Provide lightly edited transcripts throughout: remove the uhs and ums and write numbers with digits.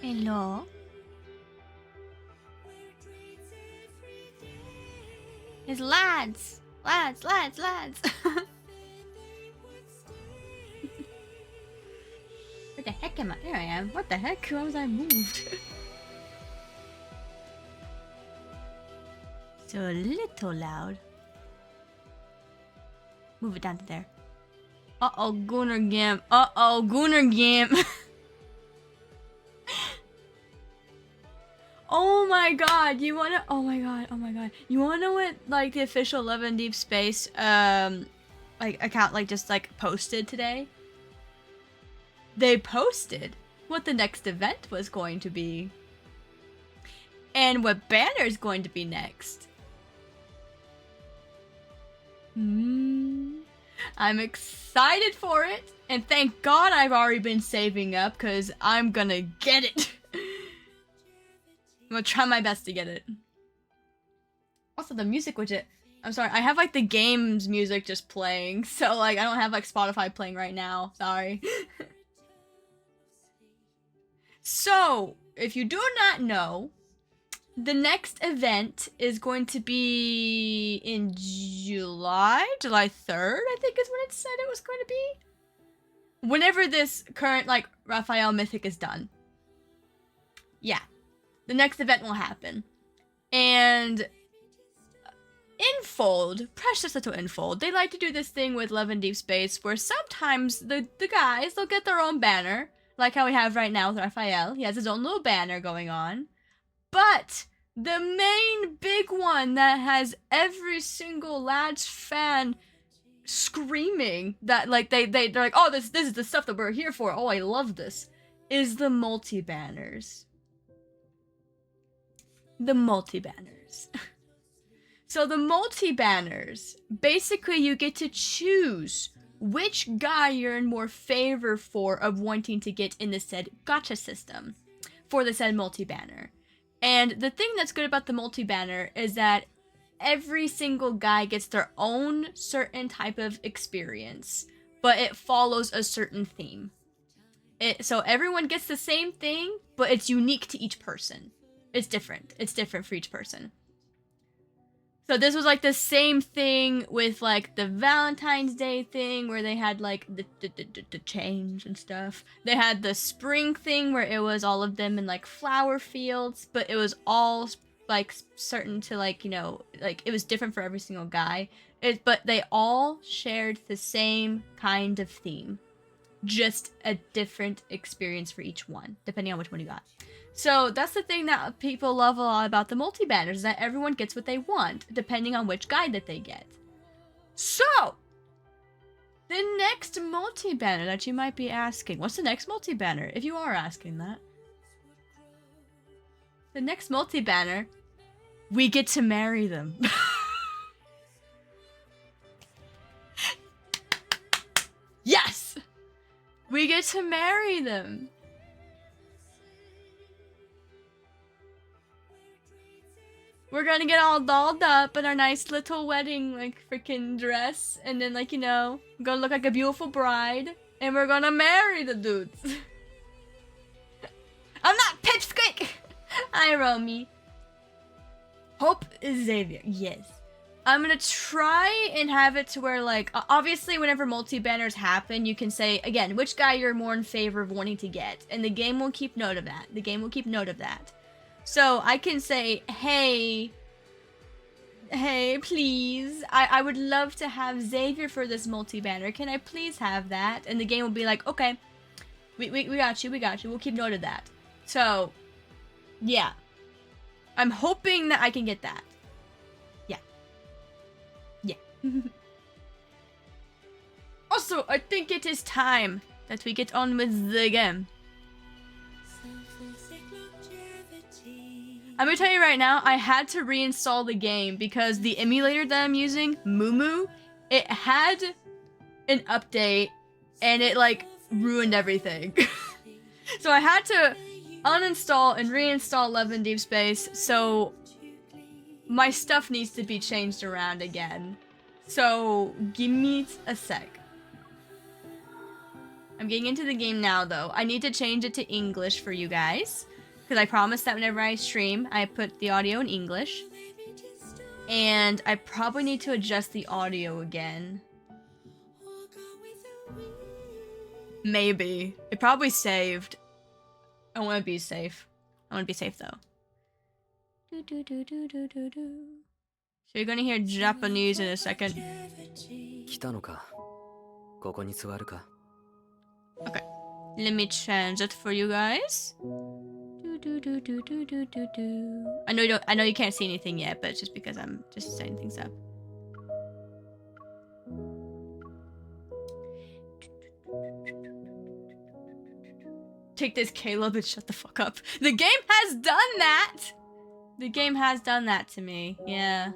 Hello. It's lads. Lads. Where the heck am I? There I am. What the heck? How was I moved? So a little loud. Move it down to there. Uh-oh, Gunnar Gimp. Uh-oh, Gunnar Gimp. Oh my god, you wanna- oh my god. You wanna know what, like, the official Love and Deep Space, like, account, like, just, like, posted today? They posted what the next event was going to be. And what banner is going to be next. I'm excited for it. And thank God I've already been saving up, because I'm gonna get it. I'm gonna try my best to get it. Also, the music widget. I'm sorry, I have, like, the game's music just playing. So, like, I don't have, like, Spotify playing right now. Sorry. So, if you do not know, the next event is going to be in July 3rd, I think is when it said it was going to be. Whenever this current, like, Raphael Mythic is done. Yeah. The next event will happen. And Infold, precious little Infold, they like to do this thing with Love and Deep Space where sometimes the guys, they'll get their own banner, like how we have right now with Raphael. He has his own little banner going on. But the main big one that has every single lads fan screaming that, like, they're like, oh, this is the stuff that we're here for. Oh, I love this. Is the multi-banners. The multi-banners. So the multi-banners, basically you get to choose which guy you're in more favor for of wanting to get in the said gacha system for the said multi-banner. And the thing that's good about the multi-banner is that every single guy gets their own certain type of experience, but it follows a certain theme. So everyone gets the same thing, but it's unique to each person. It's different. It's different for each person. So this was, like, the same thing with, like, the Valentine's Day thing where they had, like, the change and stuff. They had the spring thing where it was all of them in, like, flower fields, but it was all, like, certain to, like, you know, like, it was different for every single guy. But they all shared the same kind of theme. Just a different experience for each one, depending on which one you got. So that's the thing that people love a lot about the multi-banners, is that everyone gets what they want, depending on which guide that they get. So, the next multi-banner that you might be asking, what's the next multi-banner, if you are asking that? The next multi-banner, we get to marry them. Yes! We get to marry them. We're gonna get all dolled up in our nice little wedding, like, freaking dress. And then, like, you know, we're gonna look like a beautiful bride. And we're gonna marry the dudes. I'm not Pipsqueak! Hi, Romy. Hope is Xavier. Yes. I'm gonna try and have it to where, like, obviously whenever multi-banners happen, you can say, again, which guy you're more in favor of wanting to get. And the game will keep note of that. The game will keep note of that. So I can say, hey, please, I would love to have Xavier for this multi-banner. Can I please have that? And the game will be like, okay, we got you, we'll keep note of that. So, yeah. I'm hoping that I can get that. Yeah. Also, I think it is time that we get on with the game. I'm gonna tell you right now, I had to reinstall the game because the emulator that I'm using, Moo, it had an update and it, like, ruined everything. So I had to uninstall and reinstall Love and Deep Space, so my stuff needs to be changed around again. So give me a sec. I'm getting into the game now, though. I need to change it to English for you guys. Because I promised that whenever I stream, I put the audio in English. And I probably need to adjust the audio again. Maybe. It probably saved. I want to be safe. I want to be safe, though. So you're gonna hear Japanese in a second. Okay. Let me change it for you guys. I know you can't see anything yet, but it's just because I'm just setting things up. Take this, Caleb, and shut the fuck up. The game has done that! The game has done that to me, yeah.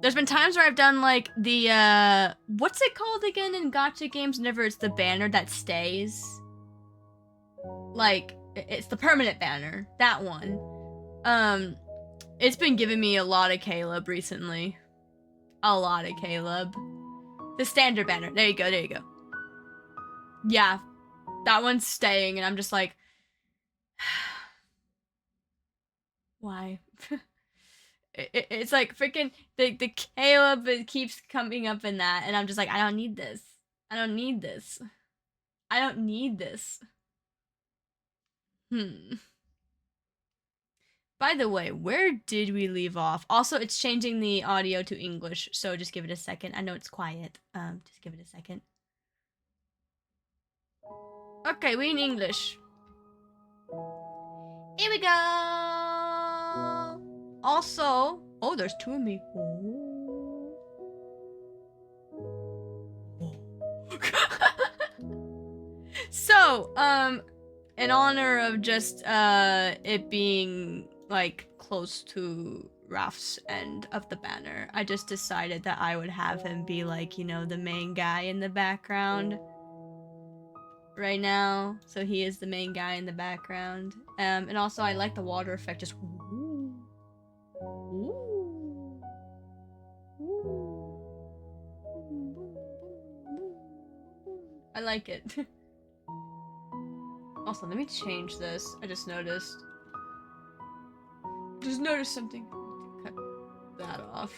There's been times where I've done, like, the, what's it called again in gacha games whenever it's the banner that stays? Like, it's the permanent banner. That one. It's been giving me a lot of Caleb recently. A lot of Caleb. The standard banner. There you go, there you go. Yeah. That one's staying, and I'm just like... Why? It's like freaking the Caleb keeps coming up in that, and I'm just like, I don't need this. I don't need this. I don't need this. By the way, where did we leave off? Also, it's changing the audio to English, so just give it a second. I know it's quiet. Just give it a second. Okay, we're in English. Here we go. Also, oh, there's two of me. Oh. So, in honor of just it being like close to Raf's end of the banner, I just decided that I would have him be like, you know, the main guy in the background right now. So he is the main guy in the background. And also I like the water effect, just ooh. Ooh. Ooh. I like it. Also, let me change this. I just noticed. Just noticed something. Cut that off.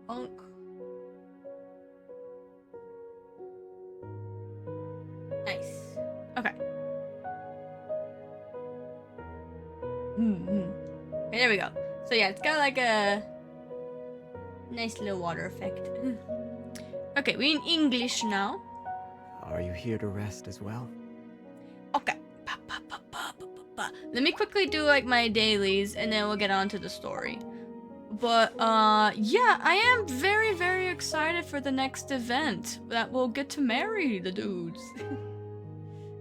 Bonk. Nice. Okay. Okay, there we go. So yeah, it's got like a nice little water effect. Okay, we're in English now. Are you here to rest as well? Okay. Let me quickly do like my dailies and then we'll get on to the story. But yeah, I am very, very excited for the next event that we'll get to marry the dudes.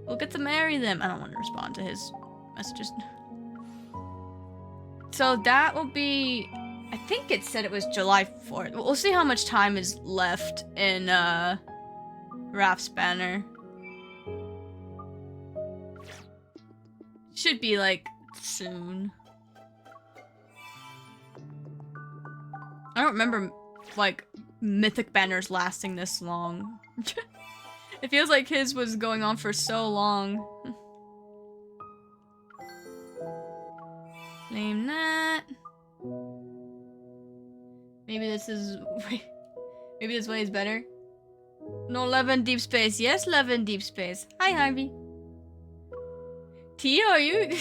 We'll get to marry them. I don't want to respond to his messages. So that will be, I think it said it was July 4th. We'll see how much time is left in Raf's banner. Should be like soon. I don't remember like mythic banners lasting this long. It feels like his was going on for so long. Name that. Maybe this is maybe this way is better. No, love in Deepspace. Yes, love in Deepspace. Hi, Harvey. Tio, you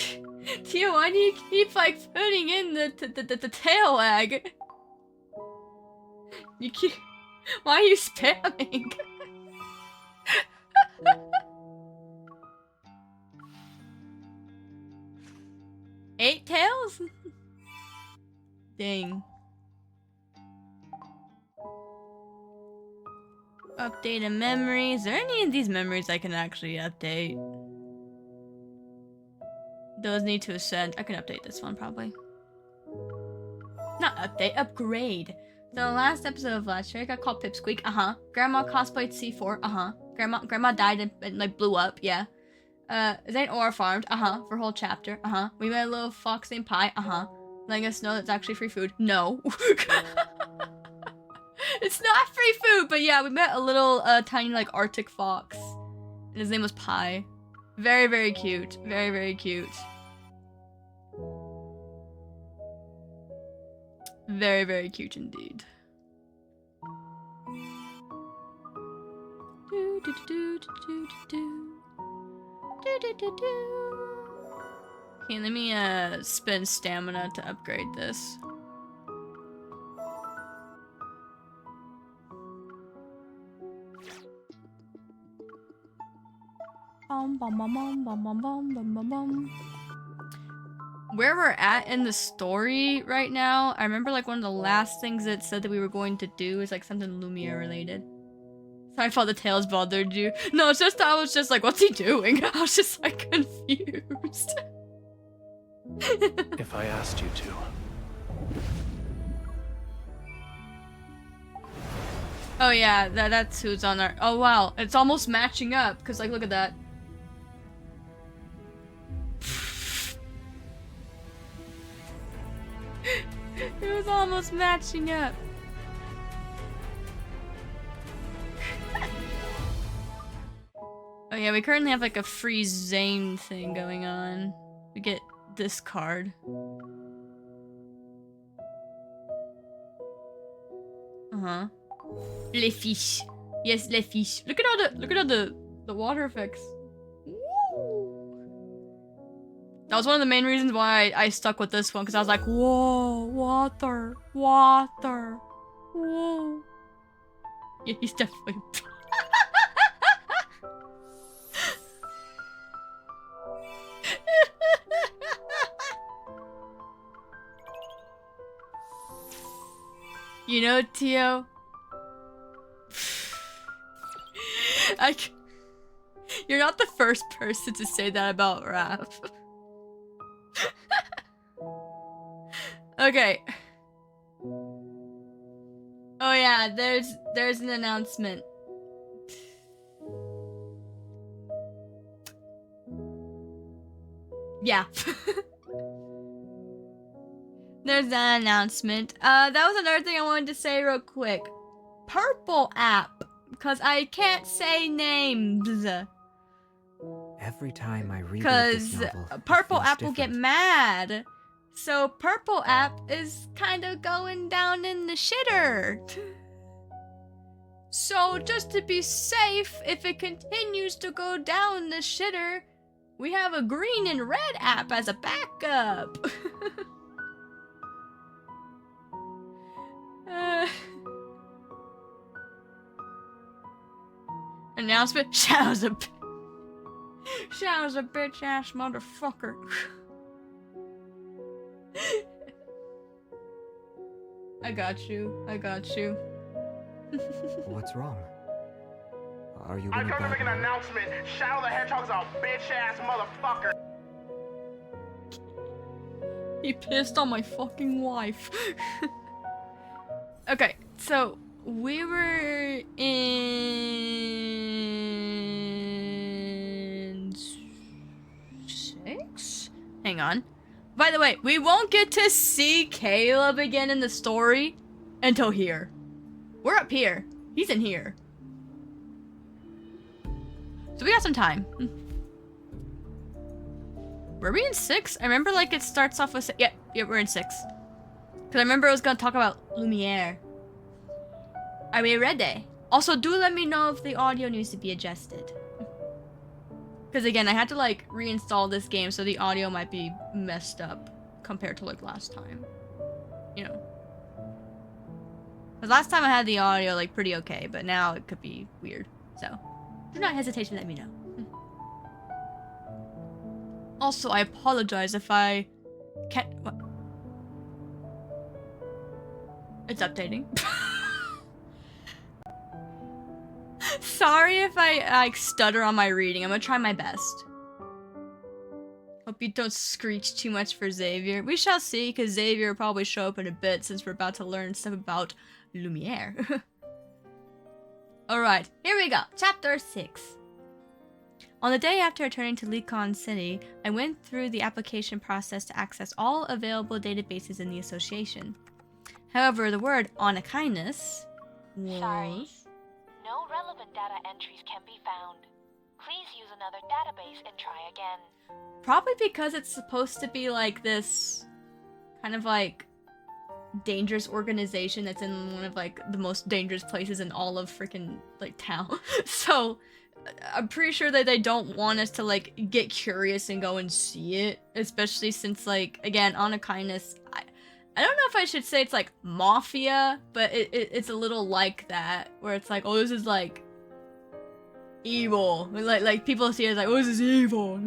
Tio, why do you keep like putting in the tail wag? You keep, why are you spamming? Eight tails? Dang. Updated memories. Is there any of these memories I can actually update? Those need to ascend. I can update this one probably. Not update, upgrade. So the last episode of last year I got called Pipsqueak. Grandma cosplayed C4. Grandma died and like blew up, yeah. Zane Ora farmed. For a whole chapter. We met a little fox named Pie. Letting us know that's actually free food. No. It's not free food, but yeah, we met a little tiny like Arctic fox. And his name was Pie. Very, very cute. Very, very cute. Very, very cute indeed. Okay, let me spend stamina to upgrade this. Where we're at in the story right now, I remember like one of the last things it said that we were going to do is like something Lumiere related. Sorry if all the tales bothered you. No, it's just I was just like, what's he doing? I was just like confused. If I asked you to. Oh yeah, that's who's on our. Oh wow, it's almost matching up because like look at that. It was almost matching up. Oh yeah, we currently have like a free Zane thing going on. We get this card. Les fiches. Yes, les fiches. Look at all the water effects. Woo! That was one of the main reasons why I stuck with this one, because I was like, whoa, water, water, whoa. Yeah, he's definitely. You know, Tio? You're not the first person to say that about Raph. Okay. Oh yeah, there's an announcement. Yeah. There's an announcement. That was another thing I wanted to say real quick. Purple app, because I can't say names. Every time I read Because this novel, Purple it feels app will get different. mad. So Purple app is kind of going down in the shitter. So just to be safe, if it continues to go down the shitter, we have a green and red app as a backup. Announcement: Shadow's a bitch ass motherfucker. I got you. I got you. What's wrong? Are you I in a come to bad make an mood? announcement. Shadow the Hedgehog's a bitch ass motherfucker. He pissed on my fucking wife. Okay, so we were in 6? Hang on. By the way, we won't get to see Caleb again in the story until here. We're up here. He's in here. So we got some time. Were we in 6? I remember like it starts off with... Yeah, we're in 6. Because I remember I was going to talk about Lumiere. Are we ready? Also, do let me know if the audio needs to be adjusted. Because again, I had to like reinstall this game, so the audio might be messed up compared to like last time. You know. Because last time I had the audio like pretty okay, but now it could be weird. So, do not hesitate to let me know. Also, I apologize if I can't... What? It's updating. Sorry if I like stutter on my reading. I'm gonna try my best. Hope you don't screech too much for Xavier. We shall see, because Xavier will probably show up in a bit since we're about to learn stuff about Lumiere. Alright, here we go. Chapter 6. On the day after returning to Lecon City, I went through the application process to access all available databases in the association. However, the word on a kindness was... Sorry. No relevant data entries can be found. Please use another database and try again. Probably because it's supposed to be like this kind of like dangerous organization that's in one of like the most dangerous places in all of freaking like town. So I'm pretty sure that they don't want us to like get curious and go and see it, especially since like again on a kindness I don't know if I should say it's like mafia, but it's a little like that where it's like, oh, this is like evil. Like people see it as like, oh, this is evil.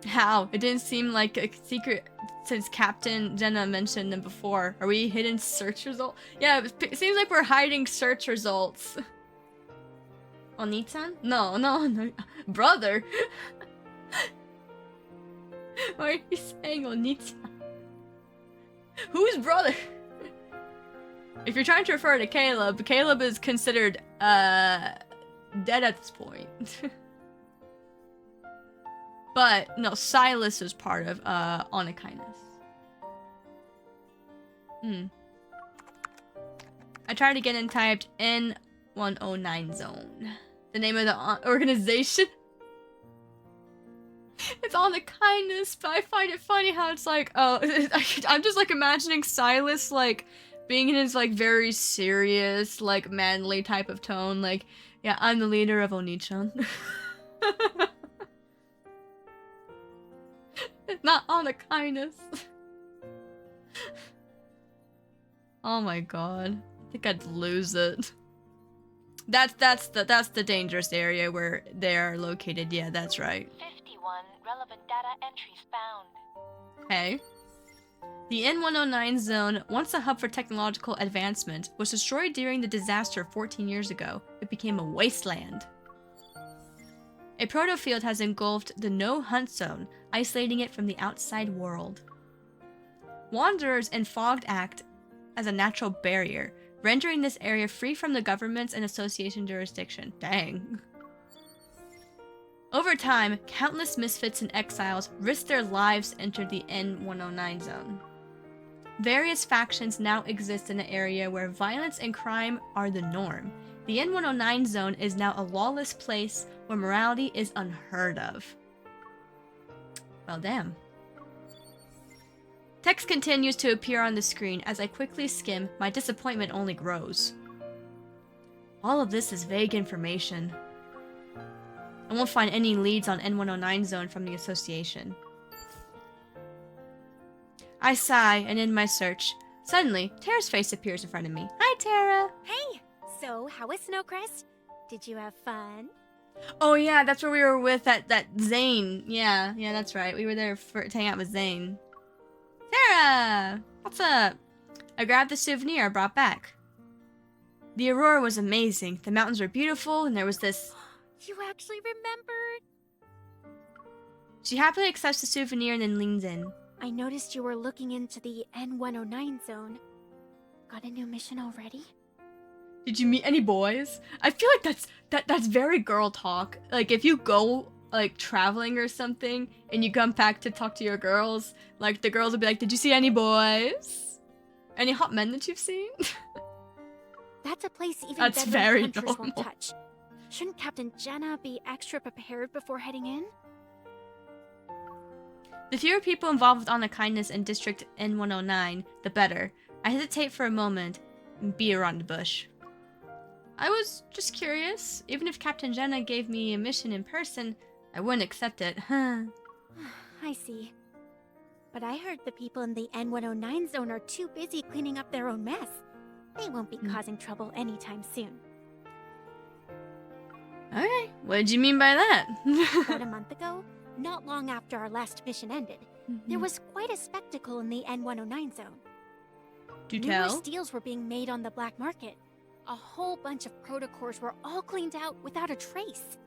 How? It didn't seem like a secret since Captain Jenna mentioned them before. Are we hidden search results? Yeah, it seems like we're hiding search results. Oni-chan? No. Brother! Why are you saying Oni-chan? Who's brother? If you're trying to refer to Caleb is considered, dead at this point. But, no, Silas is part of, On a Kindness. I tried again and typed N109 Zone. The name of the organization? It's On a Kindness, but I find it funny how it's like, oh, I'm just, like, imagining Silas, like, being in his, like, very serious, like, manly type of tone, like, yeah, I'm the leader of Oni-chan. It's not On a Kindness. Oh my god. I think I'd lose it. That's the dangerous area where they are located. Yeah, that's right. 51 relevant data entries found. Okay. The N109 zone, once a hub for technological advancement, was destroyed during the disaster 14 years ago. It became a wasteland. A protofield has engulfed the no-hunt zone, isolating it from the outside world. Wanderers and fogged act as a natural barrier, rendering this area free from the government's and association jurisdiction. Dang. Over time, countless misfits and exiles risked their lives to enter the N109 zone. Various factions now exist in the area where violence and crime are the norm. The N109 zone is now a lawless place where morality is unheard of. Well, damn. Text continues to appear on the screen. As I quickly skim, my disappointment only grows. All of this is vague information. I won't find any leads on N109 zone from the association. I sigh and end my search. Suddenly, Tara's face appears in front of me. Hi, Tara! Hey! So, how was Snowcrest? Did you have fun? Oh yeah, that's where we were with that Zane. Yeah, that's right. We were there to hang out with Zane. Tara! What's up? I grabbed the souvenir I brought back. The aurora was amazing. The mountains were beautiful, and there was this... You actually remembered? She happily accepts the souvenir and then leans in. I noticed you were looking into the N109 zone. Got a new mission already? Did you meet any boys? I feel like that's very girl talk. Like, if you go, like, traveling or something, and you come back to talk to your girls, like, the girls will be like, did you see any boys? Any hot men that you've seen? That's a place even That's veteran very hunters normal. won't touch. Shouldn't Captain Jenna be extra prepared before heading in? The fewer people involved with On a Kindness in District N109, the better. I hesitate for a moment and beat around the bush. I was just curious. Even if Captain Jenna gave me a mission in person, I wouldn't accept it. I see. But I heard the people in the N109 zone are too busy cleaning up their own mess. They won't be causing trouble anytime soon. Okay, what did you mean by that? About a month ago, not long after our last mission ended, there was quite a spectacle in the N109 zone. Do Numerous tell? deals were being made on the black market. A whole bunch of protocors were all cleaned out without a trace.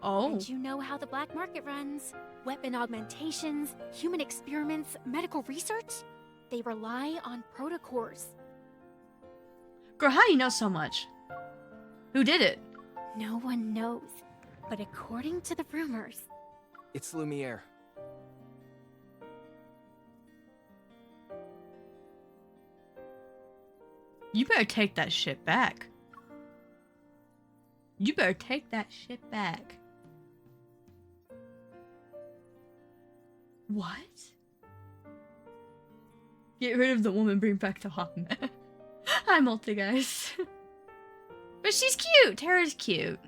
Oh. And you know how the black market runs. Weapon augmentations, human experiments, medical research. They rely on protocors. Girl, how do you know so much? Who did it? No one knows. But according to the rumors... It's Lumiere. You better take that shit back. You better take that shit back. What? Get rid of the woman, bring back the hot man. Hi, multi guys. But she's cute. Tara's cute.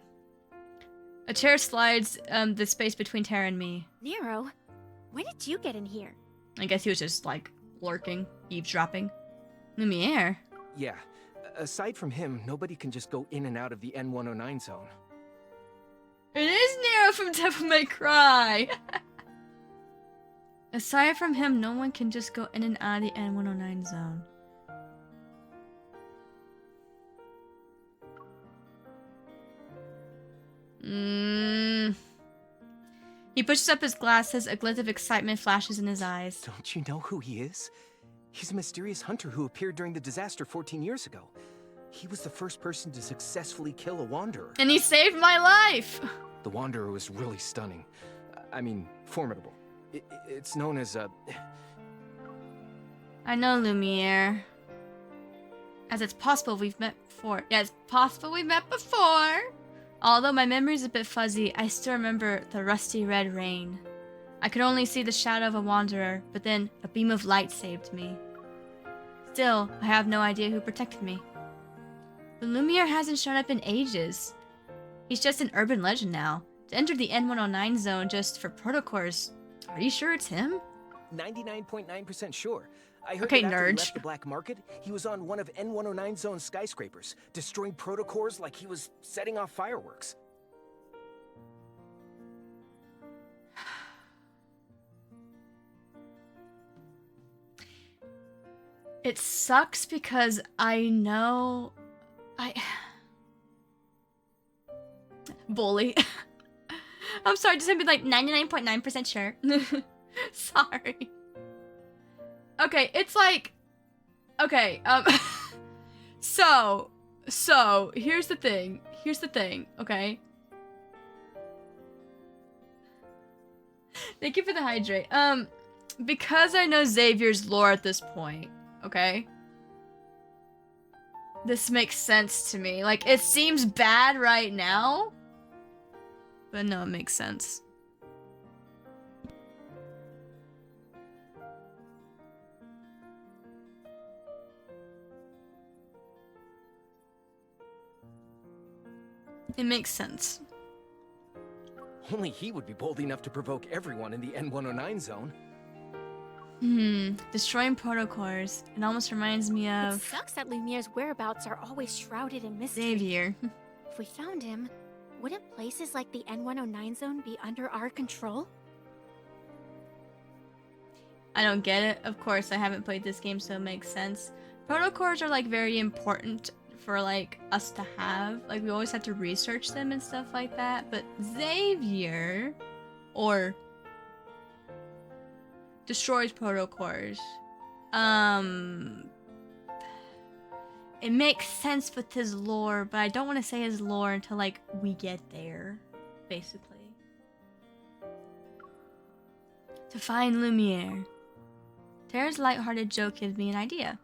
A chair slides the space between Tara and me. Nero, when did you get in here? I guess he was just like lurking, eavesdropping. Lumiere. Yeah. Aside from him, nobody can just go in and out of the N109 zone. It is Nero from Devil May Cry. Aside from him, no one can just go in and out of the N109 zone. He pushes up his glasses, a glint of excitement flashes in his eyes. Don't you know who he is? He's a mysterious hunter who appeared during the disaster 14 years ago. He was the first person to successfully kill a Wanderer. And he saved my life! The Wanderer was really stunning. I mean, formidable. It's known as a... I know, Lumiere. As it's possible we've met before. Yeah, it's possible we've met before! Although my memory's a bit fuzzy, I still remember the rusty red rain. I could only see the shadow of a wanderer, but then a beam of light saved me. Still, I have no idea who protected me. The Lumiere hasn't shown up in ages. He's just an urban legend now. To enter the N109 zone just for protocors, are you sure it's him? 99.9% sure. I heard Okay, that after he nerd. left the black market, he was on one of N109 zone skyscrapers, destroying protocors like he was setting off fireworks. It sucks because I know... Bully. I'm sorry, just gonna be like 99.9% sure. Sorry. Okay, it's like... Okay, So, here's the thing. Okay? Thank you for the hydrate. Because I know Xavier's lore at this point, okay? This makes sense to me. Like, it seems bad right now, but no, it makes sense. It makes sense. Only he would be bold enough to provoke everyone in the N109 zone. Destroying protocors. It almost reminds me It of sucks that Lumiere's whereabouts are always shrouded in mystery. Xavier. If we found him, wouldn't places like the N109 zone be under our control? I don't get it. Of course, I haven't played this game, so it makes sense. Protocors are like very important for like us to have. Like we always have to research them and stuff like that. But Xavier, or destroys protocors. It makes sense with his lore, but I don't want to say his lore until like we get there, basically. To find Lumiere. Tara's lighthearted joke gives me an idea.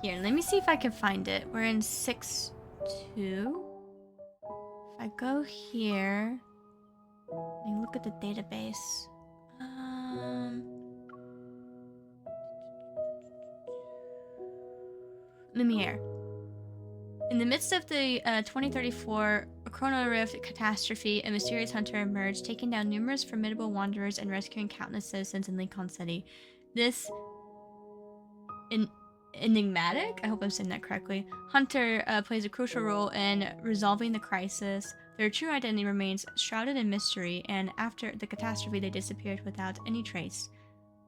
Here, let me see if I can find it. We're in 6-2. If I go here and look at the database. Lumiere. In the midst of the 2034 Chrono Rift catastrophe, a mysterious hunter emerged, taking down numerous formidable wanderers and rescuing countless citizens in Lincoln City. This enigmatic, I hope I'm saying that correctly, hunter plays a crucial role in resolving the crisis. Their true identity remains shrouded in mystery, and after the catastrophe, they disappeared without any trace.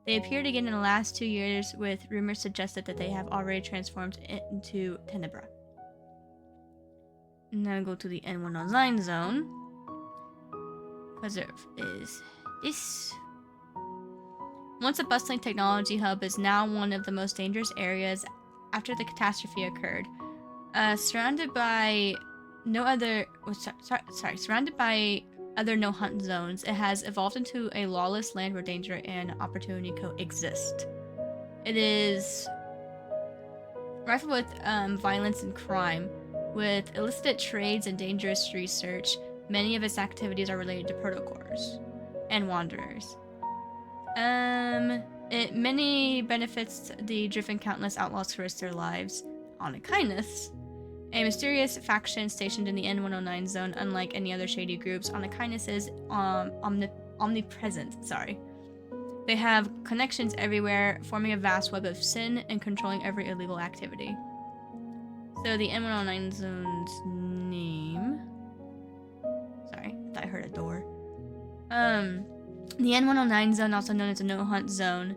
They appeared again in the last 2 years, with rumors suggested that they have already transformed into Tenebra. Now go to the N109 zone. Because there is this. Once a bustling technology hub, is now one of the most dangerous areas after the catastrophe occurred. Surrounded by other no-hunt zones, it has evolved into a lawless land where danger and opportunity coexist. It is rife with violence and crime, with illicit trades and dangerous research. Many of its activities are related to protocors and wanderers. It many benefits the driven countless outlaws to risk their lives. On a kindness, a mysterious faction stationed in the N109 zone, unlike any other shady groups. On a kindness is omnipresent. They have connections everywhere, forming a vast web of sin and controlling every illegal activity. So the N109 zone's name. Sorry, I thought I heard a door. The N109 zone, also known as the No Hunt Zone,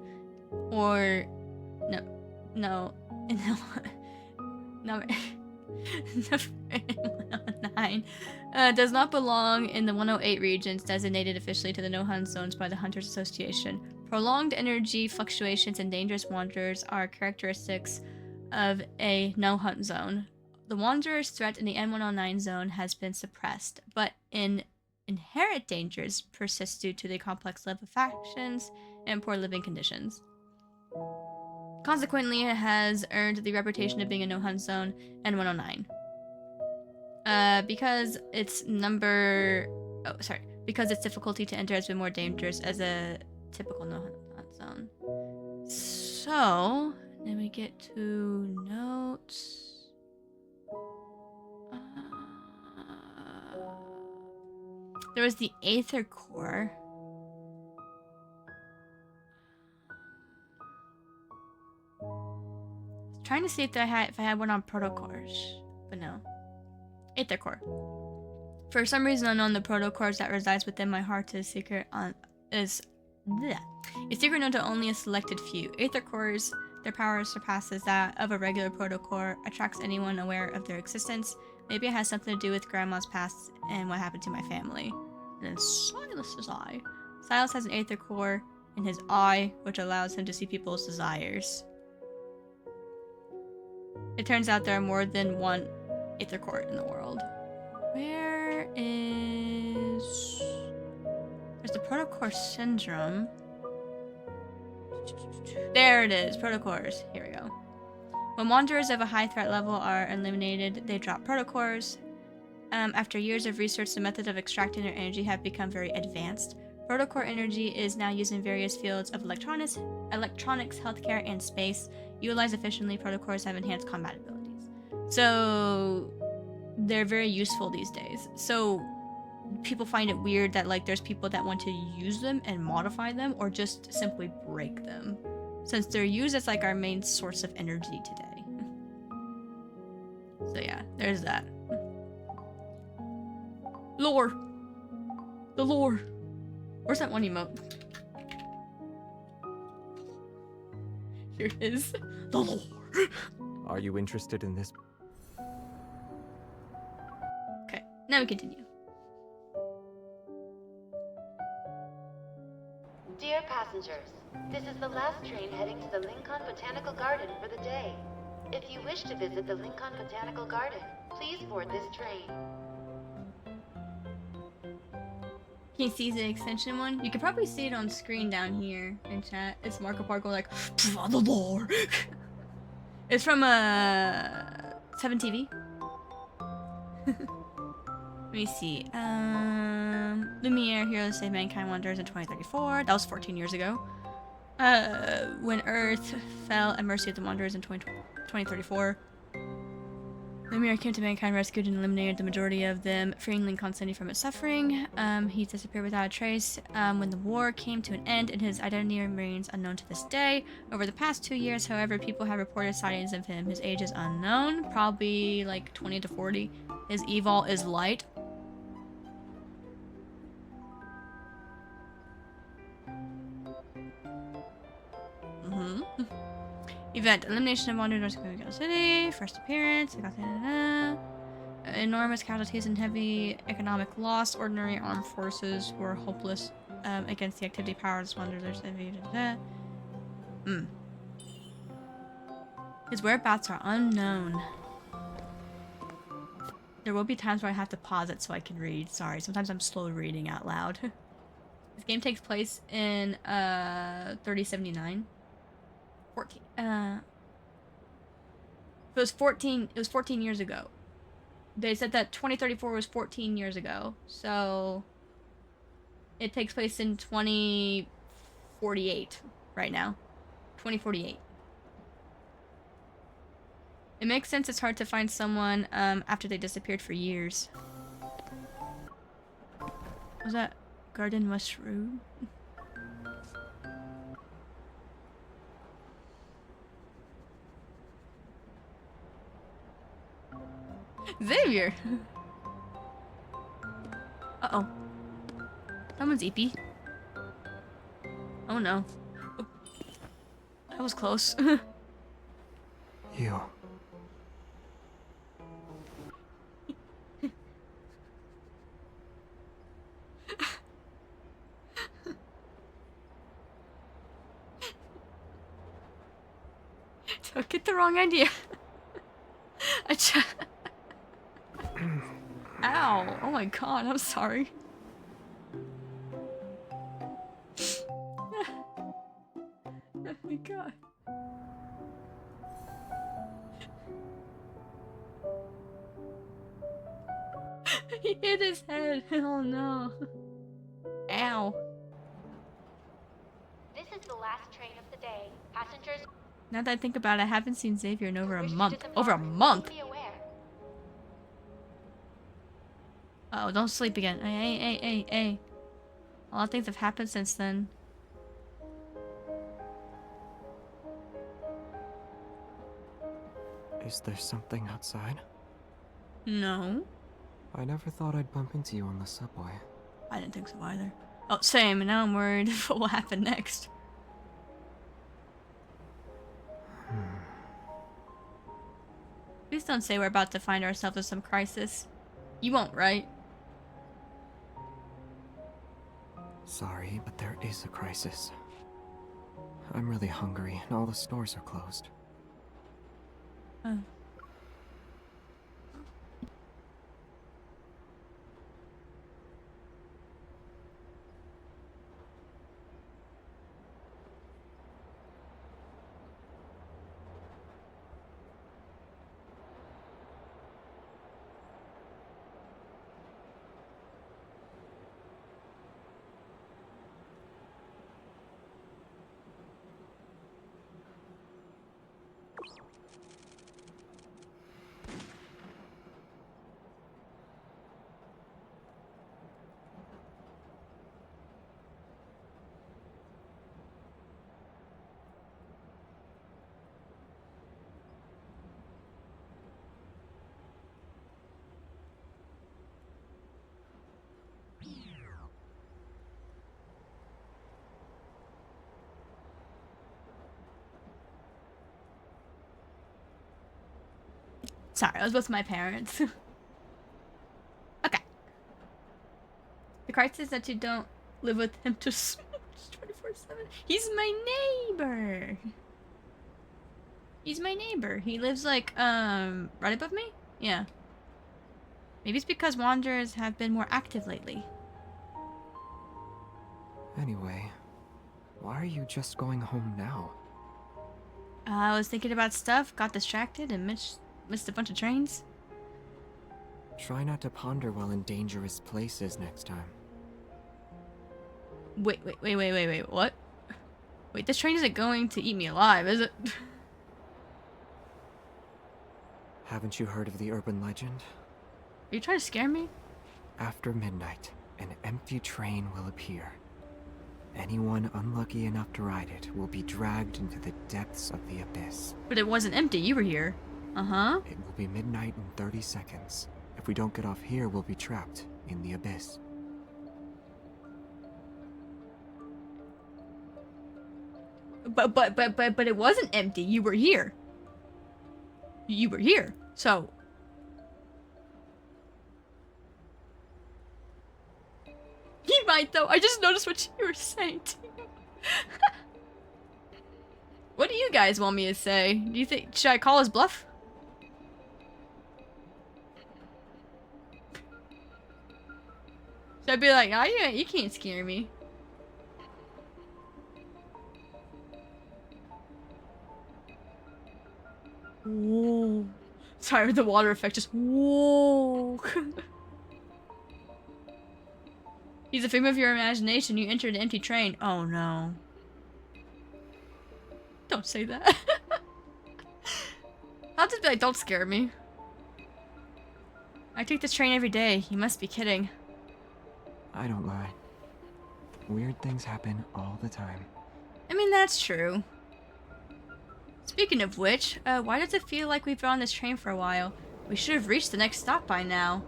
or no, N109, does not belong in the 108 regions designated officially to the No Hunt Zones by the Hunters Association. Prolonged energy fluctuations and dangerous wanderers are characteristics of a No Hunt Zone. The wanderer's threat in the N109 zone has been suppressed, but inherent dangers persist due to the complex web of factions and poor living conditions. Consequently, it has earned the reputation of being a no-hunt zone N109. Because its difficulty to enter has been more dangerous as a typical no-hunt zone. So, then we get to notes. There was the Aether Core. Trying to see if I had one on protocors, but no. Aether Core. For some reason unknown, the protocors that resides within my heart is a secret known to only a selected few. Aether Cores, their power surpasses that of a regular protocore, attracts anyone aware of their existence. Maybe it has something to do with Grandma's past and what happened to my family. And then Silas's eye. Silas has an Aether Core in his eye, which allows him to see people's desires. It turns out there are more than one Aether Core in the world. Where is... There's the Protocore Syndrome. There it is, Protocores. Here we go. When wanderers of a high threat level are eliminated, they drop protocores. After years of research, the method of extracting their energy have become very advanced. Protocore energy is now used in various fields of electronics, healthcare, and space. Utilized efficiently, protocores have enhanced combat abilities. So they're very useful these days. So people find it weird that like there's people that want to use them and modify them or just simply break them, since they're used as like our main source of energy today. So yeah, there's that. Lore! The lore! Where's that one emote? Here it is. The lore! Are you interested in this? Okay, now we continue. Dear passengers, this is the last train heading to the Lincoln Botanical Garden for the day. If you wish to visit the Lincoln Botanical Garden, please board this train. Can you see the extension one? You can probably see it on screen down here in chat. It's Marco Parko like, the lore! It's from 7TV. Let me see. Lumiere, Heroes Save Mankind Wanderers in 2034. That was 14 years ago. When Earth fell at mercy of the Wanderers in 2034. Lumiere came to mankind, rescued and eliminated the majority of them, freeing Lincoln City from its suffering. He disappeared without a trace when the war came to an end, and his identity remains unknown to this day. Over the past 2 years, however, people have reported sightings of him. His age is unknown, probably like 20 to 40. His evol is light. Event: elimination of Wanderers in City. First appearance. Enormous casualties and heavy economic loss. Ordinary armed forces were hopeless against the activity powers wonder there's His whereabouts are unknown. There will be times where I have to pause it so I can read. Sorry, sometimes I'm slow reading out loud. This game takes place in 3079. 14. It was 14 years ago. They said that 2034 was 14 years ago. So it takes place in 2048 right now. 2048. It makes sense it's hard to find someone after they disappeared for years. Was that garden mushroom? Xavier! Uh-oh. Someone's EP. Oh no. Oh. That was close. You. Don't get the wrong idea. Ow. Oh my god, I'm sorry. Oh my god. He hit his head. Oh no. Ow. This is the last train of the day. Passengers. Now that I think about it, I haven't seen Xavier in over a wish to month. disembark, Over a month! be aware. Oh, don't sleep again. Hey. A lot of things have happened since then. Is there something outside? No. I never thought I'd bump into you on the subway. I didn't think so either. Oh, same, and now I'm worried what will happen next. Please don't say we're about to find ourselves in some crisis. You won't, right? Sorry, but there is a crisis. I'm really hungry, and all the stores are closed. Oh. Sorry, I was with my parents. Okay. The crisis is that you don't live with him to 24/7. He's my neighbor. He's my neighbor. He lives like, right above me? Yeah. Maybe it's because wanderers have been more active lately. Anyway, why are you just going home now? I was thinking about stuff, got distracted, and missed a bunch of trains. Try not to ponder while in dangerous places next time. Wait, what? Wait, this train isn't going to eat me alive, is it? Haven't you heard of the urban legend? Are you trying to scare me? After midnight, an empty train will appear. Anyone unlucky enough to ride it will be dragged into the depths of the abyss. But it wasn't empty, you were here. Uh-huh. It will be midnight in 30 seconds. If we don't get off here, we'll be trapped in the abyss. But it wasn't empty. You were here. You were here. So he night, though. I just noticed what you were saying to you. What do you guys want me to say? Do you think... Should I call his bluff? Should I be like, oh, you can't scare me? Whoa. Sorry, the water effect just... Whoa. He's a figment of your imagination. You entered an empty train. Oh, no. Don't say that. I'll just be like, don't scare me. I take this train every day. You must be kidding. I don't lie. Weird things happen all the time. I mean, that's true. Speaking of which, why does it feel like we've been on this train for a while? We should have reached the next stop by now.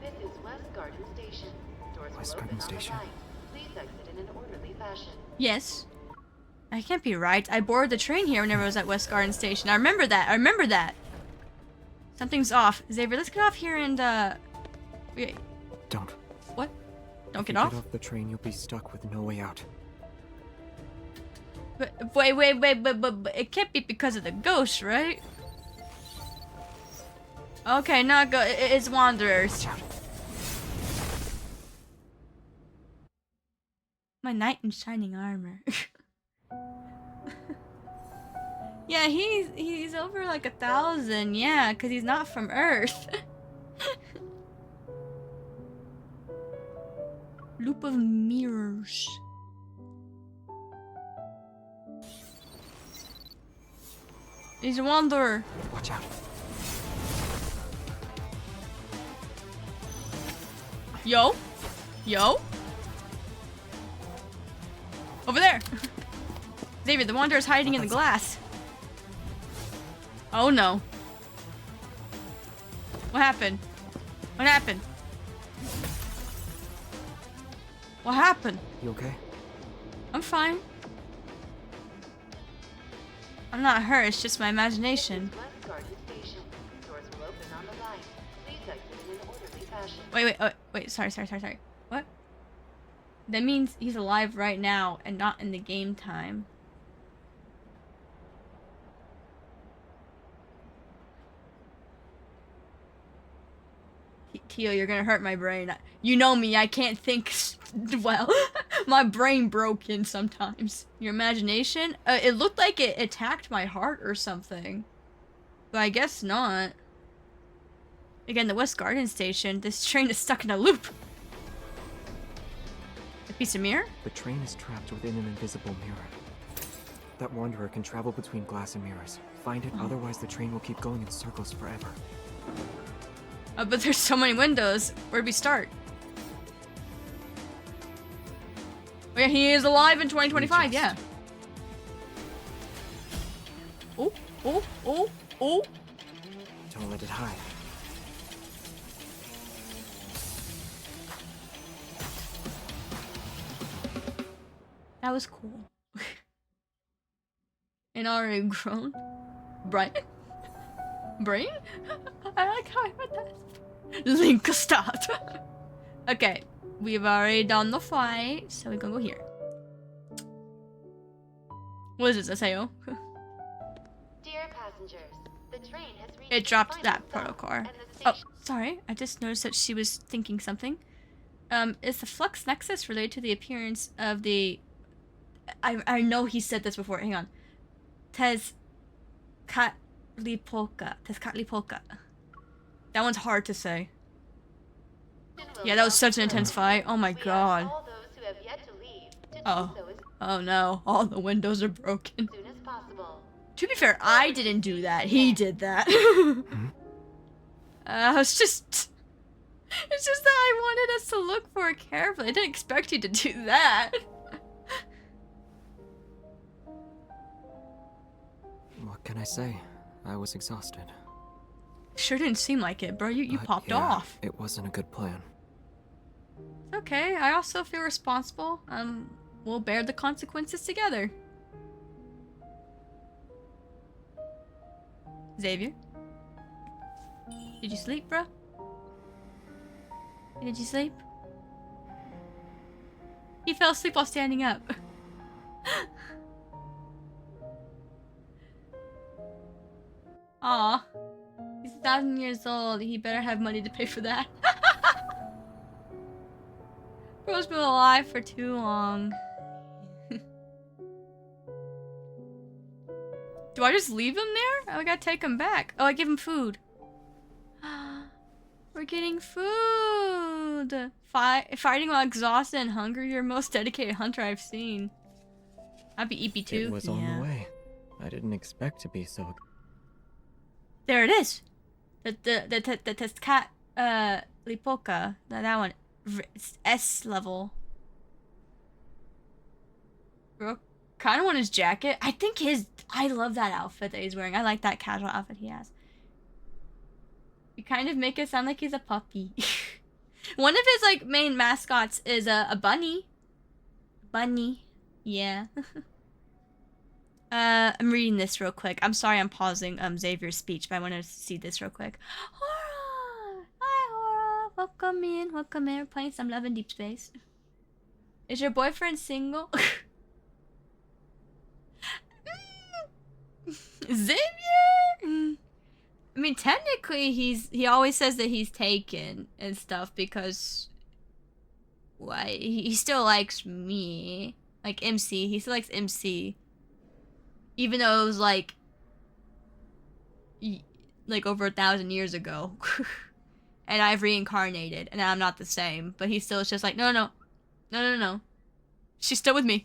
This is West Garden Station. Doors West will Garden open on the Station. right. Please exit in an orderly fashion. Yes. I can't be right. I boarded the train here whenever I was at West Garden Station. I remember that. I remember that. Something's off. Xavier, let's get off here and, wait. Don't. What? Don't If get you off? Get off the train, you'll be stuck with no way out. But, wait. It can't be because of the ghost, right? Okay, not go. It's Wanderers. My knight in shining armor. Yeah, he's over like 1,000. Yeah, because he's not from Earth. Loop of mirrors. He's a wanderer. Watch out. Yo. Over there. Xavier, the wanderer's hiding in the glass. Oh no. What happened? What happened? What happened? You okay? I'm fine. I'm not hurt, it's just my imagination. West Garden Station. Doors will open on the right. Please exit in an orderly fashion. Wait, sorry. What? That means he's alive right now and not in the game time. Tio, you're gonna hurt my brain. You know me, I can't think well. My brain broken sometimes. Your imagination? It looked like it attacked my heart or something. But I guess not. Again, the West Garden Station. This train is stuck in a loop. A piece of mirror? The train is trapped within an invisible mirror. That wanderer can travel between glass and mirrors. Find it, otherwise the train will keep going in circles forever. But there's so many windows. Where do we start? Oh yeah, he is alive in 2025, yeah. Oh. Don't let it hide. That was cool. And already grown. Brian? Brain? I like how I read that. Link start. Okay, we've already done the fight, so we're gonna go here. What is this, SAO? Dear passengers, the train has reached It its dropped final that stop, protocol. and the Oh, station- sorry. I just noticed that she was thinking something. Is the flux nexus related to the appearance of the... I know he said this before. Hang on. Tezcatlipoca. That one's hard to say. Yeah, that was such an intense fight. Oh my We ask god. all those who have yet to leave to Oh. do so as Oh no. All the windows are broken. soon as possible. To be fair, I didn't do that. He did that. It's just that I wanted us to look for it carefully. I didn't expect you to do that. What can I say? I was exhausted. Sure didn't seem like it, bro. You But popped yeah, off. It wasn't a good plan. It's okay. I also feel responsible. We'll bear the consequences together. Xavier? Did you sleep, bro? Did you sleep? He fell asleep while standing up. Aw. He's 1,000 years old. He better have money to pay for that. Bro's been alive for too long. Do I just leave him there? Oh, I gotta take him back. Oh, I give him food. We're getting food. Fighting while exhausted and hungry. You're the most dedicated hunter I've seen. I'd be EP2. It was on the way. I didn't expect to be so. There it is. The Tescat Lipoka. That one. It's S level. Bro, kind of want his jacket. I think I love that outfit that he's wearing. I like that casual outfit he has. You kind of make it sound like he's a puppy. One of his like main mascots is a bunny. Bunny. Yeah. I'm reading this real quick. I'm sorry I'm pausing Xavier's speech, but I want to see this real quick. Hora! Hi, Hora! Welcome in. Welcome in. We're playing some Love in Deepspace. Is your boyfriend single? Xavier! I mean, technically, he always says that he's taken and stuff because, why? He still likes me, like MC. He still likes MC, even though it was like over 1,000 years ago, and I've reincarnated and I'm not the same. But he still is just like, no. She's still with me.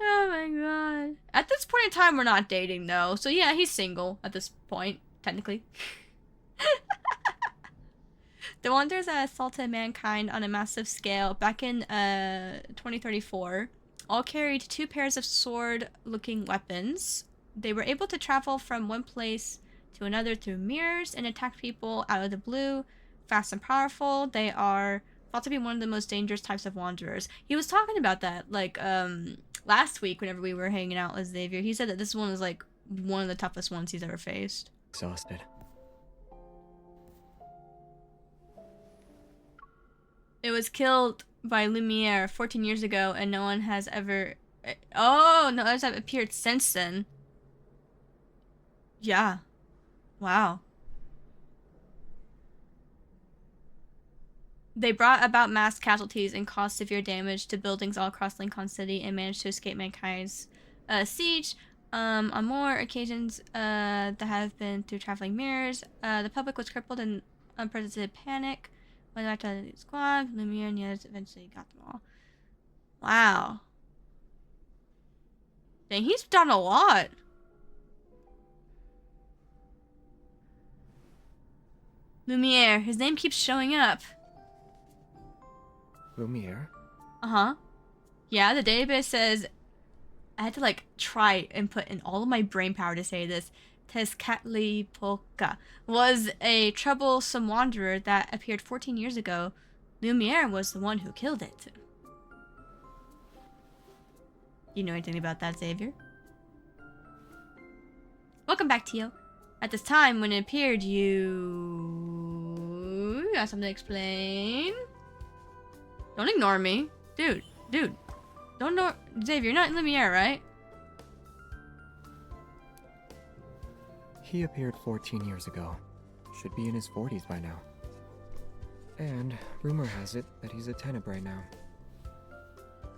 Oh my god. At this point in time, we're not dating, though. So yeah, he's single at this point, technically. The Wanderers that assaulted mankind on a massive scale back in 2034 all carried 2 pairs of sword-looking weapons. They were able to travel from one place to another through mirrors and attack people out of the blue. Fast and powerful, they are thought to be one of the most dangerous types of Wanderers. He was talking about that, like, last week, whenever we were hanging out with Xavier, he said that this one was like one of the toughest ones he's ever faced. Exhausted. It was killed by Lumiere 14 years ago, and no one has ever. Oh, no others have appeared since then. Yeah. Wow. They brought about mass casualties and caused severe damage to buildings all across Lincoln City and managed to escape mankind's siege. On more occasions that have been through traveling mirrors, the public was crippled in unprecedented panic. When after the squad, Lumiere and the others eventually got them all. Wow. Dang, he's done a lot. Lumiere, his name keeps showing up. Lumiere? Uh-huh. Yeah, the database says... I had to, like, try and put in all of my brain power to say this. Tezcatlipoca was a troublesome wanderer that appeared 14 years ago. Lumiere was the one who killed it. You know anything about that, Xavier? Welcome back, Tio. At this time, when it appeared, you... got something to explain? Don't ignore me. Dude. Don't know... Xavier, you're not in Lumiere, right? He appeared 14 years ago. Should be in his 40s by now. And rumor has it that he's a Tenebrae now.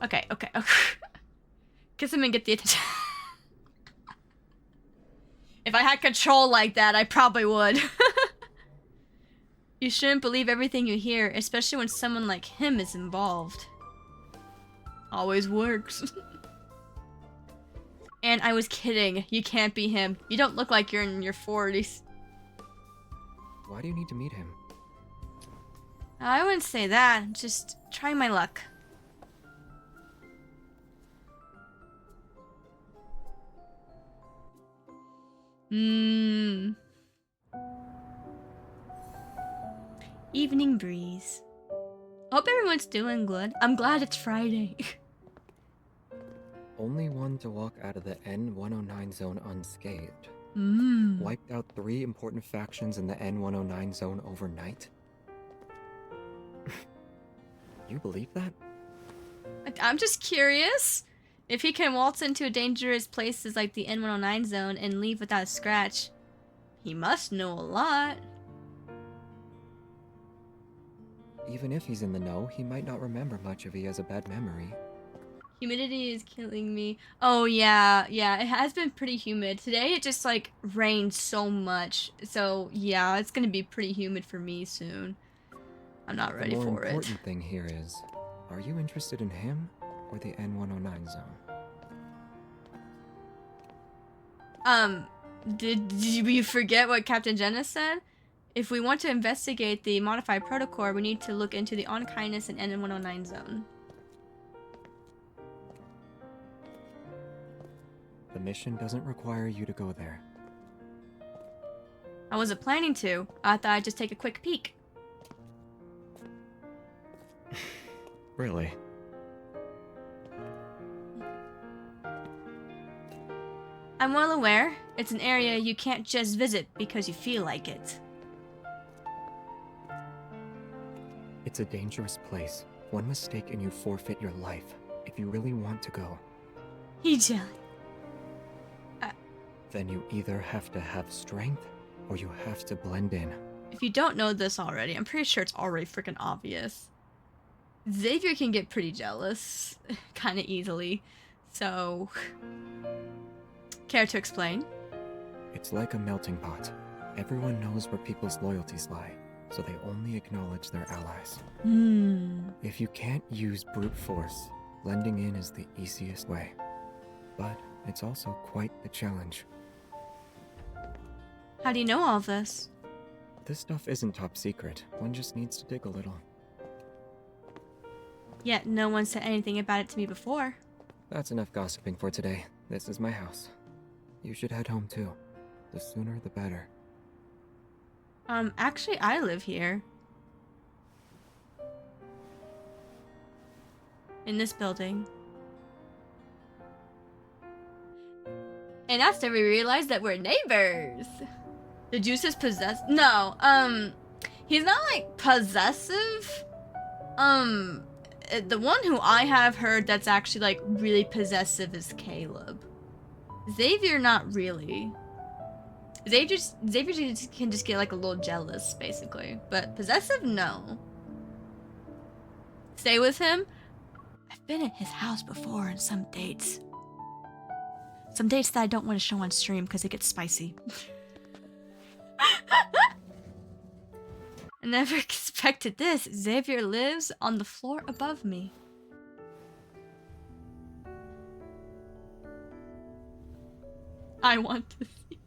Okay. Kiss him and get the attention. If I had control like that, I probably would. You shouldn't believe everything you hear, especially when someone like him is involved. Always works. And I was kidding. You can't be him. You don't look like you're in your 40s. Why do you need to meet him? I wouldn't say that. Just trying my luck. Evening breeze. Hope everyone's doing good. I'm glad it's Friday. Only one to walk out of the N109 zone unscathed. Wiped out 3 important factions in the N109 zone overnight? You believe that? I'm just curious. If he can waltz into dangerous places like the N109 zone and leave without a scratch, he must know a lot. Even if he's in the know, he might not remember much if he has a bad memory. Humidity is killing me. Oh yeah, it has been pretty humid. Today it just like rained so much. So yeah, it's gonna be pretty humid for me soon. I'm not ready The more for it. important thing here is, are you interested in him or the N109 zone? Did we forget what Captain Jenna said? If we want to investigate the modified protocol, we need to look into the unkindness and N109 zone. The mission doesn't require you to go there. I wasn't planning to. I thought I'd just take a quick peek. Really? I'm well aware. It's an area you can't just visit because you feel like it. It's a dangerous place. One mistake and you forfeit your life, if you really want to go. He jelly. Then you either have to have strength, or you have to blend in. If you don't know this already, I'm pretty sure it's already freaking obvious. Xavier can get pretty jealous, kind of easily, so... Care to explain? It's like a melting pot. Everyone knows where people's loyalties lie, so they only acknowledge their allies. If you can't use brute force, blending in is the easiest way. But it's also quite the challenge. How do you know all of this? This stuff isn't top secret. One just needs to dig a little. Yet no one said anything about it to me before. That's enough gossiping for today. This is my house. You should head home too. The sooner the better. Actually I live here. In this building. And that's when we realized that we're neighbors. The juice is possessed. No, he's not like possessive. The one who I have heard that's actually like really possessive is Caleb. Xavier, not really. Xavier can just get like a little jealous, basically. But possessive, no. Stay with him. I've been at his house before on some dates. Some dates that I don't want to show on stream because it gets spicy. I never expected this. Xavier lives on the floor above me. I want to see.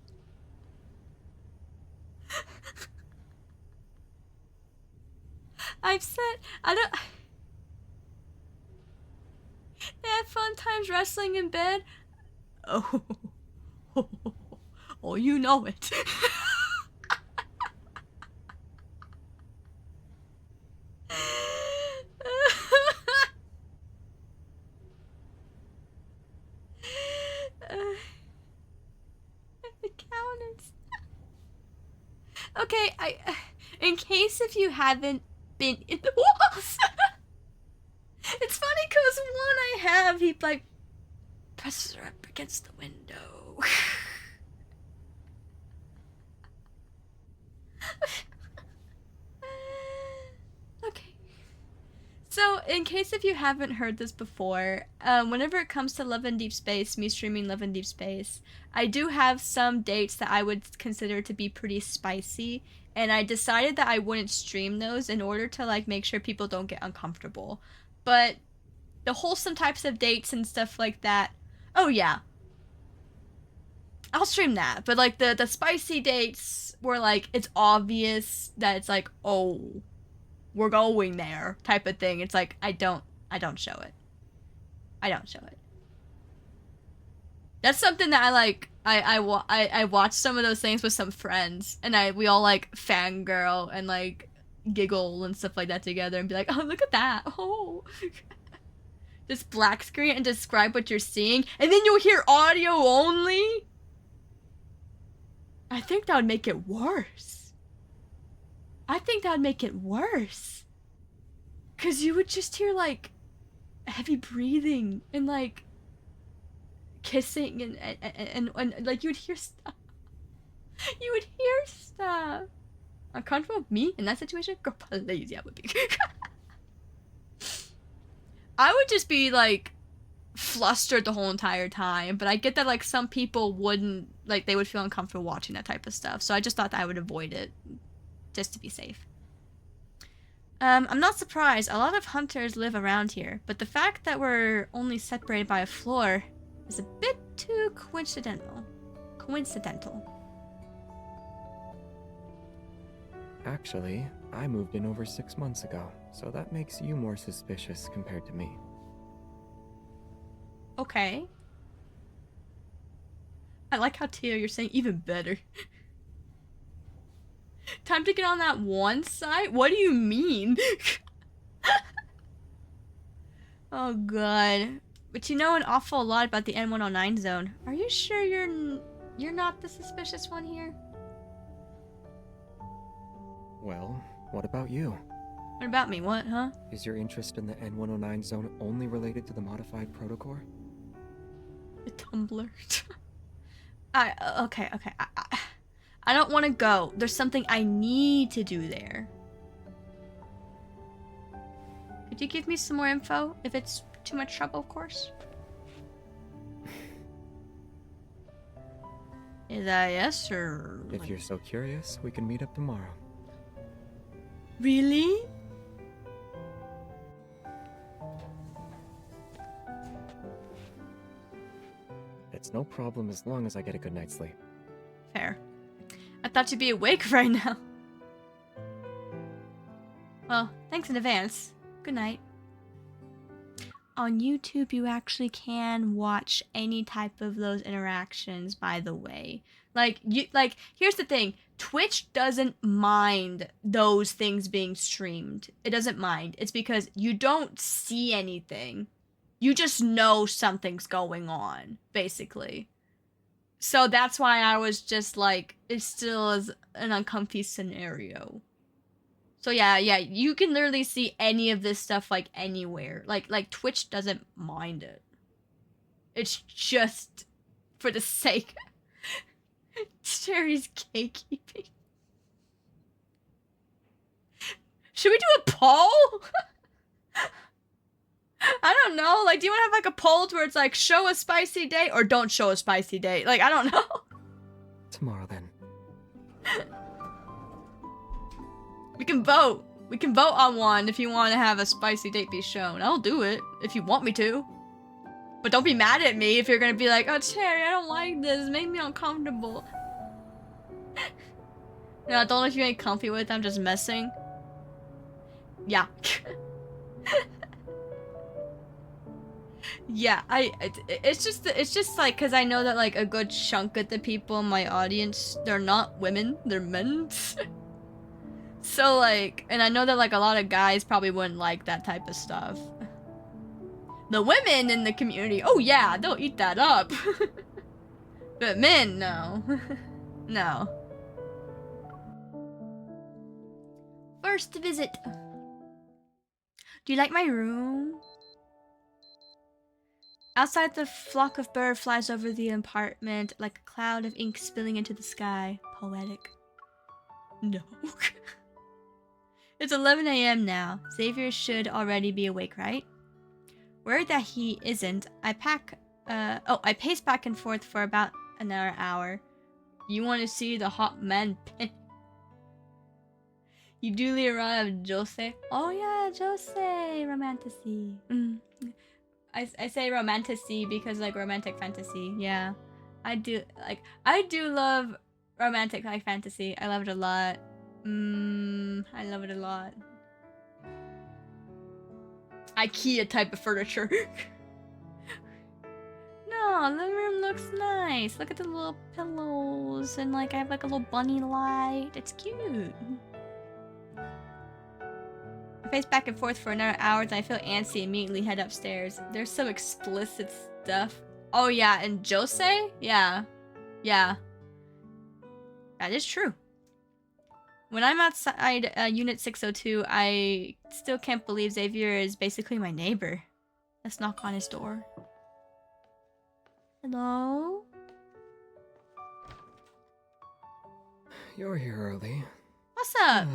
I've said, I don't... They had fun times wrestling in bed. Oh, oh, you know it. The counters. Okay, in case if you haven't been in the walls. It's funny because one I have, he like presses her up against the window. Okay. So, in case if you haven't heard this before, whenever it comes to Love in Deep Space, me streaming Love in Deep Space, I do have some dates that I would consider to be pretty spicy, and I decided that I wouldn't stream those in order to like make sure people don't get uncomfortable. But the wholesome types of dates and stuff like that, oh yeah, I'll stream that. But like the spicy dates where like it's obvious that it's like, oh, we're going there type of thing, it's like I don't show it. I don't show it. That's something that I like. I watch some of those things with some friends, and we all like fangirl and like giggle and stuff like that together and be like, oh, look at that. Oh. Just black screen and describe what you're seeing, and then you'll hear audio only. I think that would make it worse. I think that would make it worse. Cause you would just hear like heavy breathing and like kissing and like you would hear stuff. You would hear stuff. Uncomfortable with me in that situation? Girl, please, yeah, would be. I would just be like flustered the whole entire time, but I get that like some people wouldn't, like they would feel uncomfortable watching that type of stuff, so I just thought that I would avoid it just to be safe. I'm not surprised. A lot of hunters live around here, but the fact that we're only separated by a floor is a bit too coincidental. Actually, I moved in over 6 months ago, so that makes you more suspicious compared to me. Okay. I like how Tio, you're saying even better. Time to get on that one site? What do you mean? Oh god. But you know an awful lot about the N109 zone. Are you sure you're not the suspicious one here? Well, what about you? What about me? What, huh? Is your interest in the N109 zone only related to the modified protocore? The Tumblr. Okay. I don't want to go. There's something I need to do there. Could you give me some more info? If it's too much trouble, of course. Is that yes or... If you're so curious, we can meet up tomorrow. Really? It's no problem as long as I get a good night's sleep. Fair. I thought you'd be awake right now. Well, thanks in advance. Good night. On YouTube, you actually can watch any type of those interactions, by the way. Here's the thing. Twitch doesn't mind those things being streamed. It doesn't mind. It's because you don't see anything. You just know something's going on, basically. So that's why I was just like, it still is an uncomfy scenario. So yeah, you can literally see any of this stuff like anywhere. Like Twitch doesn't mind it. It's just for the sake. Sherry's gatekeeping. Should we do a poll? I don't know. Like, do you want to have like a poll where it's like show a spicy date or don't show a spicy date? Like, I don't know. Tomorrow then. We can vote. We can vote on one if you want to have a spicy date be shown. I'll do it if you want me to. But don't be mad at me if you're gonna be like, oh, Cherry, I don't like this. It made me uncomfortable. No, don't let you ain't comfy with. I'm just messing. Yeah. Yeah, it's just like, because I know that like a good chunk of the people in my audience, they're not women, they're men. So like, and I know that like a lot of guys probably wouldn't like that type of stuff. The women in the community, oh yeah, they'll eat that up. But men, no. No. First visit. Do you like my room? Outside, the flock of birds flies over the apartment like a cloud of ink spilling into the sky. Poetic. No. It's 11 a.m. now. Xavier should already be awake, right? Worried that he isn't, I pace back and forth for about another hour. You want to see the hot man pin? You duly arrive at Jose. Oh yeah, Jose! Romantasy. I say romantasy because like romantic fantasy. Yeah. I do love romantic like fantasy. I love it a lot. I love it a lot. IKEA type of furniture. No, the room looks nice. Look at the little pillows and like I have like a little bunny light. It's cute. I pace back and forth for another hour and I feel antsy immediately head upstairs. There's some explicit stuff. Oh yeah, and Jose? Yeah. Yeah. That is true. When I'm outside Unit 602, I still can't believe Xavier is basically my neighbor. Let's knock on his door. Hello? You're here early. What's up?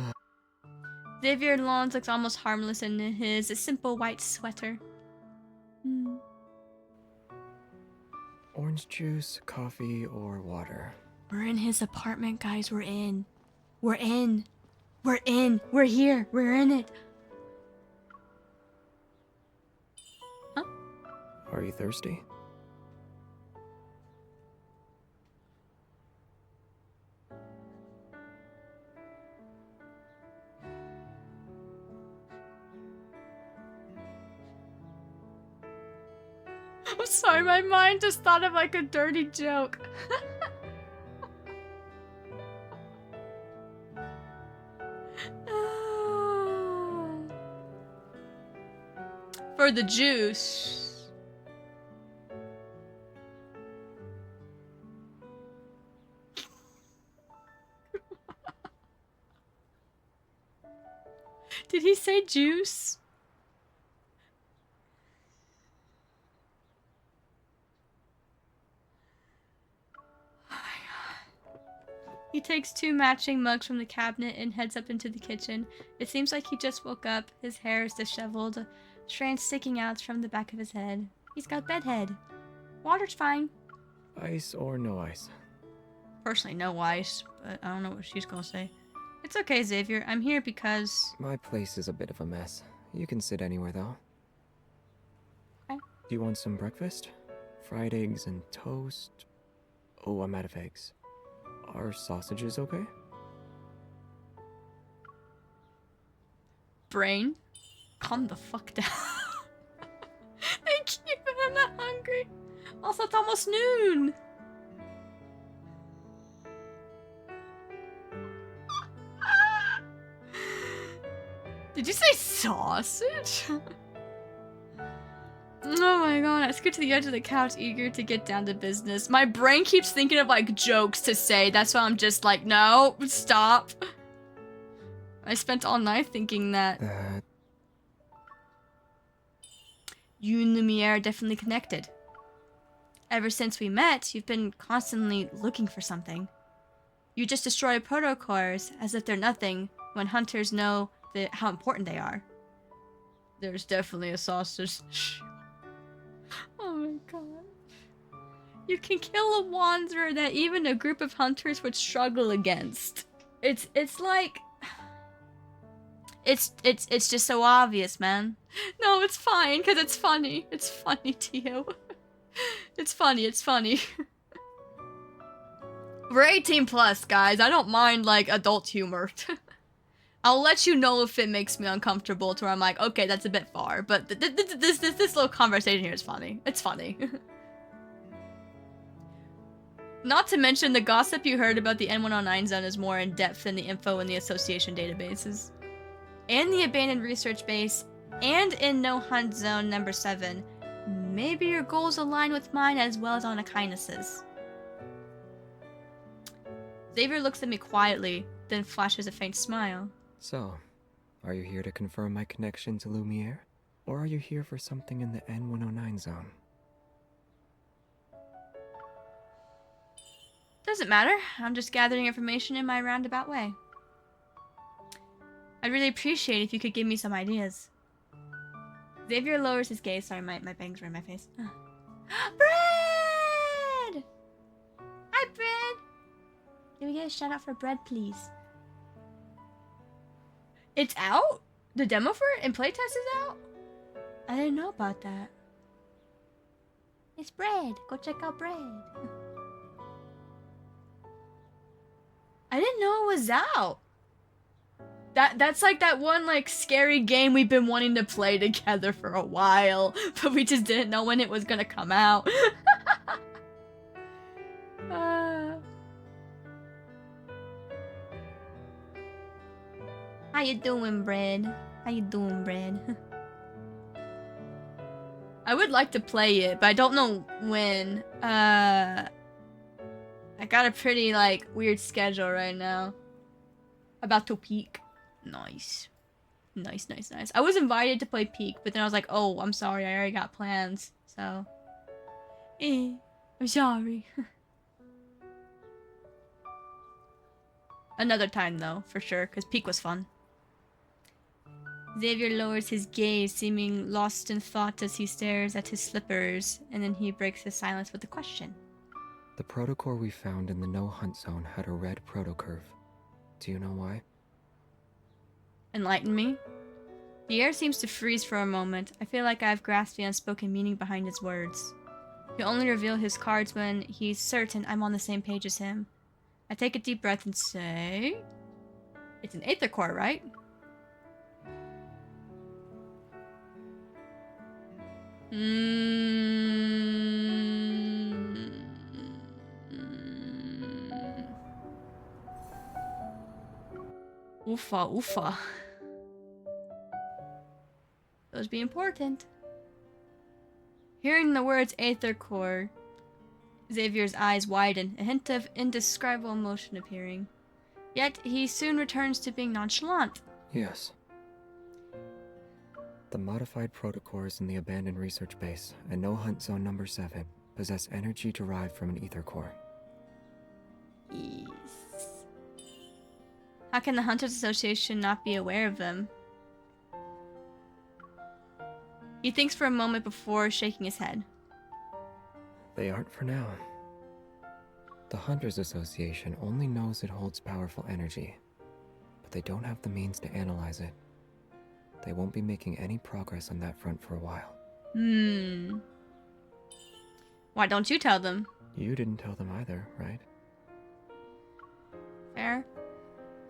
Xavier Lawns looks almost harmless in his simple white sweater. Orange juice, coffee, or water? We're in his apartment, guys. We're in. We're in. We're in. We're here. We're in it. Huh? Are you thirsty? I'm sorry, my mind just thought of like a dirty joke. For the juice. Did he say juice? He takes 2 matching mugs from the cabinet and heads up into the kitchen. It seems like he just woke up. His hair is disheveled, strands sticking out from the back of his head. He's got bedhead. Water's fine. Ice or no ice? Personally, no ice, but I don't know what she's gonna say. It's okay, Xavier. I'm here because... My place is a bit of a mess. You can sit anywhere, though. Okay. Do you want some breakfast? Fried eggs and toast? Oh, I'm out of eggs. Are sausages okay? Brain, calm the fuck down. Thank you, but I'm not hungry. Also, it's almost noon. Did you say sausage? Oh my god, I scoot to the edge of the couch, eager to get down to business. My brain keeps thinking of like jokes to say, that's why I'm just like, no, stop. I spent all night thinking that. You and Lumiere are definitely connected. Ever since we met, you've been constantly looking for something. You just destroy protocores as if they're nothing when hunters know how important they are. There's definitely a sausage. Oh my god. You can kill a wanderer that even a group of hunters would struggle against. It's like... It's just so obvious, man. No, it's fine, because it's funny. It's funny to you. It's funny, it's funny. We're 18 plus, guys. I don't mind, like, adult humor. I'll let you know if it makes me uncomfortable to where I'm like, okay, that's a bit far. But this little conversation here is funny. It's funny. Not to mention, the gossip you heard about the N109 zone is more in-depth than the info in the association databases. And the abandoned research base, and in No Hunt Zone number 7. Maybe your goals align with mine as well as on kindnesses. Xavier looks at me quietly, then flashes a faint smile. So, are you here to confirm my connection to Lumiere? Or are you here for something in the N109 zone? Doesn't matter. I'm just gathering information in my roundabout way. I'd really appreciate if you could give me some ideas. Xavier lowers his gaze. Sorry, my bangs were in my face. Bread! Hi, Bread! Can we get a shout out for Bread, please? It's out? The demo for it and playtest is out? I didn't know about that. It's Bread. Go check out Bread. I didn't know it was out. That's like that one like scary game we've been wanting to play together for a while, but we just didn't know when it was gonna come out. How you doing, Bread? How you doing, Bread? I would like to play it, but I don't know when. I I got a pretty, like, weird schedule right now. About to peak. Nice. Nice, nice, nice. I was invited to play Peak, but then I was like, oh, I'm sorry, I already got plans. So. I'm sorry. Another time, though, for sure, because Peak was fun. Xavier lowers his gaze, seeming lost in thought as he stares at his slippers, and then he breaks his silence with a question. The protocore we found in the no-hunt zone had a red protocurve. Do you know why? Enlighten me. The air seems to freeze for a moment. I feel like I've grasped the unspoken meaning behind his words. He'll only reveal his cards when he's certain I'm on the same page as him. I take a deep breath and say... It's an Aether core, right? Oofa, oofa. Those be important. Hearing the words Aether core, Xavier's eyes widen, a hint of indescribable emotion appearing. Yet he soon returns to being nonchalant. Yes. The modified protocores in the abandoned research base and no-hunt zone number 7 possess energy derived from an ether core. Yes. How can the Hunters Association not be aware of them? He thinks for a moment before shaking his head. They aren't for now. The Hunters Association only knows it holds powerful energy, but they don't have the means to analyze it. They won't be making any progress on that front for a while. Why don't you tell them? You didn't tell them either, right? Fair.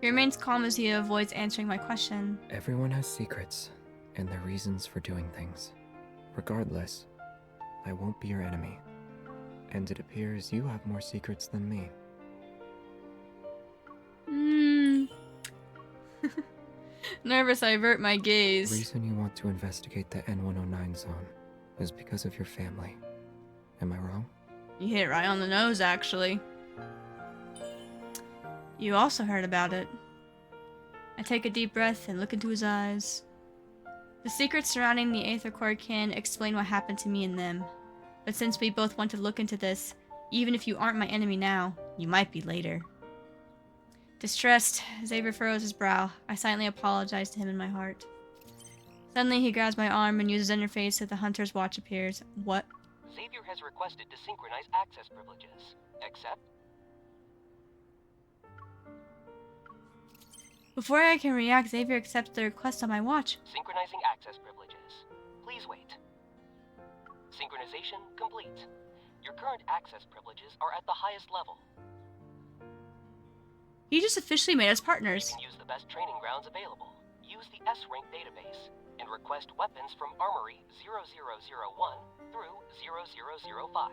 He remains calm as he avoids answering my question. Everyone has secrets, and their reasons for doing things. Regardless, I won't be your enemy. And it appears you have more secrets than me. Nervous, I avert my gaze. The reason you want to investigate the N109 zone is because of your family. Am I wrong? You hit it right on the nose, actually. You also heard about it. I take a deep breath and look into his eyes. The secrets surrounding the Aether core can explain what happened to me and them. But since we both want to look into this, even if you aren't my enemy now, you might be later. Distressed, Xavier furrows his brow. I silently apologize to him in my heart. Suddenly, he grabs my arm and uses interface so the Hunter's watch appears. What? Xavier has requested to synchronize access privileges. Accept? Before I can react, Xavier accepts the request on my watch. Synchronizing access privileges. Please wait. Synchronization complete. Your current access privileges are at the highest level. He just officially made us You partners. can use the best training grounds available. Use the S-Rank database and request weapons from Armory 0001 through 0005.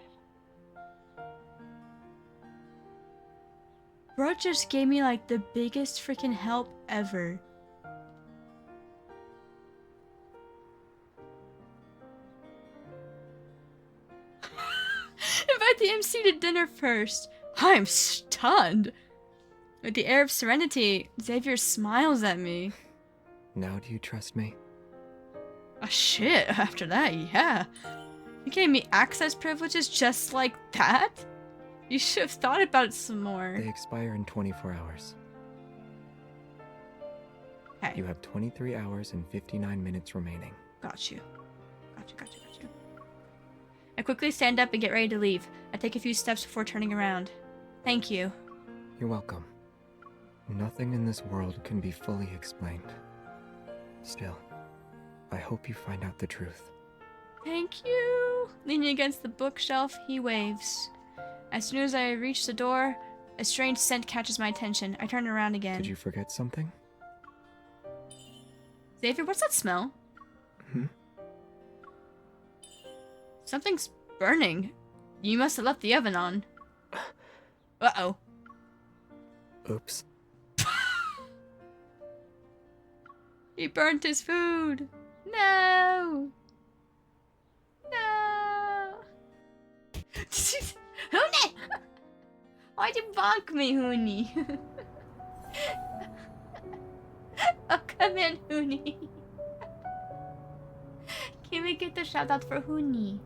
Bro just gave me like the biggest freaking help ever. Invite the MC to dinner first. I'm stunned. With the air of serenity, Xavier smiles at me. Now do you trust me? Ah, shit, after that, yeah. You gave me access privileges just like that? You should have thought about it some more. They expire in 24 hours. Hey, You have 23 hours and 59 minutes remaining. got you. Got you. I quickly stand up and get ready to leave. I take a few steps before turning around. Thank you. You're welcome. Nothing in this world can be fully explained. Still, I hope you find out the truth. Thank you. Leaning against the bookshelf, he waves. As soon as I reach the door, a strange scent catches my attention. I turn around again. Did you forget something? Xavier, what's that smell? Something's burning. You must have left the oven on. Uh-oh. Oops. He burnt his food. No. No. Why'd you bonk me, Hoonie? Oh, come in, Hoonie. Can we get the shout out for Hoonie?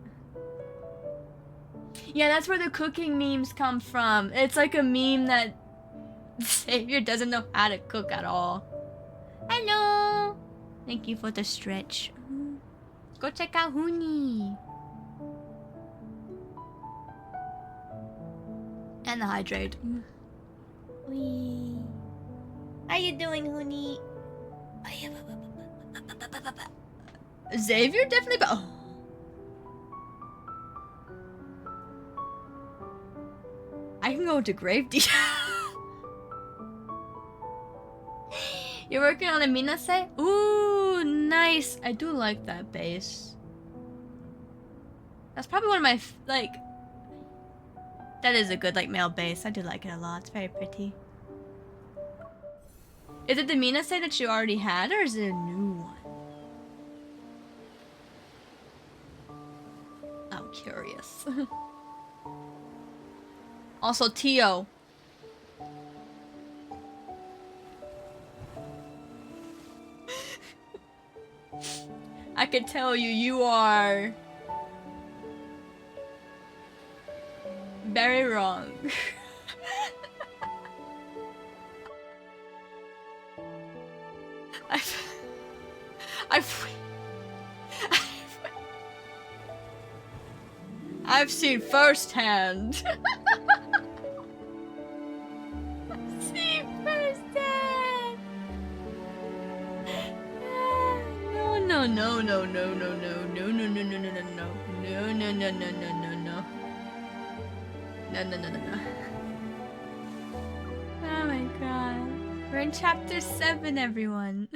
Yeah, that's where the cooking memes come from. It's like a meme that Xavier doesn't know how to cook at all. Hello! Thank you for the stretch. Go check out Hoonie. And the hydrate. Wee. How you doing, Hoonie? Xavier definitely. Oh. I can go to grave deep. You're working on a Minase? Ooh, nice. I do like that base. That's probably one of my like. That is a good like male base. I do like it a lot. It's very pretty. Is it the Minase that you already had, or is it a new one? I'm curious. Also, Tio. I can tell you, you are very wrong. I've seen firsthand. Seen firsthand. No. Oh my god. We're in chapter 7, everyone.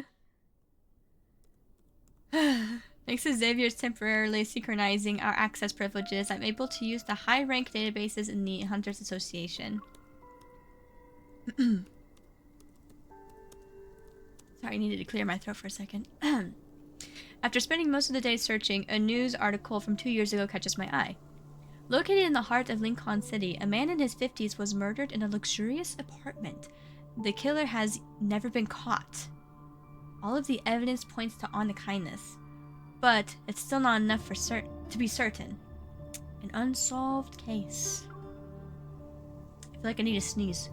Thanks to Xavier's temporarily synchronizing our access privileges, I'm able to use the high-rank databases in the Hunters Association. Sorry, I needed to clear my throat for a second. After spending most of the day searching, a news article from 2 years ago catches my eye. Located in the heart of Lincoln City, a man in his 50s was murdered in a luxurious apartment. The killer has never been caught. All of the evidence points to honest kindness, but it's still not enough to be certain. An unsolved case. I feel like I need to sneeze.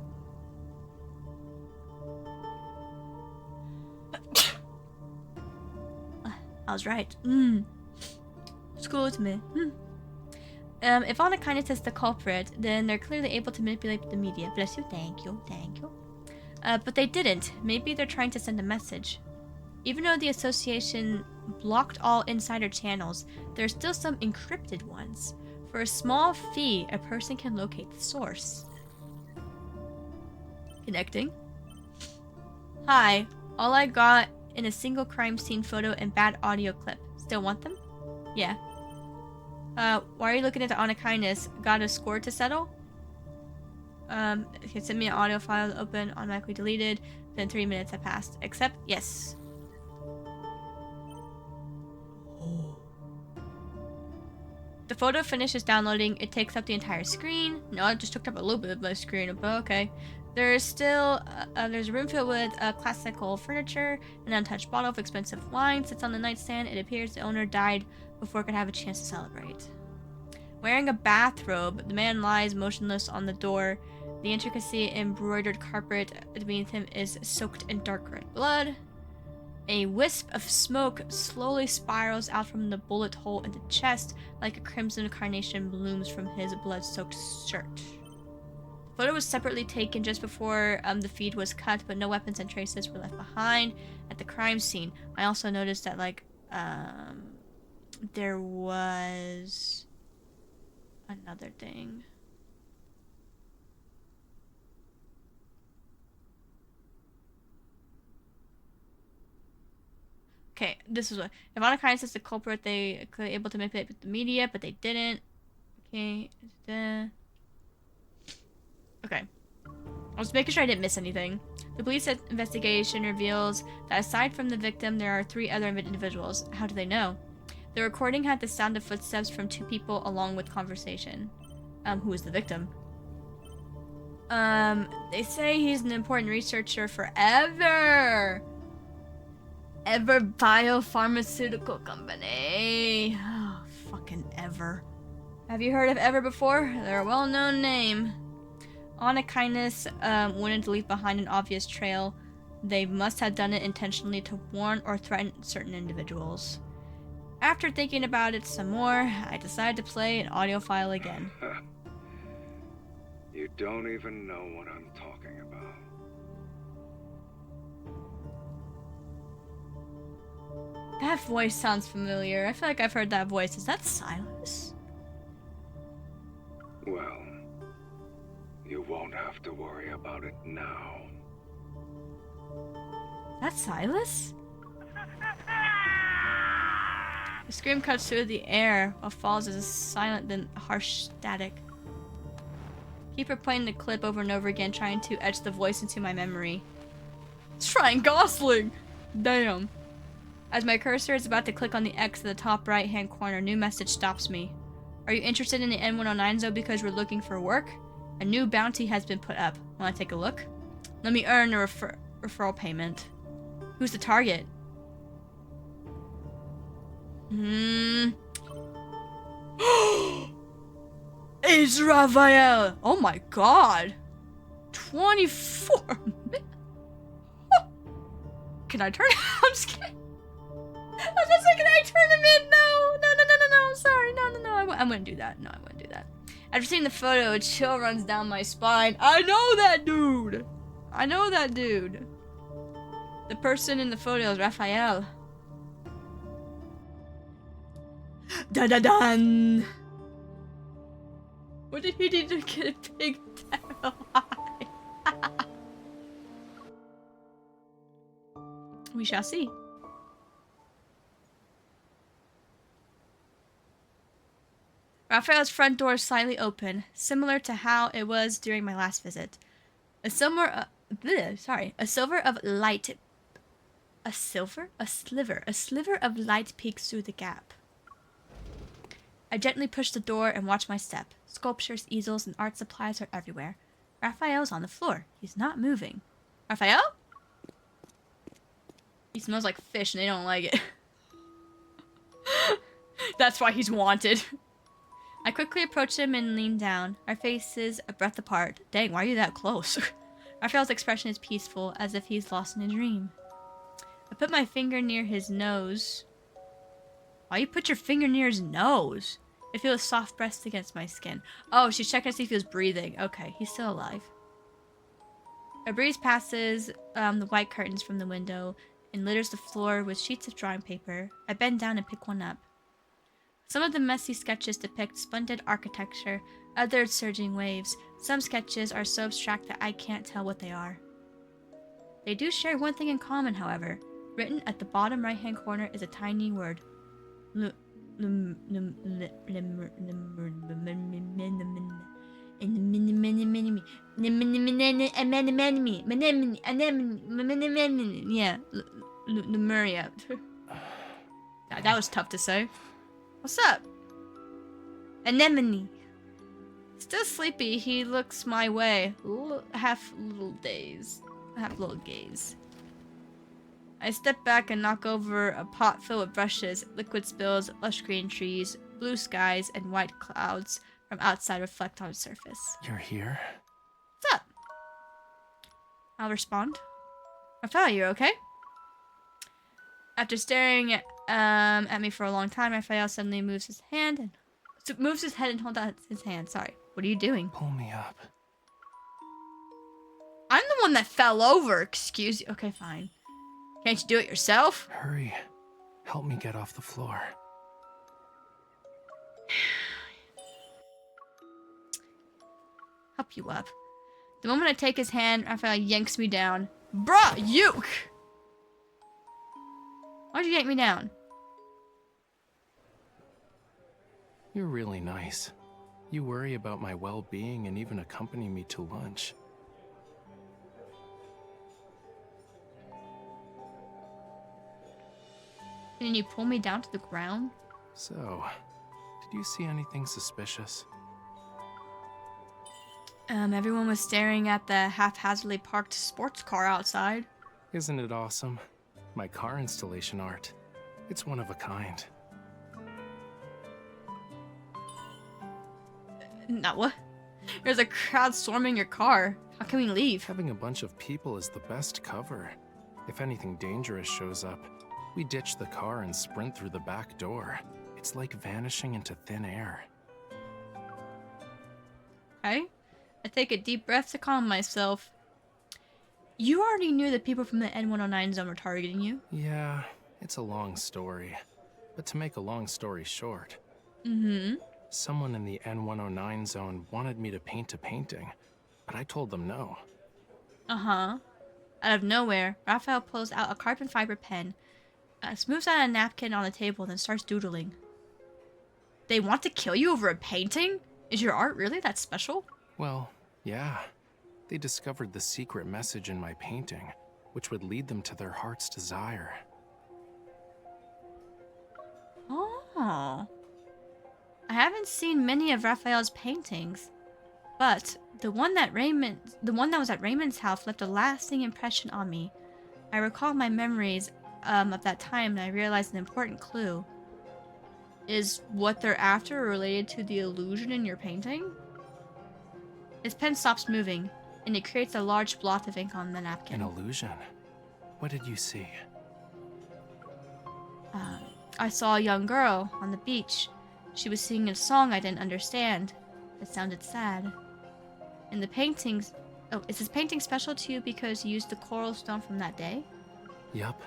I was right. Excuse me. If honest kindness is the culprit, then they're clearly able to manipulate the media. Bless you. Thank you. But they didn't. Maybe they're trying to send a message. Even though the association blocked all insider channels, there are still some encrypted ones. For a small fee, a person can locate the source. Connecting. Hi. All I got in a single crime scene photo and bad audio clip. Still want them? Yeah. Why are you looking into honest kindness? Got a score to settle? You can send me an audio file to open, automatically deleted. Then 3 minutes have passed. Accept? Yes. The photo finishes downloading. It takes up the entire screen. No, it just took up a little bit of my screen, but okay. There's still, there's a room filled with classical furniture. An untouched bottle of expensive wine sits on the nightstand. It appears the owner died before it could have a chance to celebrate. Wearing a bathrobe, the man lies motionless on the door. The intricately embroidered carpet beneath him is soaked in dark red blood. A wisp of smoke slowly spirals out from the bullet hole in the chest, like a crimson carnation blooms from his blood-soaked shirt. The photo was separately taken just before the feed was cut, but no weapons and traces were left behind at the crime scene. I also noticed that, like, there was another thing. Okay, this is what. If honest kindness is the culprit, they could be able to manipulate the media, but they didn't. Okay. Okay. I was making sure I didn't miss anything. The police investigation reveals that aside from the victim, there are 3 other individuals. How do they know? The recording had the sound of footsteps from 2 people along with conversation. Who is the victim? They say he's an important researcher for Ever Biopharmaceutical Company. Oh, fucking Ever. Have you heard of Ever before? They're a well-known name. On a kindness, wouldn't leave behind an obvious trail. They must have done it intentionally to warn or threaten certain individuals. After thinking about it some more, I decided to play an audio file again. You don't even know what I'm talking about. That voice sounds familiar. I feel like I've heard that voice. Is that Silas? Well, you won't have to worry about it now. That's Silas? The scream cuts through the air, while falls as silent then harsh static. Keep replaying the clip over and over again, trying to etch the voice into my memory. It's Ryan Gosling! Damn. As my cursor is about to click on the X in the top right-hand corner, a new message stops me. Are you interested in the N109 zone because we're looking for work? A new bounty has been put up. Wanna take a look? Let me earn a referral payment. Who's the target? It's Raphael! Oh my god! 24 minutes? Can I turn him? I'm just kidding. I was just like, can I turn him in? No, I'm sorry. No, I wouldn't do that. No, I wouldn't do that. After seeing the photo, a chill runs down my spine. I know that dude! The person in the photo is Raphael. Dun! What did he do to get a pigtail? We shall see. Raphael's front door is slightly open, similar to how it was during my last visit. A sliver of light peeks through the gap. I gently push the door and watch my step. Sculptures, easels, and art supplies are everywhere. Raphael's on the floor. He's not moving. Raphael? He smells like fish and they don't like it. That's why he's wanted. I quickly approach him and lean down. Our faces a breath apart. Dang, why are you that close? Raphael's expression is peaceful, as if he's lost in a dream. I put my finger near his nose. Why you put your finger near his nose? It feels soft pressed against my skin. Oh, she's checking to see if he was breathing. Okay, he's still alive. A breeze passes the white curtains from the window and litters the floor with sheets of drawing paper. I bend down and pick one up. Some of the messy sketches depict splendid architecture, others surging waves. Some sketches are so abstract that I can't tell what they are. They do share one thing in common, however. Written at the bottom right-hand corner is a tiny word. Lemuria. That was tough to say. What's up? Anemone. Still sleepy, he looks my way. Half little gaze. I step back and knock over a pot filled with brushes, liquid spills, lush green trees, blue skies, and white clouds from outside reflect on the surface. You're here? What's up? I'll respond. Raphael, you okay? After staring at me for a long time, Raphael suddenly moves his head and holds out his hand. Sorry. What are you doing? Pull me up. I'm the one that fell over. Excuse you. Okay, fine. Can't you do it yourself? Hurry. Help me get off the floor. Help you up. The moment I take his hand, Raphael yanks me down. Bruh, you! Why'd you yank me down? You're really nice. You worry about my well-being and even accompany me to lunch. And then you pull me down to the ground? So, did you see anything suspicious? Everyone was staring at the haphazardly parked sports car outside. Isn't it awesome? My car installation art. It's one of a kind. Now what? There's a crowd swarming your car. How can we leave? Having a bunch of people is the best cover. If anything dangerous shows up, we ditch the car and sprint through the back door. It's like vanishing into thin air. Okay. I take a deep breath to calm myself. You already knew that people from the N109 zone were targeting you. Yeah, it's a long story. But to make a long story short, someone in the N109 zone wanted me to paint a painting, but I told them no. Out of nowhere, Raphael pulls out a carbon fiber pen, smooths out a napkin on the table, then starts doodling. They want to kill you over a painting? Is your art really that special? Well, yeah. They discovered the secret message in my painting, which would lead them to their heart's desire. Oh. I haven't seen many of Raphael's paintings, but the one that was at Raymond's house left a lasting impression on me. I recall my memories of that time, and I realized an important clue. Is what they're after related to the illusion in your painting? His pen stops moving, and it creates a large blot of ink on the napkin. An illusion? What did you see? I saw a young girl on the beach. She was singing a song I didn't understand. It sounded sad. And the paintings... Oh, is this painting special to you because you used the coral stone from that day? Yup.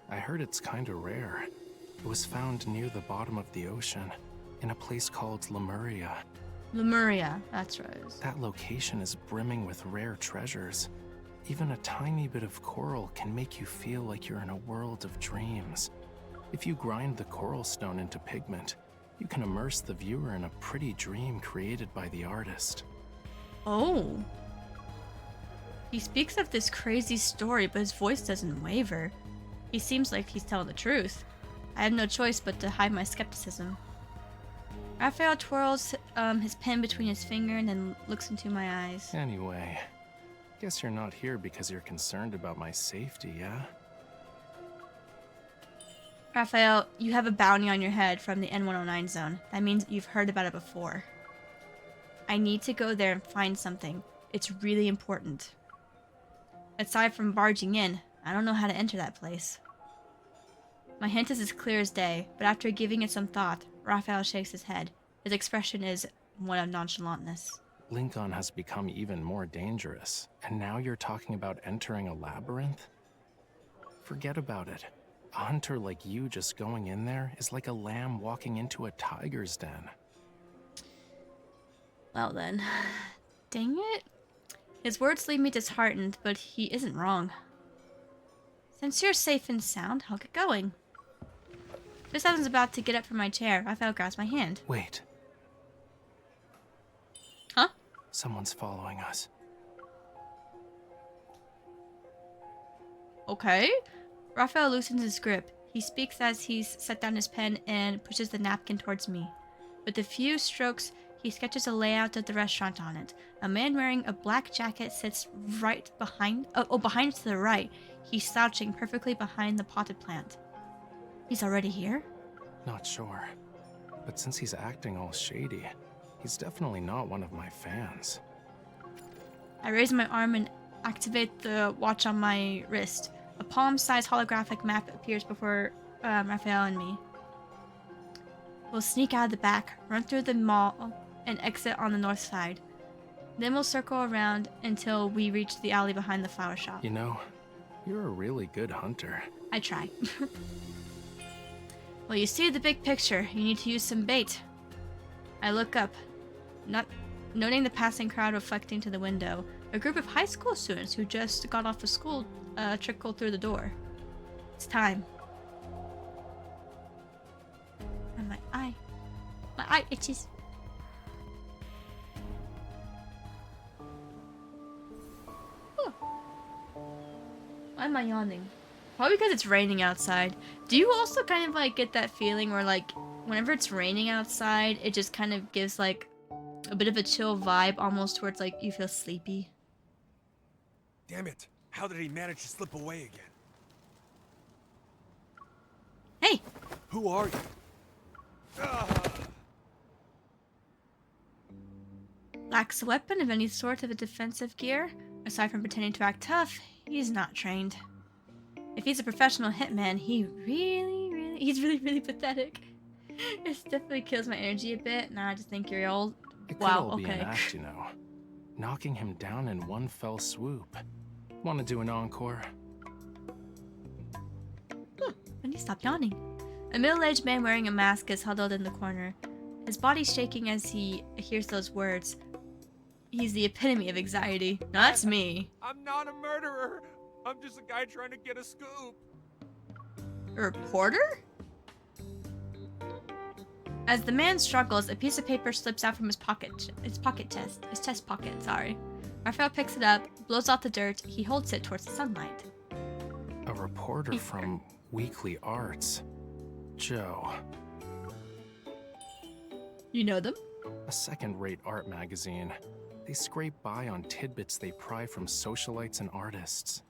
I heard it's kinda rare. It was found near the bottom of the ocean, in a place called Lemuria. Lemuria, that's right. That location is brimming with rare treasures. Even a tiny bit of coral can make you feel like you're in a world of dreams. If you grind the coral stone into pigment, you can immerse the viewer in a pretty dream created by the artist. Oh. He speaks of this crazy story, but his voice doesn't waver. He seems like he's telling the truth. I have no choice but to hide my skepticism. Raphael twirls his pen between his finger and then looks into my eyes. Anyway, guess you're not here because you're concerned about my safety, yeah? Raphael, you have a bounty on your head from the N109 zone. That means you've heard about it before. I need to go there and find something. It's really important. Aside from barging in, I don't know how to enter that place. My hint is as clear as day, but after giving it some thought, Raphael shakes his head. His expression is one of nonchalantness. Lincoln has become even more dangerous, and now you're talking about entering a labyrinth? Forget about it. A hunter like you just going in there is like a lamb walking into a tiger's den. Well then, dang it. His words leave me disheartened, but he isn't wrong. Since you're safe and sound, I'll get going. Just as I was about to get up from my chair, Raphael grabs my hand. Wait. Huh? Someone's following us. Okay. Raphael loosens his grip. He speaks as he's set down his pen and pushes the napkin towards me. With a few strokes, he sketches a layout of the restaurant on it. A man wearing a black jacket sits right behind... behind to the right. He's slouching perfectly behind the potted plant. He's already here? Not sure. But since he's acting all shady, he's definitely not one of my fans. I raise my arm and activate the watch on my wrist. A palm-sized holographic map appears before Raphael and me. We'll sneak out of the back, run through the mall, and exit on the north side. Then we'll circle around until we reach the alley behind the flower shop. You know, you're a really good hunter. I try. Well, you see the big picture. You need to use some bait. I look up, noting the passing crowd reflecting to the window. A group of high school students who just got off of school trickled through the door. It's time. And my eye itches. Huh. Why am I yawning? Probably because it's raining outside. Do you also kind of like get that feeling where like whenever it's raining outside, it just kind of gives like a bit of a chill vibe, almost towards like you feel sleepy. Damn it! How did he manage to slip away again? Hey! Who are you? Lacks a weapon of any sort of a defensive gear. Aside from pretending to act tough, he's not trained. If he's a professional hitman, he's really pathetic. It definitely kills my energy a bit. Now I just think you're old. It could Wow, all be okay. an act, you know. Knocking him down in one fell swoop. Want to do an encore? When you stop yawning. A middle-aged man wearing a mask is huddled in the corner. His body shaking as he hears those words. He's the epitome of anxiety. No, that's me. I'm not a murderer. I'm just a guy trying to get a scoop. A reporter? As the man struggles, a piece of paper slips out from his chest pocket, sorry. Raphael picks it up, blows out the dirt, he holds it towards the sunlight. A reporter from Weekly Arts. Joe. You know them? A second-rate art magazine. They scrape by on tidbits they pry from socialites and artists.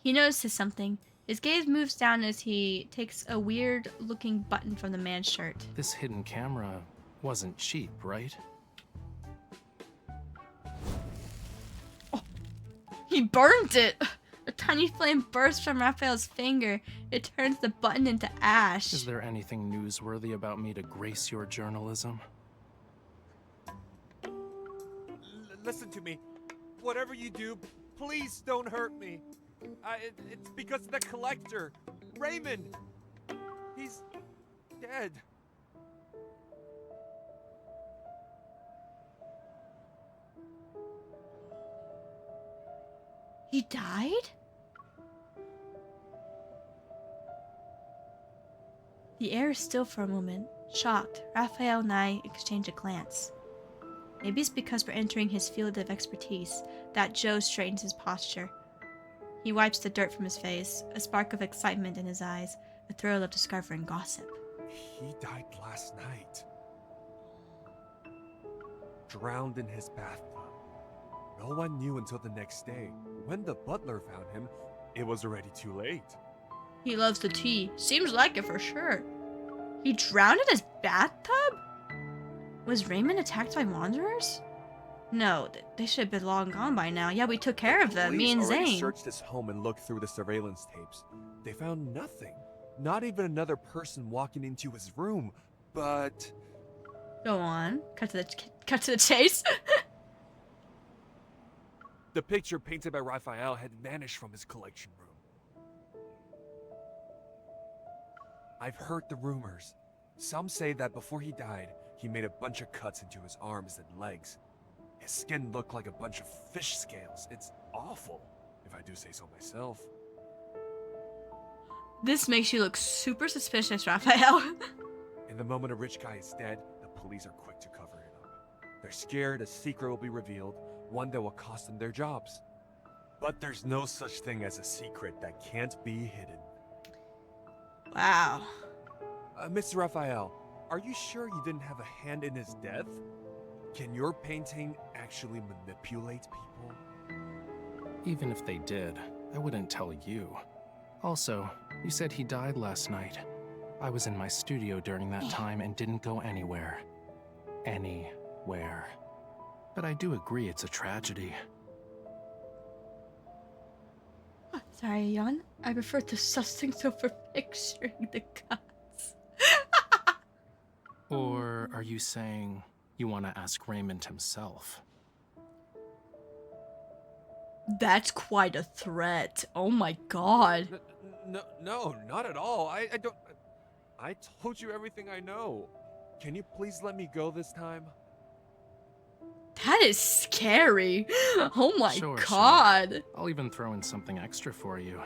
He notices something. His gaze moves down as he takes a weird-looking button from the man's shirt. This hidden camera wasn't cheap, right? Oh, he burned it! A tiny flame bursts from Raphael's finger. It turns the button into ash. Is there anything newsworthy about me to grace your journalism? Listen to me. Whatever you do, please don't hurt me. It's because of the collector, Raymond. He's dead. He died? The air is still for a moment. Shocked, Raphael and I exchange a glance. Maybe it's because we're entering his field of expertise that Joe straightens his posture. He wipes the dirt from his face, a spark of excitement in his eyes, a thrill of discovering gossip. He died last night. Drowned in his bathtub. No one knew until the next day. When the butler found him, it was already too late. He loves the tea. Seems like it for sure. He drowned in his bathtub? Was Raymond attacked by wanderers? No, they should have been long gone by now. Yeah, we took care of them, me and Police already Zane. searched his home and looked through the surveillance tapes. They found nothing. Not even another person walking into his room. But Go on. Cut to the chase. the picture painted by Raphael had vanished from his collection room. I've heard the rumors. Some say that before he died, he made a bunch of cuts into his arms and legs. His skin looked like a bunch of fish scales. It's awful, if I do say so myself. This makes you look super suspicious, Raphael. In the moment a rich guy is dead, the police are quick to cover it up. They're scared a secret will be revealed, one that will cost them their jobs. But there's no such thing as a secret that can't be hidden. Wow. Mr. Raphael, are you sure you didn't have a hand in his death? Can your painting actually manipulate people? Even if they did, I wouldn't tell you. Also, you said he died last night. I was in my studio during that time and didn't go anywhere. Anywhere. But I do agree it's a tragedy. Oh, sorry, yawn. I prefer the sussings over picturing the cuts. Or are you saying you want to ask Raymond himself? That's quite a threat. Oh my god. No, not at all. I don't... I told you everything I know. Can you please let me go this time? That is scary. Oh my Sure. god. I'll even throw in something extra for you.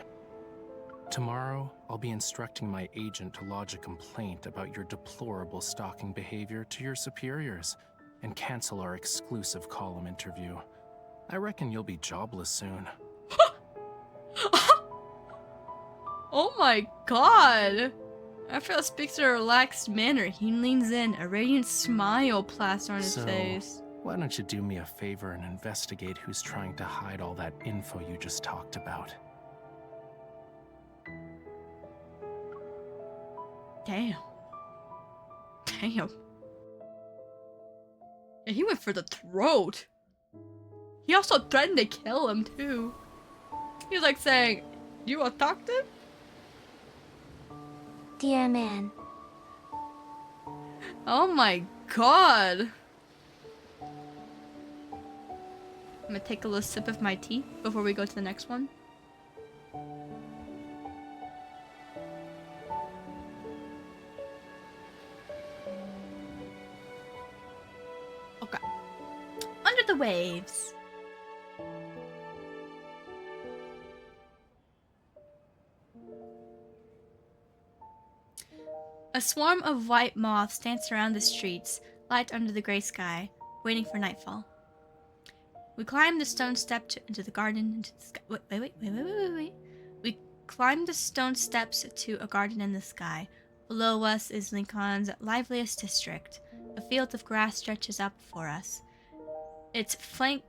Tomorrow, I'll be instructing my agent to lodge a complaint about your deplorable stalking behavior to your superiors and cancel our exclusive column interview. I reckon you'll be jobless soon. Oh my god. Raphael speaks in a relaxed manner. He leans in, a radiant smile plastered on his So, face. why don't you do me a favor and investigate who's trying to hide all that info you just talked about? Damn. Damn. And he went for the throat. He also threatened to kill him, too. He was like saying, you want to talk to him? Dear man, Oh my god. I'm gonna take a little sip of my tea before we go to the next one. Okay. Under the waves. A swarm of white moths dance around the streets, light under the gray sky, waiting for nightfall. We climb the stone step into the garden. Into the sky. Wait. We climb the stone steps to a garden in the sky. Below us is Lincoln's liveliest district. A field of grass stretches out before us. It's flanked.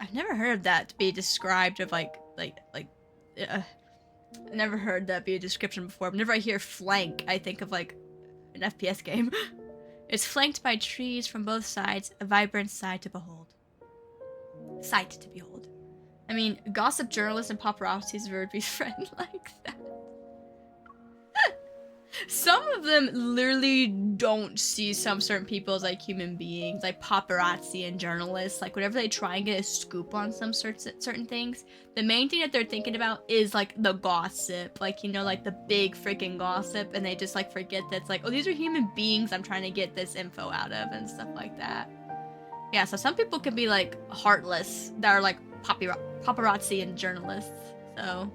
I've never heard that be described of never heard that be a description before. Whenever I hear flank, I think of like an FPS game. It's flanked by trees from both sides, a vibrant sight to behold. I mean, gossip journalists and paparazzis would be friends like that. Some of them literally don't see some certain people as like human beings, like paparazzi and journalists. Like whenever they try and get a scoop on some certain things, the main thing that they're thinking about is like the gossip, like, you know, like the big freaking gossip, and they just like forget that it's like, oh, these are human beings I'm trying to get this info out of and stuff like that. Yeah, so some people can be like heartless that are like paparazzi and journalists, so.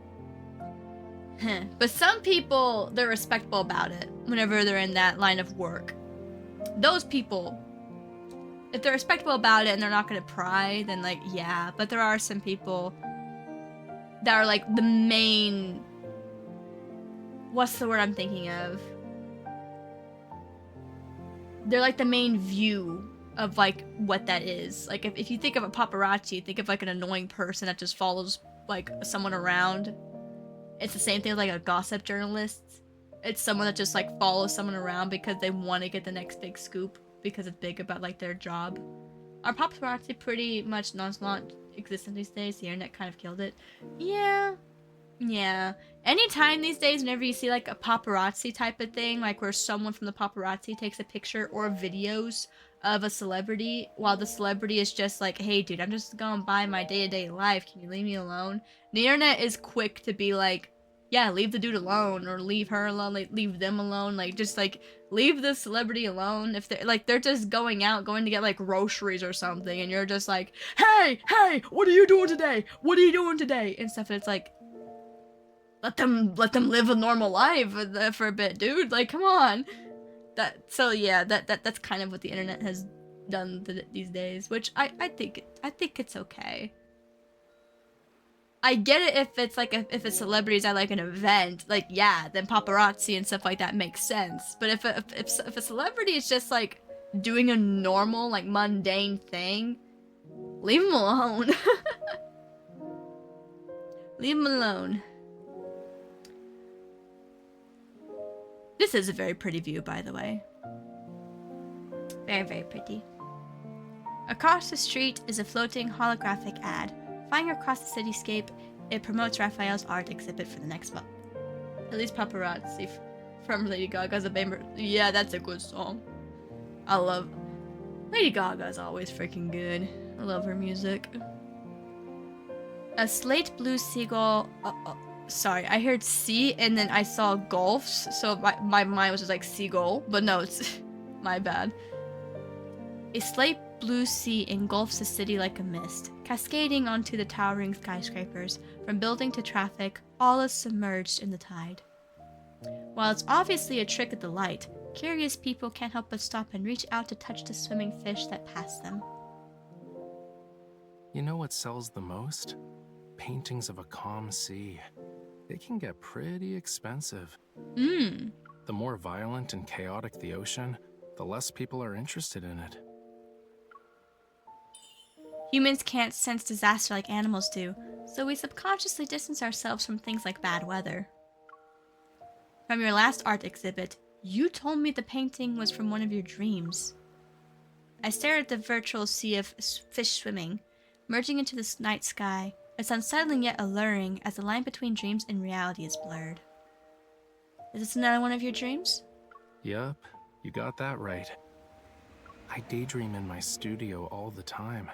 But some people, they're respectable about it whenever they're in that line of work. Those people, if they're respectable about it and they're not gonna pry, then like, yeah. But there are some people that are like the main... What's the word I'm thinking of? They're like the main view of like what that is. Like if you think of a paparazzi, think of like an annoying person that just follows like someone around. It's the same thing with like a gossip journalist. It's someone that just like follows someone around because they want to get the next big scoop because it's big about like their job. Are paparazzi pretty much non-existent these days? The internet kind of killed it. Yeah. Anytime these days, whenever you see like a paparazzi type of thing, like where someone from the paparazzi takes a picture or videos of a celebrity while the celebrity is just like, hey dude, I'm just going by my day-to-day life, can you leave me alone? The internet is quick to be like, yeah, leave the dude alone, or leave her alone, like leave them alone, like just like leave the celebrity alone. If they're just going to get like groceries or something, and you're just like, hey, what are you doing today and stuff, and it's like, let them live a normal life for a bit, dude, like come on. That's kind of what the internet has done these days, which I think it's okay. I get it if it's like if a celebrity's at like an event, like yeah, then paparazzi and stuff like that makes sense. But if a celebrity is just like doing a normal like mundane thing, leave them alone. Leave them alone. This is a very pretty view, by the way. Very, very pretty. Across the street is a floating holographic ad. Flying across the cityscape, it promotes Raphael's art exhibit for the next month. At least paparazzi from Lady Gaga's a member. Yeah, that's a good song. I love... Lady Gaga's always freaking good. I love her music. A slate blue seagull... Sorry, I heard sea and then I saw gulfs, so my mind was just like seagull, but no, it's my bad. A slate blue sea engulfs the city like a mist, cascading onto the towering skyscrapers. From building to traffic, all is submerged in the tide. While it's obviously a trick of the light, curious people can't help but stop and reach out to touch the swimming fish that pass them. You know what sells the most? Paintings of a calm sea. They can get pretty expensive. The more violent and chaotic the ocean, the less people are interested in it. Humans can't sense disaster like animals do, so we subconsciously distance ourselves from things like bad weather. From your last art exhibit, you told me the painting was from one of your dreams. I stare at the virtual sea of fish swimming, merging into the night sky. It's unsettling yet alluring as the line between dreams and reality is blurred. Is this another one of your dreams? Yup, you got that right. I daydream in my studio all the time.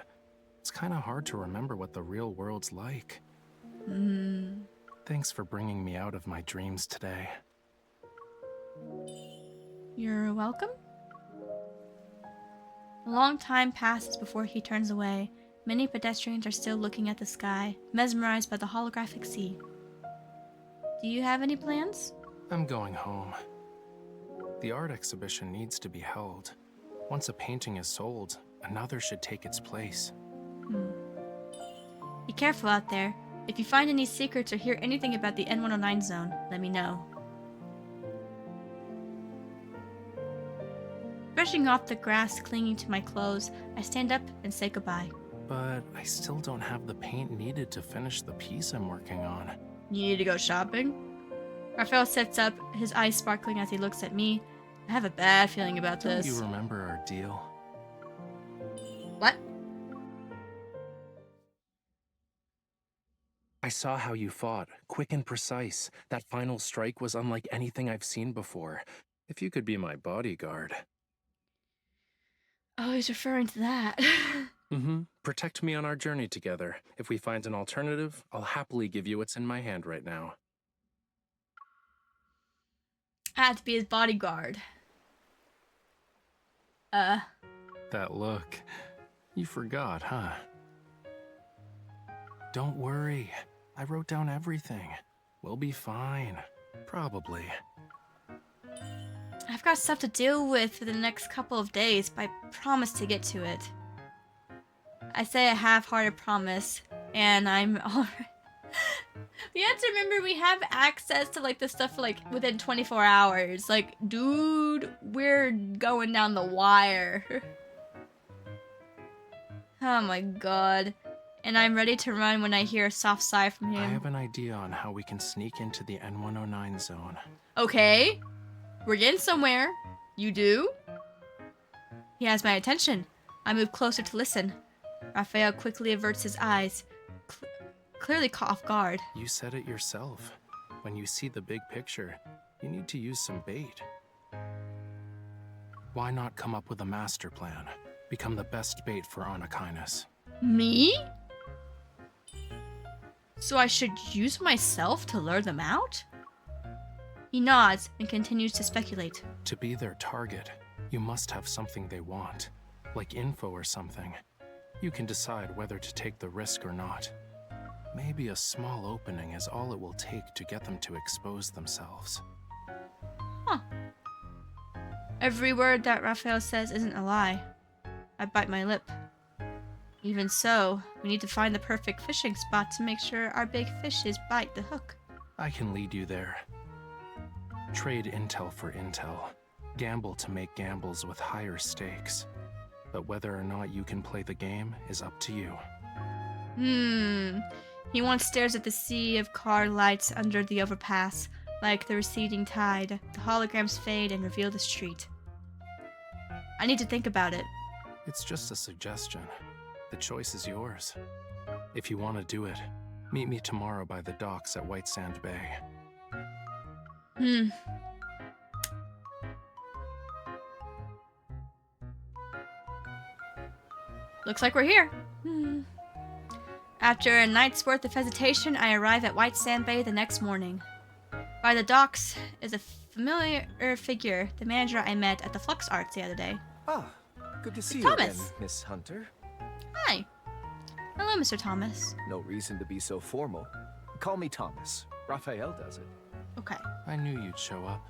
It's kind of hard to remember what the real world's like. Thanks for bringing me out of my dreams today. You're welcome. A long time passes before he turns away. Many pedestrians are still looking at the sky, mesmerized by the holographic sea. Do you have any plans? I'm going home. The art exhibition needs to be held. Once a painting is sold, another should take its place. Be careful out there. If you find any secrets or hear anything about the N109 zone, let me know. Brushing off the grass clinging to my clothes, I stand up and say goodbye. But I still don't have the paint needed to finish the piece I'm working on. You need to go shopping? Raphael sits up, his eyes sparkling as he looks at me. I have a bad feeling about this. Don't you remember our deal? What? I saw how you fought, quick and precise. That final strike was unlike anything I've seen before. If you could be my bodyguard. Oh, he's referring to that. Protect me on our journey together. If we find an alternative, I'll happily give you what's in my hand right now. I had to be his bodyguard. That look. You forgot, huh? Don't worry. I wrote down everything. We'll be fine. Probably. I've got stuff to deal with for the next couple of days, but I promise to get to it. I say a half-hearted promise, and I'm already... You have to remember we have access to like this stuff like within 24 hours. Like, dude, we're going down the wire. Oh my god. And I'm ready to run when I hear a soft sigh from him. I have an idea on how we can sneak into the N109 zone. Okay. We're getting somewhere. You do? He has my attention. I move closer to listen. Raphael quickly averts his eyes, clearly caught off guard. You said it yourself. When you see the big picture, you need to use some bait. Why not come up with a master plan? Become the best bait for Anakinus. Me? So I should use myself to lure them out? He nods and continues to speculate. To be their target, you must have something they want, like info or something. You can decide whether to take the risk or not. Maybe a small opening is all it will take to get them to expose themselves. Huh. Every word that Raphael says isn't a lie. I bite my lip. Even so, we need to find the perfect fishing spot to make sure our big fishes bite the hook. I can lead you there. Trade intel for intel. Gamble to make gambles with higher stakes. But whether or not you can play the game is up to you. He once stares at the sea of car lights under the overpass. Like the receding tide, the holograms fade and reveal the street. I need to think about it. It's just a suggestion. The choice is yours. If you want to do it, meet me tomorrow by the docks at White Sand Bay. Looks like we're here. After a night's worth of hesitation, I arrive at White Sand Bay the next morning. By the docks is a familiar figure, the manager I met at the Flux Arts the other day. Ah, good to see you Thomas. again, Miss Hunter. Hi. Hello, Mr. Thomas. No reason to be so formal. Call me Thomas. Raphael does it. Okay. I knew you'd show up.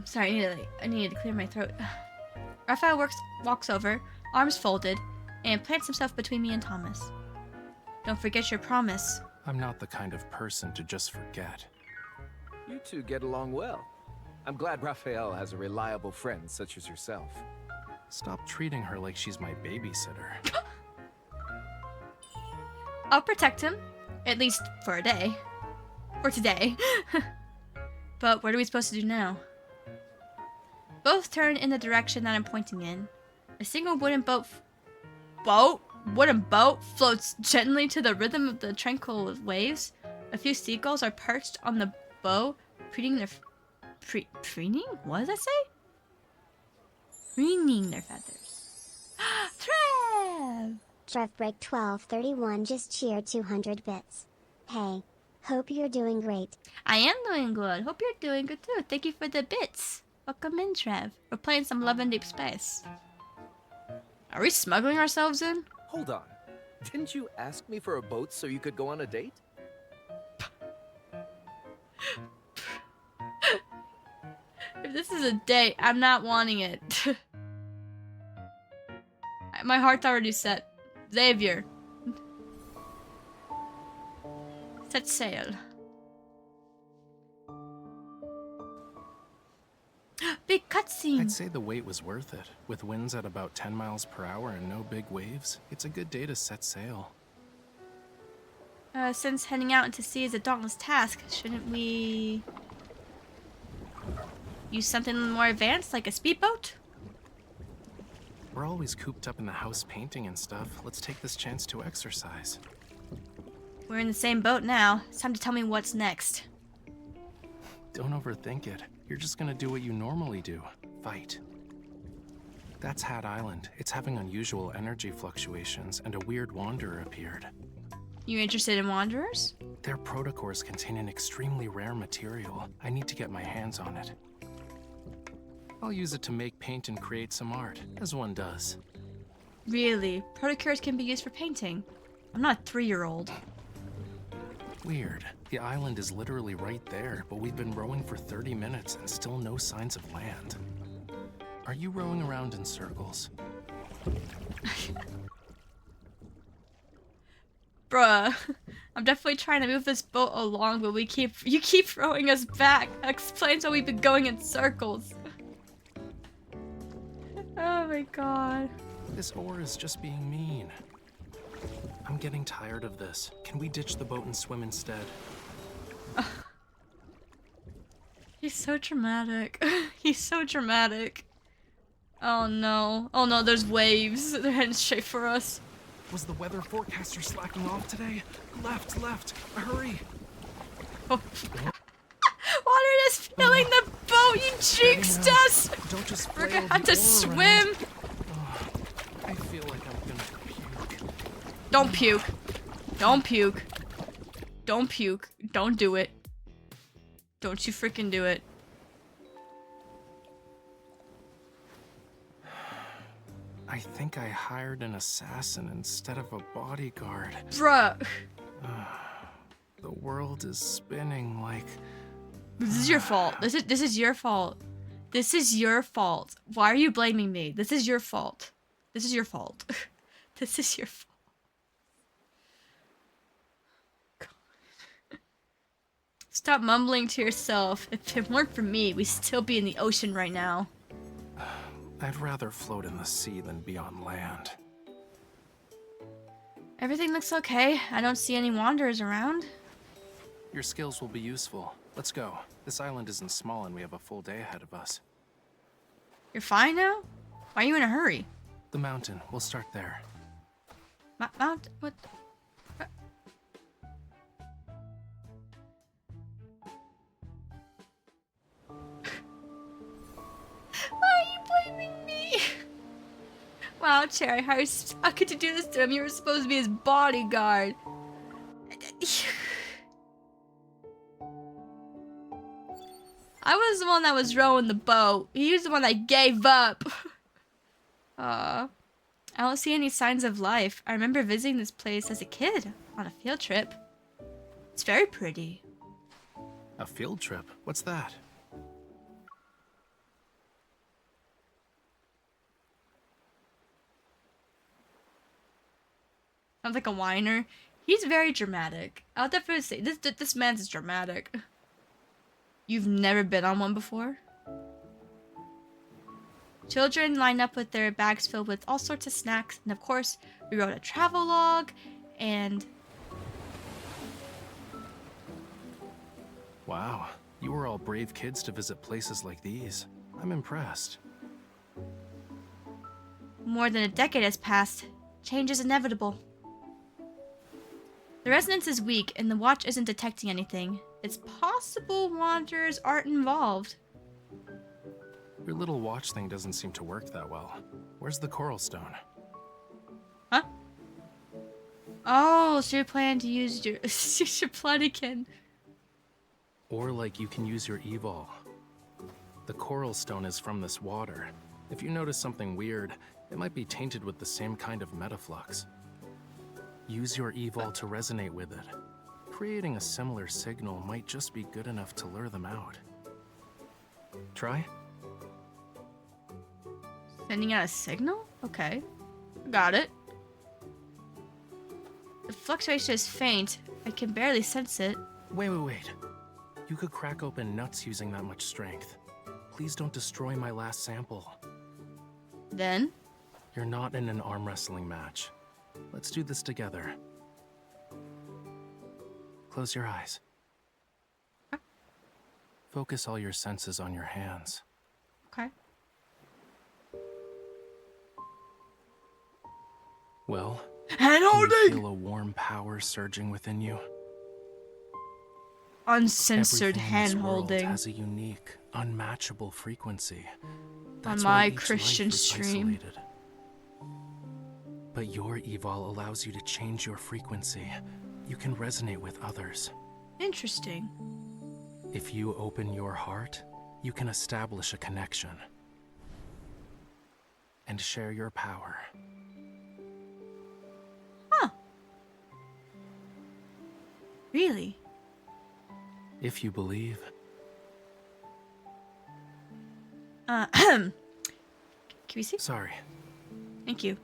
Sorry, I needed to clear my throat. Raphael walks over, arms folded, and plants himself between me and Thomas. Don't forget your promise. I'm not the kind of person to just forget. You two get along well. I'm glad Raphael has a reliable friend such as yourself. Stop treating her like she's my babysitter. I'll protect him. At least for a day. For today. But what are we supposed to do now? Both turn in the direction that I'm pointing in. A single wooden boat floats gently to the rhythm of the tranquil waves. A few seagulls are perched on the bow, preening their preening? What does that say? Preening their feathers. Trev! Trev Break 1231 just cheered 200 bits. Hey, hope you're doing great. I am doing good. Hope you're doing good too. Thank you for the bits. Welcome in, Trev. We're playing some Love in Deep Space. Are we smuggling ourselves in? Hold on. Didn't you ask me for a boat so you could go on a date? If this is a date, I'm not wanting it. My heart's already set. Xavier. Set sail. Big cutscene. I'd say the wait was worth it. With winds at about 10 miles per hour and no big waves, it's a good day to set sail. Since heading out into sea is a dauntless task, shouldn't we use something more advanced, like a speedboat? We're always cooped up in the house painting and stuff. Let's take this chance to exercise. We're in the same boat now. It's time to tell me what's next. Don't overthink it. You're just gonna do what you normally do. Fight. That's Hat Island. It's having unusual energy fluctuations, and a weird wanderer appeared. You interested in wanderers? Their protocores contain an extremely rare material. I need to get my hands on it. I'll use it to make paint and create some art, as one does. Really? Protocores can be used for painting. I'm not a 3-year-old. Weird. The island is literally right there, but we've been rowing for 30 minutes and still no signs of land. Are you rowing around in circles? Bruh. I'm definitely trying to move this boat along, but you keep rowing us back. That explains why we've been going in circles. Oh my god. This oar is just being mean. I'm getting tired of this. Can we ditch the boat and swim instead? He's so dramatic. He's so dramatic. Oh no. Oh no, there's waves. They're heading straight for us. Was the weather forecaster slacking off today? Left, hurry! Oh. Water is filling the boat, you jinxed us! Don't just We're gonna have to swim! Oh, I feel like I'm gonna puke. Don't puke. Don't puke. Don't puke. Don't do it. Don't you freaking do it. I think I hired an assassin instead of a bodyguard. Bruh. The world is spinning like... This is your fault. This is your fault. This is your fault. Why are you blaming me? This is your fault. This is your fault. This is your fault. God. Stop mumbling to yourself. If it weren't for me, we'd still be in the ocean right now. I'd rather float in the sea than be on land. Everything looks okay. I don't see any wanderers around. Your skills will be useful. Let's go. This island isn't small and we have a full day ahead of us. You're fine now? Why are you in a hurry? The mountain. We'll start there. Mount? What? Why are you blaming me? Wow, Cherry, how could you do this to him? You were supposed to be his bodyguard. I was the one that was rowing the boat. He was the one that gave up. I don't see any signs of life. I remember visiting this place as a kid on a field trip. It's very pretty. A field trip? What's that? Sounds like a whiner. He's very dramatic. I'll definitely say this man's dramatic. You've never been on one before? Children line up with their bags filled with all sorts of snacks, and of course, we wrote a travel log, and... Wow, you were all brave kids to visit places like these. I'm impressed. More than a decade has passed. Change is inevitable. The resonance is weak, and the watch isn't detecting anything. It's possible wanderers aren't involved. Your little watch thing doesn't seem to work that well. Where's the coral stone? Huh? Oh, so you're planning to use your Planikin. Or like you can use your evol. The coral stone is from this water. If you notice something weird, it might be tainted with the same kind of metaflux. Use your evol to resonate with it. Creating a similar signal might just be good enough to lure them out. Try? Sending out a signal? Okay. Got it. The fluctuation is faint. I can barely sense it. Wait. You could crack open nuts using that much strength. Please don't destroy my last sample. Then? You're not in an arm wrestling match. Let's do this together. Close your eyes. Okay. Focus all your senses on your hands. Okay. Well, hand can holding! you feel a warm power surging within you? Uncensored Everything in this hand world holding. has a unique, unmatchable frequency. On That's my why each Christian life is stream. isolated. But your evol allows you to change your frequency. You can resonate with others. Interesting. If you open your heart, you can establish a connection. And share your power. Huh. Really? If you believe. Can we see? Sorry. Thank you.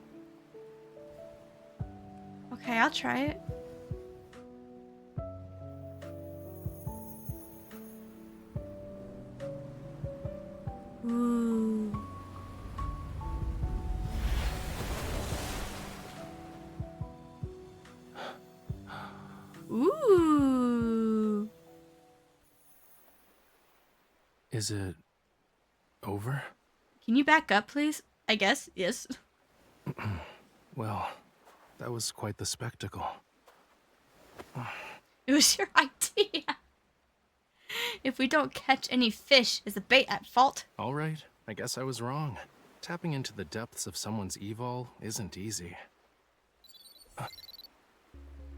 Okay, I'll try it. Ooh. Ooh. Is it over? Can you back up, please? I guess, yes. Well, that was quite the spectacle. It was your idea. If we don't catch any fish, is the bait at fault? All right, I guess I was wrong. Tapping into the depths of someone's evol isn't easy.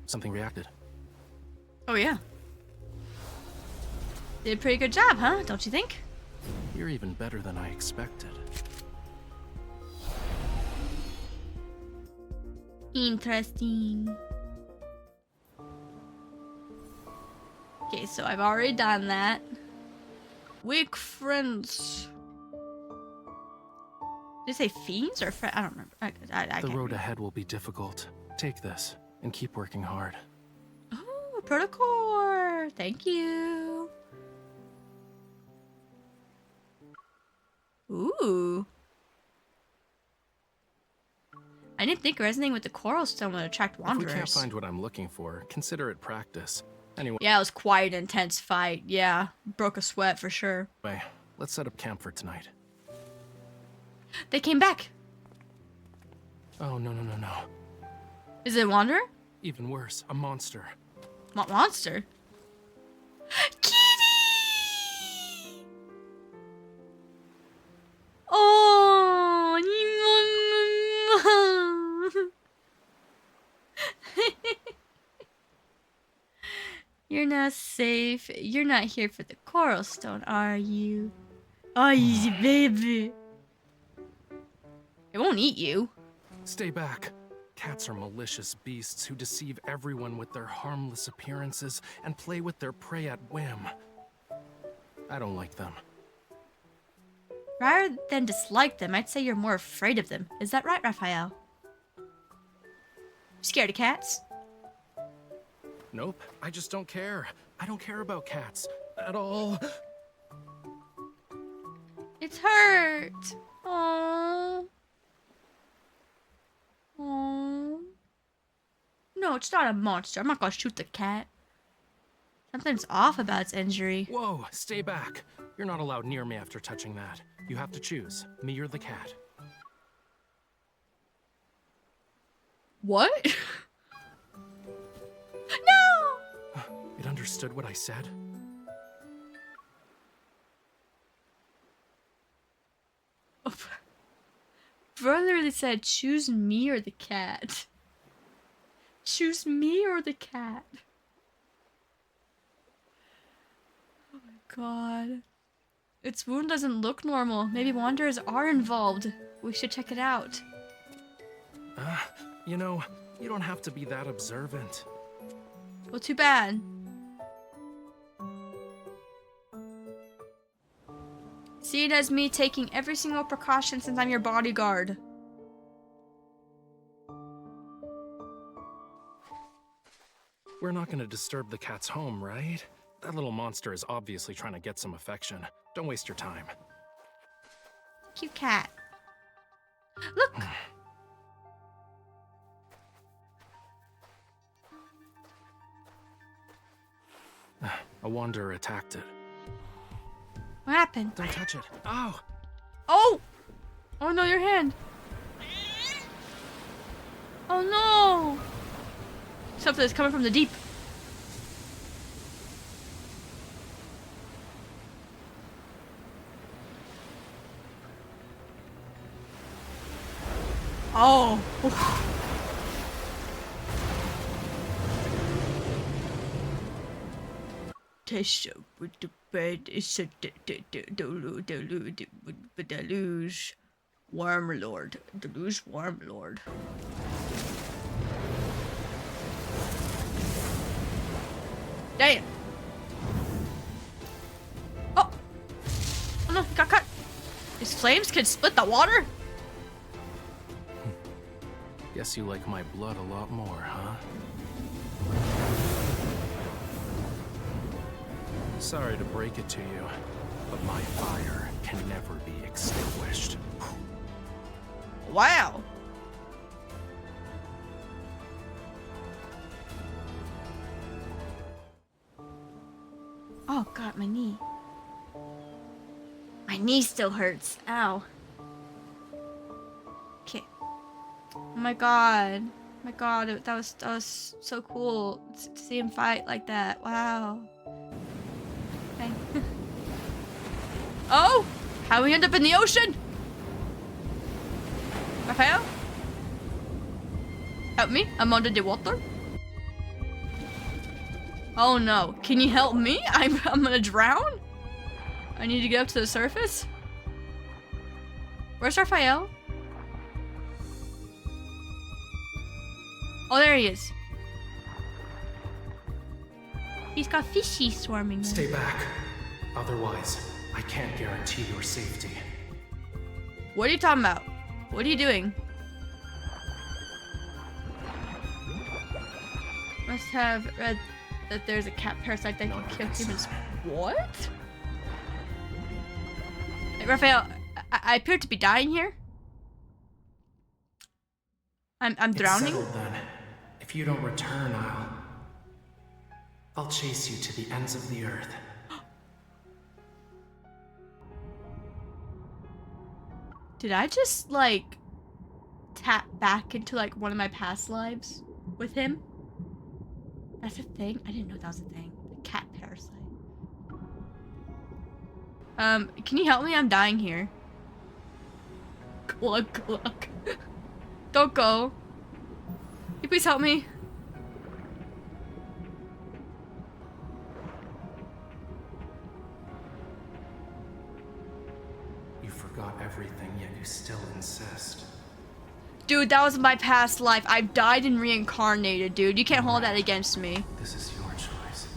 Something reacted. Oh, yeah. Did a pretty good job, huh? Don't you think? You're even better than I expected. Interesting. Okay, so I've already done that. Weak friends. Did it say fiends or friends? I don't remember. I The can't road read. ahead will be difficult. Take this and keep working hard. Oh, protocol. Thank you. Ooh. I didn't think resonating with the coral stone would attract wanderers. If we can't find what I'm looking for, consider it practice. Anyway, Yeah, it was quite an intense fight. Yeah, broke a sweat for sure. let's set up camp for tonight. They came back. Oh, no. Is it a wanderer? Even worse, a monster. Monster? Kitty! Oh, you're not safe. You're not here for the coral stone, are you? Oh, you baby. It won't eat you. Stay back. Cats are malicious beasts who deceive everyone with their harmless appearances and play with their prey at whim. I don't like them. Rather than dislike them, I'd say you're more afraid of them. Is that right, Raphael? Scared of cats? Nope, I just don't care. I don't care about cats. At all. It's hurt. Aww. Aww. No, it's not a monster. I'm not gonna shoot the cat. Something's off about its injury. Whoa, stay back. You're not allowed near me after touching that. You have to choose, me or the cat. What? No! It understood what I said? Bro literally said, choose me or the cat. Choose me or the cat. Oh my god. Its wound doesn't look normal. Maybe wanderers are involved. We should check it out. You know, you don't have to be that observant. Well, too bad. See it as me taking every single precaution since I'm your bodyguard. We're not gonna disturb the cat's home, right? That little monster is obviously trying to get some affection. Don't waste your time. Cute cat. Look! A wanderer attacked it. What happened? Don't touch it. Ow! Oh! Oh no, your hand! Oh no! Something is coming from the deep. Oh! Oof. Taste with the bed is a deluge. Wormlord. Deluge Wormlord. Damn! Oh! Oh no, he got cut! These flames can split the water? Guess you like my blood a lot more, huh? Sorry to break it to you, but my fire can never be extinguished. Wow! Oh god, my knee. My knee still hurts. Ow. Okay. Oh my god. My god, that was so cool to see him fight like that. Wow. Okay. Oh! How we end up in the ocean? Raphael? Help me? I'm under the water. Oh no. Can you help me? I'm gonna drown? I need to get up to the surface? Where's Raphael? Oh, there he is. He's got fishies swarming him. Stay back. Otherwise, I can't guarantee your safety. What are you talking about? What are you doing? Must have read that there's a cat parasite that can kill humans. What? Hey, Raphael, I appear to be dying here. I'm drowning. It's settled, then. If you don't return, I'll chase you to the ends of the earth. Did I just, like, tap back into, like, one of my past lives with him? That's a thing? I didn't know that was a thing. The cat parasite. Can you help me? I'm dying here. Glug glug. Don't go. Can you please help me? You forgot everything, yet you still insist. Dude, that was my past life. I've died and reincarnated, dude. You can't hold that against me. This is your choice.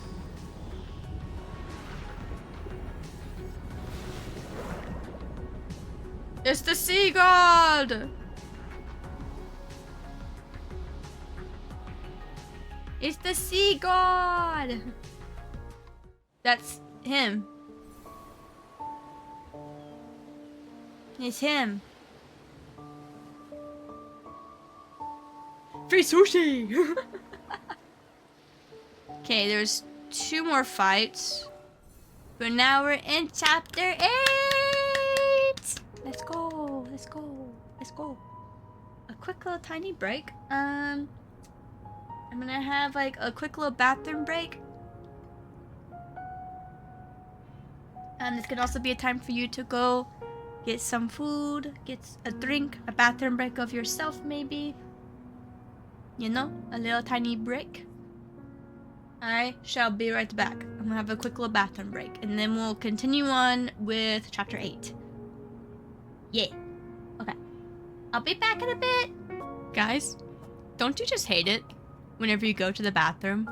It's the sea god! It's the sea god! That's him. It's him. Free sushi! Okay, there's 2 more fights. But now we're in chapter 8! Let's go, let's go, let's go. A quick little tiny break. I'm gonna have like a quick little bathroom break. And this could also be a time for you to go get some food, get a drink, a bathroom break of yourself maybe. You know, a little tiny break. I shall be right back. I'm gonna have a quick little bathroom break, and then we'll continue on with chapter 8. Yeah. Okay. I'll be back in a bit. Guys, don't you just hate it whenever you go to the bathroom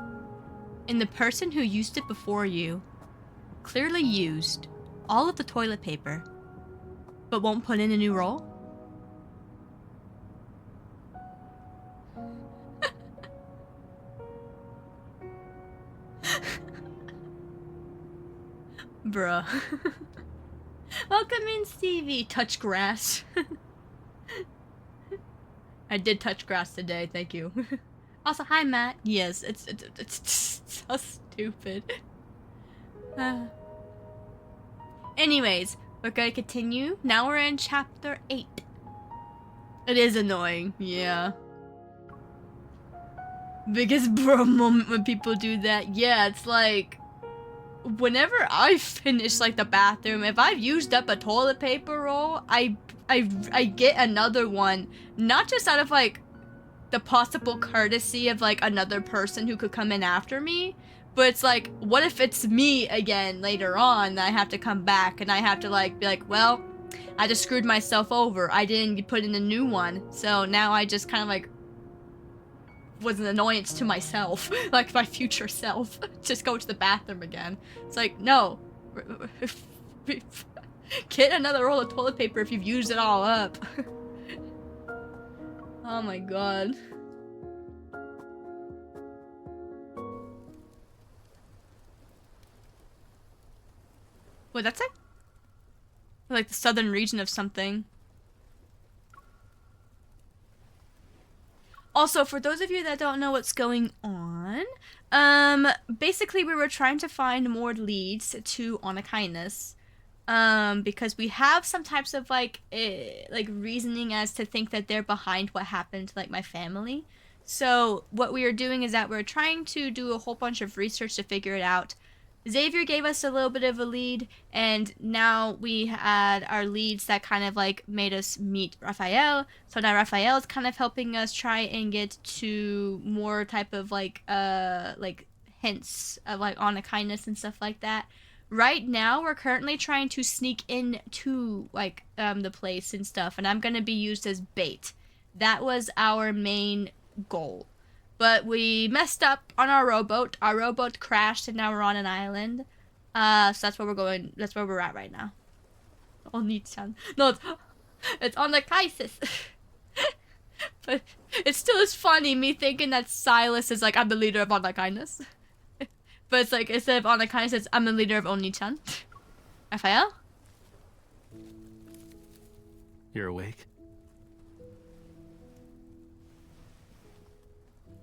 and the person who used it before you clearly used all of the toilet paper but won't put in a new roll? Bruh. Welcome in, Stevie. Touch grass. I did touch grass today, thank you. Also, hi, Matt. Yes, it's so stupid. Anyways, we're gonna continue. Now we're in chapter 8. It is annoying, yeah. Biggest bro moment when people do that. Yeah, it's like, whenever I finish like the bathroom, if I've used up a toilet paper roll, I get another one, not just out of like the possible courtesy of like another person who could come in after me, but it's like, what if it's me again later on and I have to come back and I have to like be like, well, I just screwed myself over, I didn't put in a new one, so now I just kind of like was an annoyance to myself, like my future self. Just go to the bathroom again. It's like, no. Get another roll of toilet paper if you've used it all up. Oh my god. What, that's it? Like the southern region of something. Also, for those of you that don't know what's going on, basically we were trying to find more leads to Onakindness, because we have some types of like reasoning as to think that they're behind what happened to like my family. So what we are doing is that we're trying to do a whole bunch of research to figure it out. Xavier gave us a little bit of a lead, and now we had our leads that kind of like made us meet Raphael. So now Raphael is kind of helping us try and get to more type of like hints of like Onakindness and stuff like that. Right now, we're currently trying to sneak into like the place and stuff, and I'm gonna be used as bait. That was our main goal. But we messed up on our rowboat. Our rowboat crashed and now we're on an island. So that's where we're going. That's where we're at right now. Oni-chan. No, it's on the Kaisis. But it still is funny me thinking that Silas is like, I'm the leader of Onakindness. But it's like, instead of Onakindness, it's I'm the leader of Oni-chan. Raphael? You're awake?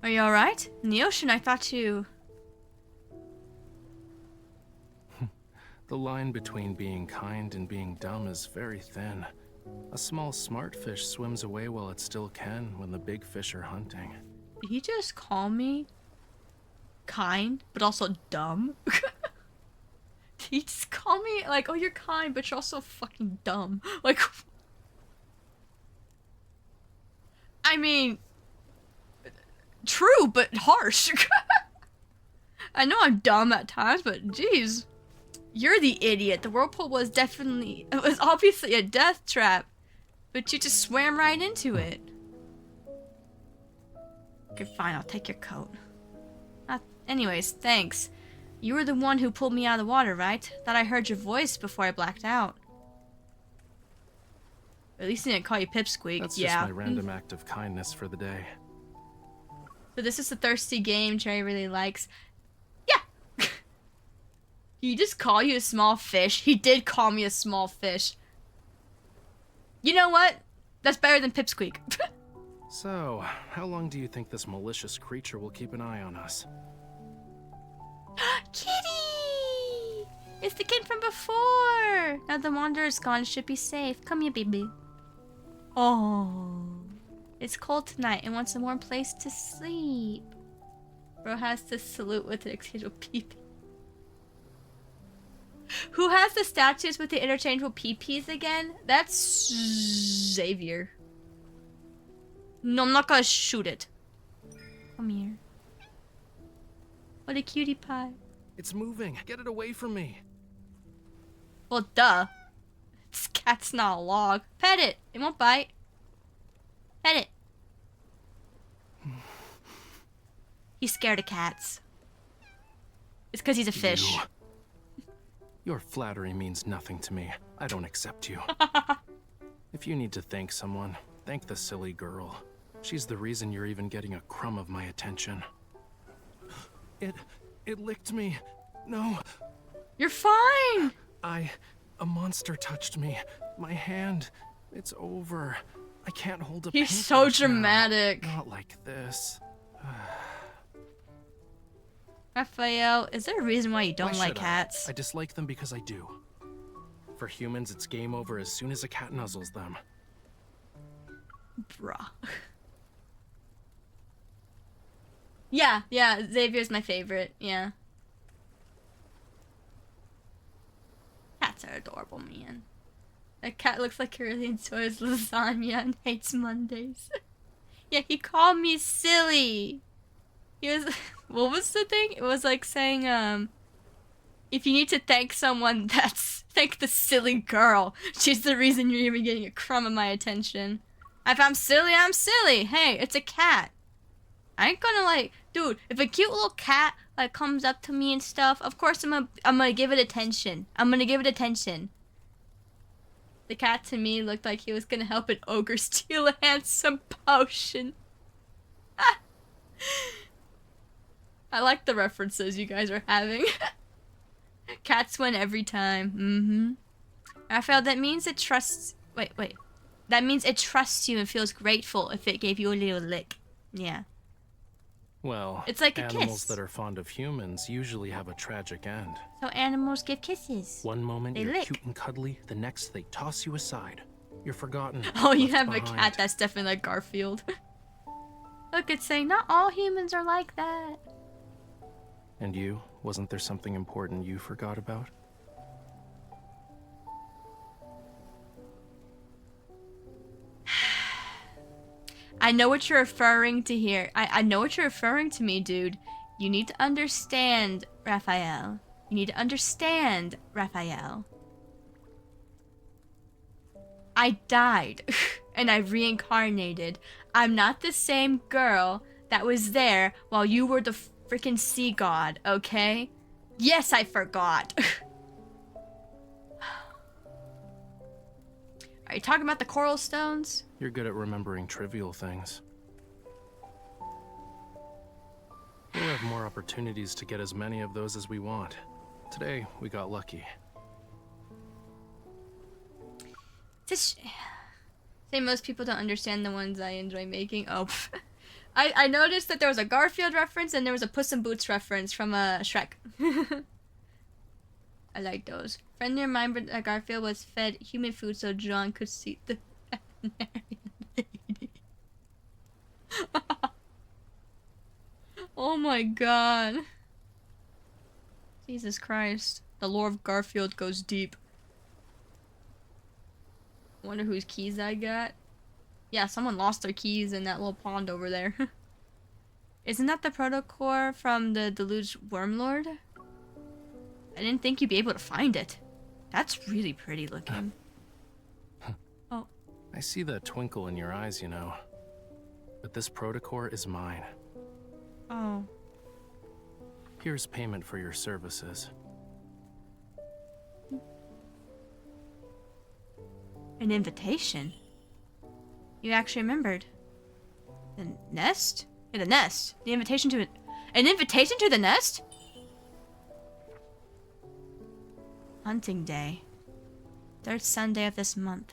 Are you alright? In the ocean, I thought you... The line between being kind and being dumb is very thin. A small smart fish swims away while it still can when the big fish are hunting. Did he just call me kind, but also dumb? Did he just call me like, oh, you're kind, but you're also fucking dumb? Like... I mean... True, but harsh. I know I'm dumb at times, but geez. You're the idiot. The whirlpool was obviously a death trap, but you just swam right into it. Okay, fine, I'll take your coat. Anyways, thanks. You were the one who pulled me out of the water, right? Thought I heard your voice before I blacked out. At least I didn't call you Pipsqueak. That's just my random act of kindness for the day. So this is the thirsty game Cherry really likes. Yeah! He just call you a small fish? He did call me a small fish. You know what? That's better than Pipsqueak. So, how long do you think this malicious creature will keep an eye on us? Kitty! It's the kid from before! Now the Wanderer's gone, should be safe. Come here, baby. Oh. It's cold tonight and wants a warm place to sleep. Bro has to salute with an exchangeable pee-pee. Who has the statues with the interchangeable pee-pees again? That's Xavier. No, I'm not gonna shoot it. Come here. What a cutie pie. It's moving. Get it away from me. Well, duh. This cat's not a log. Pet it. It won't bite. Pet it. He's scared of cats. It's because he's a fish. Your flattery means nothing to me. I don't accept you. If you need to thank someone, thank the silly girl. She's the reason you're even getting a crumb of my attention. It licked me. No. You're fine. A monster touched me. My hand. It's over. I can't hold a He's so paintbrush now. dramatic. Not like this. Raphael, is there a reason why you don't Why like should cats? I dislike them because I do. For humans, it's game over as soon as a cat nuzzles them. Bruh. Yeah, Xavier's my favorite, yeah. Cats are adorable, man. That cat looks like he really enjoys lasagna and hates Mondays. Yeah, he called me silly. He was, what was the thing? It was like saying, if you need to thank someone, thank the silly girl. She's the reason you're even getting a crumb of my attention. If I'm silly, I'm silly. Hey, it's a cat. I ain't gonna like, dude, if a cute little cat like comes up to me and stuff, of course I'm gonna give it attention. I'm gonna give it attention. The cat to me looked like he was gonna help an ogre steal a handsome potion. I like the references you guys are having. Cats win every time. Raphael, that means it trusts... Wait. That means it trusts you and feels grateful if it gave you a little lick. Yeah. Well, it's like a animals kiss. that are fond of humans usually have a tragic end. So animals give kisses. One moment they you're lick. cute and cuddly, the next they toss you aside. You're forgotten. Oh, you have behind. a cat that's definitely like Garfield. Look, it's saying not all humans are like that. And you? Wasn't there something important you forgot about? I know what you're referring to here. I know what you're referring to me, dude. You need to understand, Raphael. You need to understand, Raphael. I died, and I reincarnated. I'm not the same girl that was there while you were the freaking sea god, okay? Yes, I forgot. Are you talking about the coral stones? You're good at remembering trivial things. We'll have more opportunities to get as many of those as we want. Today, we got lucky. Say most people don't understand the ones I enjoy making. Oh, I noticed that there was a Garfield reference and there was a Puss in Boots reference from Shrek. I like those. Friend near mine, but Garfield was fed human food so John could see the veterinarian lady. Oh my god. Jesus Christ. The lore of Garfield goes deep. Wonder whose keys I got. Yeah, someone lost their keys in that little pond over there. Isn't that the protocore from the Deluge Wormlord? I didn't think you'd be able to find it. That's really pretty looking. Oh. I see that twinkle in your eyes, you know. But this protocore is mine. Oh. Here's payment for your services. An invitation? You actually remembered. The nest? In the nest. The invitation to an invitation to the nest? Hunting day. 3rd Sunday of this month.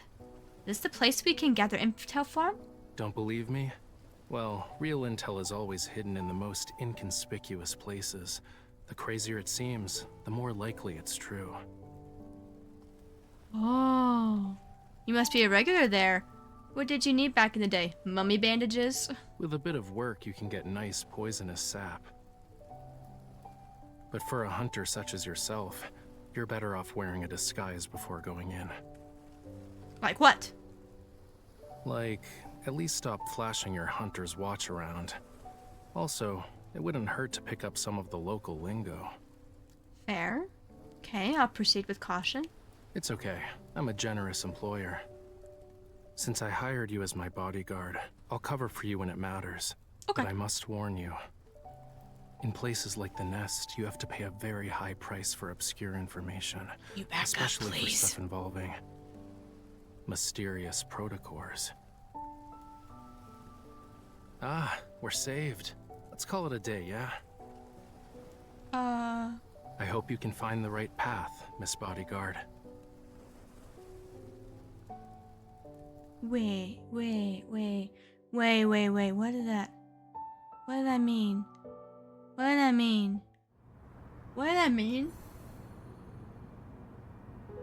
Is this the place we can gather intel from? Don't believe me? Well, real intel is always hidden in the most inconspicuous places. The crazier it seems, the more likely it's true. Oh. You must be a regular there. What did you need back in the day? Mummy bandages? With a bit of work, you can get nice poisonous sap. But for a hunter such as yourself, you're better off wearing a disguise before going in. Like what? Like, at least stop flashing your hunter's watch around. Also, it wouldn't hurt to pick up some of the local lingo. Fair. Okay, I'll proceed with caution. It's okay. I'm a generous employer. Since I hired you as my bodyguard, I'll cover for you when it matters. Okay. But I must warn you. In places like the nest, you have to pay a very high price for obscure information. You back especially up, for please. stuff involving mysterious protocors. Ah, we're saved. Let's call it a day, yeah? I hope you can find the right path, Miss Bodyguard. Wait, what did that mean? What did that mean?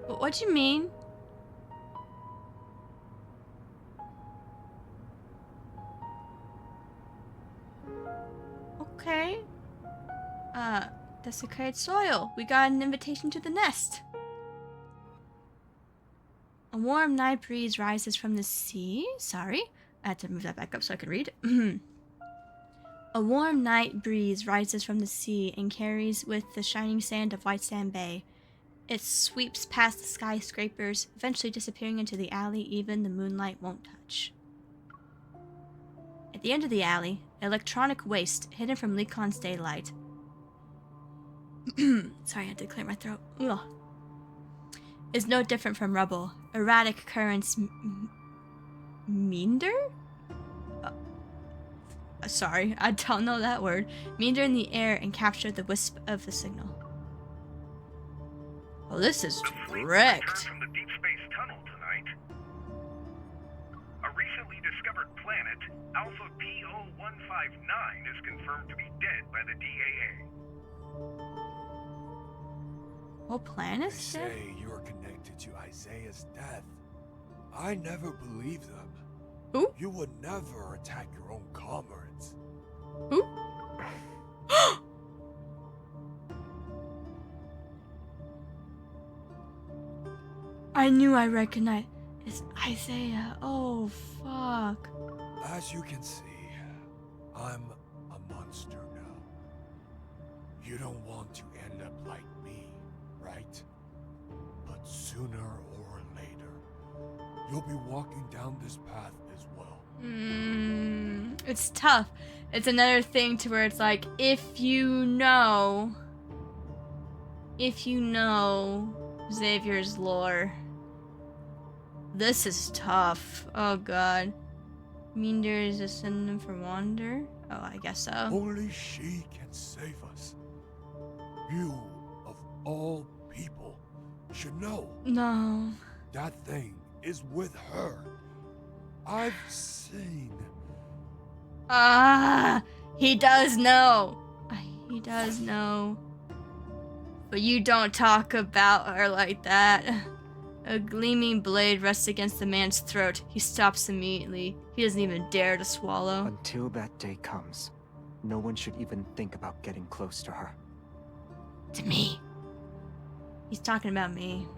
What you mean? Okay. Desecrated soil. We got an invitation to the nest. A warm night breeze rises from the sea. Sorry, I had to move that back up so I could read. A warm night breeze rises from the sea and carries with the shining sand of White Sand Bay. It sweeps past the skyscrapers, eventually disappearing into the alley even the moonlight won't touch. At the end of the alley, electronic waste hidden from Lecon's daylight. Sorry, I had to clear my throat. Ugh. Is no different from rubble. Erratic currents meander? Sorry, I don't know that word. Meander in the air and capture the wisp of the signal. Oh, this is wrecked. From the Deepspace tunnel tonight. A recently discovered planet, Alpha P0159, is confirmed to be dead by the DAA. What planet? They say you're connected to Isaiah's death. I never believed them. Who? You would never attack your own comrades. Who? I knew I recognized. It's Isaiah. Oh, fuck. As you can see, I'm a monster now. You don't want to end up like me, right? But sooner or later, you'll be walking down this path as well. It's tough. It's another thing to where it's like, if you know Xavier's lore, this is tough. Oh god. Meander is a synonym for wander? Oh, I guess so. Only she can save us. You, of all people, should know. No. That thing is with her. I've seen. He does know. He does know. But you don't talk about her like that. A gleaming blade rests against the man's throat. He stops immediately. He doesn't even dare to swallow. Until that day comes, no one should even think about getting close to her. To me. He's talking about me.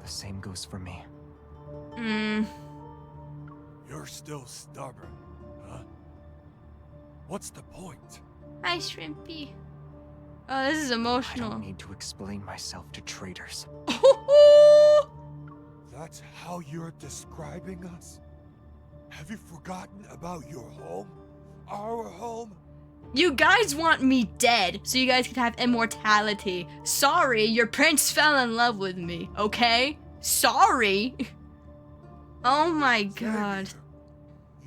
The same goes for me. You're still stubborn, huh? What's the point? Hi, Shrimpy. Oh, this is emotional. I don't need to explain myself to traitors. That's how you're describing us? Have you forgotten about your home? Our home? You guys want me dead so you guys can have immortality. Sorry, your prince fell in love with me, okay? Sorry. Oh my god.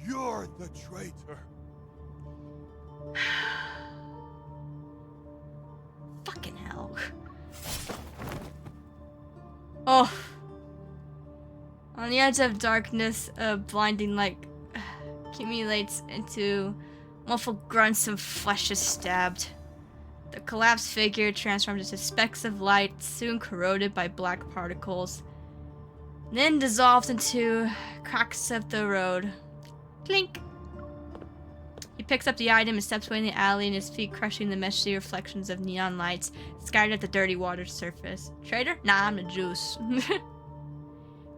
You're the traitor. Fucking hell. Oh. On the edge of darkness, a blinding light accumulates into muffled grunts and flesh is stabbed. The collapsed figure transforms into specks of light, soon corroded by black particles, then dissolves into cracks of the road. Clink! He picks up the item and steps away in the alley, and his feet crushing the messy reflections of neon lights scattered at the dirty water surface. Trader? Nah, I'm the juice.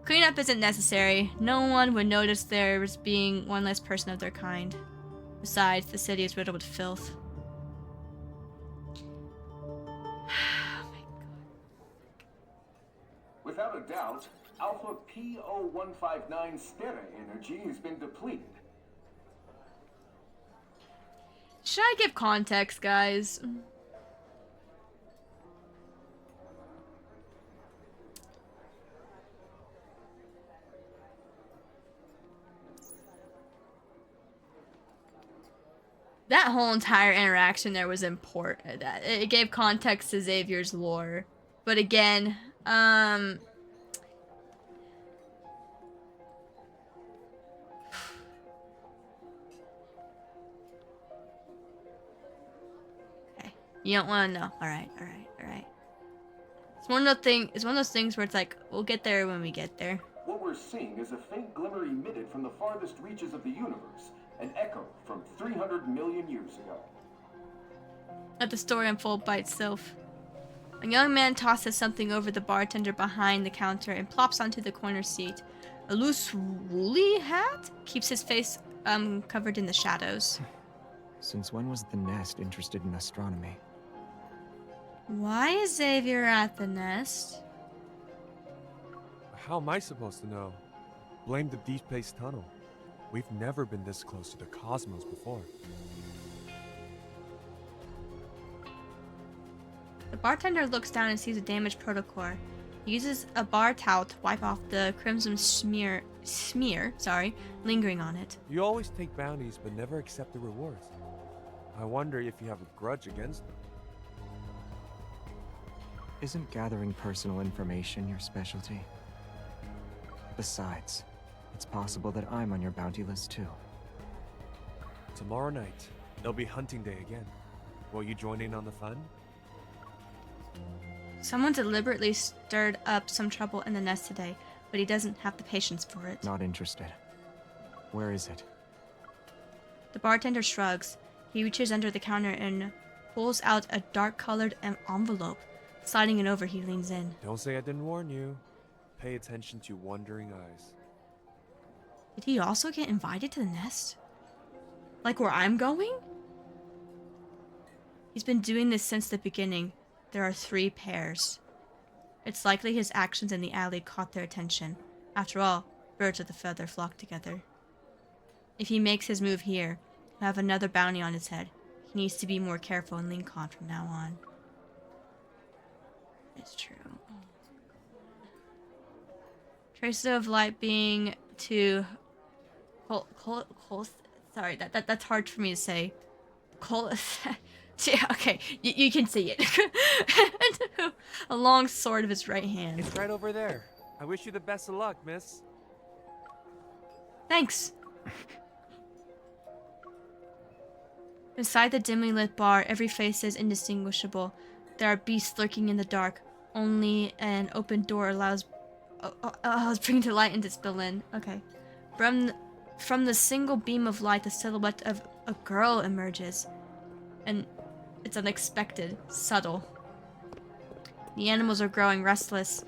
Cleanup isn't necessary. No one would notice there as being one less person of their kind. Besides, the city is riddled with filth. Without a doubt, Alpha P0159 Stere energy has been depleted. Should I give context, guys? That whole entire interaction there was important. It gave context to Xavier's lore. But again, okay. You don't want to know. Alright. It's one of those things where it's like, we'll get there when we get there. What we're seeing is a faint glimmer emitted from the farthest reaches of the universe, an echo from 300 million years ago. Let the story unfold by itself. A young man tosses something over the bartender behind the counter and plops onto the corner seat. A loose woolly hat keeps his face covered in the shadows. Since when was the nest interested in astronomy? Why is Xavier at the nest? How am I supposed to know? Blame the Deepspace tunnel. We've never been this close to the cosmos before. The bartender looks down and sees a damaged protocore. He uses a bar towel to wipe off the crimson smear, lingering on it. You always take bounties but never accept the rewards. I wonder if you have a grudge against them. Isn't gathering personal information your specialty? Besides, it's possible that I'm on your bounty list too. Tomorrow night, it'll be hunting day again. Will you join in on the fun? Someone deliberately stirred up some trouble in the nest today, but he doesn't have the patience for it. Not interested. Where is it? The bartender shrugs. He reaches under the counter and pulls out a dark-colored envelope. Sliding it over, he leans in. Don't say I didn't warn you. Pay attention to wandering eyes. Did he also get invited to the nest? Like where I'm going? He's been doing this since the beginning. There are 3 pairs. It's likely his actions in the alley caught their attention. After all, birds of the feather flock together. If he makes his move here, he'll have another bounty on his head. He needs to be more careful in Lincoln from now on. It's true. Traces of light being to... sorry, that's hard for me to say. Yeah, okay, you can see it. A long sword of his right hand. It's right over there. I wish you the best of luck, miss. Thanks. Inside the dimly lit bar, every face is indistinguishable. There are beasts lurking in the dark. Only an open door allows bringing to light and to spill in. Okay. From the single beam of light, the silhouette of a girl emerges. And it's unexpected, subtle. The animals are growing restless.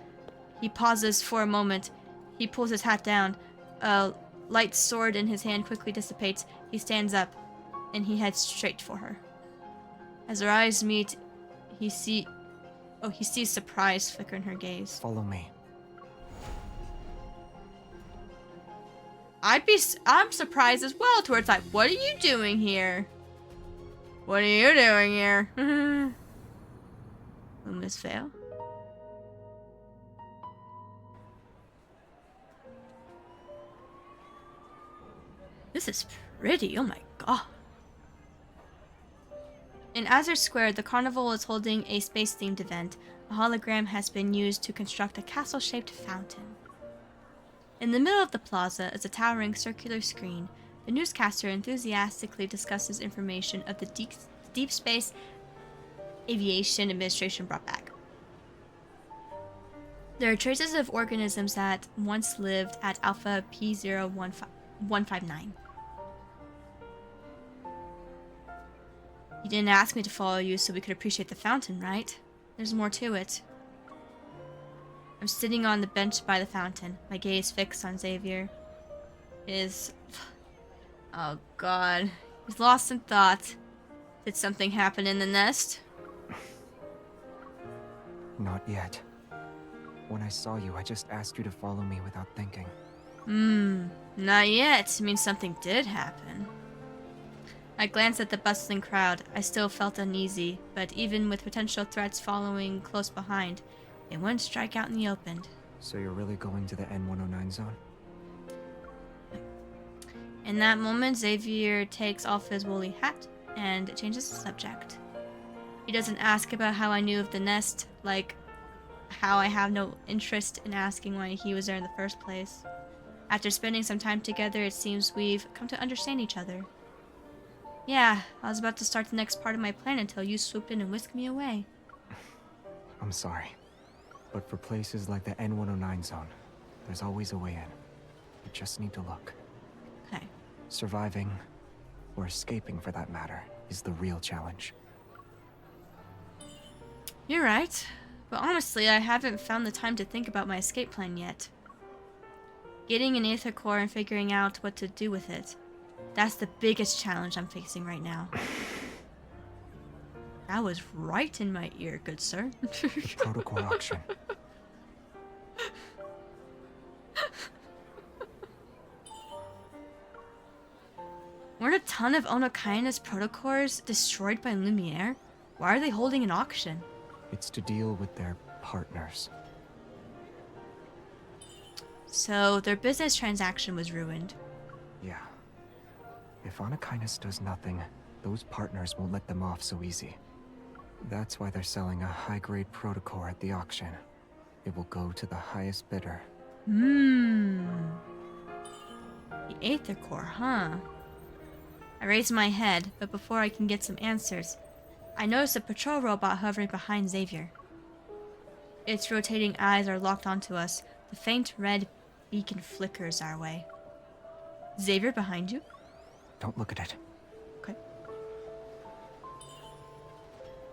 He pauses for a moment. He pulls his hat down. A light sword in his hand quickly dissipates. He stands up, and he heads straight for her. As their eyes meet, he sees surprise flicker in her gaze. Follow me. I'm surprised as well, to where it's like, what are you doing here? What are you doing here? Will Miss fail? This is pretty, oh my god. In Azure Square, the carnival is holding a space-themed event. A hologram has been used to construct a castle-shaped fountain. In the middle of the plaza is a towering circular screen. The newscaster enthusiastically discusses information of the Deepspace Aviation Administration brought back. There are traces of organisms that once lived at Alpha P0159. You didn't ask me to follow you so we could appreciate the fountain, right? There's more to it. I'm sitting on the bench by the fountain, my gaze fixed on Xavier. Oh god. He's lost in thought. Did something happen in the nest? Not yet. When I saw you, I just asked you to follow me without thinking. Not yet. It means something did happen. I glanced at the bustling crowd. I still felt uneasy, but even with potential threats following close behind, it wouldn't strike out in the open. So you're really going to the N109 zone? In that moment, Xavier takes off his woolly hat and changes the subject. He doesn't ask about how I knew of the nest, like how I have no interest in asking why he was there in the first place. After spending some time together, it seems we've come to understand each other. Yeah, I was about to start the next part of my plan until you swooped in and whisked me away. I'm sorry. But for places like the N109 zone, there's always a way in. You just need to look. Okay. Surviving, or escaping for that matter, is the real challenge. You're right. But honestly, I haven't found the time to think about my escape plan yet. Getting an Aether Core and figuring out what to do with it. That's the biggest challenge I'm facing right now. That was right in my ear, good sir. Protocol auction. Weren't a ton of Onokaina's protocores destroyed by Lumiere? Why are they holding an auction? It's to deal with their partners. So their business transaction was ruined. Yeah. If Onokainus does nothing, those partners won't let them off so easy. That's why they're selling a high-grade protocore at the auction. It will go to the highest bidder. The Aether Core, huh? I raise my head, but before I can get some answers, I notice a patrol robot hovering behind Xavier. Its rotating eyes are locked onto us. The faint red beacon flickers our way. Xavier, behind you? Don't look at it. Okay.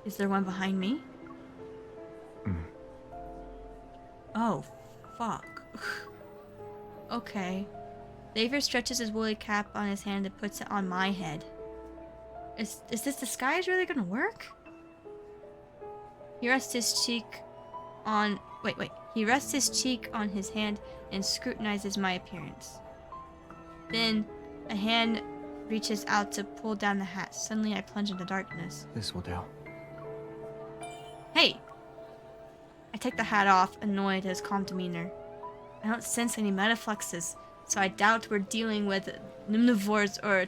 Is there one behind me? Oh, fuck. Okay. Xavier stretches his woolly cap on his hand and puts it on my head. Is this disguise really gonna work? He rests his cheek on... Wait. He rests his cheek on his hand and scrutinizes my appearance. Then, a hand reaches out to pull down the hat. Suddenly, I plunge into darkness. This will do. Hey! I take the hat off, annoyed at his calm demeanor. I don't sense any metafluxes, so I doubt we're dealing with nimnivores or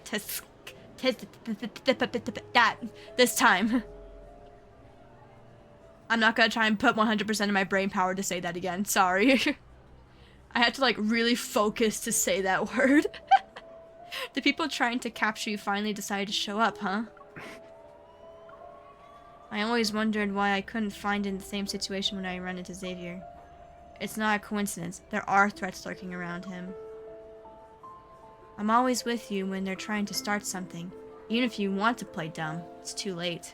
that this time. I'm not gonna try and put 100% of my brain power to say that again. Sorry. I had to like really focus to say that word. The people trying to capture you finally decided to show up, huh? I always wondered why I couldn't find in the same situation when I run into Xavier. It's not a coincidence. There are threats lurking around him. I'm always with you when they're trying to start something. Even if you want to play dumb, it's too late.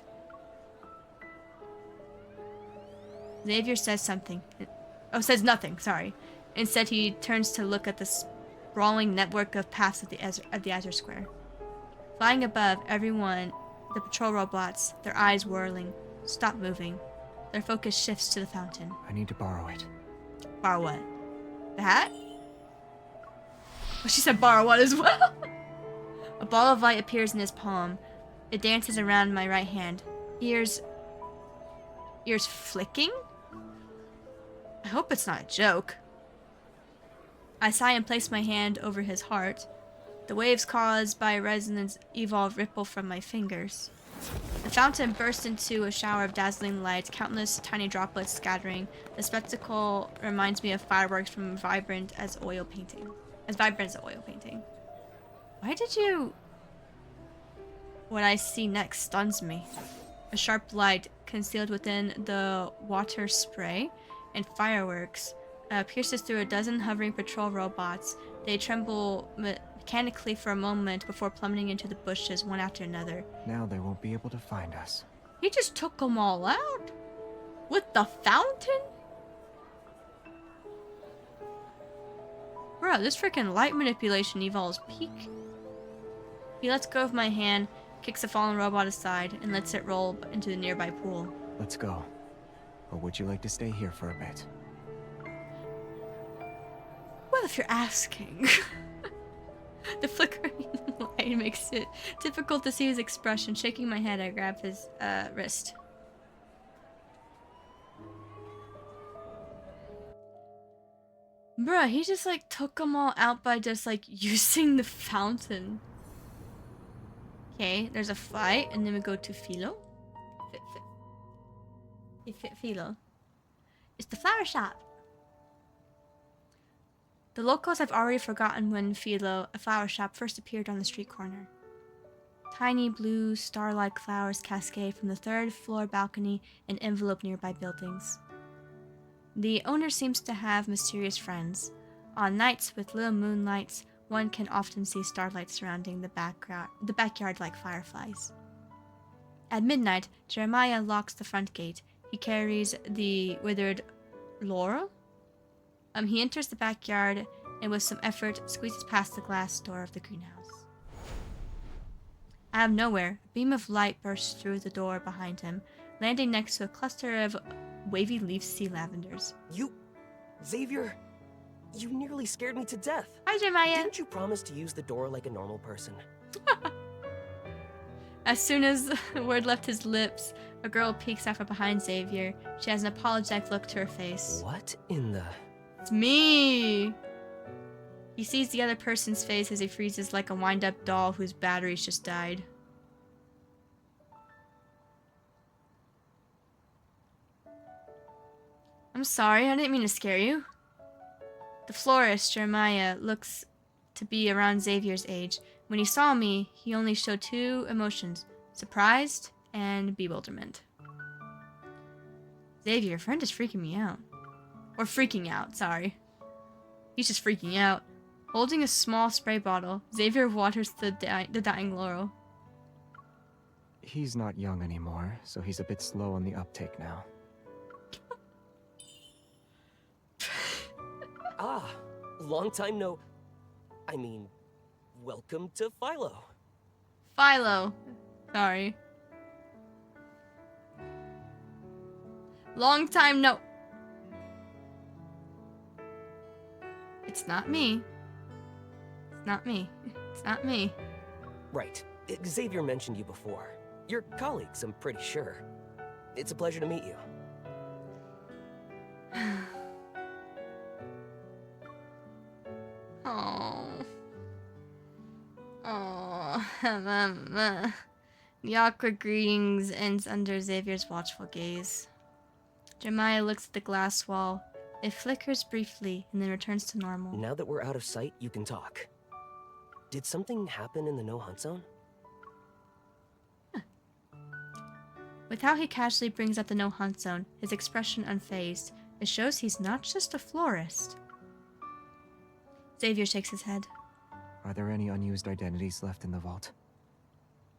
Xavier says something. Oh, says nothing, sorry. Instead, he turns to look at the sprawling network of paths at the Azure Square. Flying above, everyone, the patrol robots, their eyes whirling, stop moving. Their focus shifts to the fountain. I need to borrow it. Borrow what? The hat? Well, she said borrow what as well. A ball of light appears in his palm. It dances around my right hand. Ears flicking? I hope it's not a joke. I sigh and place my hand over his heart. The waves caused by resonance evolve ripple from my fingers. The fountain bursts into a shower of dazzling lights, countless tiny droplets scattering. The spectacle reminds me of fireworks from vibrant as oil painting. Why did you... What I see next stuns me. A sharp light concealed within the water spray and fireworks pierces through a dozen hovering patrol robots. They tremble mechanically for a moment before plummeting into the bushes one after another. Now they won't be able to find us. He just took them all out? With the fountain? Bro, this freaking light manipulation evolves peak. He lets go of my hand, kicks the fallen robot aside, and lets it roll into the nearby pool. Let's go. Or would you like to stay here for a bit? Well, if you're asking. The flickering light makes it difficult to see his expression. Shaking my head, I grab his wrist. Bruh, he just like took them all out by just like using the fountain. Okay, there's a fight, and then we go to Philo. Philo. It's the flower shop. The locals have already forgotten when Philo, a flower shop, first appeared on the street corner. Tiny blue, star-like flowers cascade from the third-floor balcony and envelope nearby buildings. The owner seems to have mysterious friends. On nights with little moonlights, one can often see starlight surrounding the backyard like fireflies. At midnight, Jeremiah locks the front gate. He carries the withered laurel. He enters the backyard and with some effort squeezes past the glass door of the greenhouse. Out of nowhere, a beam of light bursts through the door behind him, landing next to a cluster of wavy leaf sea lavenders. Xavier, you nearly scared me to death. Hi, Jeremiah. Didn't you promise to use the door like a normal person? As soon as the word left his lips, a girl peeks out from behind Xavier. She has an apologetic look to her face. What in the... It's me! He sees the other person's face as he freezes like a wind-up doll whose batteries just died. I'm sorry, I didn't mean to scare you. The florist, Jeremiah, looks to be around Xavier's age. When he saw me, he only showed two emotions, surprised and bewilderment. Xavier, your friend is freaking me out. Or freaking out, sorry. He's just freaking out. Holding a small spray bottle, Xavier waters the dying laurel. He's not young anymore, so he's a bit slow on the uptake now. Long time no... I mean, welcome to Philo. Philo. Sorry. Long time no... It's not me. It's not me. It's not me. Right. Xavier mentioned you before. You're colleagues, I'm pretty sure. It's a pleasure to meet you. The awkward greetings ends under Xavier's watchful gaze. Jeremiah looks at the glass wall. It flickers briefly and then returns to normal. Now that we're out of sight, you can talk. Did something happen in the no-hunt zone? With how he casually brings up the no-hunt zone, his expression unfazed, it shows he's not just a florist. Xavier shakes his head. Are there any unused identities left in the vault?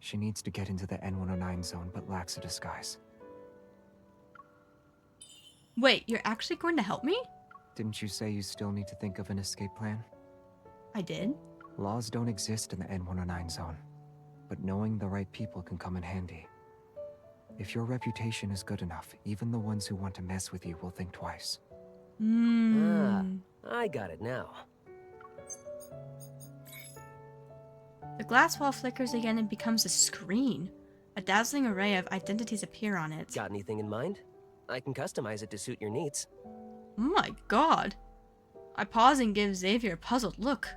She needs to get into the N109 zone, but lacks a disguise. Wait, you're actually going to help me? Didn't you say you still need to think of an escape plan? I did. Laws don't exist in the N109 zone, but knowing the right people can come in handy. If your reputation is good enough, even the ones who want to mess with you will think twice. I got it now. The glass wall flickers again and becomes a screen. A dazzling array of identities appear on it. Got anything in mind? I can customize it to suit your needs. Oh my god. I pause and give Xavier a puzzled look.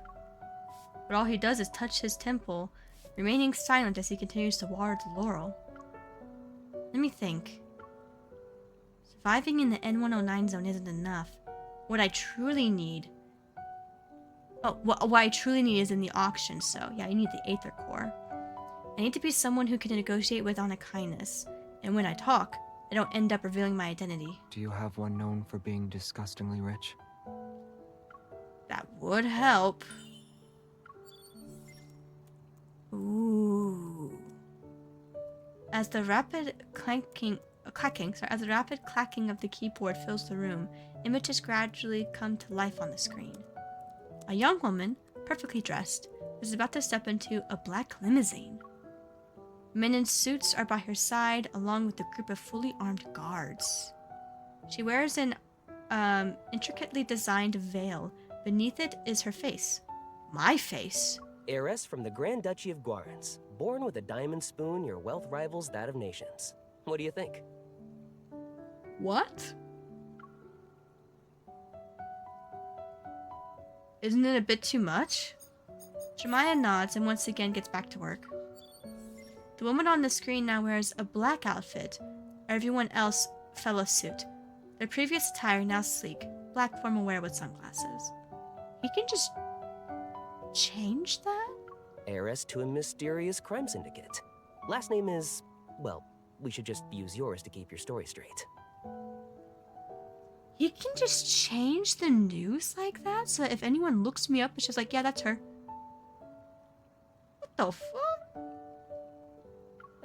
But all he does is touch his temple, remaining silent as he continues to water the laurel. Let me think. Surviving in the N109 zone isn't enough. What I truly need... Oh, what I truly need is in the auction, so yeah, you need the Aether Core. I need to be someone who can negotiate with on a kindness. And when I talk, I don't end up revealing my identity. Do you have one known for being disgustingly rich? That would help. Ooh. As the rapid clacking of the keyboard fills the room, images gradually come to life on the screen. A young woman, perfectly dressed, is about to step into a black limousine. Men in suits are by her side, along with a group of fully armed guards. She wears an intricately designed veil. Beneath it is her face. My face. Heiress from the Grand Duchy of Guarans. Born with a diamond spoon, your wealth rivals that of nations. What do you think? What? Isn't it a bit too much? Jemiah nods and once again gets back to work. The woman on the screen now wears a black outfit, everyone else fellow suit. Their previous attire now sleek, black formal wear with sunglasses. He can just change that? Heiress to a mysterious crime syndicate. Last name is, well, we should just use yours to keep your story straight. He can just change the news like that? So that if anyone looks me up, it's just like, yeah, that's her. What the fuck?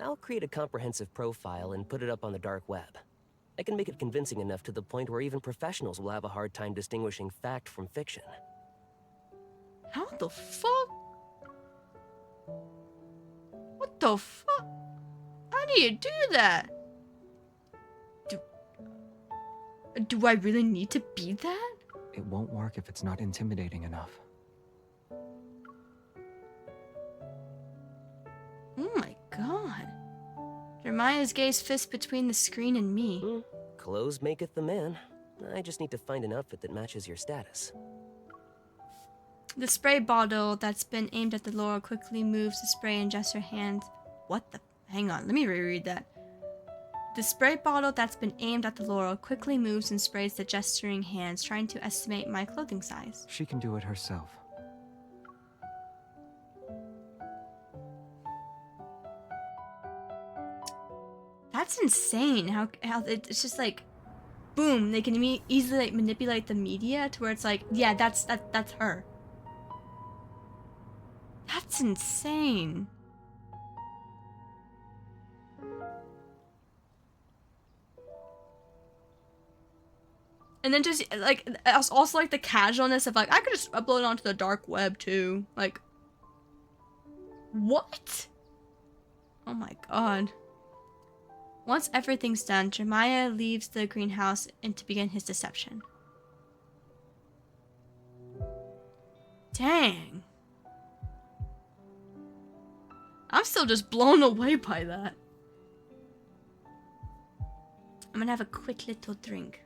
I'll create a comprehensive profile and put it up on the dark web. I can make it convincing enough to the point where even professionals will have a hard time distinguishing fact from fiction. How the fuck? What the fuck? How do you do that? Do I really need to be that? It won't work if it's not intimidating enough. Oh my god. Jemiah's gaze fists between the screen and me. Clothes maketh the man. I just need to find an outfit that matches your status. The spray bottle that's been aimed at the Laurel quickly moves the spray and gests her hand. What the? Hang on, let me reread that. The spray bottle that's been aimed at the Laurel quickly moves and sprays the gesturing hands, trying to estimate my clothing size. She can do it herself. That's insane. How it's just like, boom, they can easily like manipulate the media to where it's like, yeah, that's her. That's insane. And then just like also like the casualness of like I could just upload it onto the dark web too. Like, what? Oh my god. Once everything's done, Jemiah leaves the greenhouse and to begin his deception. Dang. I'm still just blown away by that. I'm gonna have a quick little drink.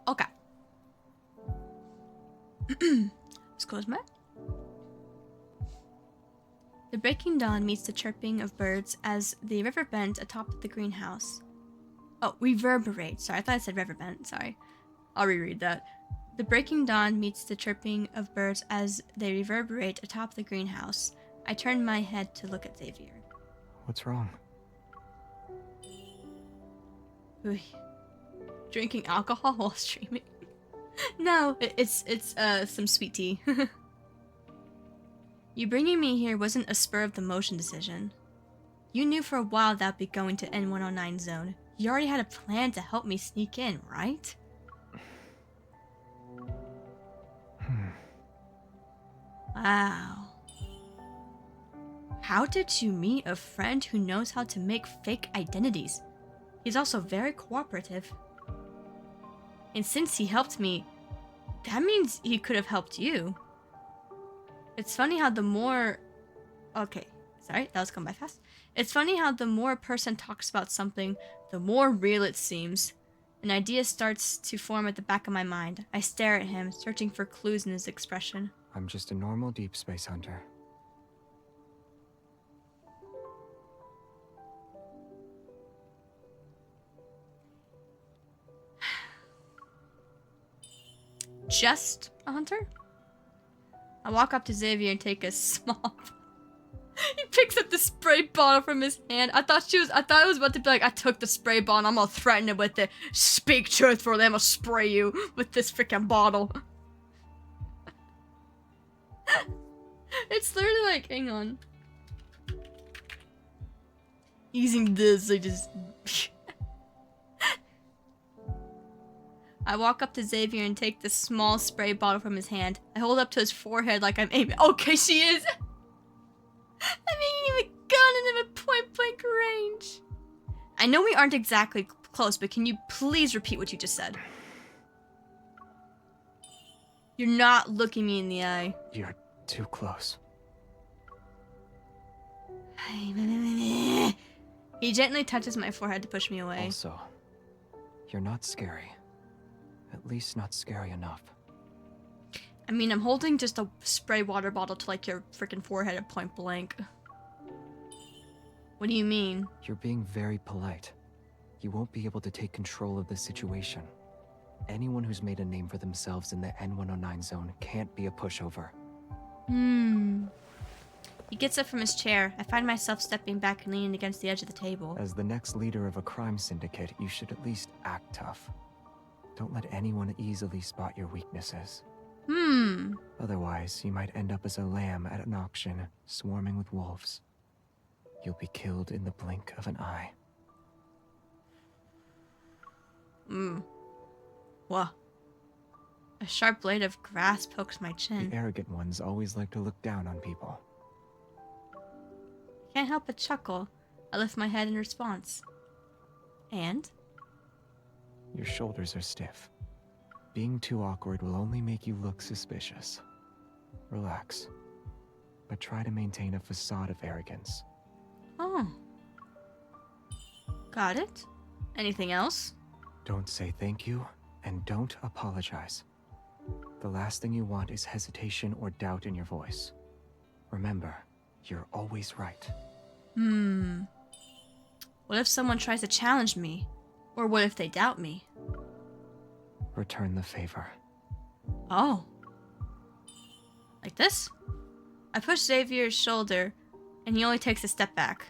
Okay. Let's close my. The breaking dawn meets the chirping of birds as the river bends atop the greenhouse. Oh, reverberate. Sorry, I thought I said river bend. Sorry. I'll reread that. The breaking dawn meets the chirping of birds as they reverberate atop the greenhouse. I turn my head to look at Xavier. What's wrong? Ooh. Drinking alcohol while streaming? No, it's some sweet tea. You bringing me here wasn't a spur-of-the-motion decision. You knew for a while that I'd be going to N109 zone. You already had a plan to help me sneak in, right? Wow. How did you meet a friend who knows how to make fake identities? He's also very cooperative. And since he helped me, that means he could have helped you. It's funny how the more... Okay, Sorry, that was going by fast. It's funny how the more a person talks about something, the more real it seems. An idea starts to form at the back of my mind. I stare at him, searching for clues in his expression. I'm just a normal deep space hunter. Just a hunter? I walk up to Xavier and take a small... He picks up the spray bottle from his hand. I thought it was about to be like, I took the spray bottle, I'm gonna threaten it with it. Speak truthfully, I'm gonna spray you with this freaking bottle. It's literally like, hang on. Using this, I just... I walk up to Xavier and take the small spray bottle from his hand. I hold it up to his forehead like I'm aiming. Okay, she is! I'm aiming a gun and I'm at point-blank range. I know we aren't exactly close, but can you please repeat what you just said? You're not looking me in the eye. You're too close. He gently touches my forehead to push me away. Also, you're not scary. At least not scary enough. I mean, I'm holding just a spray water bottle to like your freaking forehead at point blank. What do you mean? You're being very polite. You won't be able to take control of the situation. Anyone who's made a name for themselves in the N109 zone can't be a pushover. He gets up from his chair. I find myself stepping back and leaning against the edge of the table. As the next leader of a crime syndicate, you should at least act tough. Don't let anyone easily spot your weaknesses. Otherwise, you might end up as a lamb at an auction, swarming with wolves. You'll be killed in the blink of an eye. What? A sharp blade of grass pokes my chin. The arrogant ones always like to look down on people. I can't help but chuckle. I lift my head in response. And? Your shoulders are stiff. Being too awkward will only make you look suspicious. Relax. But try to maintain a facade of arrogance. Oh. Got it. Anything else? Don't say thank you, and don't apologize. The last thing you want is hesitation or doubt in your voice. Remember, you're always right. What if someone tries to challenge me? Or what if they doubt me? Return the favor. Oh. Like this? I push Xavier's shoulder, and he only takes a step back.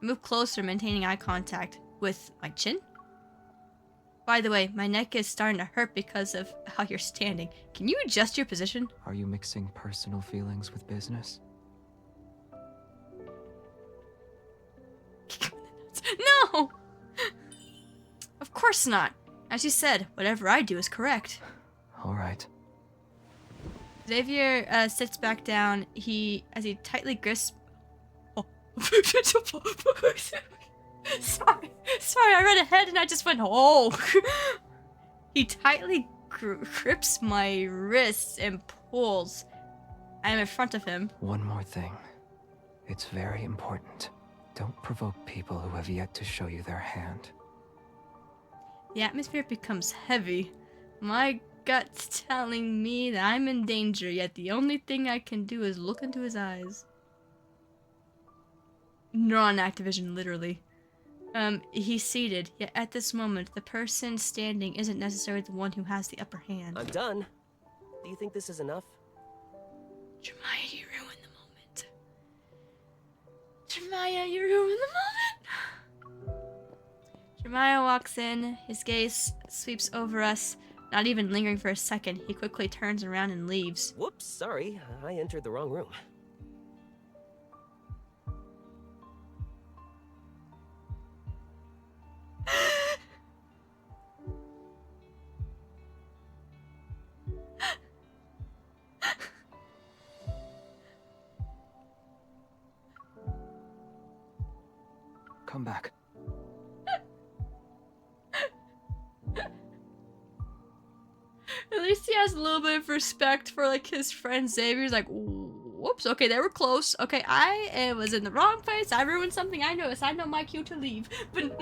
I move closer, maintaining eye contact with my chin. By the way, my neck is starting to hurt because of how you're standing. Can you adjust your position? Are you mixing personal feelings with business? No! Of course not. As you said, whatever I do is correct. All right. Xavier sits back down. As he tightly grips... Oh. Sorry, I read ahead and I just went, oh. He tightly grips my wrists and pulls. I am in front of him. One more thing. It's very important. Don't provoke people who have yet to show you their hand. The atmosphere becomes heavy. My gut's telling me that I'm in danger, yet the only thing I can do is look into his eyes. Neuron activation, literally. He's seated, yet at this moment, the person standing isn't necessarily the one who has the upper hand. I'm done. Do you think this is enough? Jeremiah, you ruined the moment. Jeremiah, you ruined the moment. Jeremiah walks in, his gaze sweeps over us, not even lingering for a second. He quickly turns around and leaves. Whoops, sorry, I entered the wrong room. Come back. At least he has a little bit of respect for like his friend Xavier. He's like, what? Whoops, okay, they were close. Okay, I was in the wrong place. I ruined something. I noticed. I know my cue to leave. But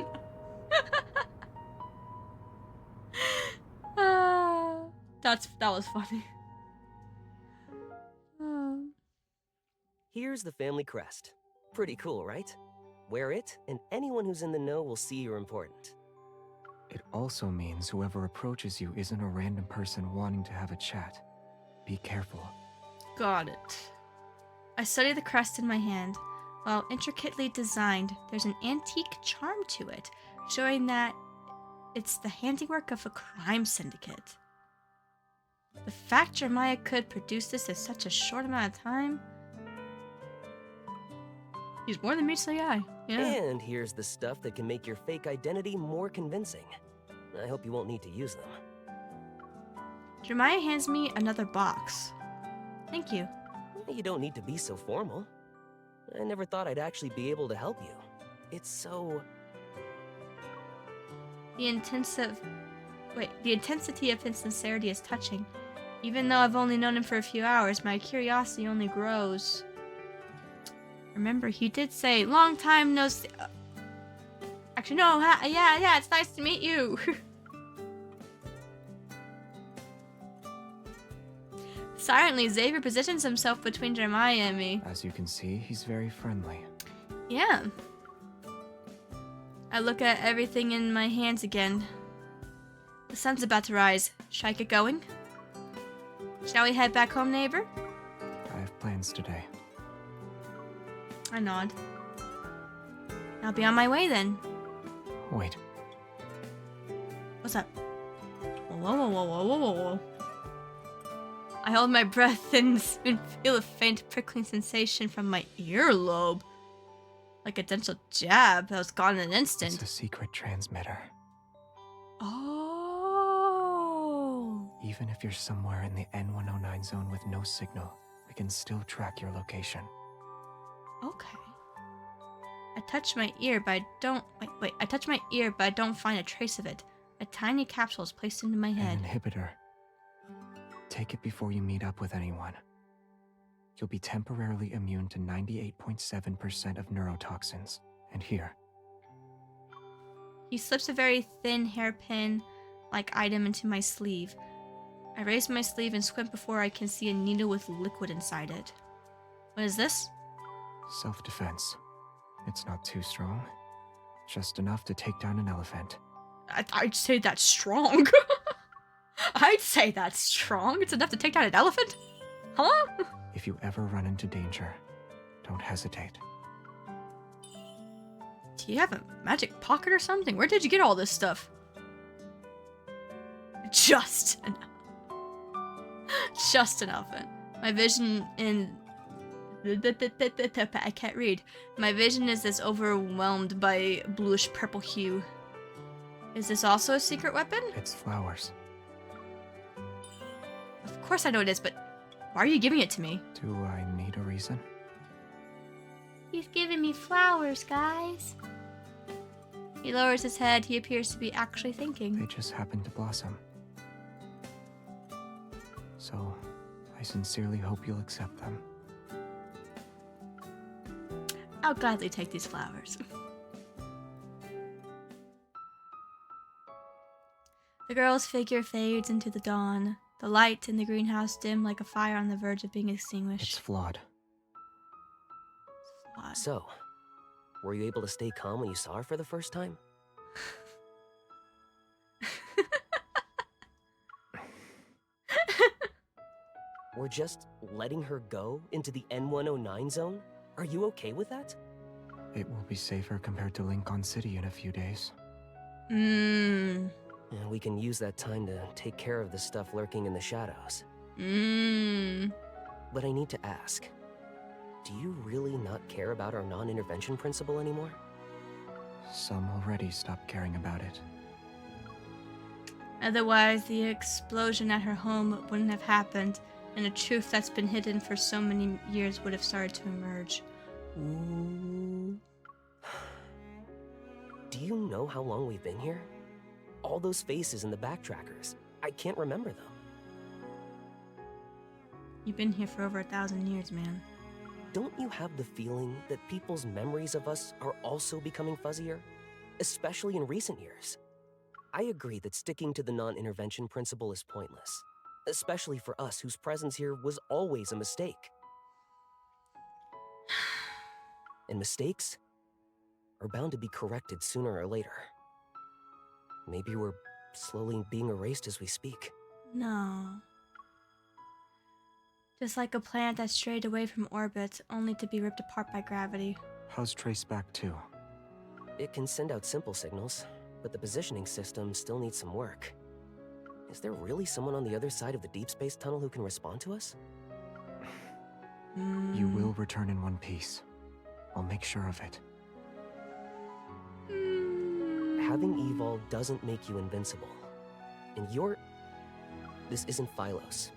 that was funny. Here's the family crest. Pretty cool, right? Wear it, and anyone who's in the know will see you're important. It also means whoever approaches you isn't a random person wanting to have a chat. Be careful. Got it. I study the crest in my hand. While intricately designed, there's an antique charm to it, showing that it's the handiwork of a crime syndicate. The fact Jeremiah could produce this in such a short amount of time... He's more than meets the eye. Yeah. And here's the stuff that can make your fake identity more convincing. I hope you won't need to use them. Jeremiah hands me another box. Thank you. You don't need to be so formal. I never thought I'd actually be able to help you. It's so... The intensity of his sincerity is touching. Even though I've only known him for a few hours, my curiosity only grows. Remember, he did say, long time no see. Actually, no, yeah, it's nice to meet you. Silently, Xavier positions himself between Jeremiah and me. As you can see, he's very friendly. Yeah. I look at everything in my hands again. The sun's about to rise. Should I get going? Shall we head back home, neighbor? I have plans today. I nod. I'll be on my way then. Wait. What's up? Whoa. I hold my breath and feel a faint prickling sensation from my earlobe. Like a dental jab that was gone in an instant. It's a secret transmitter. Oh. Even if you're somewhere in the N109 zone with no signal, we can still track your location. Okay. I touch my ear, but I don't... Wait. I touch my ear, but I don't find a trace of it. A tiny capsule is placed into my head. An inhibitor. Take it before you meet up with anyone. You'll be temporarily immune to 98.7% of neurotoxins. And here. He slips a very thin hairpin-like item into my sleeve. I raise my sleeve and squint before I can see a needle with liquid inside it. What is this? Self-defense. It's not too strong. Just enough to take down an elephant. I'd say that's strong. I'd say that's strong. It's enough to take down an elephant? Huh? If you ever run into danger, don't hesitate. Do you have a magic pocket or something? Where did you get all this stuff? Just an elephant. My vision in... I can't read. My vision is this overwhelmed by bluish purple hue. Is this also a secret weapon? It's flowers. Of course I know it is, but why are you giving it to me? Do I need a reason? He's giving me flowers, guys. He lowers his head. He appears to be actually thinking. They just happen to blossom. So, I sincerely hope you'll accept them. I'll gladly take these flowers. The girl's figure fades into the dawn. The light in the greenhouse dim like a fire on the verge of being extinguished. It's flawed. So, were you able to stay calm when you saw her for the first time? We're just letting her go into the N109 zone? Are you okay with that? It will be safer compared to Lincoln City in a few days. And we can use that time to take care of the stuff lurking in the shadows. But I need to ask, do you really not care about our non-intervention principle anymore? Some already stopped caring about it. Otherwise, the explosion at her home wouldn't have happened, and a truth that's been hidden for so many years would have started to emerge. Ooh. Do you know how long we've been here? All those faces in the backtrackers. I can't remember them. You've been here for over 1,000 years, man. don't you have the feeling that people's memories of us are also becoming fuzzier? Especially in recent years. I agree that sticking to the non-intervention principle is pointless. Especially for us whose presence here was always a mistake. And mistakes are bound to be corrected sooner or later. Maybe we're slowly being erased as we speak. No. Just like a planet that strayed away from orbit, only to be ripped apart by gravity. How's Trace back too? It can send out simple signals, but the positioning system still needs some work. Is there really someone on the other side of the deep space tunnel who can respond to us? You will return in one piece. I'll make sure of it. Having Evol doesn't make you invincible. And you're... This isn't Phylos.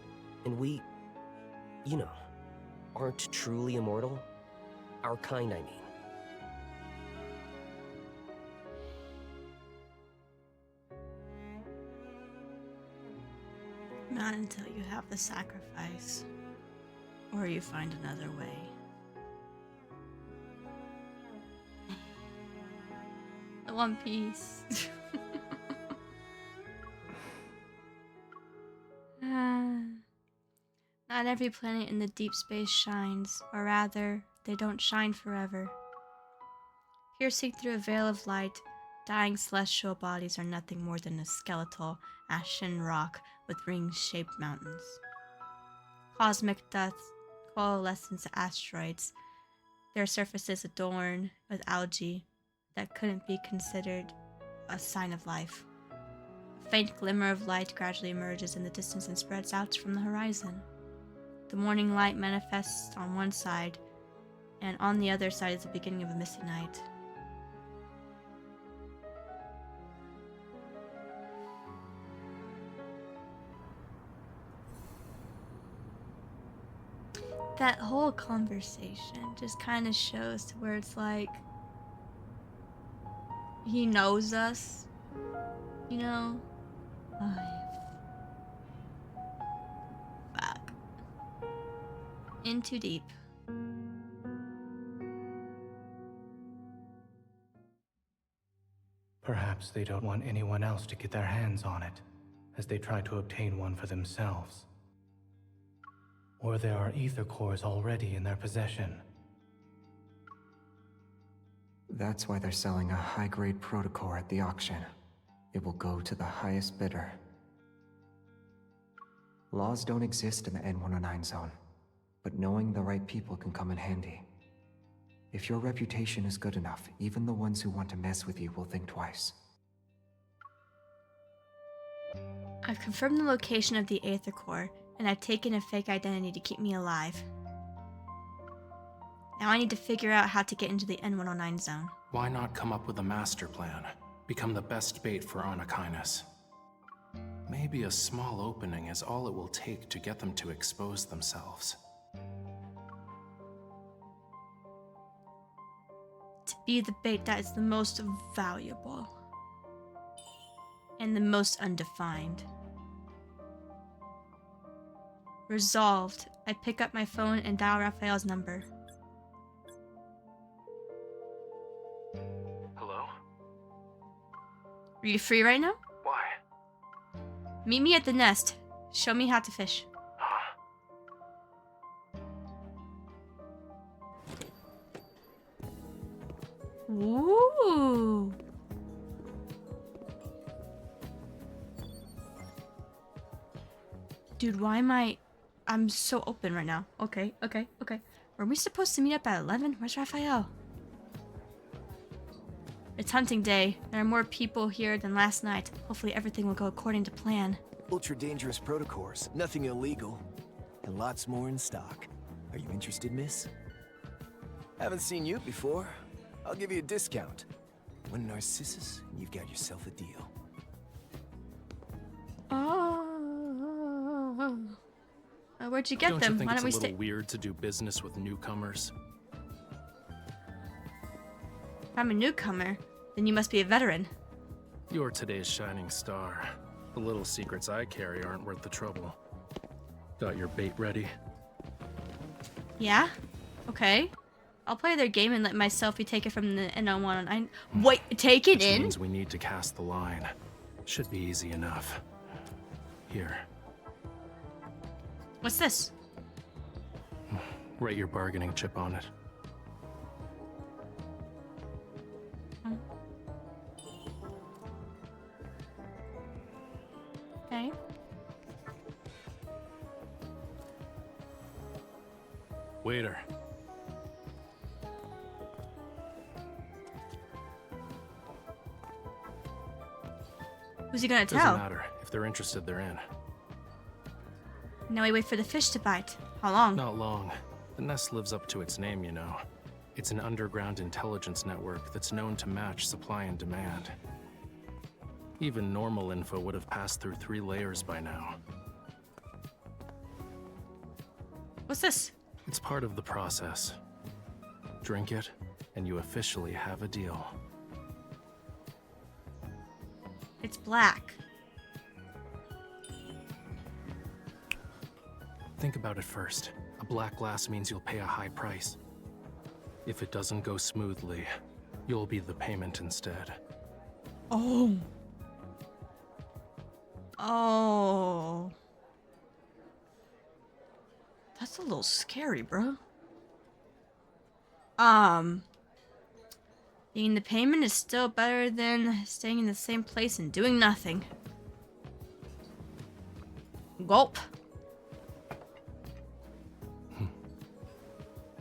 And we... you know, aren't truly immortal. Our kind, I mean. Not until you have the sacrifice. Or you find another way. The One Piece. Not every planet in the deep space shines, or rather, they don't shine forever. Piercing through a veil of light, dying celestial bodies are nothing more than a skeletal, ashen rock with ring-shaped mountains. Cosmic dust coalesces asteroids, their surfaces adorned with algae that couldn't be considered a sign of life. A faint glimmer of light gradually emerges in the distance and spreads out from the horizon. The morning light manifests on one side, and on the other side is the beginning of a misty night. That whole conversation just kind of shows to where it's like, he knows us, you know? Fuck. In too deep. Perhaps they don't want anyone else to get their hands on it, as they try to obtain one for themselves. Or there are ether cores already in their possession. That's why they're selling a high-grade protocore at the auction. It will go to the highest bidder. Laws don't exist in the N109 zone, but knowing the right people can come in handy. If your reputation is good enough, even the ones who want to mess with you will think twice. I've confirmed the location of the Aether Core, and I've taken a fake identity to keep me alive. Now I need to figure out how to get into the N109 zone. Why not come up with a master plan? Become the best bait for Anakinus. Maybe a small opening is all it will take to get them to expose themselves. To be the bait that is the most valuable. And the most undefined. Resolved, I pick up my phone and dial Raphael's number. Hello? Are you free right now? Why? Meet me at the nest. Show me how to fish. Huh? Ooh. Dude, why am I'm so open right now. Okay. Were we supposed to meet up at 11? Where's Raphael? It's hunting day. There are more people here than last night. Hopefully everything will go according to plan. Ultra-dangerous protocores, nothing illegal. And lots more in stock. Are you interested, miss? Haven't seen you before. I'll give you a discount. One Narcissus, and you've got yourself a deal. Where'd you get Don't them? you think Why it's don't we a little stay? weird to do business with newcomers? If I'm a newcomer, then you must be a veteran. You're today's shining star. The little secrets I carry aren't worth the trouble. Got your bait ready? Yeah? Okay. I'll play their game and let myself be taken from the N109. Wait, take it in? Means we need to cast the line. Should be easy enough. Here. What's this? Write your bargaining chip on it. Okay. Waiter. Who's he gonna Doesn't tell? matter. If they're interested, they're in. Now we wait for the fish to bite. How long? Not long. The nest lives up to its name, you know. It's an underground intelligence network that's known to match supply and demand. Even normal info would have passed through 3 layers by now. What's this? It's part of the process. Drink it, and you officially have a deal. It's black. Think about it first. A black glass means you'll pay a high price. If it doesn't go smoothly, you'll be the payment instead. Oh. Oh. That's a little scary, bro. Being the payment is still better than staying in the same place and doing nothing. Gulp.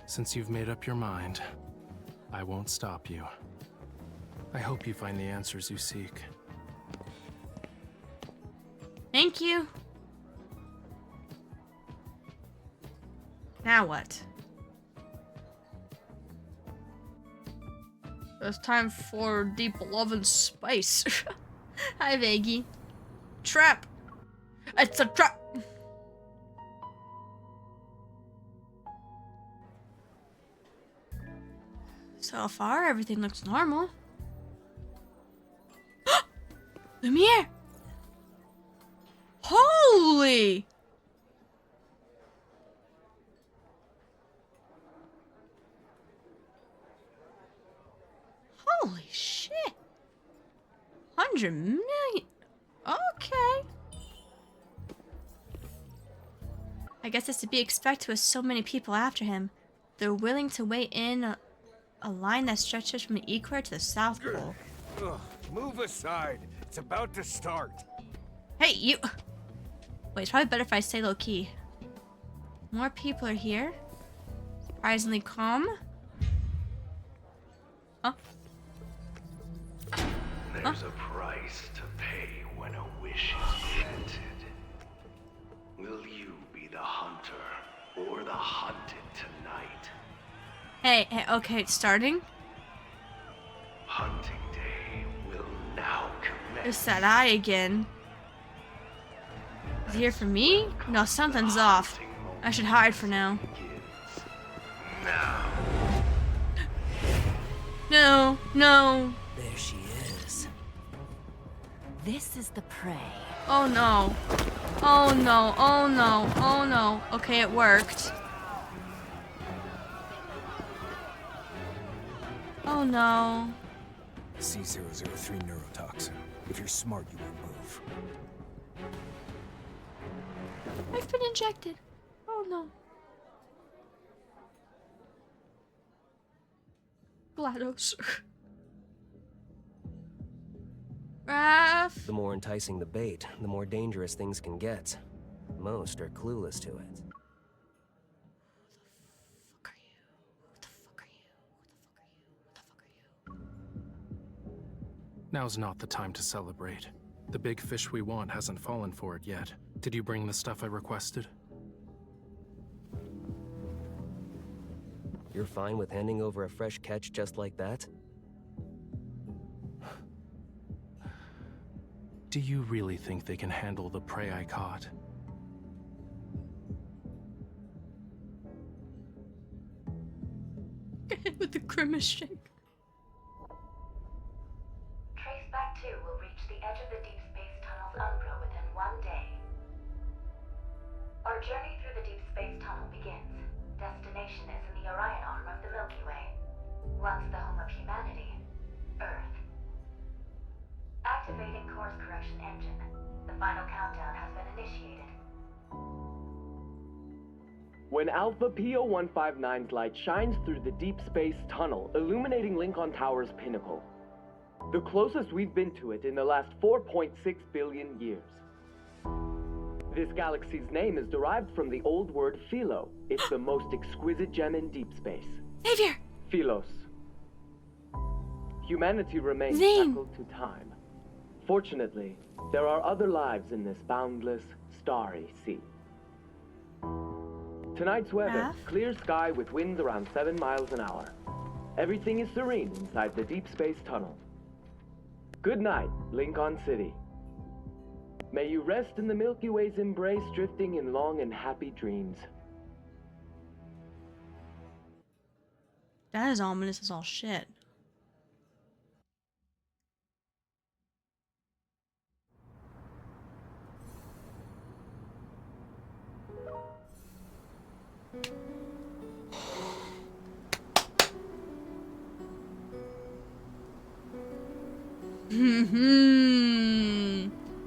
Since you've made up your mind, I won't stop you. I hope you find the answers you seek. Thank you. Now what? It's time for deep love and spice. Hi, Vaggie. Trap. It's a trap. So far, everything looks normal. Lumiere! Holy! Holy shit! 100 million. Okay. I guess it's to be expected with so many people after him. They're willing to wait in a line that stretches from the equator to the South Pole. Ugh, move aside. It's about to start. Hey, you! Wait, it's probably better if I stay low-key. More people are here. Surprisingly calm. Huh? There's a price to pay when a wish is granted. Will you be the hunter or the hunted tonight? Hey, okay, it's starting. Hunting day will now commence. There's that eye again. Is he here for me? No, something's off. I should hide for now. No, no. There she is. This is the prey. Oh no. Oh no, oh no, oh no. Okay, it worked. Oh no. C003 neurotoxin. If you're smart, you won't move. I've been injected. Oh no. GLaDOS. Raph. The more enticing the bait, the more dangerous things can get. Most are clueless to it. Now's not the time to celebrate. The big fish we want hasn't fallen for it yet. Did you bring the stuff I requested? You're fine with handing over a fresh catch just like that? Do you really think they can handle the prey I caught? Get hit with the grimace shake. Traceback 2 will reach the edge of the Deepspace Tunnel's umbra within 1 day. Our journey through the Deepspace Tunnel begins. Destination is in the the Orion arm of the Milky Way, once the home of humanity, Earth. Activating course correction engine. The final countdown has been initiated. When Alpha P0159's light shines through the deep space tunnel, illuminating Lincoln Tower's pinnacle, the closest we've been to it in the last 4.6 billion years. This galaxy's name is derived from the old word philo. It's the most exquisite gem in deep space. Xavier! Philos. Humanity remains shackled to time. Fortunately, there are other lives in this boundless, starry sea. Tonight's weather, clear sky with winds around 7 miles an hour. Everything is serene inside the deep space tunnel. Good night, Lincoln City. May you rest in the Milky Way's embrace, drifting in long and happy dreams. That is ominous as all shit.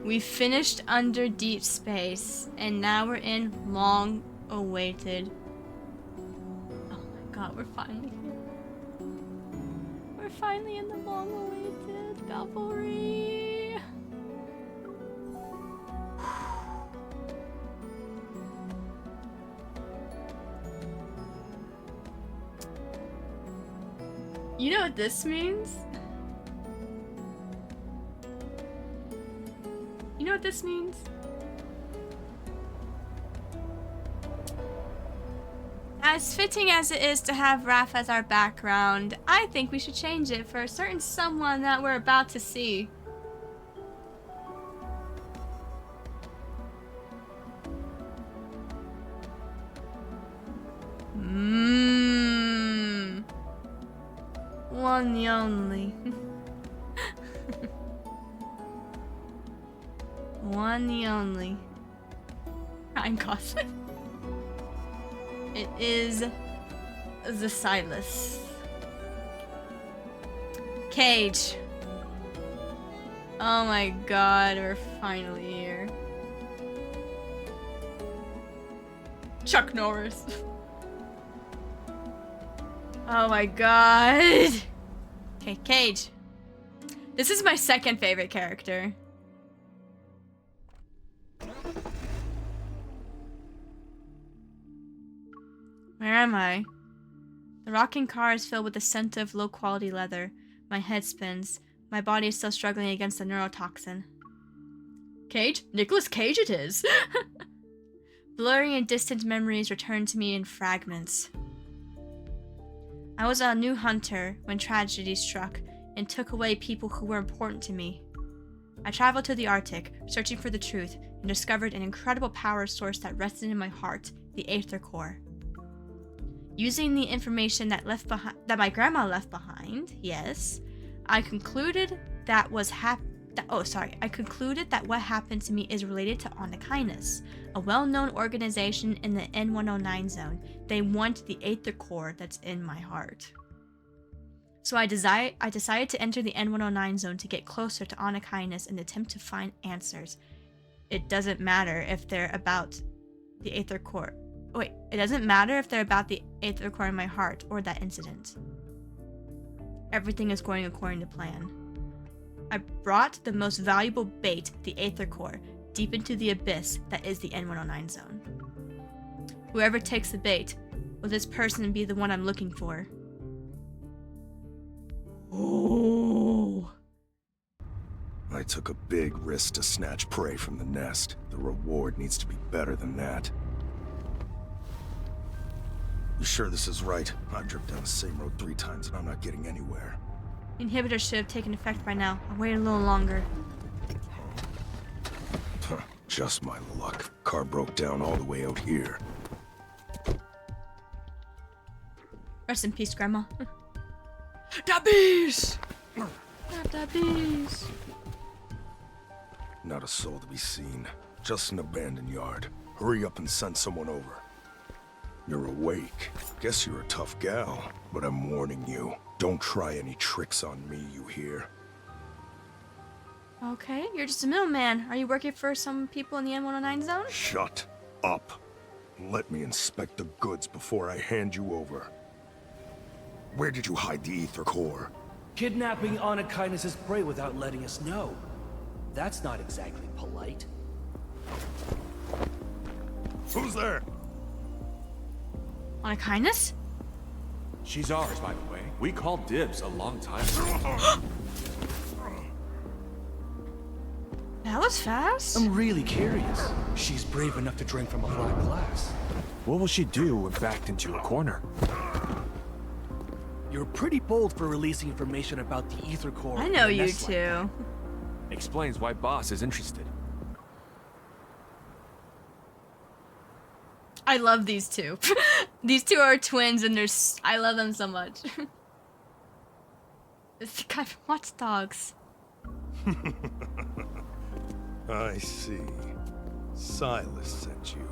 We finished under deep space, and now we're in long-awaited. Oh my god, we're finally here. We're finally in the long-awaited cavalry. You know what this means? You know what this means? As fitting as it is to have Raph as our background, I think we should change it for a certain someone that we're about to see. One the only. One the only. Ryan Gosling. It is the Silas. Cage. Oh my god, we're finally here. Chuck Norris. Oh my god. Okay, Cage. This is my second favorite character. Where am I? The rocking car is filled with the scent of low-quality leather. My head spins. My body is still struggling against the neurotoxin. Cage? Nicolas Cage it is! Blurry and distant memories return to me in fragments. I was a new hunter when tragedy struck and took away people who were important to me. I traveled to the Arctic, searching for the truth, and discovered an incredible power source that rested in my heart, the Aether Core. Using the information that my grandma left behind, yes, I concluded that what happened to me is related to Anakinus, a well-known organization in the N109 zone. They want the Aether Core that's in my heart. So I decided to enter the N109 zone to get closer to Anakinus and attempt to find answers. It doesn't matter if they're about the Aether Core. Wait, it doesn't matter if they're about the Aether Core in my heart or that incident. Everything is going according to plan. I brought the most valuable bait, the Aether Core, deep into the abyss that is the N109 zone. Whoever takes the bait, will this person be the one I'm looking for? Oh. I took a big risk to snatch prey from the nest. The reward needs to be better than that. You sure this is right? I've driven down the same road 3 times and I'm not getting anywhere. Inhibitor should have taken effect by now. I'll wait a little longer. Huh, just my luck. Car broke down all the way out here. Rest in peace, Grandma. Da bees! Da bees! Not a soul to be seen. Just an abandoned yard. Hurry up and send someone over. You're awake. Guess you're a tough gal, but I'm warning you. Don't try any tricks on me, you hear? Okay, you're just a middleman. Are you working for some people in the N109 zone? Shut up. Let me inspect the goods before I hand you over. Where did you hide the ether core? Kidnapping Anna Kindness's prey without letting us know. That's not exactly polite. Who's there? On a kindness? She's ours, by the way. We called dibs a long time ago. That was fast. I'm really curious. She's brave enough to drink from a flat glass. What will she do when backed into a corner? You're pretty bold for releasing information about the ether core. I know you too. Explains why Boss is interested. I love these two. These two are twins and I love them so much. It's the guy from Watch Dogs. I see. Silas sent you.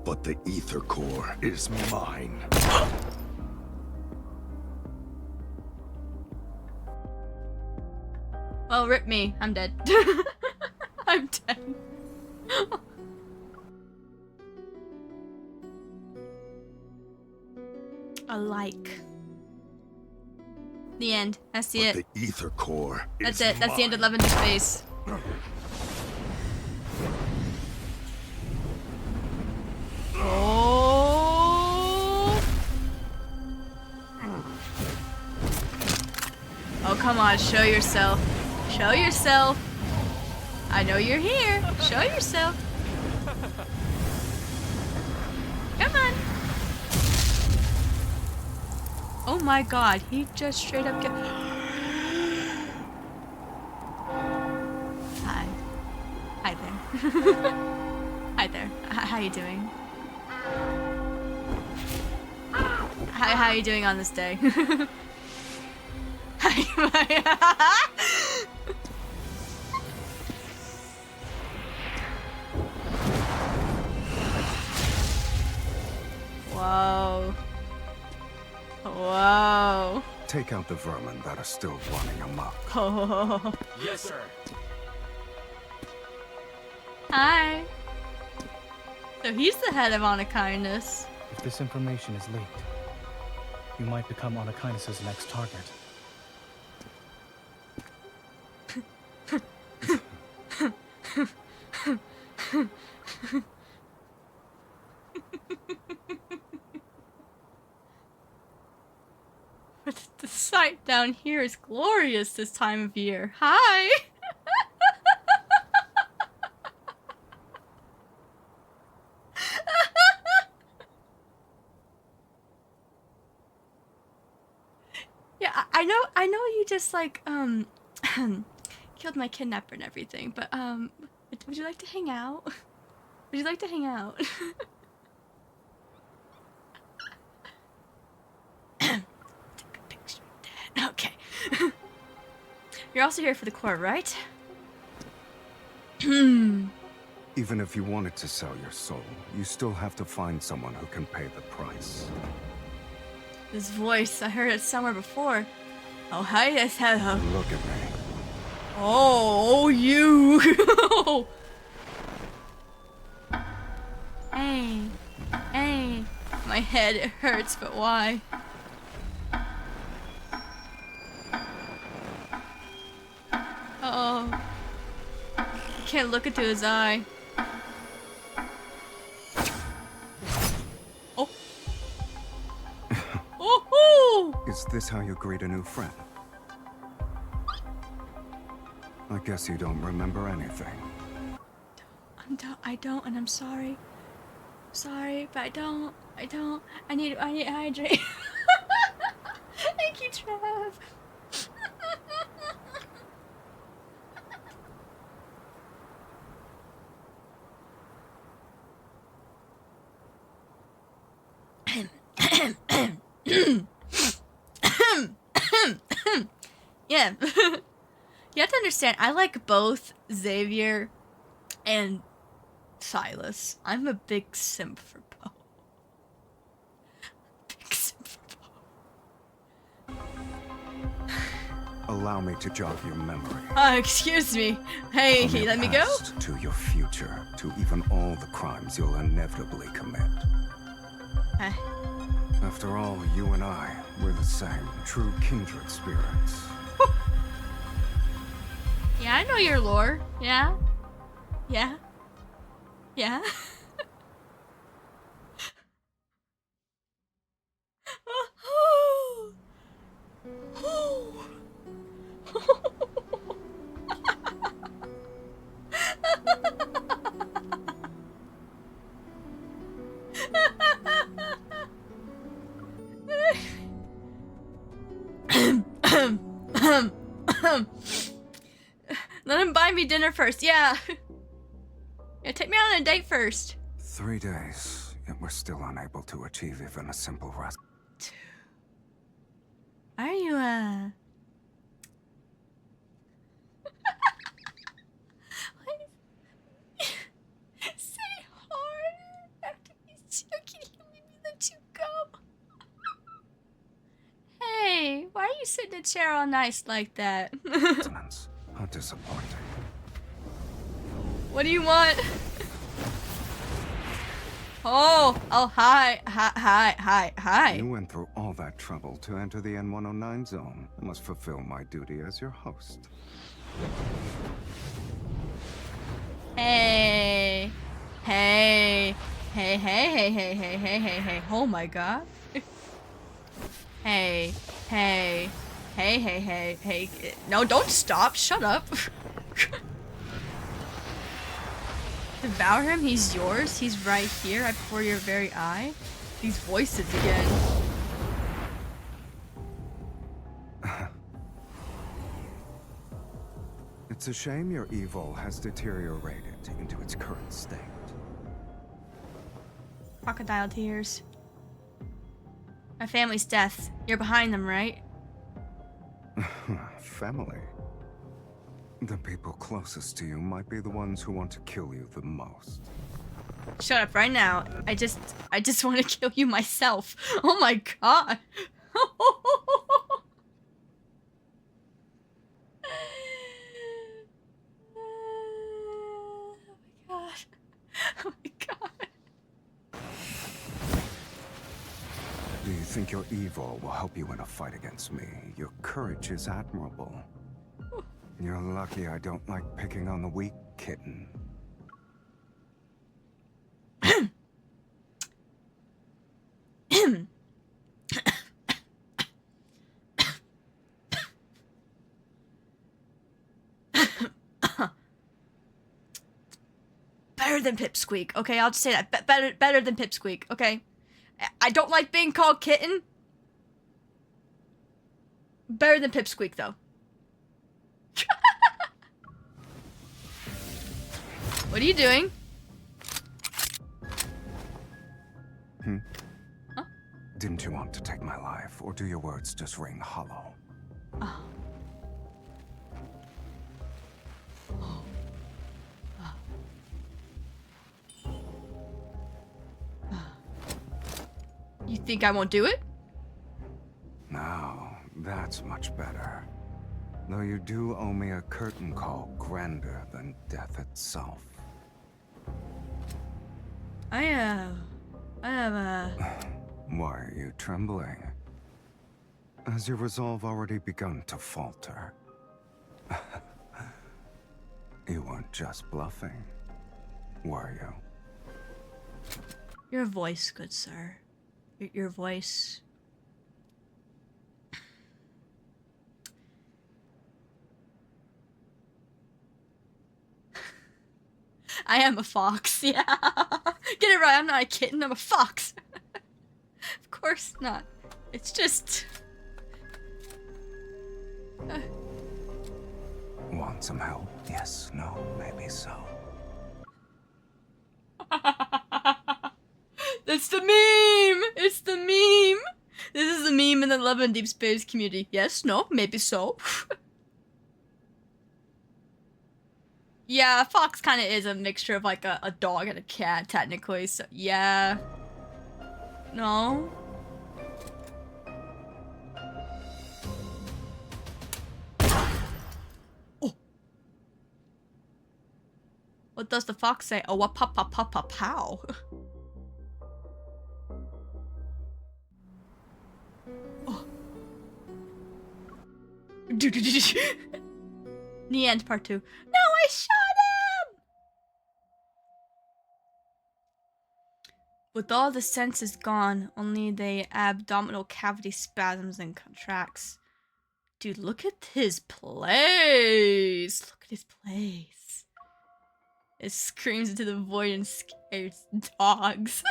But the ether core is mine. Well, rip me. I'm dead. I'm dead. A like. The end. That's But it. the ether core That's is it. That's the end of mine. Love into Space. Oh. Oh, come on. Show yourself. Show yourself. I know you're here. Show yourself. Come on. Oh my god, he just straight up Hi. Hi there. Hi there. How you doing? How you doing on this day? Whoa. Whoa. Take out the vermin that are still running amok. Oh. Yes, sir. Hi. So he's the head of Honor Kindness. If this information is leaked, you might become Anna Kindness's next target. But the sight down here is glorious this time of year. Hi! Yeah, I know you just like, killed my kidnapper and everything, but, would you like to hang out? Would you like to hang out? Okay. You're also here for the core, right? Even if you wanted to sell your soul, you still have to find someone who can pay the price. This voice, I heard it somewhere before. Oh, hi, yes, hello. Look at me. Oh, you. Hey, hey. My head, it hurts, but why? Uh-oh. I can't look into his eye. Oh. Oh-hoo! Is this how you greet a new friend? I guess you don't remember anything. I don't, and I'm sorry. Sorry, but I don't. I need to hydrate. Thank you, Trav. Yeah. You have to understand, I like both Xavier and Silas. I'm a big simp for both. Allow me to jog your memory. Excuse me. Hey, From your let me go? past to your future, to even all the crimes you'll inevitably commit. After all, you and I, we're the same, true kindred spirits. Yeah, I know your lore. Yeah. Yeah. Yeah. Let him buy me dinner first. Yeah. Yeah, take me on a date first. 3 days, yet we're still unable to achieve even a simple rest. Are you, Say harder. After he's joking, he'll make me let you go. Hey, why are you sitting in a chair all nice like that? How disappointing. What do you want? Oh, hi. You went through all that trouble to enter the N109 zone. I must fulfill my duty as your host. Hey. Oh my god. Hey. No, don't stop. Shut up. Devour him, he's yours. He's right here, right before your very eye. These voices again. It's a shame your evil has deteriorated into its current state. Crocodile tears. My family's death. You're behind them, right? Family? The people closest to you might be the ones who want to kill you the most. Shut up right now. I just want to kill you myself. Oh my god. Oh my god. Oh my god. Do you think your evil will help you in a fight against me? Your courage is admirable. You're lucky I don't like picking on the weak, kitten. Better than Pipsqueak. Okay, I'll just say that. Better than Pipsqueak. Okay. I don't like being called kitten. Better than Pipsqueak, though. What are you doing? Huh? Didn't you want to take my life, or do your words just ring hollow? Oh. You think I won't do it? Now, that's much better. Though you do owe me a curtain call grander than death itself. I have Why are you trembling? Has your resolve already begun to falter? You weren't just bluffing, were you? Your voice, good sir. Your voice. I am a fox, yeah. Get it right, I'm not a kitten, I'm a fox. Of course not. It's just... Want some help? Yes, no, maybe so. That's the meme! It's the meme! This is the meme in the Love and Deepspace community. Yes, no, maybe so. Yeah, a fox kind of is a mixture of like a dog and a cat, technically, so yeah. No? What does the fox say? Oh, what pa pa pa pa pow. Oh. The end, part 2. No, I shot him! With all the senses gone, only the abdominal cavity spasms and contracts. Dude, look at his place. Look at his place. It screams into the void and scares dogs.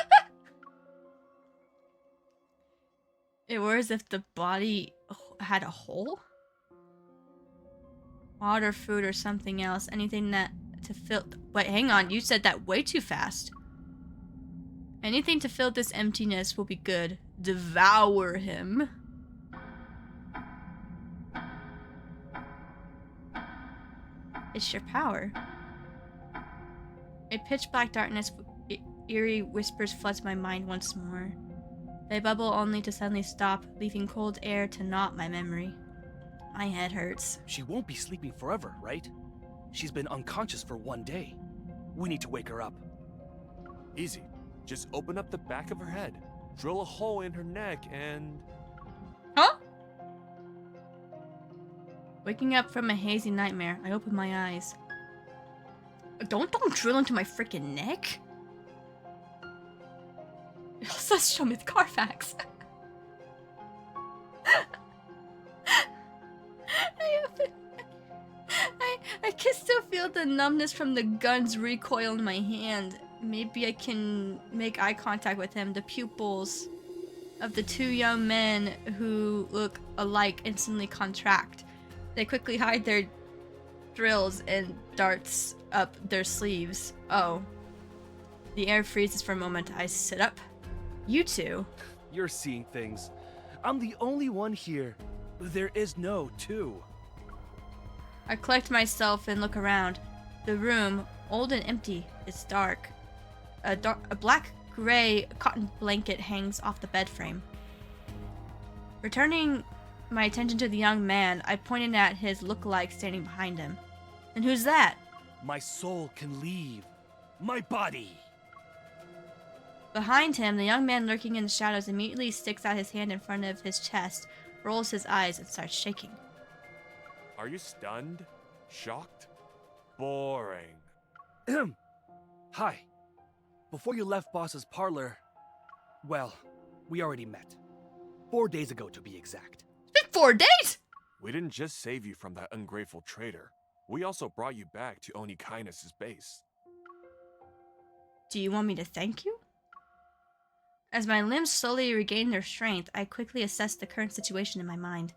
It were as if the body had a hole. Water, food, or something else. Anything that to fill... Wait, hang on. You said that way too fast. Anything to fill this emptiness will be good. Devour him. It's your power. A pitch black darkness, eerie whispers floods my mind once more. They bubble only to suddenly stop, leaving cold air to knot my memory. My head hurts. She won't be sleeping forever, right? She's been unconscious for 1 day. We need to wake her up. Easy. Just open up the back of her head, drill a hole in her neck, and... Huh? Waking up from a hazy nightmare, I open my eyes. Don't drill into my freaking neck. Let's show me the Carfax. I can still feel the numbness from the gun's recoil in my hand. Maybe I can make eye contact with him. The pupils of the two young men who look alike instantly contract. They quickly hide their drills and darts up their sleeves. Oh. The air freezes for a moment. I sit up. You two. You're seeing things. I'm the only one here. There is no two. I collect myself and look around. The room, old and empty, is dark. A black-gray cotton blanket hangs off the bed frame. Returning my attention to the young man, I pointed at his look-alike standing behind him. And who's that? My soul can leave. My body. Behind him, the young man lurking in the shadows immediately sticks out his hand in front of his chest, rolls his eyes, and starts shaking. Are you stunned? Shocked? Boring. Hi. Before you left Boss's parlor, well, we already met. 4 days ago, to be exact. It's been 4 days?! We didn't just save you from that ungrateful traitor. We also brought you back to Oni Kindness's base. Do you want me to thank you? As my limbs slowly regain their strength, I quickly assess the current situation in my mind.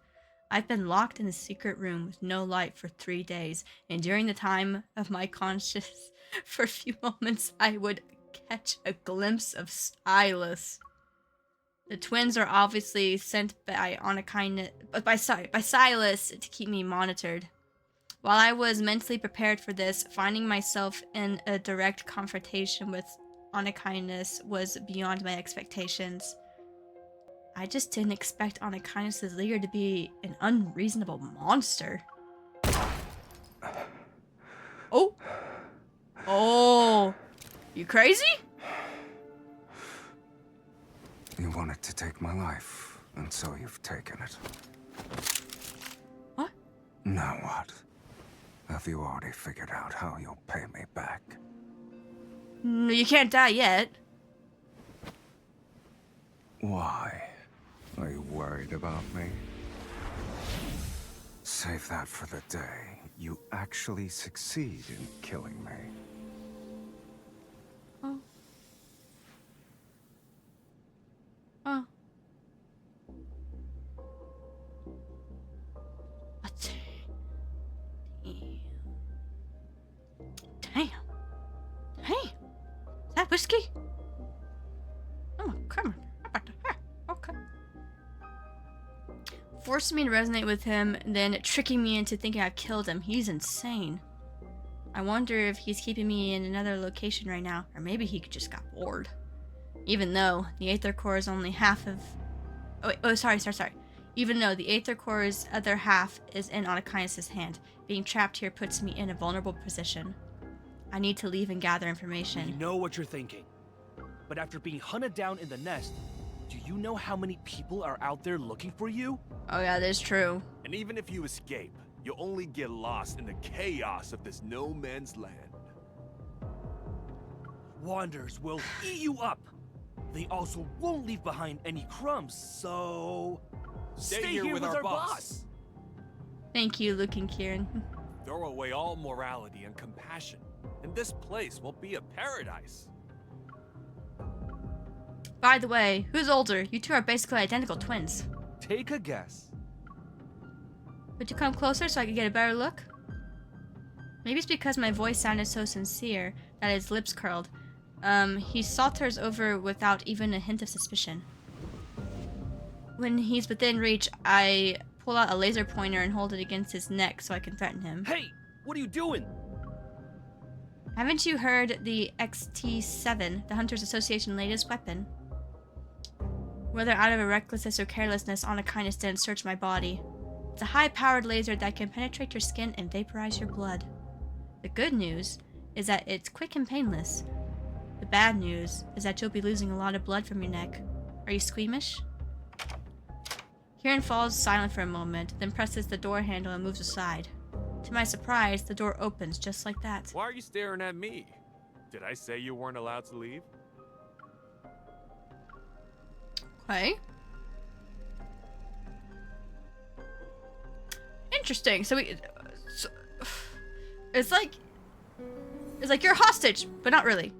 I've been locked in a secret room with no light for 3 days, and during the time of my conscience, for a few moments, I would catch a glimpse of Silas. The twins are obviously sent by Silas to keep me monitored. While I was mentally prepared for this, finding myself in a direct confrontation with Kindness was beyond my expectations. I just didn't expect Kindness's leader to be an unreasonable monster. Oh! Oh! You crazy? You wanted to take my life, and so you've taken it. What? Now what? Have you already figured out how you'll pay me back? No, you can't die yet. Why? Are you worried about me? Save that for the day you actually succeed in killing me. Oh. Oh. What? Damn. Hey. Is that whiskey? Oh, come on. Okay. Forcing me to resonate with him, then tricking me into thinking I've killed him. He's insane. I wonder if he's keeping me in another location right now, or maybe he just got bored. Even though the Aether Core is only half of... sorry. Even though the Aether Core's other half is in Kindness's hand, being trapped here puts me in a vulnerable position. I need to leave and gather information. We know what you're thinking. But after being hunted down in the nest, do you know how many people are out there looking for you? Oh yeah, that's true. And even if you escape, you'll only get lost in the chaos of this no man's land. Wanderers will eat you up. They also won't leave behind any crumbs, so... Stay here with our boss. Thank you, Luke and Kieran. Throw away all morality and compassion, and this place will be a paradise. By the way, who's older? You two are basically identical twins. Take a guess. Would you come closer so I could get a better look? Maybe it's because my voice sounded so sincere that his lips curled. He saunters over without even a hint of suspicion. When he's within reach, I pull out a laser pointer and hold it against his neck so I can threaten him. Hey, what are you doing? Haven't you heard the Pt3, the Hunters Association latest weapon? Whether out of a recklessness or carelessness, Anna-Kindness didn't search my body. It's a high-powered laser that can penetrate your skin and vaporize your blood. The good news is that it's quick and painless. The bad news is that you'll be losing a lot of blood from your neck. Are you squeamish? Kieran falls silent for a moment, then presses the door handle and moves aside. To my surprise, the door opens just like that. Why are you staring at me? Did I say you weren't allowed to leave? Okay. Interesting. So it's like you're a hostage, but not really.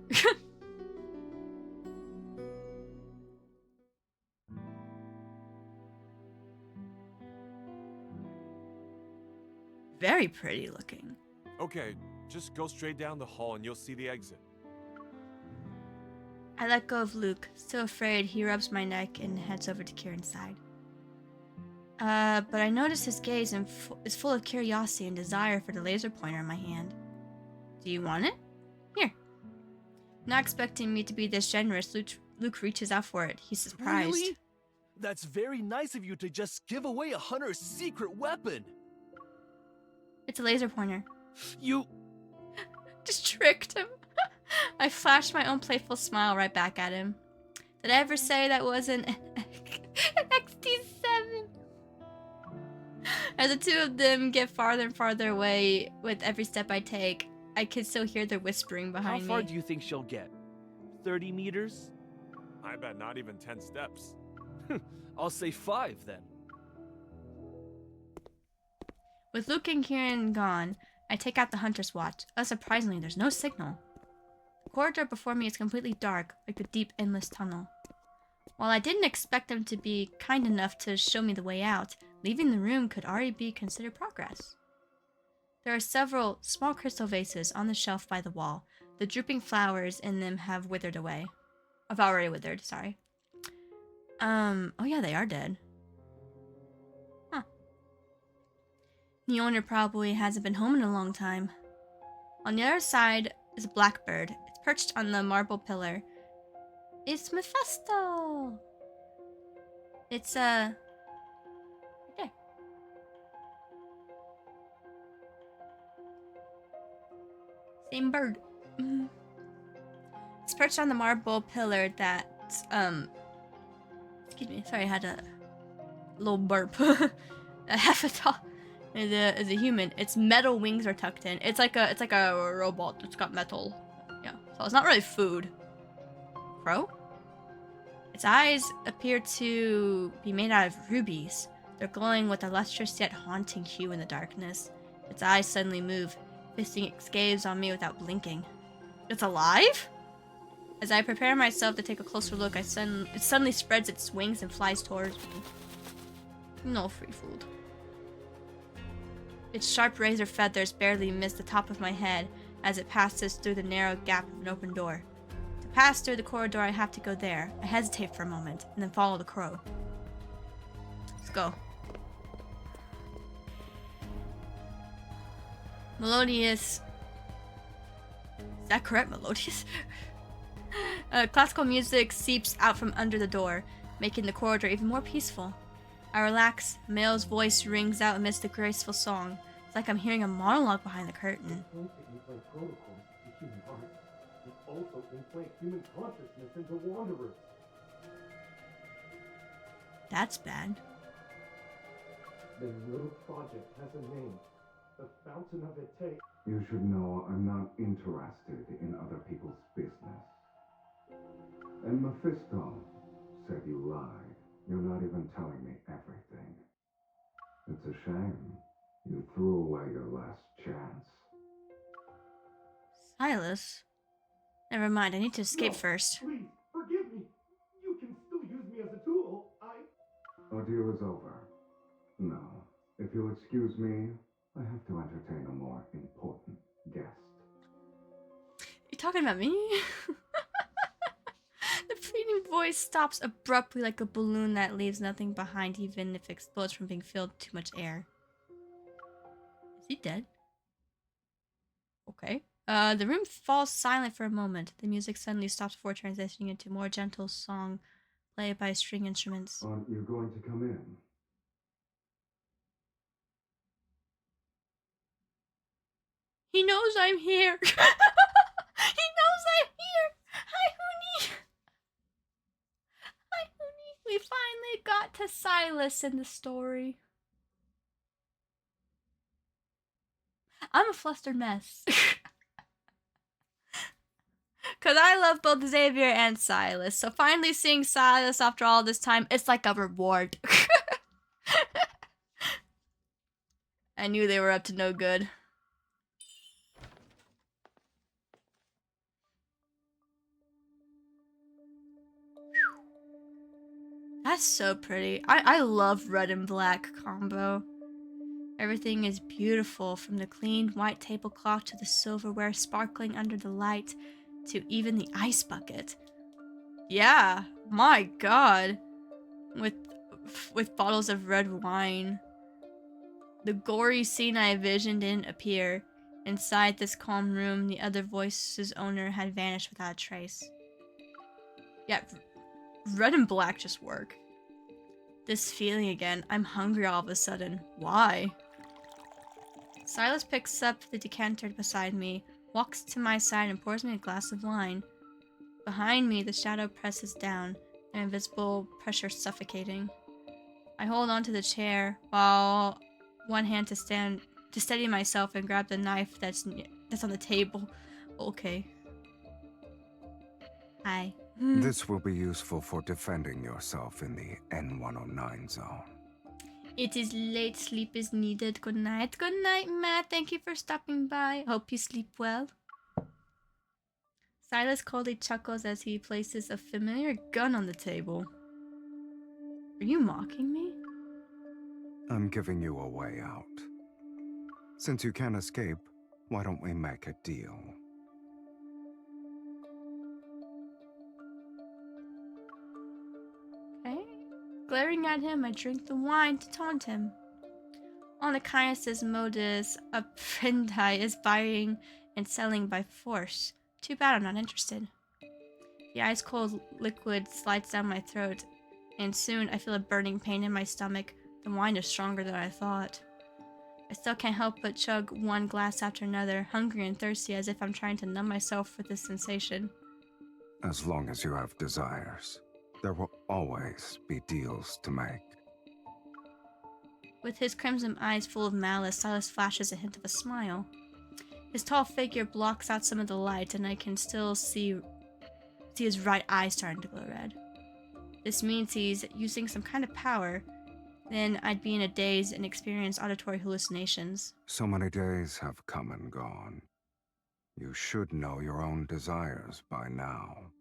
Very pretty looking. Okay, just go straight down the hall and you'll see the exit. I let go of Luke, still afraid. He rubs my neck and heads over to Kieran's side. But I notice his gaze is full of curiosity and desire for the laser pointer in my hand. Do you want it? Here. Not expecting me to be this generous, Luke reaches out for it. He's surprised. Really? That's very nice of you to just give away a hunter's secret weapon. It's a laser pointer. You... just tricked him. I flashed my own playful smile right back at him. Did I ever say that wasn't an XT7? As the two of them get farther and farther away with every step I take, I can still hear their whispering behind me. How far do you think she'll get? 30 meters? I bet not even 10 steps. I'll say 5 then. With Luke and Kieran gone, I take out the hunter's watch. Unsurprisingly, there's no signal. The corridor before me is completely dark, like the deep, endless tunnel. While I didn't expect them to be kind enough to show me the way out, leaving the room could already be considered progress. There are several small crystal vases on the shelf by the wall. The drooping flowers in them have withered away. I've already withered, sorry. Oh yeah, they are dead. Huh. The owner probably hasn't been home in a long time. On the other side is a blackbird. It's perched on the marble pillar. It's Mephisto! It's, right there. Same bird. It's perched on the marble pillar that, excuse me, sorry, I had a little burp. A Hephaestus is a human. Its metal wings are tucked in. It's like a robot that's got metal. Yeah, so it's not really food. Crow? Its eyes appear to be made out of rubies. They're glowing with a lustrous yet haunting hue in the darkness. Its eyes suddenly move, fixing its gaze on me without blinking. It's alive? As I prepare myself to take a closer look, it suddenly spreads its wings and flies towards me. No free food. Its sharp razor feathers barely miss the top of my head as it passes through the narrow gap of an open door. To pass through the corridor, I have to go there. I hesitate for a moment, and then follow the crow. Let's go. Melodious... Is that correct? Melodious? Classical music seeps out from under the door, making the corridor even more peaceful. I relax. A male's voice rings out amidst a graceful song. It's like I'm hearing a monologue behind the curtain. also implant human consciousness into wanderers. That's bad. The little project has a name. The Fountain of Vt3. You should know I'm not interested in other people's business. And Mephisto said you lied. You're not even telling me everything. It's a shame. You threw away your last chance. Silas? Never mind, I need to escape No, first. Please, forgive me. You can still use me as a tool. Ordeal is over. No. If you'll excuse me, I have to entertain a more important guest. You talking about me? The pleading voice stops abruptly like a balloon that leaves nothing behind, even if it explodes from being filled with too much air. Is he dead? Okay. The room falls silent for a moment. The music suddenly stops before transitioning into more gentle song played by string instruments. Aren't you going to come in? He knows I'm here. He knows I'm here. Hi, Huni. Hi, Huni. We finally got to Silas in the story. I'm a flustered mess. Because I love both Xavier and Silas. So finally seeing Silas after all this time, it's like a reward. I knew they were up to no good. That's so pretty. I love red and black combo. Everything is beautiful, from the clean white tablecloth to the silverware sparkling under the light to even the ice bucket. Yeah, my god. With bottles of red wine. The gory scene I envisioned didn't appear. Inside this calm room, the other voice's owner had vanished without a trace. Yeah, red and black just work. This feeling again. I'm hungry all of a sudden. Why? Silas picks up the decanter beside me, walks to my side and pours me a glass of wine. Behind me, the shadow presses down, an invisible pressure suffocating. I hold onto the chair, while one hand to steady myself and grab the knife that's on the table. Okay. Hi. This will be useful for defending yourself in the N109 zone. It is late. Sleep is needed. Good night. Good night, Matt. Thank you for stopping by. Hope you sleep well. Silas coldly chuckles as he places a familiar gun on the table. Are you mocking me? I'm giving you a way out. Since you can't escape, why don't we make a deal? Okay. Glaring at him, I drink the wine to taunt him. On the kindness's modus operandi is buying and selling by force. Too bad I'm not interested. The ice-cold liquid slides down my throat, and soon I feel a burning pain in my stomach. The wine is stronger than I thought. I still can't help but chug one glass after another, hungry and thirsty as if I'm trying to numb myself with this sensation. As long as you have desires, there will always be deals to make. With his crimson eyes full of malice, Silas flashes a hint of a smile. His tall figure blocks out some of the light, and I can still see his right eye starting to glow red. This means he's using some kind of power. Then I'd be in a daze and experience auditory hallucinations. So many days have come and gone. You should know your own desires by now.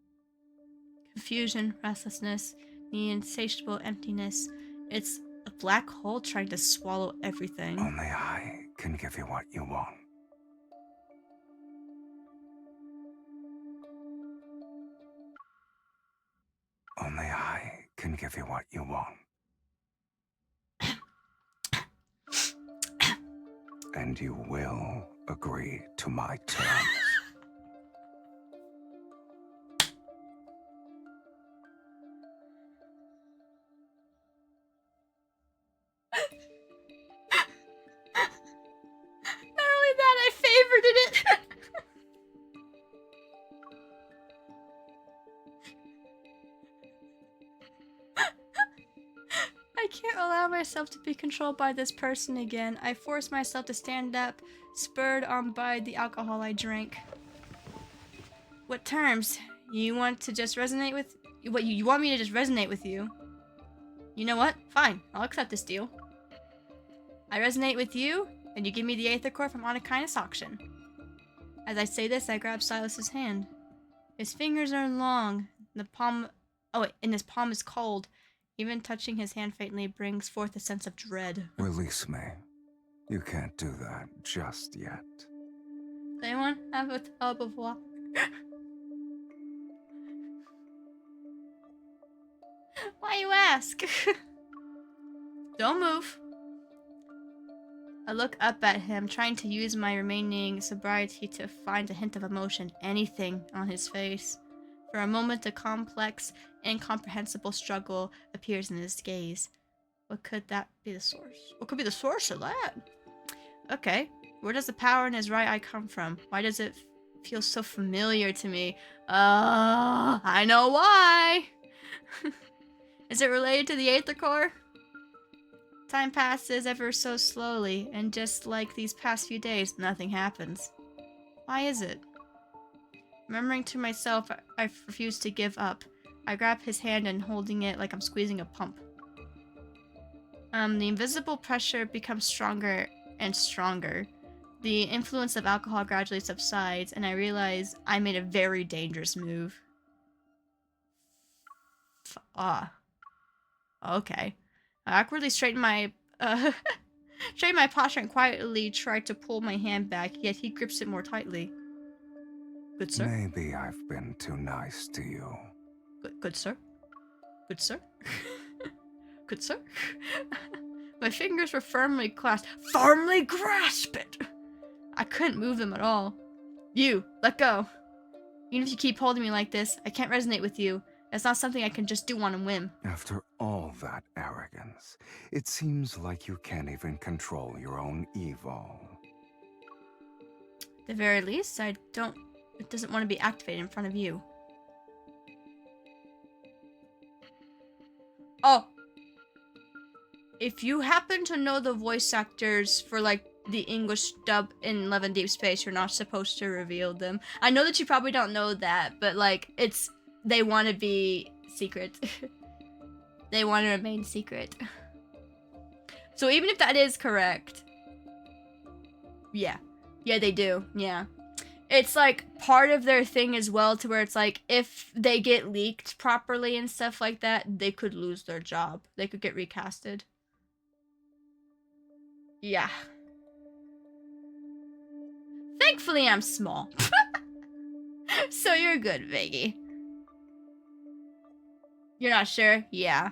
Confusion, restlessness, the insatiable emptiness. It's a black hole trying to swallow everything. Only I can give you what you want. Only I can give you what you want. And you will agree to my terms. Not only that, I favorited it! myself to be controlled by this person again. I forced myself to stand up, spurred on by the alcohol I drank. What terms? You want to just resonate with... What, you want me to just resonate with you? You know what? Fine. I'll accept this deal. I resonate with you, and you give me the Aether Core from Anakindness auction. As I say this, I grab Silas's hand. His fingers are long. The palm... Oh wait, and his palm is cold. Even touching his hand faintly brings forth a sense of dread. Release me. You can't do that just yet. Does anyone have a tub of water? Why you ask? Don't move. I look up at him, trying to use my remaining sobriety to find a hint of emotion, anything, on his face. For a moment, a complex, incomprehensible struggle appears in his gaze. What could that be the source? What could be the source of that? Okay, where does the power in his right eye come from? Why does it feel so familiar to me? I know why! Is it related to the Aether Core? Time passes ever so slowly, and just like these past few days, nothing happens. Why is it? Remembering to myself, I refuse to give up. I grab his hand and holding it like I'm squeezing a pump. The invisible pressure becomes stronger and stronger. The influence of alcohol gradually subsides, and I realize I made a very dangerous move. Okay. I awkwardly straighten my posture and quietly try to pull my hand back, yet he grips it more tightly. Good sir? Maybe I've been too nice to you. Good sir? Good sir? Good sir? My fingers were firmly clasped. Firmly grasp it! I couldn't move them at all. You, let go. Even if you keep holding me like this, I can't resonate with you. It's not something I can just do on a whim. After all that arrogance, it seems like you can't even control your own evil. At the very least, it doesn't want to be activated in front of you. Oh. If you happen to know the voice actors for, like, the English dub in Love and Deep Space, you're not supposed to reveal them. I know that you probably don't know that, but, like, they want to be secret. They want to remain secret. So even if that is correct... Yeah. Yeah, they do. Yeah. It's, like, part of their thing as well, to where it's, like, if they get leaked properly and stuff like that, they could lose their job. They could get recasted. Yeah. Thankfully, I'm small. So you're good, Viggy. You're not sure? Yeah.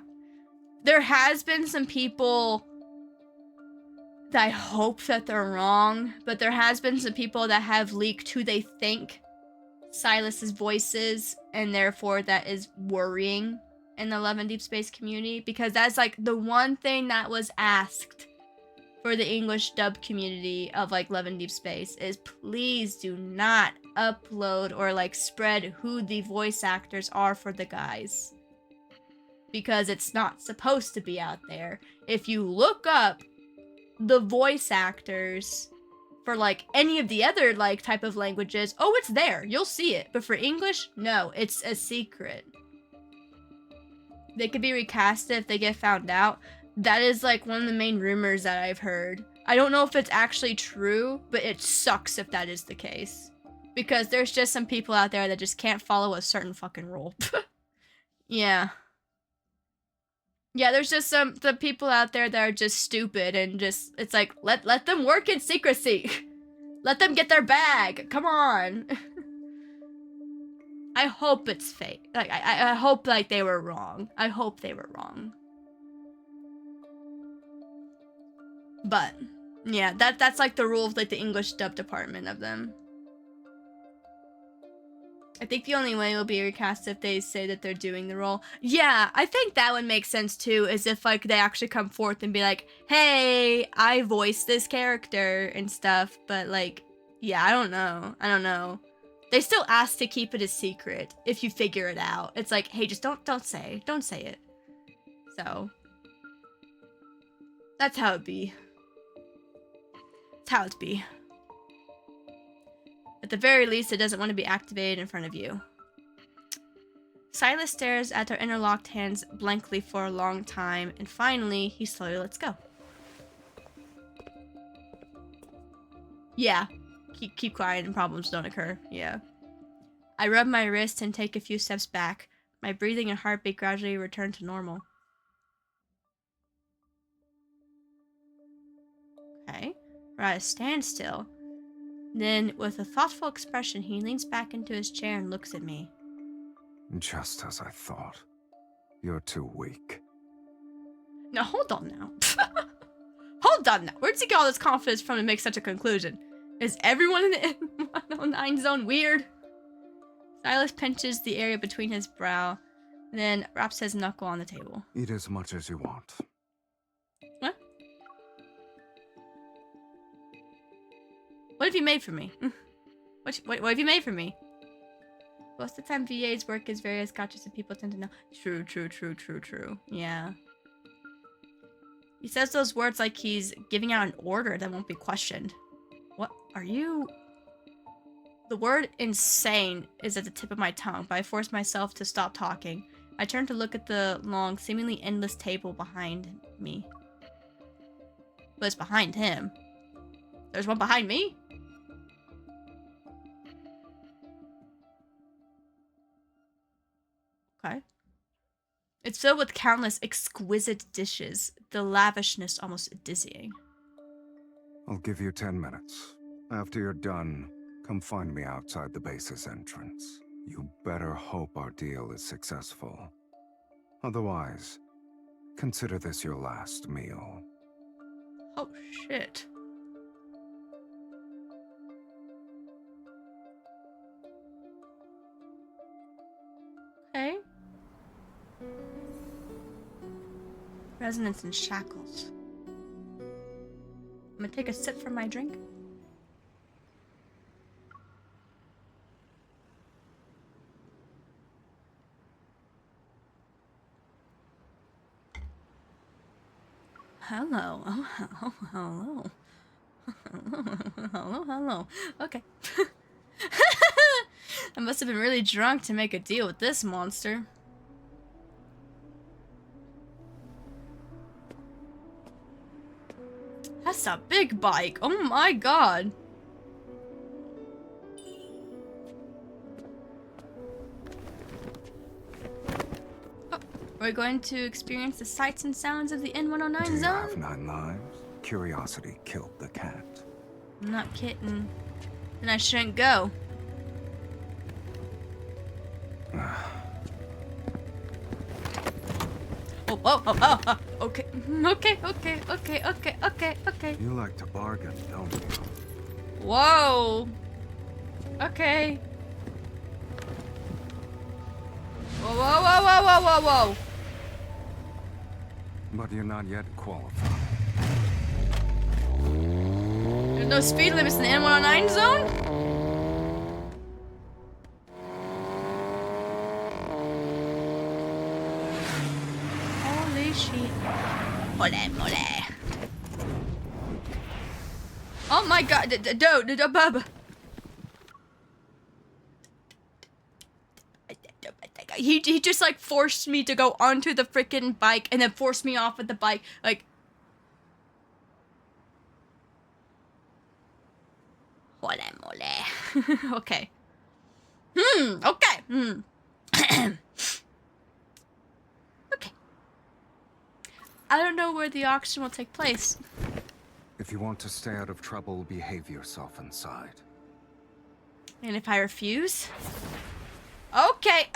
There has been some people that I hope that they're wrong, but there has been some people that have leaked who they think Silas's voice is, and therefore that is worrying in the Love and Deep Space community, because that's like the one thing that was asked for the English dub community of like Love and Deep Space is please do not upload or like spread who the voice actors are for the guys. Because it's not supposed to be out there. If you look up the voice actors for like any of the other like type of languages, oh, it's there. You'll see it. But for English, no, it's a secret. They could be recasted if they get found out. That is like one of the main rumors that I've heard. I don't know if it's actually true, but it sucks if that is the case. Because there's just some people out there that just can't follow a certain fucking rule. Yeah. Yeah, there's just the people out there that are just stupid and just, it's like, let them work in secrecy. Let them get their bag. Come on. I hope it's fake. Like, I hope like they were wrong. I hope they were wrong. But, yeah, that's like the rule of like the English dub department of them. I think the only way it will be recast if they say that they're doing the role. Yeah, I think that would make sense too, is if like they actually come forth and be like, hey, I voiced this character and stuff, but like, yeah, I don't know. They still ask to keep it a secret if you figure it out. It's like, hey, just don't say it. So. That's how it be. That's how it be. At the very least, it doesn't want to be activated in front of you. Silas stares at our interlocked hands blankly for a long time, and finally, he slowly lets go. Yeah. Keep quiet and problems don't occur. Yeah. I rub my wrist and take a few steps back. My breathing and heartbeat gradually return to normal. Okay. We're at a standstill. Then, with a thoughtful expression, he leans back into his chair and looks at me. Just as I thought. You're too weak. Now, hold on now. Hold on now. Where'd he get all this confidence from to make such a conclusion? Is everyone in the N109 zone weird? Silas pinches the area between his brow, and then wraps his knuckle on the table. Eat as much as you want. What? What have you made for me? What have you made for me? Most of the time, VA's work is various gotchas and people tend to know. True. Yeah. He says those words like he's giving out an order that won't be questioned. What are you? The word insane is at the tip of my tongue, but I force myself to stop talking. I turn to look at the long, seemingly endless table behind me. But it's behind him. There's one behind me? Okay. It's filled with countless exquisite dishes, the lavishness almost dizzying. I'll give you 10 minutes. After you're done, come find me outside the base's entrance. You better hope our deal is successful. Otherwise, consider this your last meal. Oh, shit. Okay. Resonance in shackles. I'm gonna take a sip from my drink. Hello. Oh, hello. Hello. Okay. I must have been really drunk to make a deal with this monster. That's a big bike. Oh my god. Oh, we're going to experience the sights and sounds of the N109 Do you zone? have 9 lives? Curiosity killed the cat. I'm not kidding. Then I shouldn't go. Oh, okay. Okay. You like to bargain, don't you? Whoa. Okay. Whoa. But you're not yet qualified. There's no speed limits in the N109 zone? Holy shit. Mole. Oh my god, bub. He just like forced me to go onto the freaking bike and then forced me off of the bike. Like, mole. Okay. Okay. Okay. I don't know where the auction will take place. If you want to stay out of trouble, behave yourself inside. And if I refuse? Okay.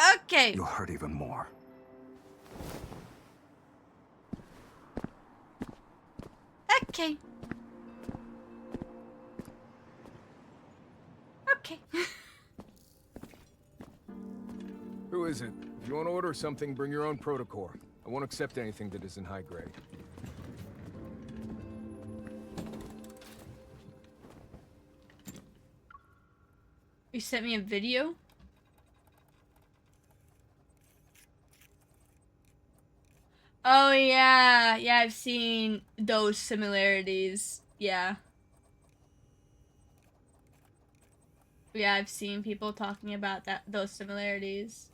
You'll hurt even more. Okay. Who is it? If you want to order something, bring your own protocore. I won't accept anything that isn't high grade. You sent me a video? Oh yeah, yeah, I've seen those similarities. Yeah. Yeah, I've seen people talking about those similarities.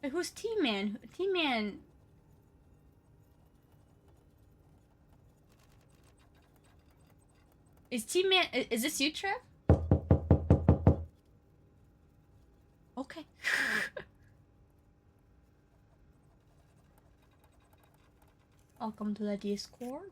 Wait, who's T-Man? T-Man. Is T-Man, is this you, Trev? Okay. Welcome to the Discord.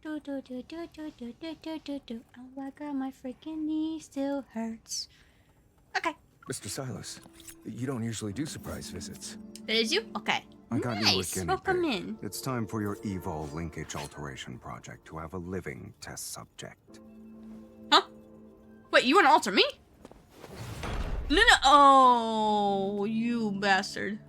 Do do do do do do do do do do. Oh my god, my freaking knee still hurts. Okay. Mr. Silas, you don't usually do surprise visits. That is you? Okay. I got you a Nice. guinea Welcome pig. in. It's time for your evol linkage alteration project to have a living test subject. Huh? Wait, you want to alter me? No, no. Oh, you bastard.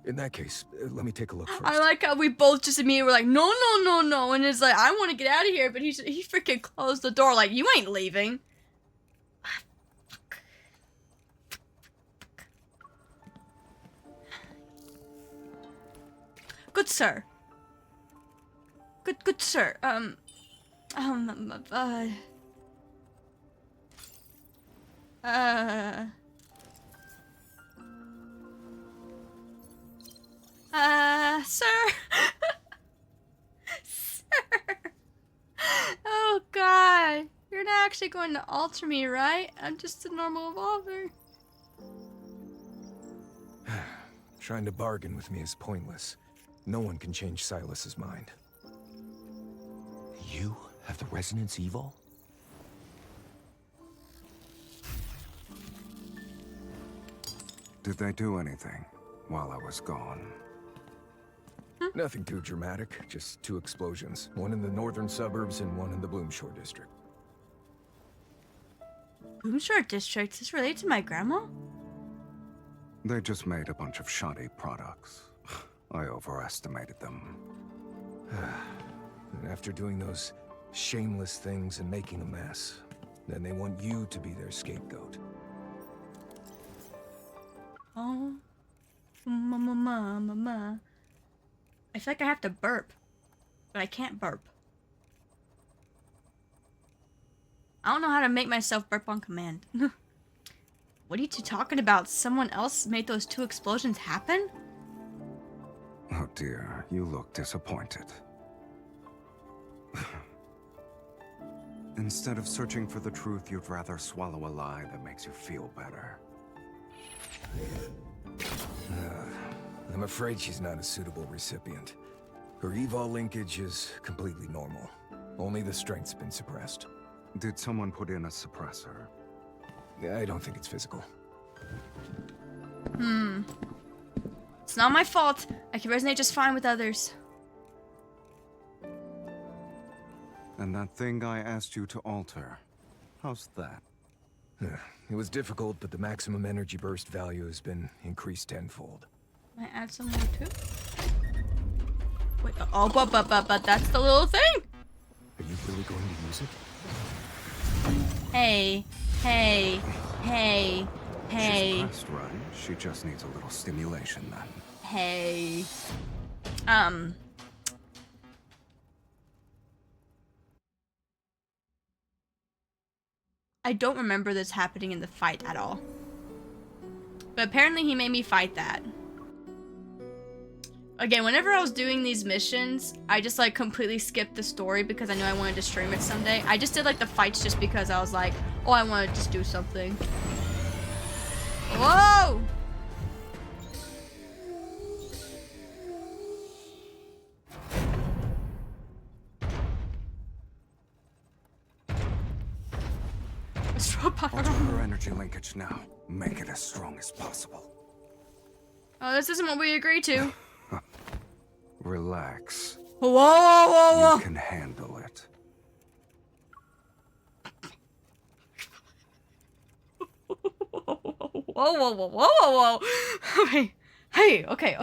In that case, let me take a look first. I like how we both just immediately were like, no, no, no, no. And it's like, I want to get out of here. But he freaking closed the door like, you ain't leaving. Good sir. Good sir. Sir. Sir. Oh, God. You're not actually going to alter me, right? I'm just a normal evolver. Trying to bargain with me is pointless. No one can change Silas's mind. You have the Resonance Evil? Did they do anything while I was gone? Nothing too dramatic, just 2 explosions. One in the northern suburbs and one in the Bloomshore district. Bloomshore district? Is this related to my grandma? They just made a bunch of shoddy products. I overestimated them. And after doing those shameless things and making a mess, then they want you to be their scapegoat. Oh. Mama. I feel like I have to burp. But I can't burp. I don't know how to make myself burp on command. What are you two talking about? Someone else made those 2 explosions happen? Oh dear, you look disappointed. Instead of searching for the truth, you'd rather swallow a lie that makes you feel better. I'm afraid she's not a suitable recipient. Her evol linkage is completely normal. Only the strength's been suppressed. Did someone put in a suppressor? I don't think it's physical. It's not my fault. I can resonate just fine with others. And that thing I asked you to alter, how's that? It was difficult, but the maximum energy burst value has been increased tenfold. Can I add some more too? Wait, oh, but that's the little thing! Are you really going to use it? Hey. She's pressed, right? She just needs a little stimulation then. Hey. I don't remember this happening in the fight at all. But apparently he made me fight that. Again, whenever I was doing these missions, I just like completely skipped the story because I knew I wanted to stream it someday. I just did like the fights just because I was like, oh, I want to just do something. Whoa! Alter her energy linkage now. Make it as strong as possible. Oh, this isn't what we agreed to. Relax. Whoa! You can handle it. Whoa, whoa, whoa, whoa, whoa, whoa. Okay. Hey, okay.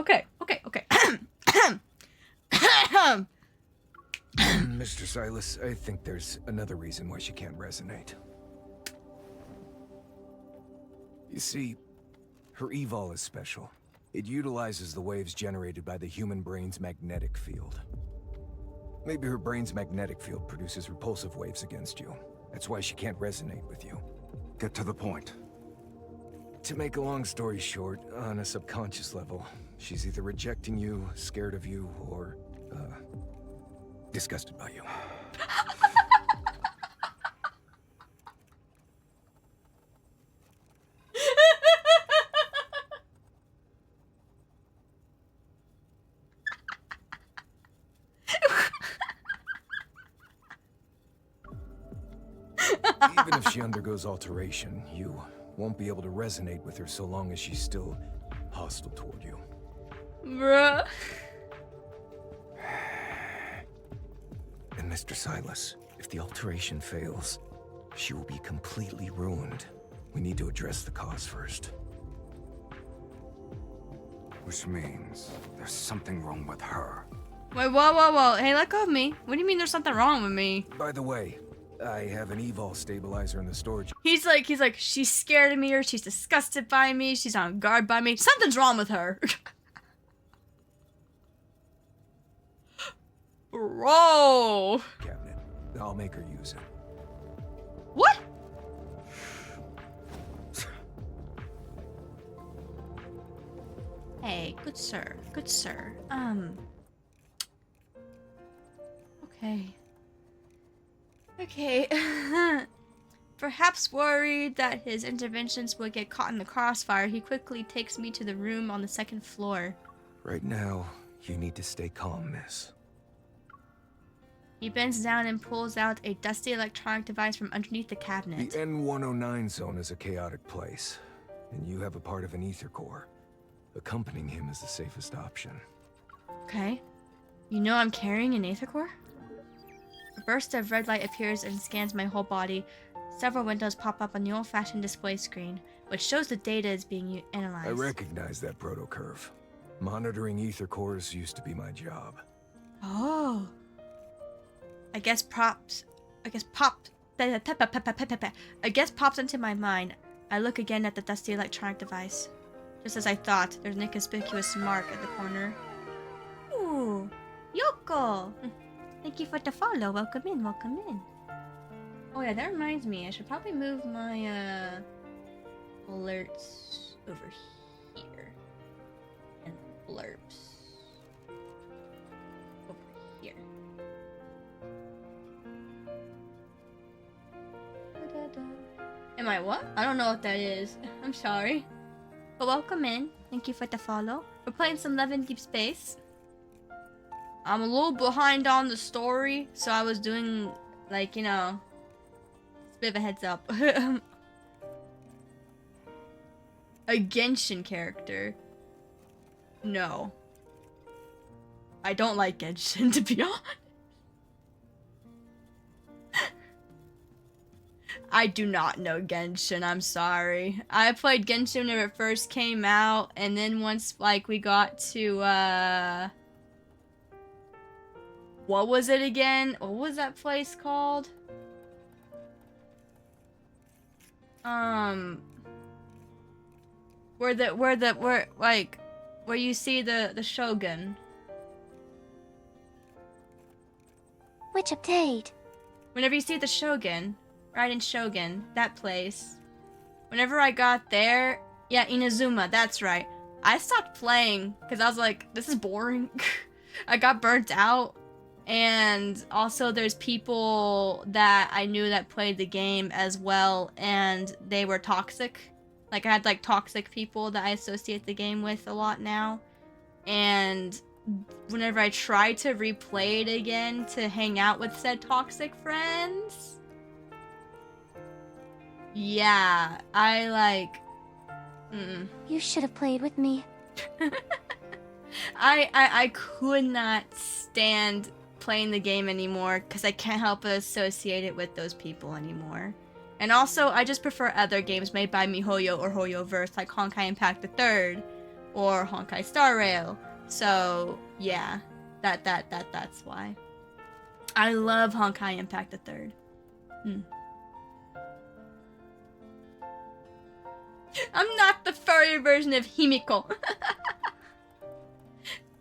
Mr. Silas, I think there's another reason why she can't resonate. You see, her evol is special. It utilizes the waves generated by the human brain's magnetic field. Maybe her brain's magnetic field produces repulsive waves against you. That's why she can't resonate with you. Get to the point. To make a long story short, on a subconscious level, she's either rejecting you, scared of you, or, disgusted by you. Even if she undergoes alteration, you won't be able to resonate with her so long as she's still hostile toward you. Bruh. And Mr. Silas, if the alteration fails, she will be completely ruined. We need to address the cause first. Which means there's something wrong with her. Wait, whoa. Hey, let go of me. What do you mean there's something wrong with me? By the way, I have an evol stabilizer in the storage. He's like, she's scared of me, or she's disgusted by me, she's on guard by me. Something's wrong with her. Bro. Cabinet. I'll make her use it. What? Hey, good sir. Okay. Perhaps worried that his interventions would get caught in the crossfire, he quickly takes me to the room on the second floor. Right now, you need to stay calm, miss. He bends down and pulls out a dusty electronic device from underneath the cabinet. The N109 zone is a chaotic place, and you have a part of an ether core. Accompanying him is the safest option. Okay. You know I'm carrying an aether core? A burst of red light appears and scans my whole body. Several windows pop up on the old-fashioned display screen, which shows the data is being analyzed. I recognize that proto-curve. Monitoring ether cores used to be my job. Oh. I guess popped into my mind. I look again at the dusty electronic device. Just as I thought, there's an inconspicuous mark at the corner. Ooh, Yoko! Thank you for the follow. Welcome in. Oh yeah, that reminds me. I should probably move my alerts over here. And blurbs over here. Am I what? I don't know what that is. I'm sorry. But welcome in. Thank you for the follow. We're playing some Love in Deepspace. I'm a little behind on the story, so I was doing, like, you know, it's a bit of a heads up. A Genshin character. No. I don't like Genshin, to be honest. I do not know Genshin, I'm sorry. I played Genshin when it first came out, and then once, like, we got to, what was it again? What was that place called? Where you see the Shogun. Which update? Whenever you see the Shogun, right in Shogun, that place. Whenever I got there, yeah, Inazuma, that's right. I stopped playing because I was like, this is boring. I got burnt out. And also there's people that I knew that played the game as well, and they were toxic. Like, I had, like, toxic people that I associate the game with a lot now. And whenever I try to replay it again to hang out with said toxic friends, yeah, I, like, You should have played with me. I could not stand playing the game anymore because I can't help but associate it with those people anymore. And also, I just prefer other games made by MiHoYo or HoYoverse, like Honkai Impact the Third or Honkai Star Rail. So yeah, that's why. I love Honkai Impact the Third. I'm not the furry version of Himiko.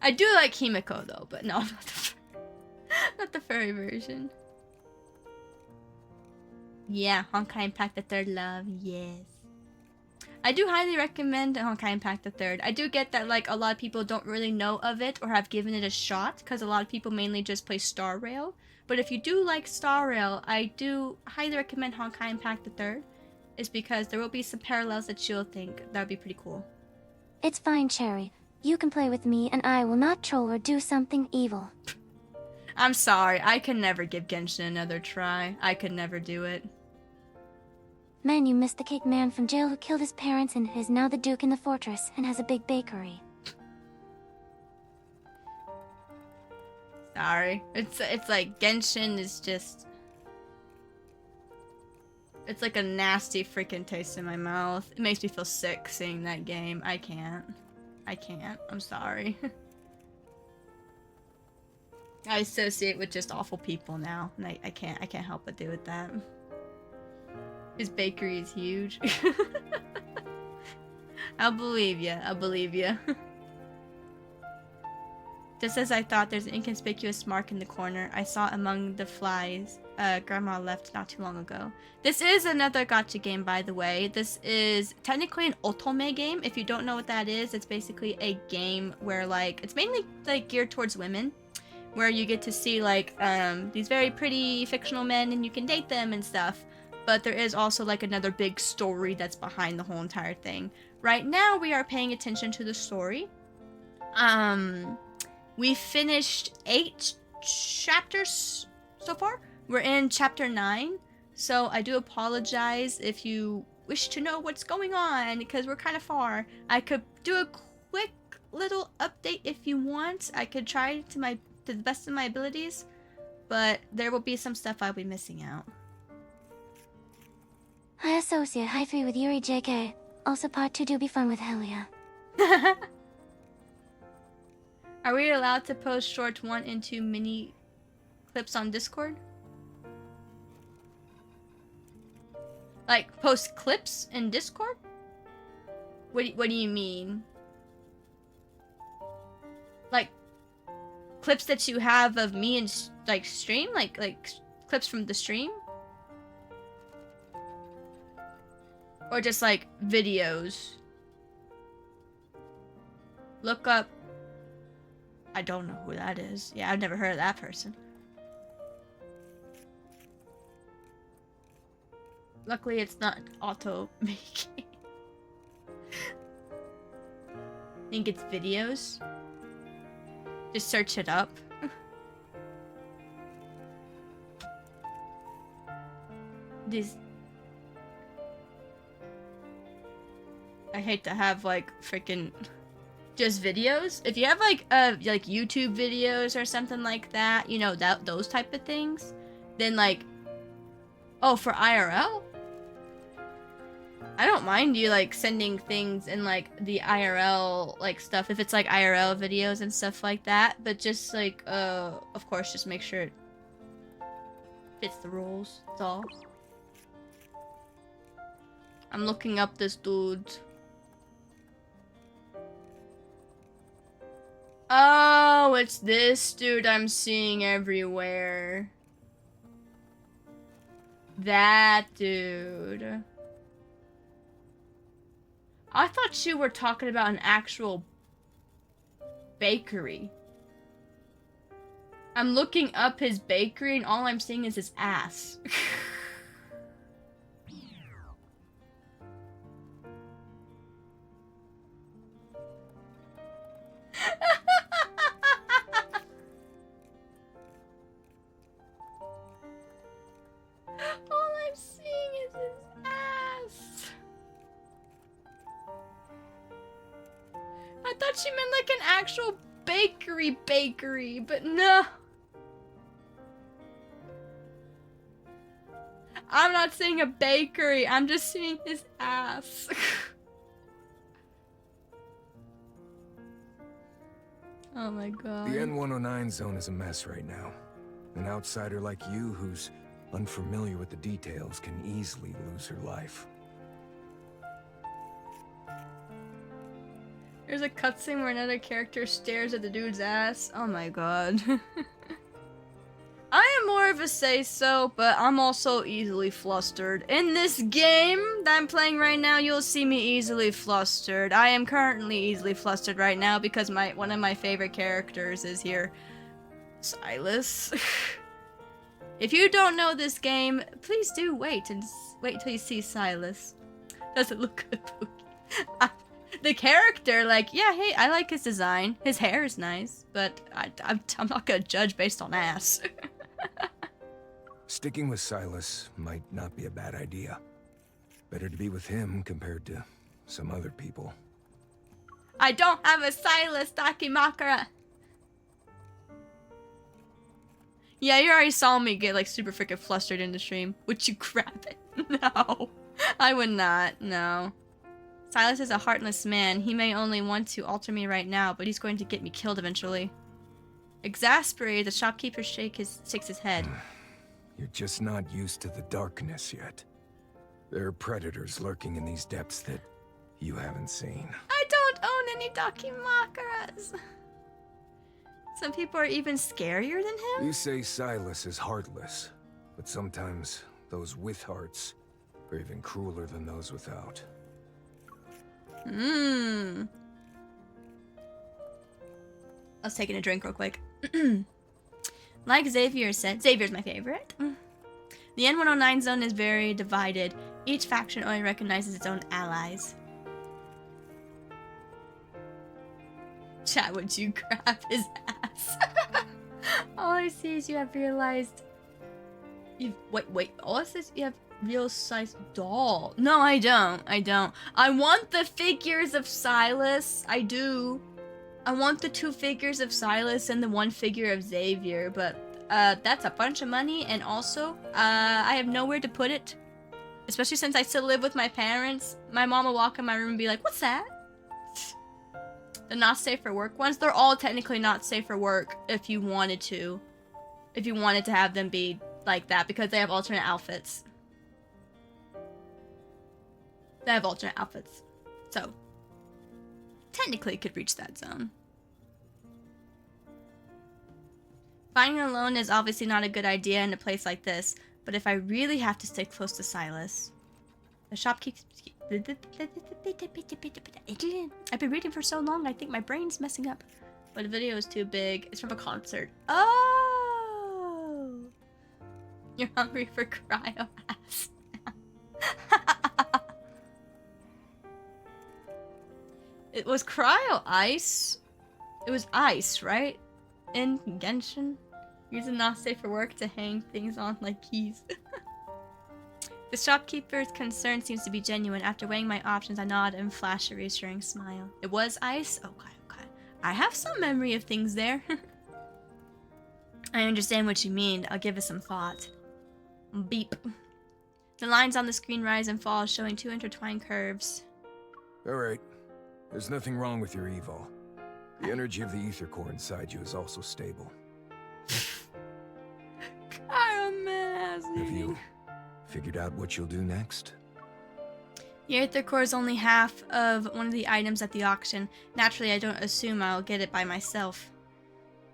I do like Himiko though, but no, not the furry version. Yeah, Honkai Impact the Third love, yes. I do highly recommend Honkai Impact the Third. I do get that like a lot of people don't really know of it or have given it a shot because a lot of people mainly just play Star Rail. But if you do like Star Rail, I do highly recommend Honkai Impact the Third. Is because there will be some parallels that you'll think that would be pretty cool. It's fine, Cherry. You can play with me and I will not troll or do something evil. I'm sorry, I can never give Genshin another try. I could never do it. Man, you missed the cake man from jail who killed his parents and is now the Duke in the fortress and has a big bakery. Sorry. It's like Genshin is just... It's like a nasty freaking taste in my mouth. It makes me feel sick seeing that game. I can't. I'm sorry. I associate with just awful people now, and I can't help but do with that. His bakery is huge. I'll believe ya. Just as I thought, there's an inconspicuous mark in the corner. I saw it among the flies Grandma left not too long ago. This is another gacha game, by the way. This is technically an otome game. If you don't know what that is, it's basically a game where, like, it's mainly, like, geared towards women. Where you get to see, like, these very pretty fictional men and you can date them and stuff. But there is also, like, another big story that's behind the whole entire thing. Right now, we are paying attention to the story. We finished 8 chapters so far. We're in chapter 9, so I do apologize if you wish to know what's going on, because we're kind of far. I could do a quick little update if you want. I could try to the best of my abilities, but there will be some stuff I'll be missing out. I associate High 3 with Yuri JK. Also part 2 do be fun with Helia. Are we allowed to post short 1 and 2 mini clips on Discord? Like, post clips in Discord? What do you mean? Like, clips that you have of me and, like, stream? Like clips from the stream? Or just, like, videos? Look up... I don't know who that is. Yeah, I've never heard of that person. Luckily, it's not auto-making. I think it's videos. Just search it up. I hate to have, like, freaking... just videos. If you have like YouTube videos or something like that, you know, those type of things, then like, oh, for IRL, I don't mind you like sending things in like the IRL like stuff if it's like IRL videos and stuff like that, but just like of course just make sure it fits the rules. That's all. I'm looking up this dude. Oh, it's this dude I'm seeing everywhere. That dude. I thought you were talking about an actual bakery. I'm looking up his bakery and all I'm seeing is his ass. All I'm seeing is his ass. I thought she meant like an actual bakery, but no. I'm not seeing a bakery. I'm just seeing his ass. Oh my god. The N109 zone is a mess right now. An outsider like you who's unfamiliar with the details can easily lose her life. There's a cutscene where another character stares at the dude's ass. Oh my god. I am more of a say-so, but I'm also easily flustered. In this game that I'm playing right now, you'll see me easily flustered. I am currently easily flustered right now because one of my favorite characters is here. Silas. If you don't know this game, please do wait till you see Silas. Doesn't look good, Pookie. The character, like, yeah, hey, I like his design. His hair is nice, but I'm not gonna judge based on ass. Sticking with Silas might not be a bad idea. Better to be with him compared to some other people. I don't have a Silas, Dakimakara. Yeah, you already saw me get, like, super freaking flustered in the stream. Would you grab it? No. I would not, no. Silas is a heartless man. He may only want to alter me right now, but he's going to get me killed eventually. Exasperated, the shopkeeper shakes his head. You're just not used to the darkness yet. There are predators lurking in these depths that you haven't seen. I don't own any Dakimakaras. Some people are even scarier than him? You say Silas is heartless, but sometimes those with hearts are even crueler than those without. I was taking a drink real quick. Like Xavier said, Xavier's my favorite. The N109 zone is very divided. Each faction only recognizes its own allies. Chat, would you grab his ass? All I see is you have realized... Wait, all it says you have real size doll. No, I don't. I want the figures of Silas. I do. I want the 2 figures of Silas and the 1 figure of Xavier, but that's a bunch of money, and also, I have nowhere to put it. Especially since I still live with my parents. My mom will walk in my room and be like, what's that? The not safe for work ones, they're all technically not safe for work if you wanted to. If you wanted to have them be like that, because they have alternate outfits. They have alternate outfits. So, technically could reach that zone. Finding alone is obviously not a good idea in a place like this, but if I really have to stay close to Silas... The shopkeeper... I've been reading for so long, I think my brain's messing up. But the video is too big. It's from a concert. Oh! You're hungry for cryo ass. It was cryo ice. It was ice, right? In Genshin. Using not safe for work to hang things on like keys. The shopkeeper's concern seems to be genuine. After weighing my options, I nod and flash a reassuring smile. It was ice? Okay. I have some memory of things there. I understand what you mean. I'll give it some thought. Beep. The lines on the screen rise and fall, showing 2 intertwined curves. Alright. There's nothing wrong with your evil. The energy of the ether core inside you is also stable. Have you figured out what you'll do next? The ether core is only half of one of the items at the auction. Naturally, I don't assume I'll get it by myself.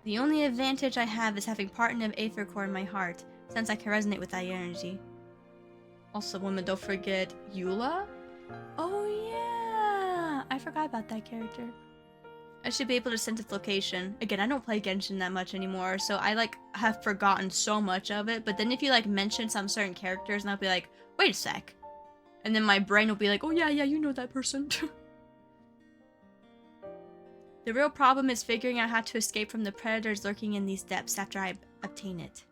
The only advantage I have is having part of ether core in my heart, since I can resonate with that energy. Also, women, don't forget Eula? Oh yeah! I forgot about that character. I should be able to sense its location. Again, I don't play Genshin that much anymore, so I, like, have forgotten so much of it. But then if you, like, mention some certain characters, and I'll be like, wait a sec. And then my brain will be like, oh yeah, you know that person. The real problem is figuring out how to escape from the predators lurking in these depths after I obtain it.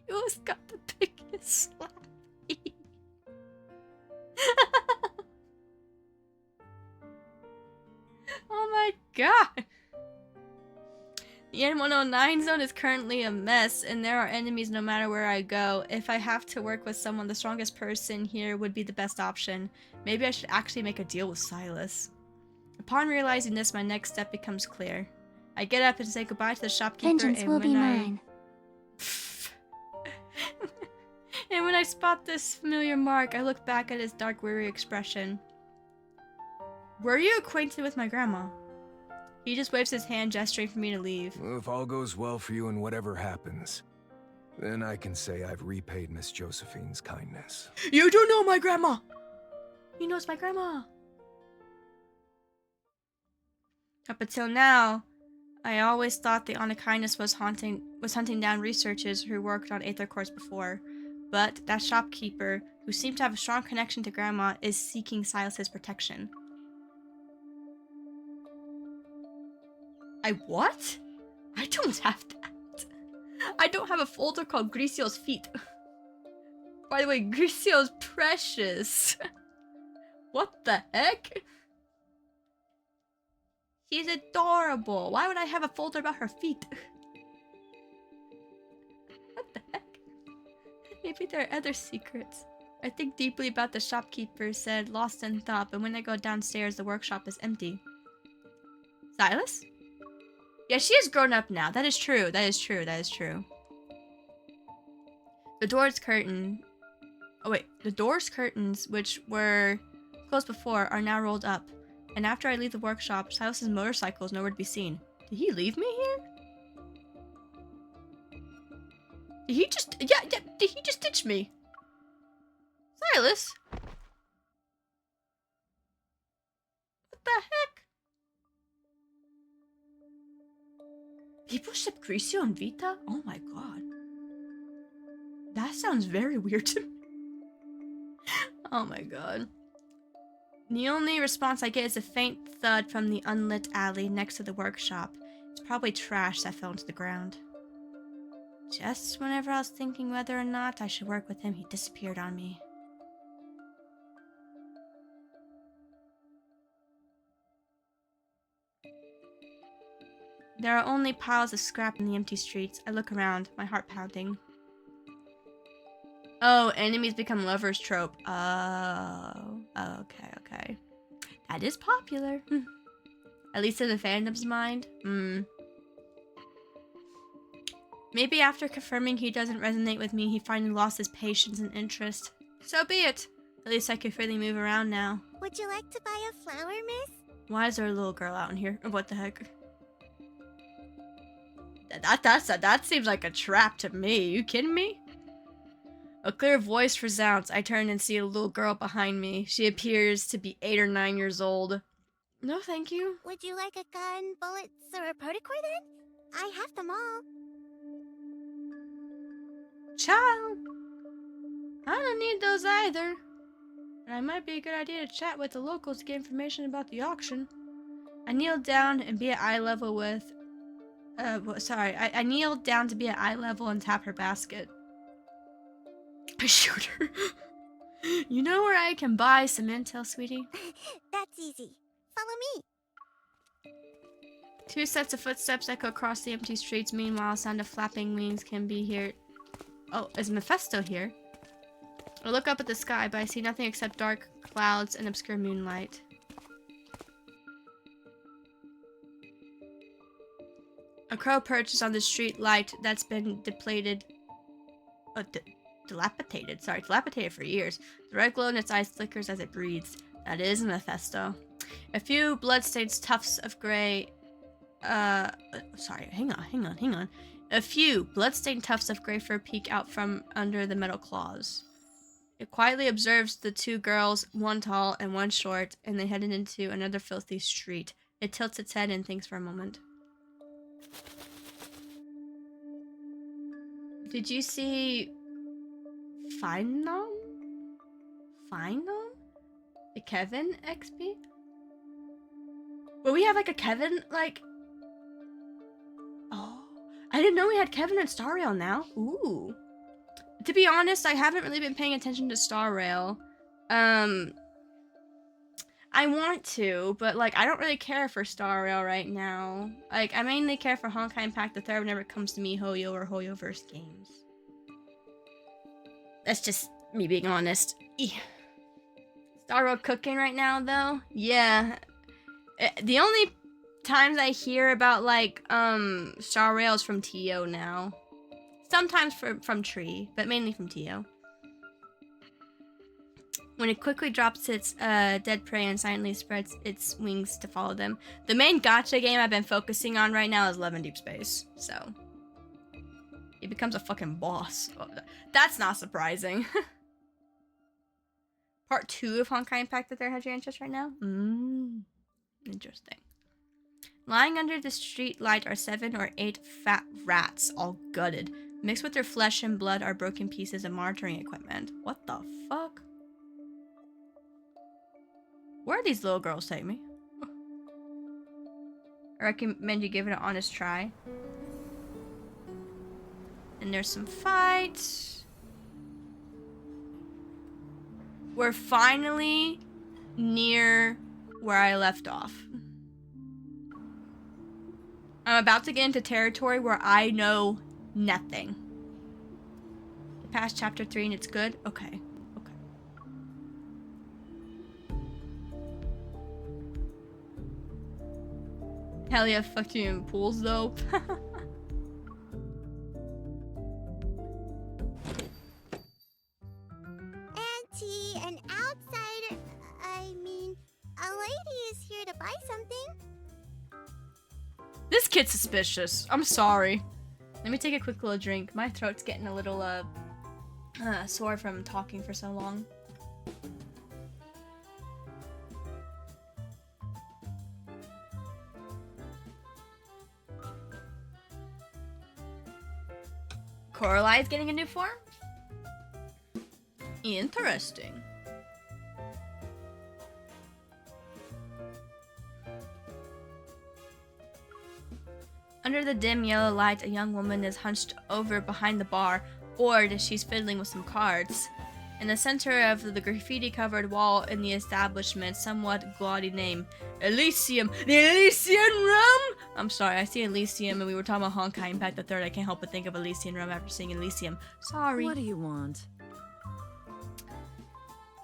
Who's got the biggest slappy? Oh my god! The EN109 zone is currently a mess, and there are enemies no matter where I go. If I have to work with someone, the strongest person here would be the best option. Maybe I should actually make a deal with Silas. Upon realizing this, my next step becomes clear. I get up and say goodbye to the shopkeeper, Vengeance will be mine. And when I spot this familiar mark, I look back at his dark, weary expression. Were you acquainted with my grandma? He just waves his hand, gesturing for me to leave. Well, if all goes well for you and whatever happens, then I can say I've repaid Miss Josephine's kindness. You do know my grandma! He knows my grandma! Up until now, I always thought the Onakindness was hunting down researchers who worked on Aether cores before, but that shopkeeper, who seemed to have a strong connection to Grandma, is seeking Silas's protection. What? I don't have that. I don't have a folder called Gricio's Feet. By the way, Gricio's precious. What the heck? She's adorable. Why would I have a folder about her feet? What the heck? Maybe there are other secrets. I think deeply about the shopkeeper said, lost in thought, but when I go downstairs, the workshop is empty. Silas? Yeah, she is grown up now. That is true. That is true. That is true. The door's curtain... Oh wait. The door's curtains, which were closed before, are now rolled up. And after I leave the workshop, Silas's motorcycle is nowhere to be seen. Did he leave me here? Did he just... Yeah, did he just ditch me? Silas? What the heck? People ship Gricio and Vita? Oh my god. That sounds very weird to me. Oh my god. The only response I get is a faint thud from the unlit alley next to the workshop. It's probably trash that fell into the ground. Just whenever I was thinking whether or not I should work with him, he disappeared on me. There are only piles of scrap in the empty streets. I look around, my heart pounding. Oh, enemies become lovers trope. Oh, okay. That is popular. At least in the fandom's mind. Maybe after confirming he doesn't resonate with me, he finally lost his patience and interest. So be it. At least I can freely move around now. Would you like to buy a flower, miss? Why is there a little girl out in here? What the heck? That seems like a trap to me. You kidding me? A clear voice resounds. I turn and see a little girl behind me. She appears to be 8 or 9 years old. No, thank you. Would you like a gun, bullets, or a protocore then? I have them all. Child. I don't need those either. And it might be a good idea to chat with the locals to get information about the auction. I kneel down and be at eye level with... I kneel down to be at eye level and tap her basket. I shoot her. You know where I can buy some intel, sweetie? That's easy. Follow me. 2 sets of footsteps echo across the empty streets. Meanwhile, sound of flapping wings can be heard. Oh, is Mephisto here? I look up at the sky, but I see nothing except dark clouds and obscure moonlight. A crow perches on the street light that's been dilapidated for years. The red glow in its eyes flickers as it breathes. That is Mephisto. A few bloodstained tufts of gray... hang on. A few bloodstained tufts of gray fur peek out from under the metal claws. It quietly observes the 2 girls, one tall and one short, and they headed into another filthy street. It tilts its head and thinks for a moment. Did you see... Finon? The Kevin XP? Will we have like a Kevin, like... Oh, I didn't know we had Kevin and Star Rail now. Ooh. To be honest, I haven't really been paying attention to Star Rail. I I want to, but like I don't really care for Star Rail right now. Like I mainly care for Honkai Impact the Third whenever it comes to MiHoYo or HoYoverse games. That's just me being honest. Star Rail cooking right now though? Yeah. The only times I hear about like Star Rail is from Tio now. Sometimes from Tree, but mainly from Tio. When it quickly drops its dead prey and silently spreads its wings to follow them. The main gacha game I've been focusing on right now is Love in Deepspace. So it becomes a fucking boss. That's not surprising. Part 2 of Honkai Impact that they're hedging interest right now? Interesting. Lying under the street light are 7 or 8 fat rats, all gutted. Mixed with their flesh and blood are broken pieces of monitoring equipment. What the fuck? Where are these little girls take me? I recommend you give it an honest try. And there's some fights. We're finally near where I left off. I'm about to get into territory where I know nothing. Past chapter 3 and it's good? Okay. Hell yeah, fucked you in pools though. Auntie, an outsider. I mean, a lady is here to buy something. This kid's suspicious. I'm sorry. Let me take a quick little drink. My throat's getting a little sore from talking for so long. Coralie is getting a new form? Interesting. Under the dim yellow light, a young woman is hunched over behind the bar, bored as she's fiddling with some cards. In the center of the graffiti-covered wall in the establishment's somewhat gaudy name, Elysium. The Elysian Room? I'm sorry, I see Elysium and we were talking about Honkai Impact the Third. I can't help but think of Elysian Room after seeing Elysium. Sorry. What do you want?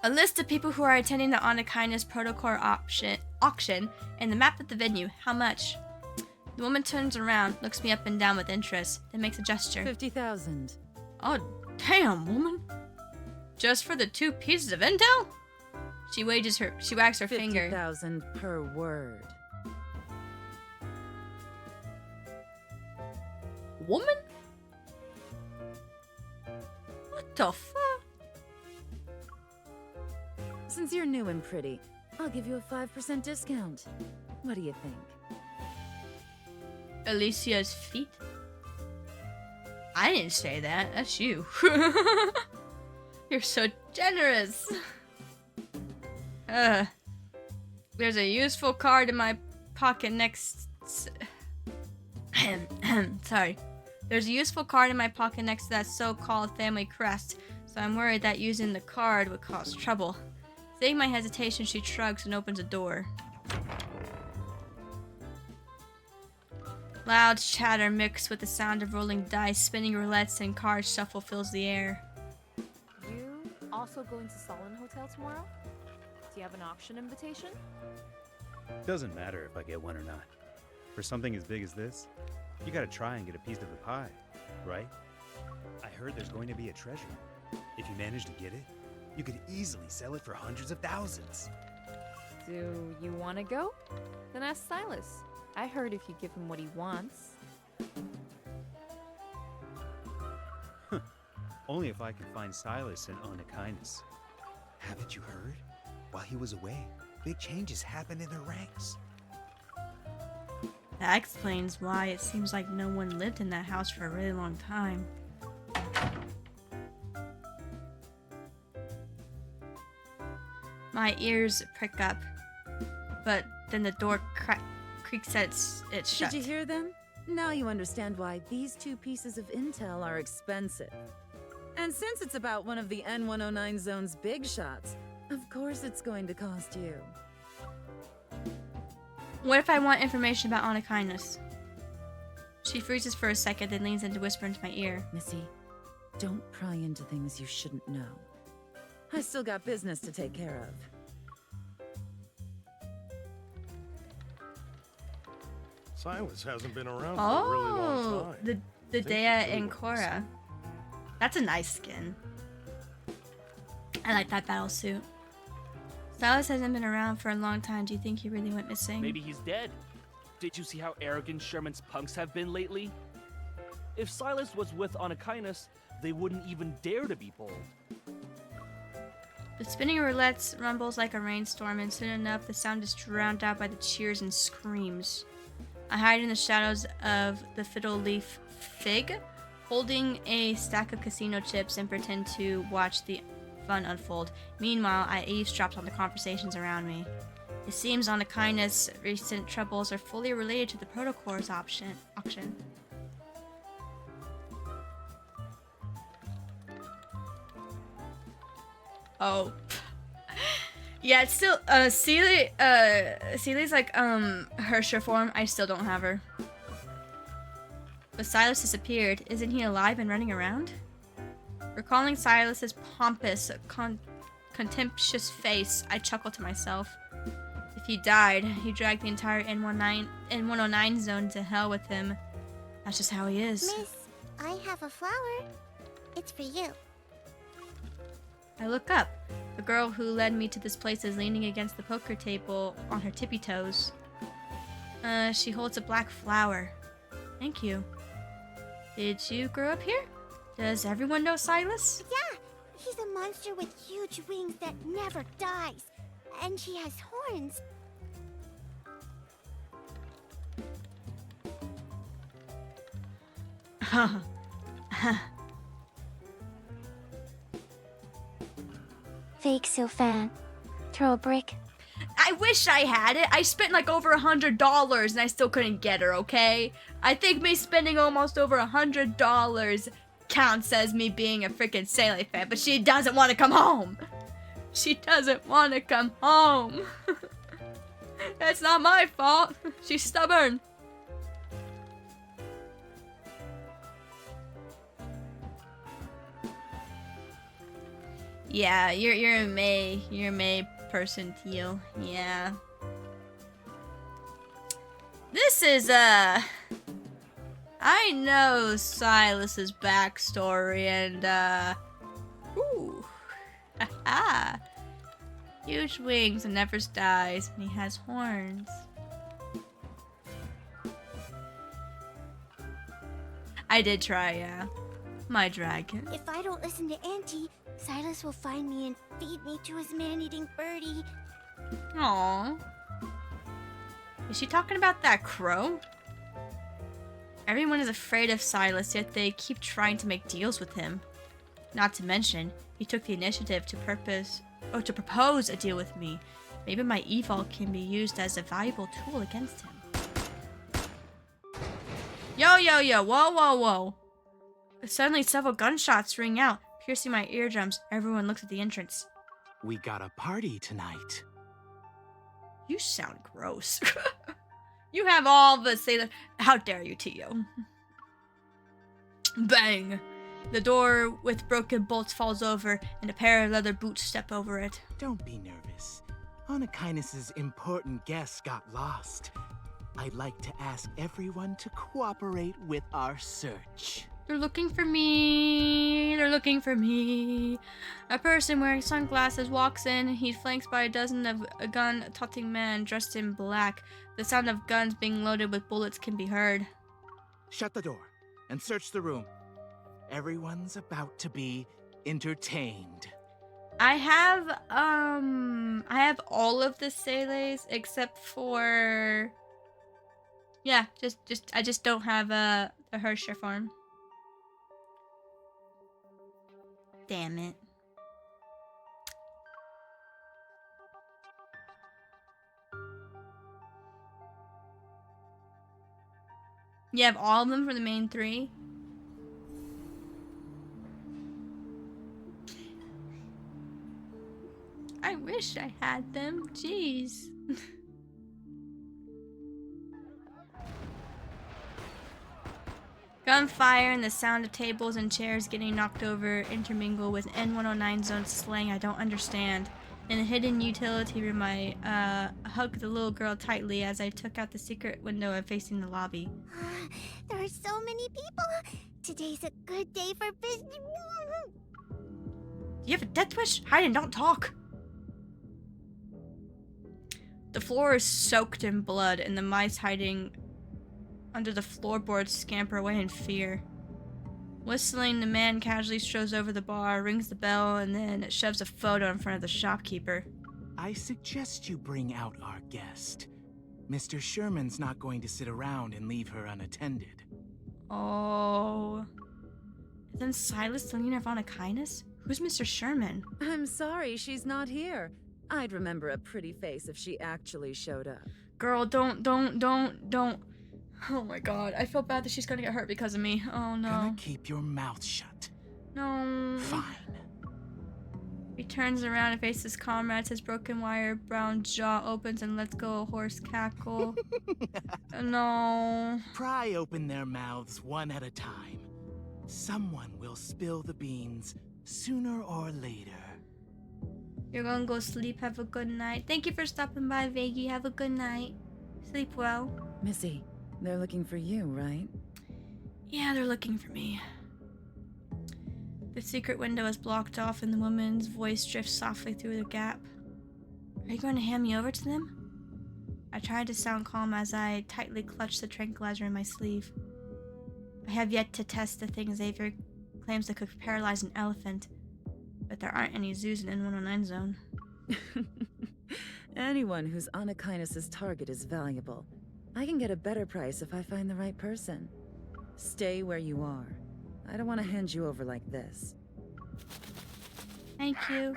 A list of people who are attending the Honor Kindness Protocol auction and the map of the venue. How much? The woman turns around, looks me up and down with interest, then makes a gesture. 50,000. Oh, damn, woman. Just for the 2 pieces of intel? She wags her finger. 50,000 per word. Woman? What the fuck? Since you're new and pretty, I'll give you a 5% discount. What do you think? Alicia's feet? I didn't say that. That's you. You're so generous. There's a useful card in my pocket next... Sorry. There's a useful card in my pocket next to that so-called family crest, so I'm worried that using the card would cause trouble. Seeing my hesitation, she shrugs and opens a door. Loud chatter mixed with the sound of rolling dice, spinning roulettes, and cards shuffle fills the air. You also going to Solon Hotel tomorrow? Do you have an auction invitation? Doesn't matter if I get one or not. For something as big as this, you gotta try and get a piece of the pie, right? I heard there's going to be a treasure. If you manage to get it, you could easily sell it for hundreds of thousands. Do you want to go? Then ask Silas. I heard if you give him what he wants. Only if I can find Silas and own a kindness. Haven't you heard? While he was away, big changes happened in their ranks. That explains why it seems like no one lived in that house for a really long time. My ears prick up, but then the door creaks as it's shut. Did you hear them? Now you understand why these 2 pieces of intel are expensive. And since it's about one of the N109 zone's big shots, of course it's going to cost you. What if I want information about Anakinus? She freezes for a second, then leans in to whisper into my ear. Missy, don't pry into things you shouldn't know. I still got business to take care of. Silas hasn't been around for a really long time. The Dea and Korra. That's a nice skin. I like that battle suit. Silas hasn't been around for a long time. Do you think he really went missing? Maybe he's dead. Did you see how arrogant Sherman's punks have been lately? If Silas was with Anakinus, they wouldn't even dare to be bold. The spinning roulettes rumbles like a rainstorm, and soon enough the sound is drowned out by the cheers and screams. I hide in the shadows of the fiddle leaf fig, holding a stack of casino chips, and pretend to watch the fun unfold. Meanwhile, I eavesdropped on the conversations around me. It seems Anakinus' recent troubles are fully related to the Protocores auction. Oh. Yeah, it's still, Celia's like, Hersher form. I still don't have her. But Silas disappeared. Isn't he alive and running around? Recalling Silas's pompous, contemptuous face, I chuckle to myself. If he died, he dragged the entire N109 zone to hell with him. That's just how he is. Miss, I have a flower. It's for you. I look up. The girl who led me to this place is leaning against the poker table on her tippy toes. She holds a black flower. Thank you. Did you grow up here? Does everyone know Silas? Yeah, he's a monster with huge wings that never dies. And he has horns. Fake so fan. Throw a brick. I wish I had it. I spent like over $100 and I still couldn't get her, okay? I think me spending almost over $100 counts as me being a freaking Sailor fan, but she doesn't want to come home. She doesn't want to come home. That's not my fault. She's stubborn. Yeah, you're a May person, Teal. Yeah. This is I know Silas's backstory and ooh. Haha. Huge wings and never dies, and he has horns. I did try, yeah. My dragon. If I don't listen to Auntie, Silas will find me and feed me to his man-eating birdie. Aww. Is she talking about that crow? Everyone is afraid of Silas, yet they keep trying to make deals with him. Not to mention, he took the initiative to propose a deal with me. Maybe my evil can be used as a valuable tool against him. Yo, yo, yo, whoa, whoa, whoa. Suddenly several gunshots ring out, piercing my eardrums. Everyone looks at the entrance. We got a party tonight. You sound gross. You have all the sailor. How dare you, Tio? Bang! The door with broken bolts falls over, and a pair of leather boots step over it. Don't be nervous. Anakinus's important guest got lost. I'd like to ask everyone to cooperate with our search. They're looking for me. They're looking for me. A person wearing sunglasses walks in. He's flanked by a dozen of a gun-toting men dressed in black. The sound of guns being loaded with bullets can be heard. Shut the door and search the room. Everyone's about to be entertained. I have all of the Seleys except for, yeah, I just don't have the Hersher form. Damn it. You have all of them for the main three? I wish I had them. Jeez. Gunfire and the sound of tables and chairs getting knocked over intermingle with N109 zone slang I don't understand. In a hidden utility room, I hugged the little girl tightly as I took out the secret window and facing the lobby. There are so many people. Today's a good day for business. You have a death wish? Hide and don't talk. The floor is soaked in blood, and the mice hiding under the floorboards scamper away in fear. Whistling, the man casually strolls over the bar, rings the bell, and then shoves a photo in front of the shopkeeper. I suggest you bring out our guest. Mr. Sherman's not going to sit around and leave her unattended. Oh. Isn't Silas the leader of On a Kindness? Who's Mr. Sherman? I'm sorry she's not here. I'd remember a pretty face if she actually showed up. Girl, don't. Oh my god, I feel bad that she's gonna get hurt because of me. Oh no. Gonna keep your mouth shut. No. Fine. He turns around and faces his comrades. His broken wire brown jaw opens and lets go a hoarse cackle. No. Pry open their mouths one at a time. Someone will spill the beans sooner or later. You're gonna go sleep. Have a good night. Thank you for stopping by, Veggie. Have a good night. Sleep well. Missy, they're looking for you, right? Yeah, they're looking for me. The secret window is blocked off and the woman's voice drifts softly through the gap. Are you going to hand me over to them? I tried to sound calm as I tightly clutched the tranquilizer in my sleeve. I have yet to test the thing Xavier claims that could paralyze an elephant, but there aren't any zoos in N109 zone. Anyone who's on a kindness's target is valuable. I can get a better price if I find the right person. Stay where you are. I don't want to hand you over like this. Thank you.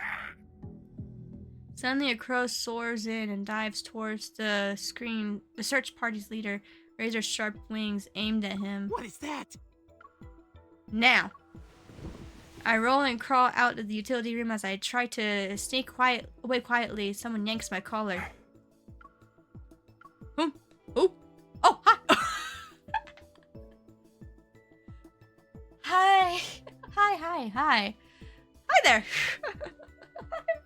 Suddenly a crow soars in and dives towards the screen. The search party's leader, razor-sharp wings aimed at him. What is that? Now. I roll and crawl out of the utility room as I try to sneak away quietly. Someone yanks my collar. Oh, hi! Hi there!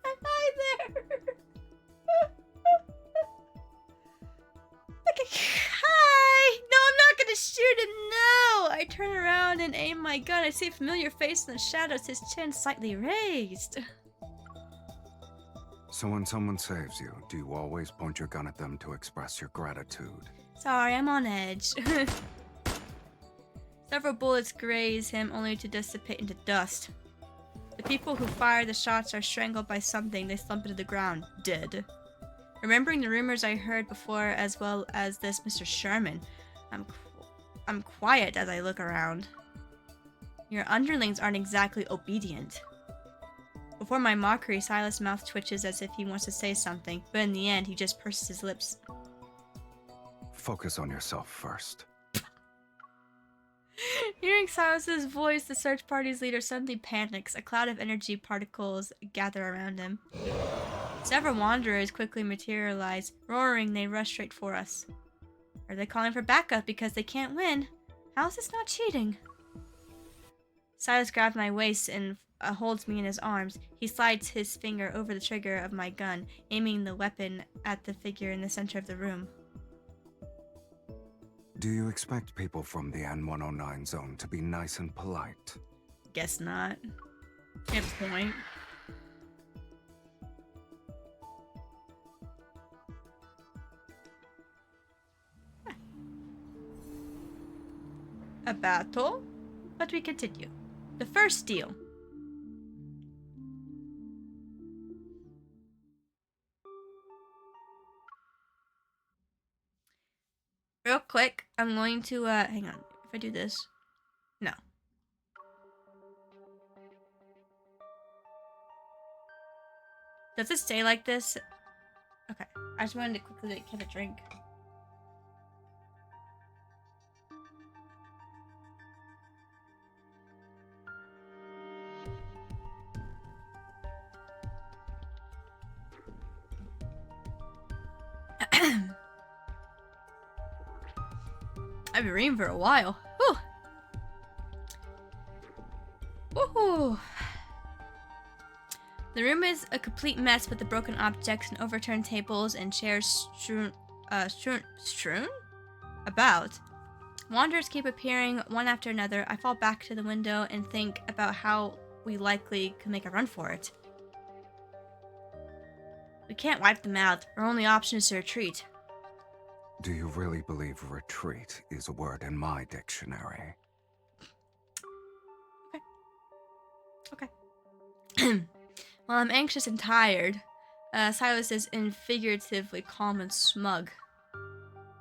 Hi there! Okay. Hi! No, I'm not gonna shoot him, no! I turn around and aim my gun. I see a familiar face in the shadows, his chin slightly raised. So when someone saves you, do you always point your gun at them to express your gratitude? Sorry, I'm on edge. Several bullets graze him only to dissipate into dust. The people who fire the shots are strangled by something. They slump into the ground, dead. Remembering the rumors I heard before as well as this Mr. Sherman, I'm quiet as I look around. Your underlings aren't exactly obedient. Before my mockery, Silas' mouth twitches as if he wants to say something, but in the end, he just purses his lips. Focus on yourself first. Hearing Silas's voice, the search party's leader suddenly panics. A cloud of energy particles gather around him. Several wanderers quickly materialize. Roaring, they rush straight for us. Are they calling for backup because they can't win? How is this not cheating? Silas grabs my waist and holds me in his arms. He slides his finger over the trigger of my gun, aiming the weapon at the figure in the center of the room. Do you expect people from the N109 zone to be nice and polite? Guess not. Can't point. A battle? But we continue. The first deal. Real quick, I'm going to, hang on. If I do this. No. Does it stay like this? Okay. I just wanted to quickly get a drink. I've been reading for a while. Whew. Woohoo! The room is a complete mess with the broken objects and overturned tables and chairs strewn about. Wanderers keep appearing one after another. I fall back to the window and think about how we likely could make a run for it. We can't wipe them out. Our only option is to retreat. Do you really believe retreat is a word in my dictionary? Okay. While I'm anxious and tired, Silas is figuratively calm and smug.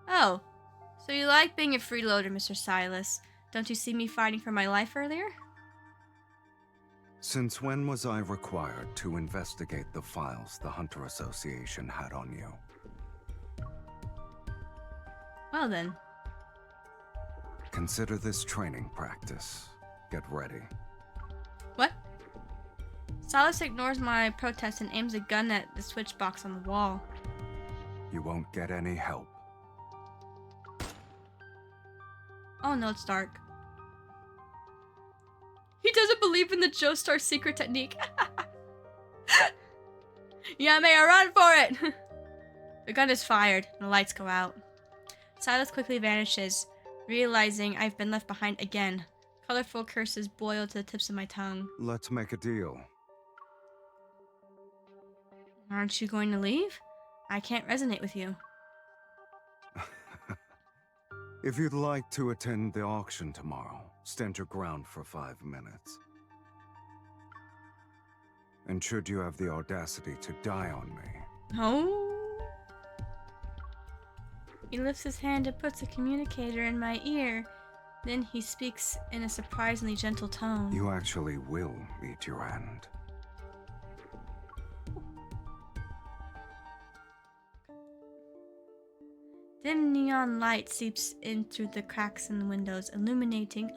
Oh, so you like being a freeloader, Mr. Silas. Don't you see me fighting for my life earlier? Since when was I required to investigate the files the Hunter Association had on you? Well then. Consider this training practice. Get ready. What? Silas ignores my protest and aims a gun at the switch box on the wall. You won't get any help. Oh no, it's dark. He doesn't believe in the Joestar secret technique. Yeah, may I run for it? The gun is fired, and the lights go out. Silas quickly vanishes, realizing I've been left behind again. Colorful curses boil to the tips of my tongue. Let's make a deal. Aren't you going to leave? I can't resonate with you. If you'd like to attend the auction tomorrow, stand your ground for 5 minutes. And should you have the audacity to die on me... Oh. He lifts his hand and puts a communicator in my ear. Then he speaks in a surprisingly gentle tone. You actually will meet your end. Dim neon light seeps in through the cracks in the windows, illuminating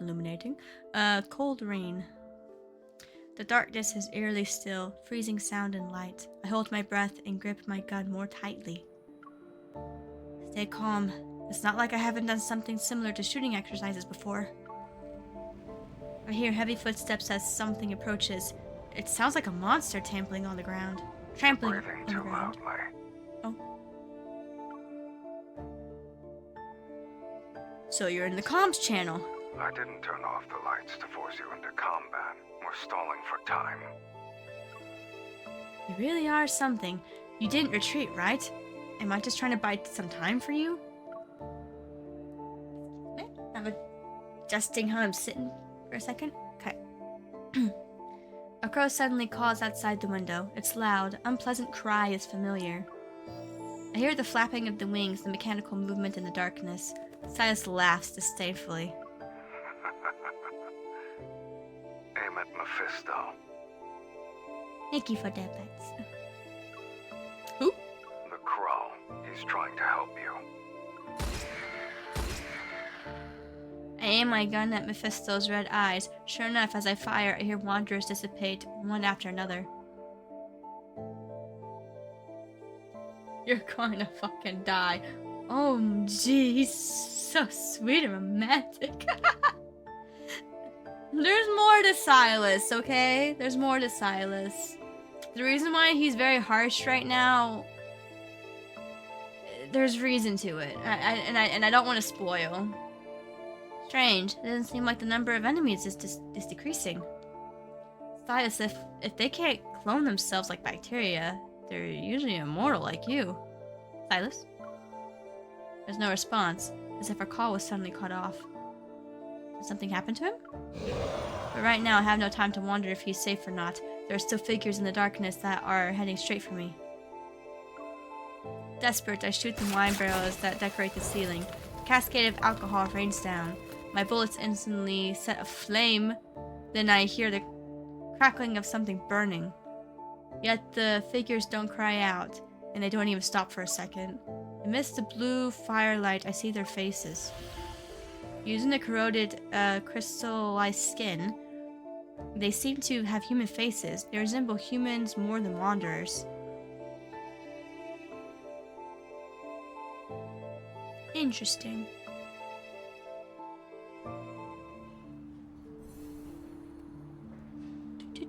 cold rain. The darkness is eerily still, freezing sound and light. I hold my breath and grip my gun more tightly. Stay calm. It's not like I haven't done something similar to shooting exercises before. I hear heavy footsteps as something approaches. It sounds like a monster trampling on the ground. Trampling on the ground. Oh. So you're in the comms channel. I didn't turn off the lights to force you into combat. We're stalling for time. You really are something. You didn't retreat, right? Am I just trying to buy some time for you? I'm adjusting how I'm sitting for a second. Okay. A crow suddenly calls outside the window. Its loud, unpleasant cry is familiar. I hear the flapping of the wings, the mechanical movement in the darkness. Silas laughs disdainfully. Aim at Mephisto. Thank you for that, Bets. The crow. He's trying to help you. I aim my gun at Mephisto's red eyes. Sure enough, as I fire, I hear wanderers dissipate, one after another. You're going to fucking die. Oh, geez, so sweet and romantic. There's more to Silas, okay? There's more to Silas. The reason why he's very harsh right now, there's reason to it, and I don't want to spoil. Strange. It doesn't seem like the number of enemies is decreasing. Silas, if they can't clone themselves like bacteria, they're usually immortal like you. Silas? There's no response, as if our call was suddenly cut off. Did something happen to him? But right now I have no time to wonder if he's safe or not. There are still figures in the darkness that are heading straight for me. Desperate, I shoot the wine barrels that decorate the ceiling. A cascade of alcohol rains down. My bullets instantly set aflame. Then I hear the crackling of something burning. Yet the figures don't cry out, and they don't even stop for a second. Amidst the blue firelight, I see their faces. Using the corroded, crystallized skin, they seem to have human faces. They resemble humans more than wanderers. Interesting.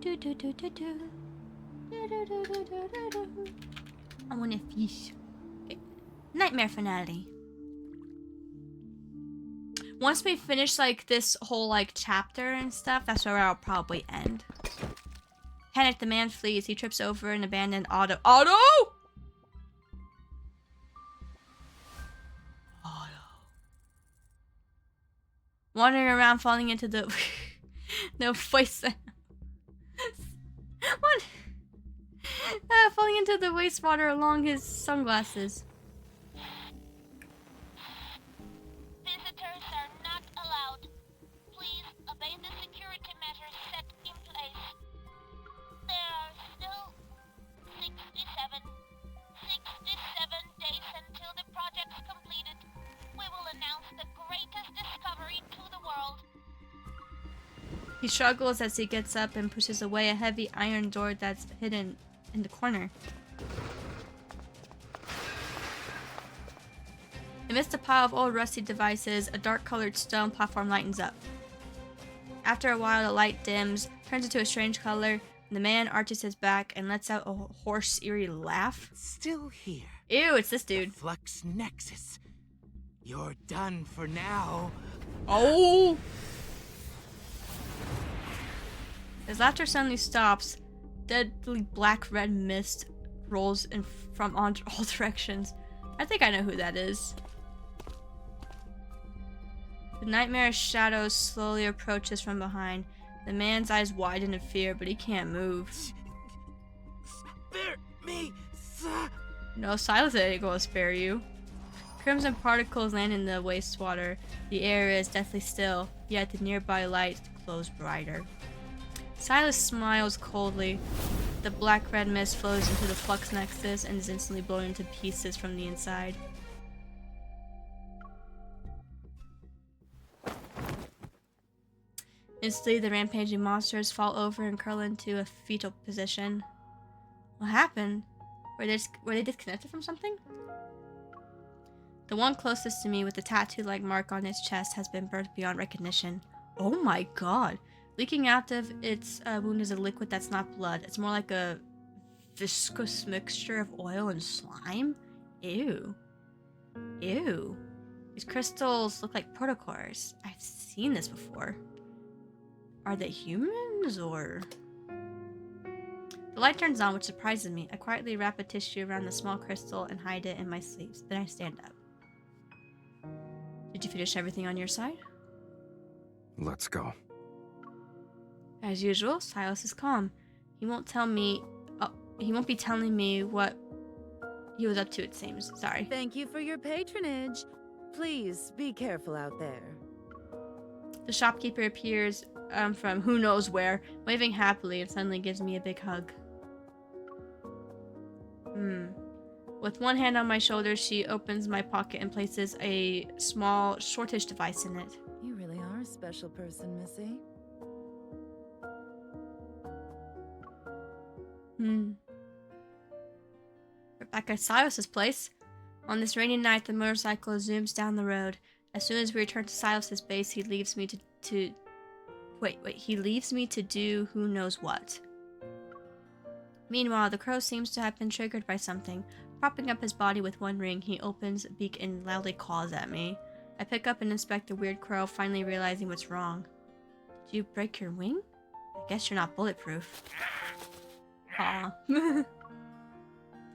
I want a fish. Okay. Nightmare finale. Once we finish like this whole like chapter and stuff, that's where I'll probably end. Panicked, the man flees. He trips over an abandoned auto. Wandering around, falling into the no voice. What? Falling into the wastewater along his sunglasses. Visitors are not allowed. Please obey the security measures set in place. There are still 67 days until the project's completed. We will announce the greatest discovery to the world. He struggles as he gets up and pushes away a heavy iron door that's hidden in the corner. Amidst a pile of old rusty devices, a dark-colored stone platform lightens up. After a while, the light dims, turns into a strange color, and the man arches his back and lets out a hoarse, eerie laugh. Still here. Ew, it's this dude. The Flux Nexus. You're done for now. Oh! His laughter suddenly stops. Deadly black-red mist rolls in from all directions. I think I know who that is. The nightmarish shadow slowly approaches from behind. The man's eyes widen in fear, but he can't move. Spare me, sir. No, Silas ain't gonna spare you. Crimson particles land in the wastewater. The air is deathly still, yet the nearby light glows brighter. Silas smiles coldly. The black-red mist flows into the Flux Nexus and is instantly blown into pieces from the inside. Instantly, the rampaging monsters fall over and curl into a fetal position. What happened? Were they disconnected from something? The one closest to me with the tattoo-like mark on its chest has been burnt beyond recognition. Oh my god! Leaking out of its wound is a liquid that's not blood. It's more like a viscous mixture of oil and slime. Ew. Ew. These crystals look like protocores. I've seen this before. Are they humans or... The light turns on, which surprises me. I quietly wrap a tissue around the small crystal and hide it in my sleeves. Then I stand up. Did you finish everything on your side? Let's go. As usual, Silas is calm. He won't tell me... Oh, he won't be telling me what he was up to, it seems. Sorry. Thank you for your patronage. Please, be careful out there. The shopkeeper appears from who knows where, waving happily, and suddenly gives me a big hug. With one hand on my shoulder, she opens my pocket and places a small shortish device in it. You really are a special person, Missy. We're back at Silas's place. On this rainy night, the motorcycle zooms down the road. As soon as we return to Silas's base, he leaves me he leaves me to do who knows what. Meanwhile, the crow seems to have been triggered by something. Propping up his body with one ring, he opens a beak and loudly caws at me. I pick up and inspect the weird crow, finally realizing what's wrong. Did you break your wing? I guess you're not bulletproof. Aw. Did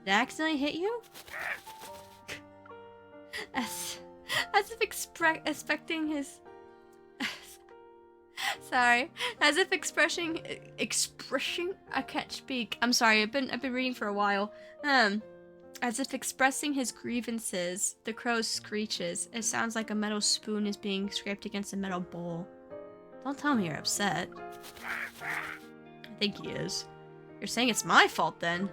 I accidentally hit you? As if expecting his... Sorry. As if expressing... I can't speak. I'm sorry, I've been reading for a while. As if expressing his grievances, the crow screeches. It sounds like a metal spoon is being scraped against a metal bowl. Don't tell me you're upset. I think he is. You're saying it's my fault then?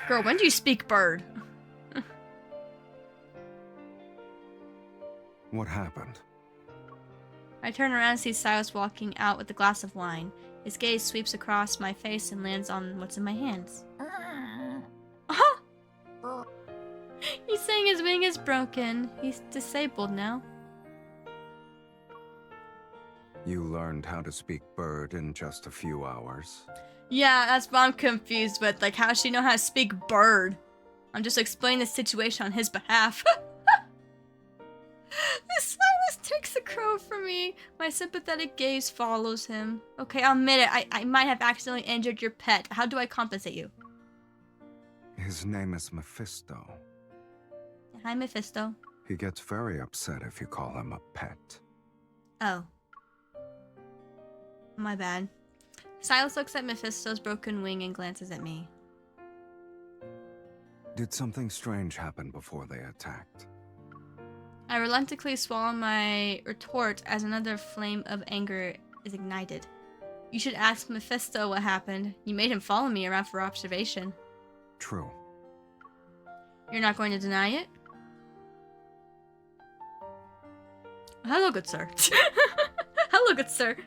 Girl, when do you speak bird? What happened? I turn around and see Silas walking out with a glass of wine. His gaze sweeps across my face and lands on what's in my hands. He's saying his wing is broken. He's disabled now. You learned how to speak bird in just a few hours? Yeah, that's what I'm confused with. Like, how does she know how to speak bird? I'm just explaining the situation on his behalf. Silas takes the crow from me. My sympathetic gaze follows him. Okay, I'll admit it. I might have accidentally injured your pet. How do I compensate you? His name is Mephisto. Hi, Mephisto. He gets very upset if you call him a pet. Oh. My bad. Silas looks at Mephisto's broken wing and glances at me. Did something strange happen before they attacked? I reluctantly swallow my retort as another flame of anger is ignited. You should ask Mephisto what happened. You made him follow me around for observation. True. You're not going to deny it? Hello, good sir. Hello, good sir.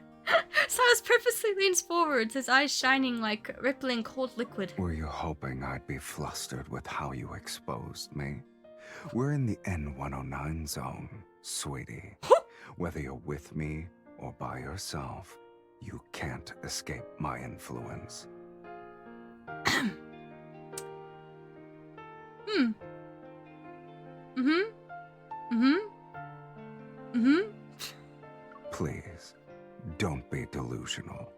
Silas purposely leans forwards, his eyes shining like rippling cold liquid. Were you hoping I'd be flustered with how you exposed me? We're in the N109 zone, sweetie. Whether you're with me or by yourself, you can't escape my influence. Please, don't be delusional.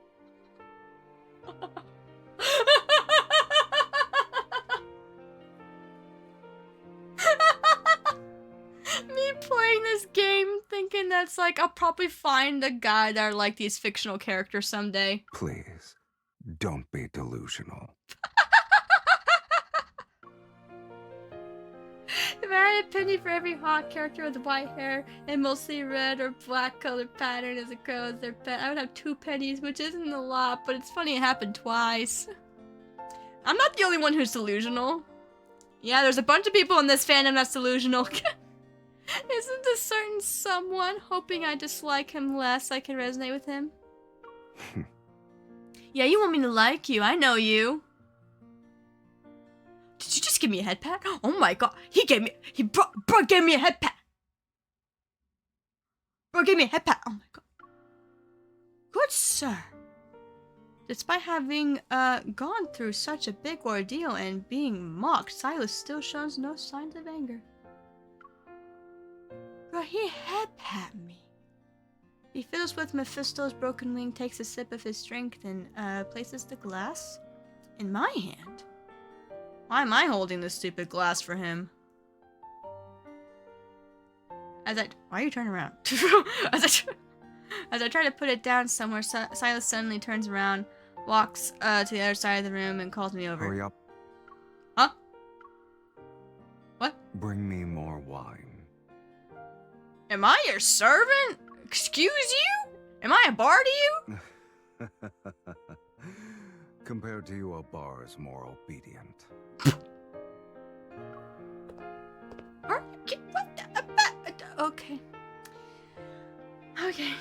Me playing this game thinking that's like, I'll probably find a guy that are like these fictional characters someday. Please, don't be delusional. If I had a penny for every hot character with white hair and mostly red or black colored pattern as a crow as their pet, I would have 2 pennies, which isn't a lot, but it's funny it happened twice. I'm not the only one who's delusional. Yeah, there's a bunch of people in this fandom that's delusional. Isn't a certain someone hoping I dislike him less I can resonate with him? Yeah, you want me to like you. I know you. Did you just give me a head pat? Oh my god. Bro gave me a head pat. Bro gave me a head pat. Oh my god. Good sir. Despite having gone through such a big ordeal and being mocked, Silas still shows no signs of anger. Bro, he head pat me. He fiddles with Mephisto's broken wing, takes a sip of his drink, then places the glass in my hand. Why am I holding this stupid glass for him? Why are you turning around? as I try to put it down somewhere, Silas suddenly turns around, walks to the other side of the room, and calls me over. Hurry up. Huh? What? Bring me more wine. Am I your servant? Excuse you? Am I a bar to you? Compared to you, a bar is more obedient. Okay. Okay.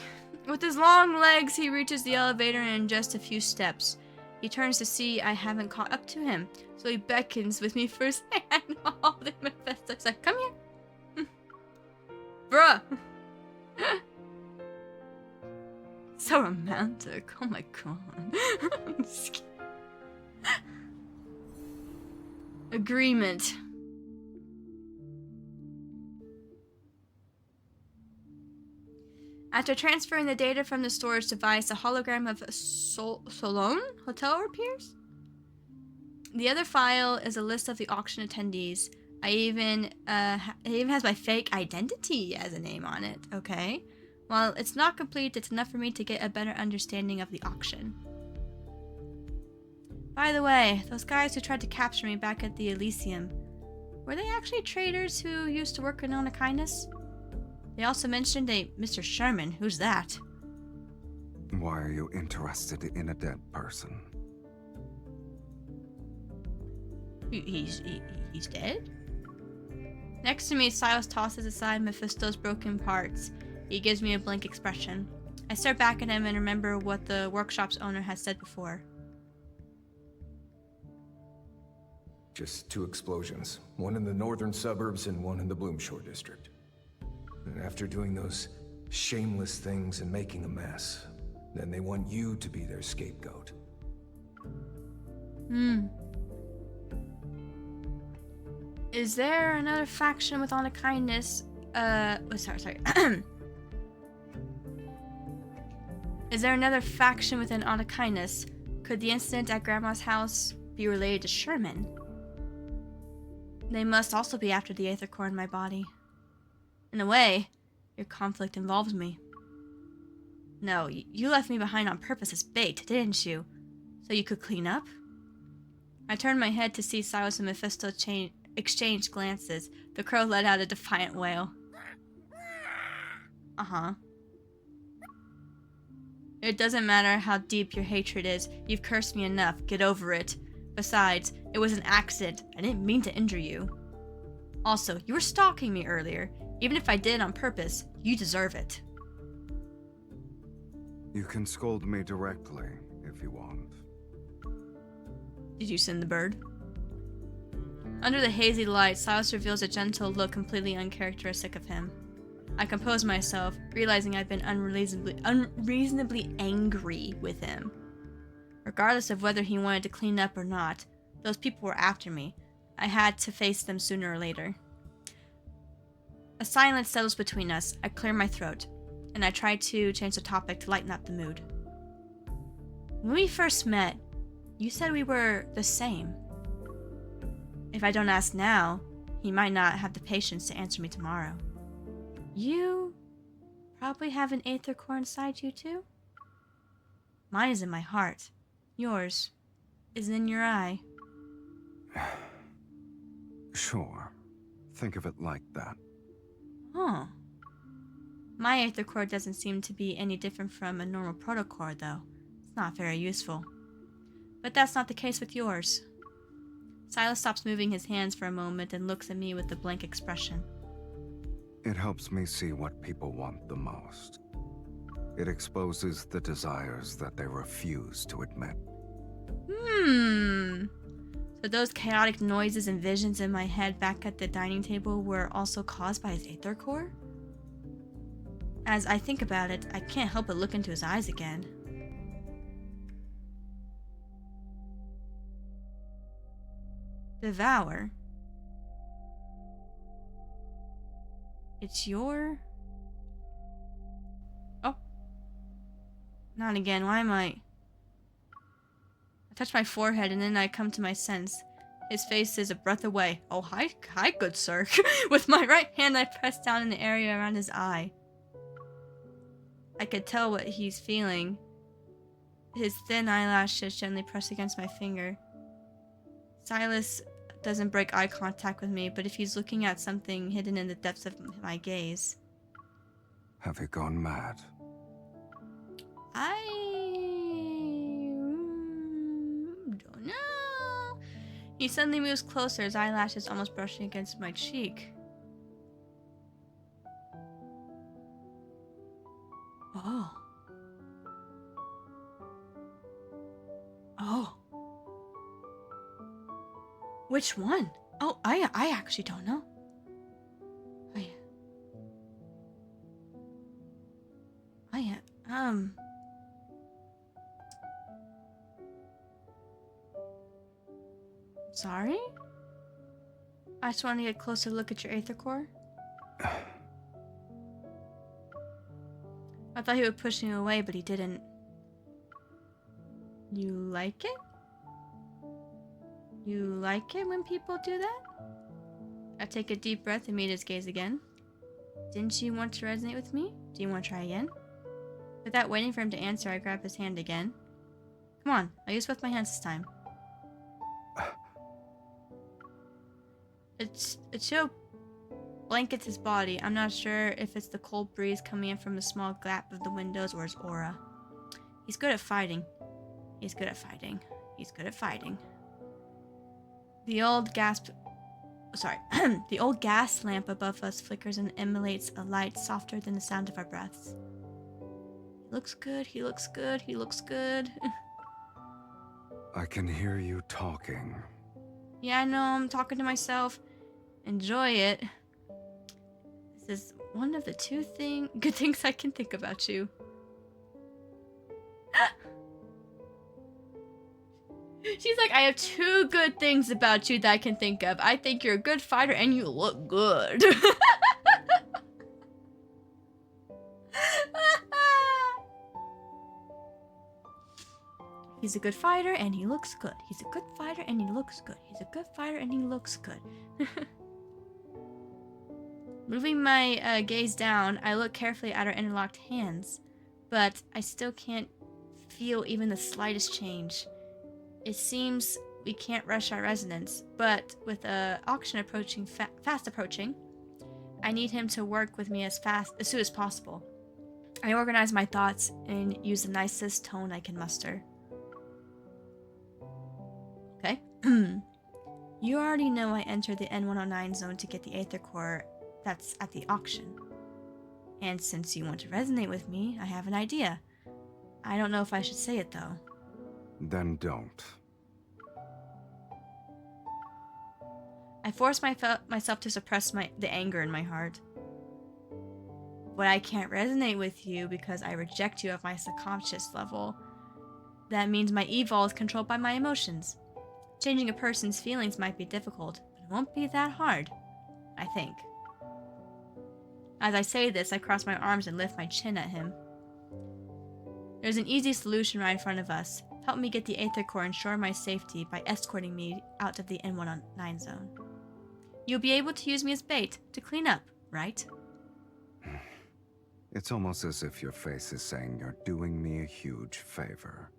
With his long legs, he reaches the elevator in just a few steps. He turns to see I haven't caught up to him, so he beckons with me for his hand, holding Mephisto. He's like, come here. Bruh. So romantic. Oh my god. Agreement. After transferring the data from the storage device, a hologram of Solon Hotel appears. The other file is a list of the auction attendees. It even has my fake identity as a name on it. Okay. While it's not complete, it's enough for me to get a better understanding of the auction. By the way, those guys who tried to capture me back at the Elysium, were they actually traders who used to work in Ona Kindness? They also mentioned a Mr. Sherman. Who's that? Why are you interested in a dead person? He's dead? Next to me, Silas tosses aside Mephisto's broken parts. He gives me a blank expression. I stare back at him and remember what the workshop's owner had said before. Just 2 explosions. One in the northern suburbs and one in the Bloomshore district. And after doing those shameless things and making a mess. Then they want you to be their scapegoat. Is there another faction with honor kindness? Sorry. Is there another faction within honor kindness? Could the incident at Grandma's house be related to Sherman? They must also be after the Aether Core in my body. In a way, your conflict involves me. No, you left me behind on purpose as bait, didn't you? So you could clean up? I turned my head to see Silas and Mephisto exchange glances. The crow let out a defiant wail. Uh-huh. It doesn't matter how deep your hatred is. You've cursed me enough. Get over it. Besides, it was an accident. I didn't mean to injure you. Also, you were stalking me earlier. Even if I did it on purpose, you deserve it. You can scold me directly, if you want. Did you send the bird? Under the hazy light, Silas reveals a gentle look completely uncharacteristic of him. I compose myself, realizing I've been unreasonably angry with him. Regardless of whether he wanted to clean up or not, those people were after me. I had to face them sooner or later. A silence settles between us. I clear my throat, and I try to change the topic to lighten up the mood. When we first met, you said we were the same. If I don't ask now, he might not have the patience to answer me tomorrow. You probably have an Aether Core inside you too? Mine is in my heart. Yours is in your eye. Sure. Think of it like that. Huh. My Aether Core doesn't seem to be any different from a normal protocore, though. It's not very useful. But that's not the case with yours. Silas stops moving his hands for a moment and looks at me with a blank expression. It helps me see what people want the most. It exposes the desires that they refuse to admit. So those chaotic noises and visions in my head back at the dining table were also caused by his Aether Core? As I think about it, I can't help but look into his eyes again. Devour. It's your... Oh. Not again. Why am I touch my forehead and then I come to my sense. His face is a breath away. Oh, hi, good sir. With my right hand, I press down in the area around his eye. I could tell what he's feeling. His thin eyelashes gently press against my finger. Silas doesn't break eye contact with me, but if he's looking at something hidden in the depths of my gaze. Have you gone mad? I don't know. He suddenly moves closer, his eyelashes almost brushing against my cheek. Oh. Oh. Which one? Oh, I actually don't know. Sorry? I just wanted to get a closer look at your Aether Core. I thought he would push me away, but he didn't. You like it? You like it when people do that? I take a deep breath and meet his gaze again. Didn't you want to resonate with me? Do you want to try again? Without waiting for him to answer, I grab his hand again. Come on, I'll use both my hands this time. A chill blankets his body. I'm not sure if it's the cold breeze coming in from the small gap of the windows or his aura. He's good at fighting. He's good at fighting. He's good at fighting. The old gas lamp above us flickers and emanates a light softer than the sound of our breaths. He looks good, he looks good, he looks good. I can hear you talking. Yeah, I know, I'm talking to myself. Enjoy it. This is one of the good things I can think about you. She's like, I have 2 good things about you that I can think of. I think you're a good fighter and you look good. He's a good fighter and he looks good. He's a good fighter and he looks good. He's a good fighter and he looks good. Moving my gaze down, I look carefully at our interlocked hands, but I still can't feel even the slightest change. It seems we can't rush our resonance, but with the auction approaching fast approaching, I need him to work with me as soon as possible. I organize my thoughts and use the nicest tone I can muster. Okay. You already know I entered the N109 zone to get the Aether Core that's at the auction. And since you want to resonate with me, I have an idea. I don't know if I should say it though. Then don't. I force myself to suppress the anger in my heart. But I can't resonate with you because I reject you at my subconscious level. That means my evil is controlled by my emotions. Changing a person's feelings might be difficult, but it won't be that hard, I think. As I say this, I cross my arms and lift my chin at him. There's an easy solution right in front of us. Help me get the Aether Core and ensure my safety by escorting me out of the N109 zone. You'll be able to use me as bait to clean up, right? It's almost as if your face is saying you're doing me a huge favor.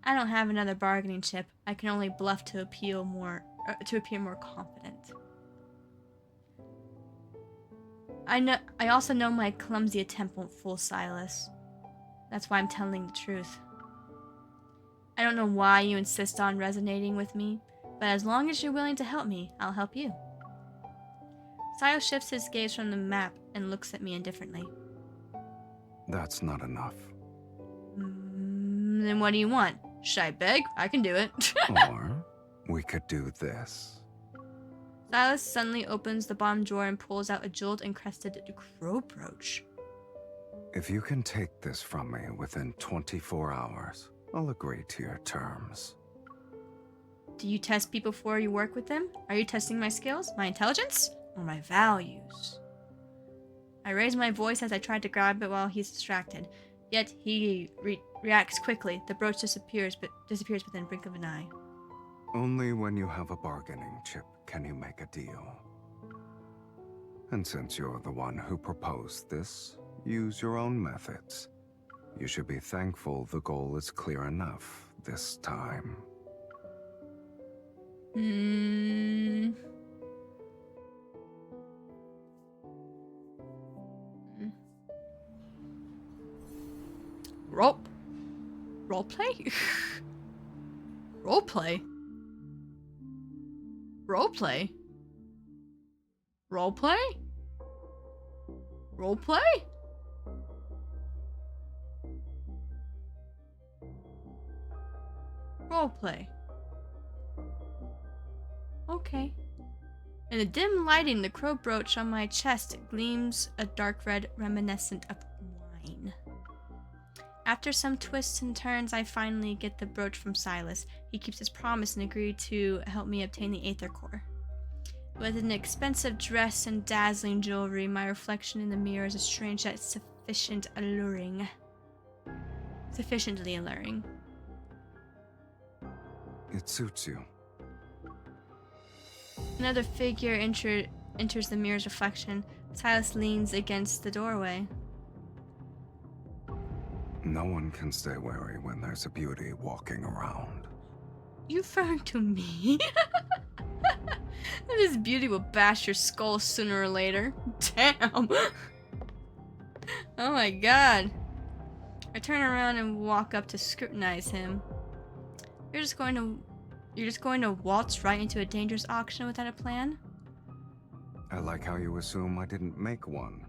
I don't have another bargaining chip. I can only bluff to appear more confident. I also know my clumsy attempt won't fool Silas. That's why I'm telling the truth. I don't know why you insist on resonating with me, but as long as you're willing to help me, I'll help you. Silas shifts his gaze from the map and looks at me indifferently. That's not enough. Then what do you want? Should I beg? I can do it. Or we could do this. Silas suddenly opens the bottom drawer and pulls out a jeweled-encrusted crow brooch. If you can take this from me within 24 hours, I'll agree to your terms. Do you test people before you work with them? Are you testing my skills, my intelligence, or my values? I raise my voice as I try to grab it while he's distracted. Yet he reacts quickly. The brooch disappears within a blink of an eye. Only when you have a bargaining chip can you make a deal. And since you're the one who proposed this, use your own methods. You should be thankful the goal is clear enough this time. Roleplay? Roleplay? Roleplay? Roleplay? Roleplay? Roleplay. Okay. In the dim lighting, the crow brooch on my chest gleams a dark red reminiscent of wine. After some twists and turns, I finally get the brooch from Silas. He keeps his promise and agreed to help me obtain the Aether Core. With an expensive dress and dazzling jewelry, my reflection in the mirror is a strange yet sufficiently alluring. It suits you. Another figure enters the mirror's reflection. Silas leans against the doorway. No one can stay wary when there's a beauty walking around. You referring to me? This beauty will bash your skull sooner or later. Damn. Oh my god. I turn around and walk up to scrutinize him. You're just going to waltz right into a dangerous auction without a plan? I like how you assume I didn't make one.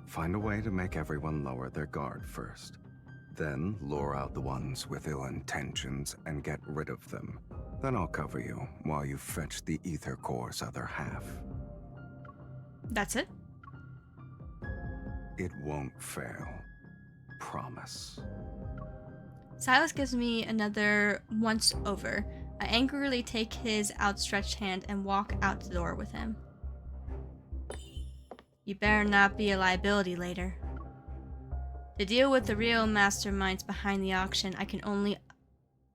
Find a way to make everyone lower their guard first. Then lure out the ones with ill intentions and get rid of them. Then I'll cover you while you fetch the Aether Core's other half. That's it? It won't fail. Promise. Silas gives me another once over. I angrily take his outstretched hand and walk out the door with him. You better not be a liability later. To deal with the real masterminds behind the auction, I can only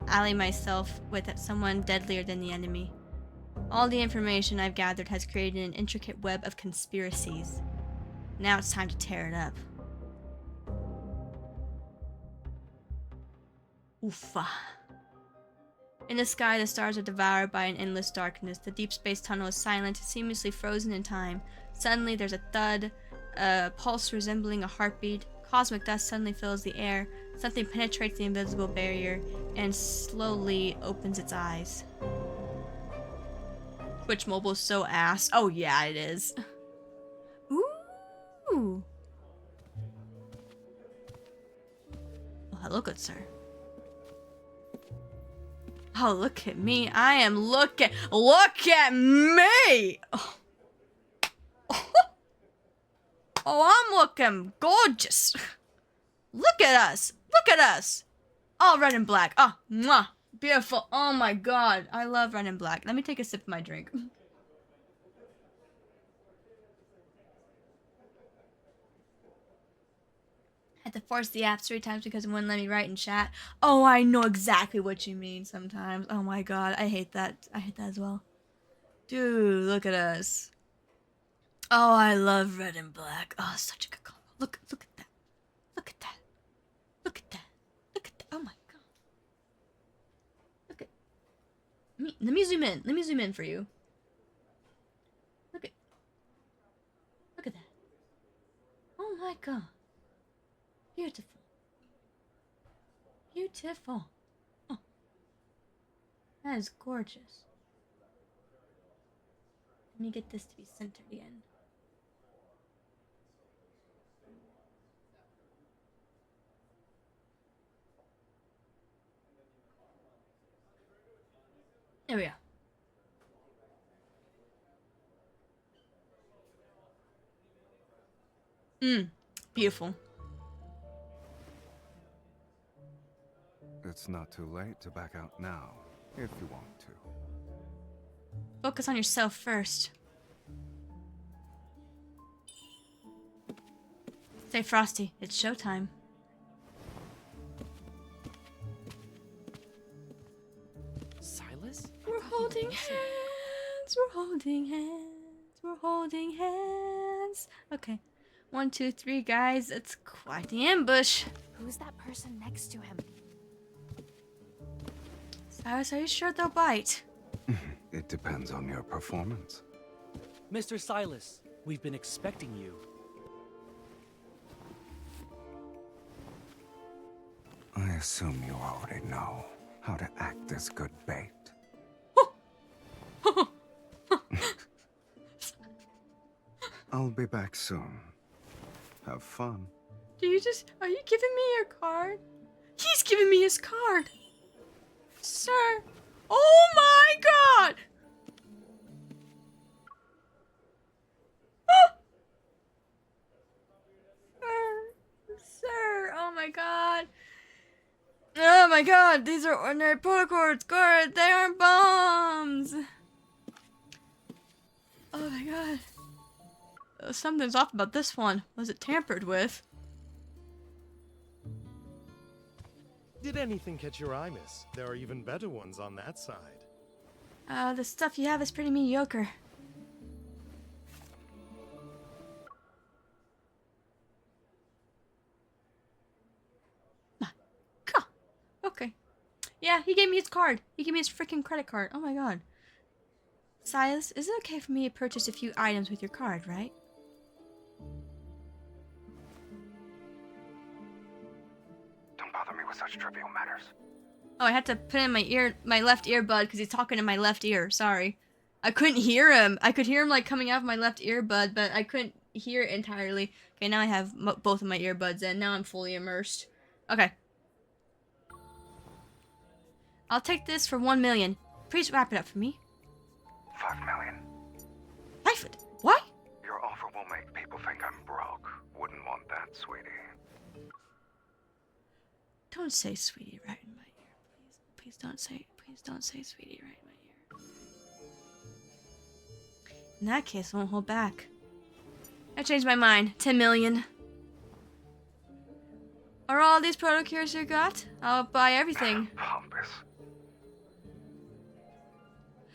ally myself with someone deadlier than the enemy. All the information I've gathered has created an intricate web of conspiracies. Now it's time to tear it up. Oofa. In the sky, the stars are devoured by an endless darkness. The deep space tunnel is silent, seamlessly frozen in time. Suddenly, there's a thud, a pulse resembling a heartbeat. Cosmic dust suddenly fills the air. Something penetrates the invisible barrier and slowly opens its eyes. Twitch Mobile is so ass. Oh yeah, it is. Ooh. Oh, hello, good sir. Oh, look at me. I am look at me. Oh. Oh, I'm looking gorgeous. Look at us. Look at us. All red and black. Oh, mwah. Beautiful. Oh my god. I love red and black. Let me take a sip of my drink. Had to force the app 3 times because it wouldn't let me write in chat. Oh, I know exactly what you mean sometimes. Oh my god. I hate that. I hate that as well. Dude, look at us. Oh, I love red and black. Oh, such a good color. Look at that. Look at that. Look at that. Look at that. Oh my god. Look at me. Let me zoom in. Let me zoom in for you. Look at that. Oh my god. Beautiful. Beautiful. Oh. That is gorgeous. Let me get this to be centered again. There we go. Beautiful. It's not too late to back out now, if you want to. Focus on yourself first. Stay frosty. It's showtime. Silas? We're holding hands. We're holding hands. We're holding hands. Okay. 1, 2, 3, guys. It's quite the ambush. Who's that person next to him? Cyrus, are you sure they'll bite? It depends on your performance. Mr. Silas, we've been expecting you. I assume you already know how to act as good bait. I'll be back soon. Have fun. Are you giving me your card? He's giving me his card. Sir. Oh my god! Sir, oh my god. Oh my god, these are ordinary protocords. Good, they aren't bombs. Oh my god. Something's off about this one. Was it tampered with? Did anything catch your eye, miss? There are even better ones on that side. The stuff you have is pretty mediocre. Okay. Yeah, he gave me his card. He gave me his freaking credit card. Oh my god. Silas, is it okay for me to purchase a few items with your card, right? Don't bother me with such trivial matters. Oh, I had to put in my left earbud because he's talking in my left ear. Sorry. I couldn't hear him. I could hear him like coming out of my left earbud, but I couldn't hear it entirely. Okay, now I have both of my earbuds in. Now I'm fully immersed. Okay. I'll take this for 1 million. Please wrap it up for me. 5 million. 5? What? Your offer think I'm broke. Wouldn't want that, sweetie. Don't say sweetie right in my ear, please. Please don't say sweetie right in my ear. In that case, I won't hold back. I changed my mind. 10 million. Are all these proto-cures you got? I'll buy everything. Pompous.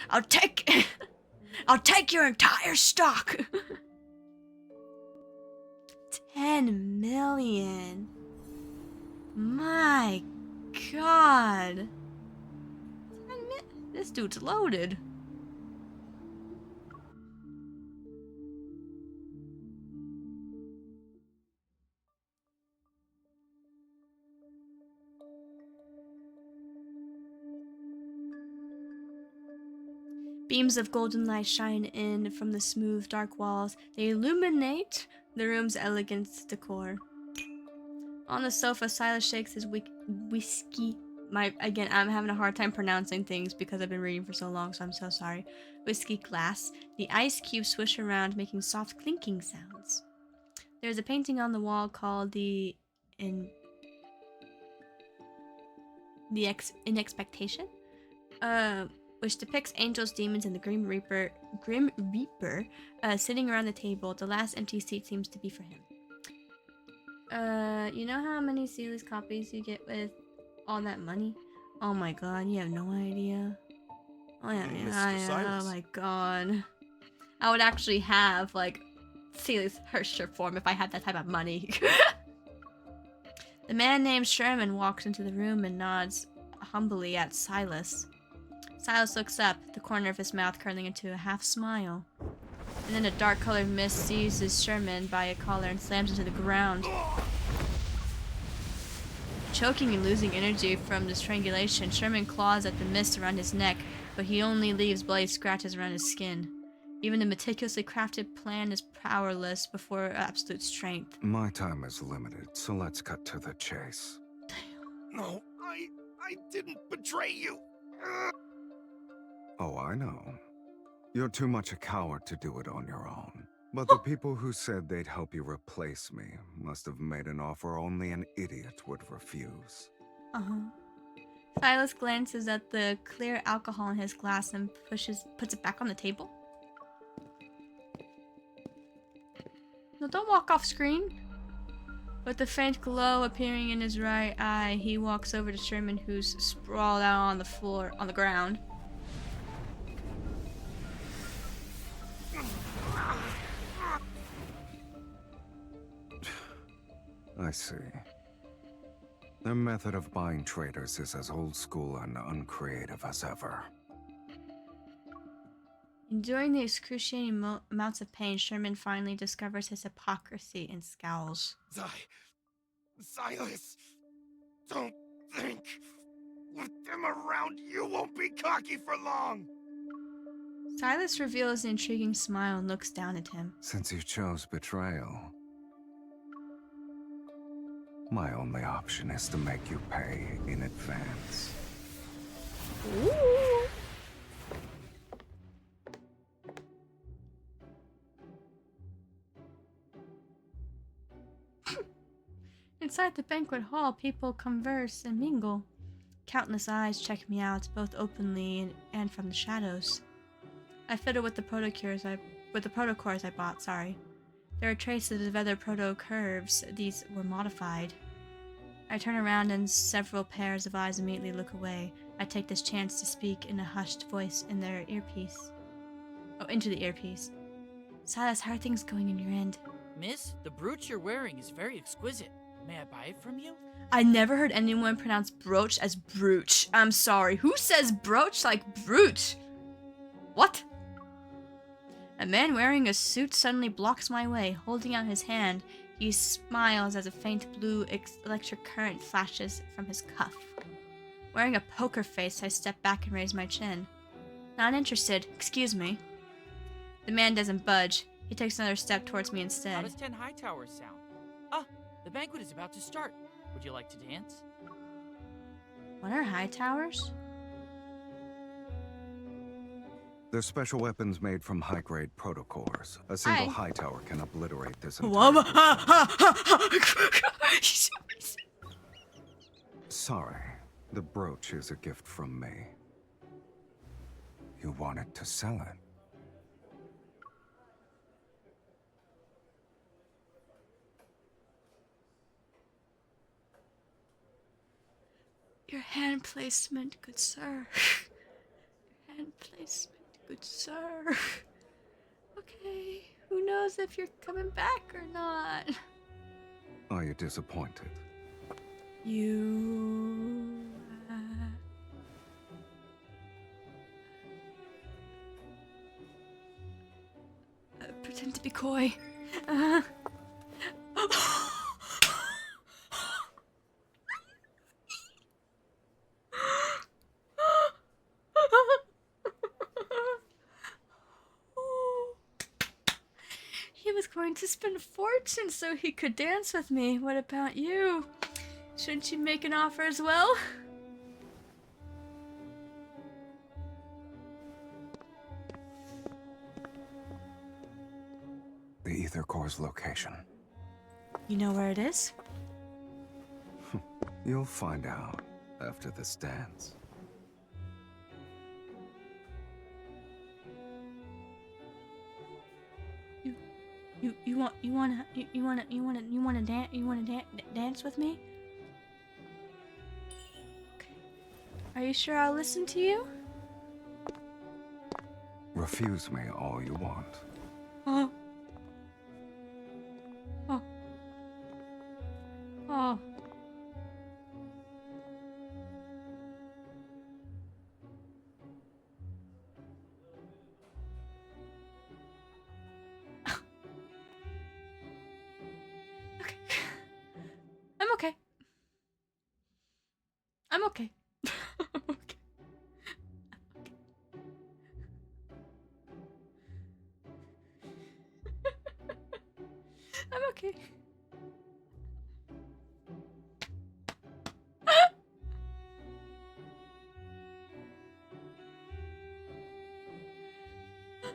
I'll take your entire stock. 10 million. My God. This dude's loaded. Beams of golden light shine in from the smooth, dark walls. They illuminate the room's elegant decor. On the sofa, Silas shakes his whiskey. Again, I'm having a hard time pronouncing things because I've been reading for so long, so I'm so sorry. Whiskey glass. The ice cubes swish around, making soft clinking sounds. There's a painting on the wall called In Expectation, which depicts angels, demons, and the Grim Reaper sitting around the table. The last empty seat seems to be for him. You know how many series copies you get with all that money? Oh my God, you have no idea. Oh my God. I would actually have like Sealy's Hersher form if I had that type of money. The man named Sherman walks into the room and nods humbly at Silas. Silas looks up, the corner of his mouth curling into a half smile. And then a dark-colored mist seizes Sherman by a collar and slams into the ground. Choking and losing energy from the strangulation, Sherman claws at the mist around his neck, but he only leaves bloody scratches around his skin. Even the meticulously crafted plan is powerless before absolute strength. My time is limited, so let's cut to the chase. No, I didn't betray you. Oh, I know. You're too much a coward to do it on your own. But the people who said they'd help you replace me must have made an offer only an idiot would refuse. Silas glances at the clear alcohol in his glass and puts it back on the table. No, don't walk off screen. With the faint glow appearing in his right eye, he walks over to Sherman, who's sprawled out on the floor, on the ground. I see. Their method of buying traders is as old school and uncreative as ever. Enduring the excruciating amounts of pain, Sherman finally discovers his hypocrisy and scowls. Silas, don't think. With them around, you won't be cocky for long. Silas reveals an intriguing smile and looks down at him. Since you chose betrayal, my only option is to make you pay in advance. Ooh. Inside the banquet hall, people converse and mingle. Countless eyes check me out, both openly and from the shadows. I fiddle with the protocores I bought, sorry. There are traces of other proto-curves. These were modified. I turn around and several pairs of eyes immediately look away. I take this chance to speak in a hushed voice in their earpiece. Oh, into the earpiece. Silas, how are things going in your end? Miss, the brooch you're wearing is very exquisite. May I buy it from you? I never heard anyone pronounce brooch as brooch. I'm sorry. Who says brooch like brooch? What? A man wearing a suit suddenly blocks my way, holding out his hand. He smiles as a faint blue electric current flashes from his cuff. Wearing a poker face, I step back and raise my chin. Not interested. Excuse me. The man doesn't budge. He takes another step towards me instead. How does 10 High Towers sound? Ah, the banquet is about to start. Would you like to dance? What are high towers? They're special weapons made from high-grade protocores. A single high tower can obliterate this entire Whoa. Sorry, the brooch is a gift from me. You wanted to sell it. Your hand placement, good sir. Your hand placement, good sir. Okay, who knows if you're coming back or not? Are you disappointed? You... pretend to be coy. He was going to spend a fortune so he could dance with me. What about you? Shouldn't you make an offer as well? The Ether Core's location. You know where it is? You'll find out after this dance. You wanna dance with me? Okay. Are you sure I'll listen to you? Refuse me all you want. Oh. Oh. Oh. I'm okay. I'm okay. I'm okay.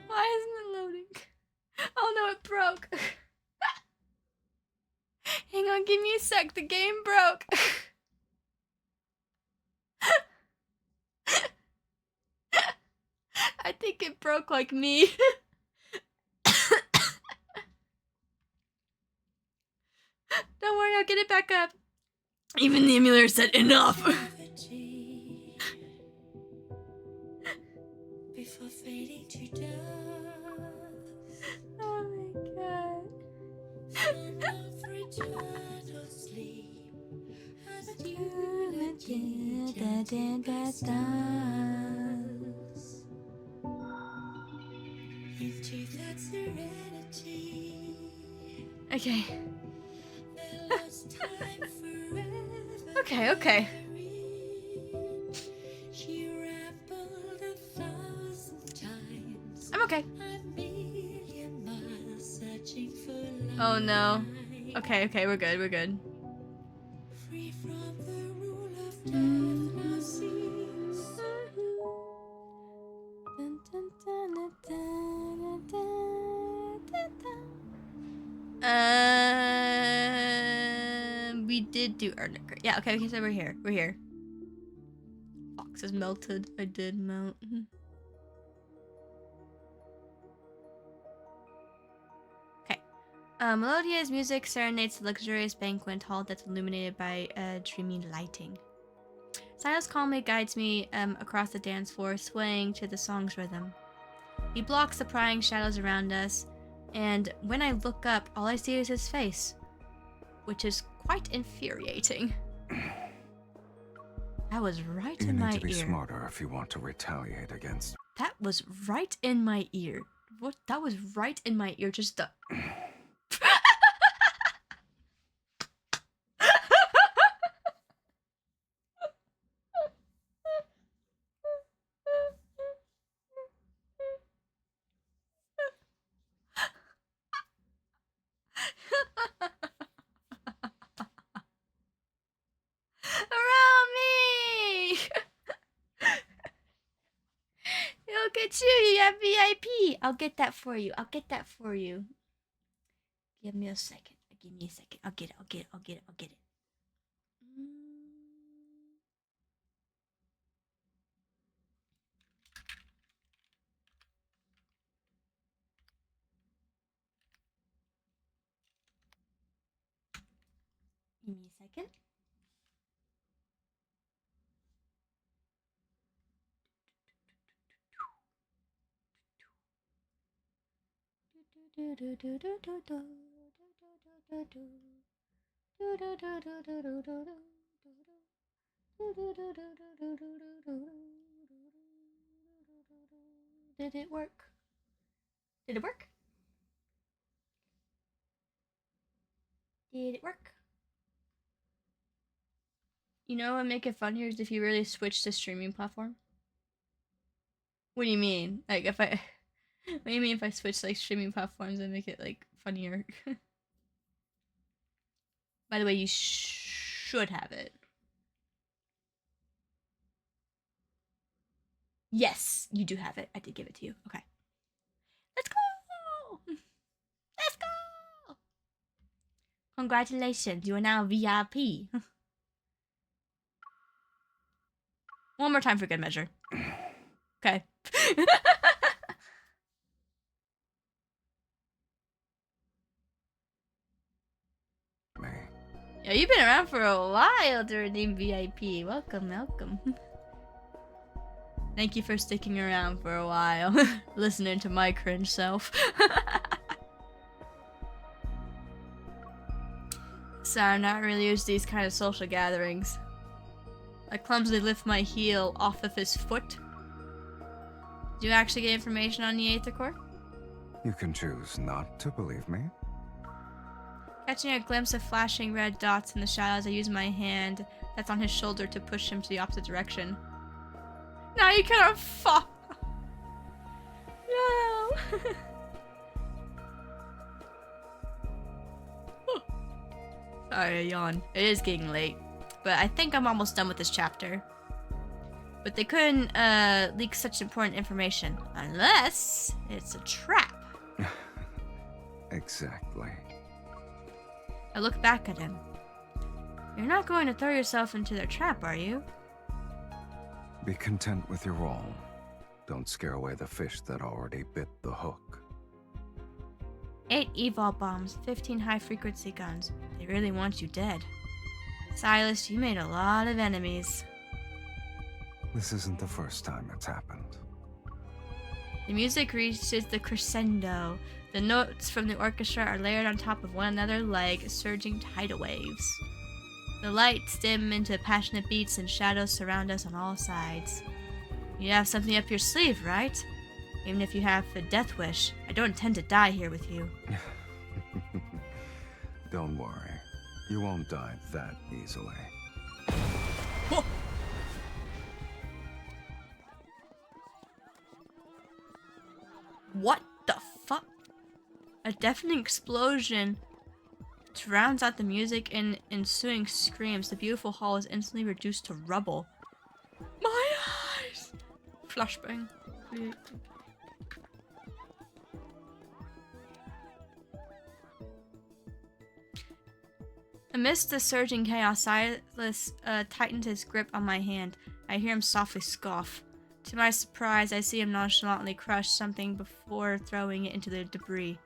Why isn't it loading? Oh no, it broke. Hang on, give me a sec. The game broke. I think it broke like me. Don't worry, I'll get it back up. Even the emulator said enough. Before fading to dust. Oh my god. Eternal sleep as you into that serenity. Okay. The lost time forever. Okay. She rambled 1,000 times. I'm okay. A million miles searching for life. Oh no. Okay, we're good. Free from the rule of death now seems. We did do Erdnicker. Yeah, okay, so we're here. Fox is melted. I did melt. Okay. Melodia's music serenades the luxurious banquet hall that's illuminated by dreamy lighting. Silas calmly guides me across the dance floor, swaying to the song's rhythm. He blocks the prying shadows around us, and when I look up, all I see is his face, which is quite infuriating. That was right in my ear. You need to be smarter if you want to retaliate against. That was right in my ear. What? That was right in my ear. Just the. Around me! You'll get at you. You have VIP. I'll get that for you. I'll get that for you. Give me a second. Give me a second. I'll get it. I'll get it. I'll get it. I'll get it. Give me a second. Did it work? Did it work? Did it work? You know what would make it funnier is if you really switch to streaming platform. What do you mean? Like if I what do you mean if I switch like streaming platforms and make it like funnier? By the way, you should have it. Yes, you do have it. I did give it to you. Okay. Let's go! Let's go! Congratulations, you are now VIP. One more time for good measure. Okay. Yeah, you've been around for a while to redeem VIP. Welcome, welcome. Thank you for sticking around for a while. Listening to my cringe self. So I'm not really used to these kind of social gatherings. I clumsily lift my heel off of his foot. Do you actually get information on the Aether Core? You can choose not to believe me. Catching a glimpse of flashing red dots in the shadows, I use my hand that's on his shoulder to push him to the opposite direction. Now you cannot fall. No. Sorry, I yawn. It is getting late, but I think I'm almost done with this chapter. But they couldn't leak such important information unless it's a trap. Exactly. I look back at him. You're not going to throw yourself into their trap, are you? Be content with your role. Don't scare away the fish that already bit the hook. 8 evol bombs, 15 high-frequency guns. They really want you dead. Silas, you made a lot of enemies. This isn't the first time it's happened. The music reaches the crescendo. The notes from the orchestra are layered on top of one another like surging tidal waves. The lights dim into passionate beats and shadows surround us on all sides. You have something up your sleeve, right? Even if you have a death wish, I don't intend to die here with you. Don't worry. You won't die that easily. What the fuck? A deafening explosion drowns out the music and ensuing screams. The beautiful hall is instantly reduced to rubble. My eyes! Flashbang. Amidst the surging chaos, Silas tightens his grip on my hand. I hear him softly scoff. To my surprise, I see him nonchalantly crush something before throwing it into the debris.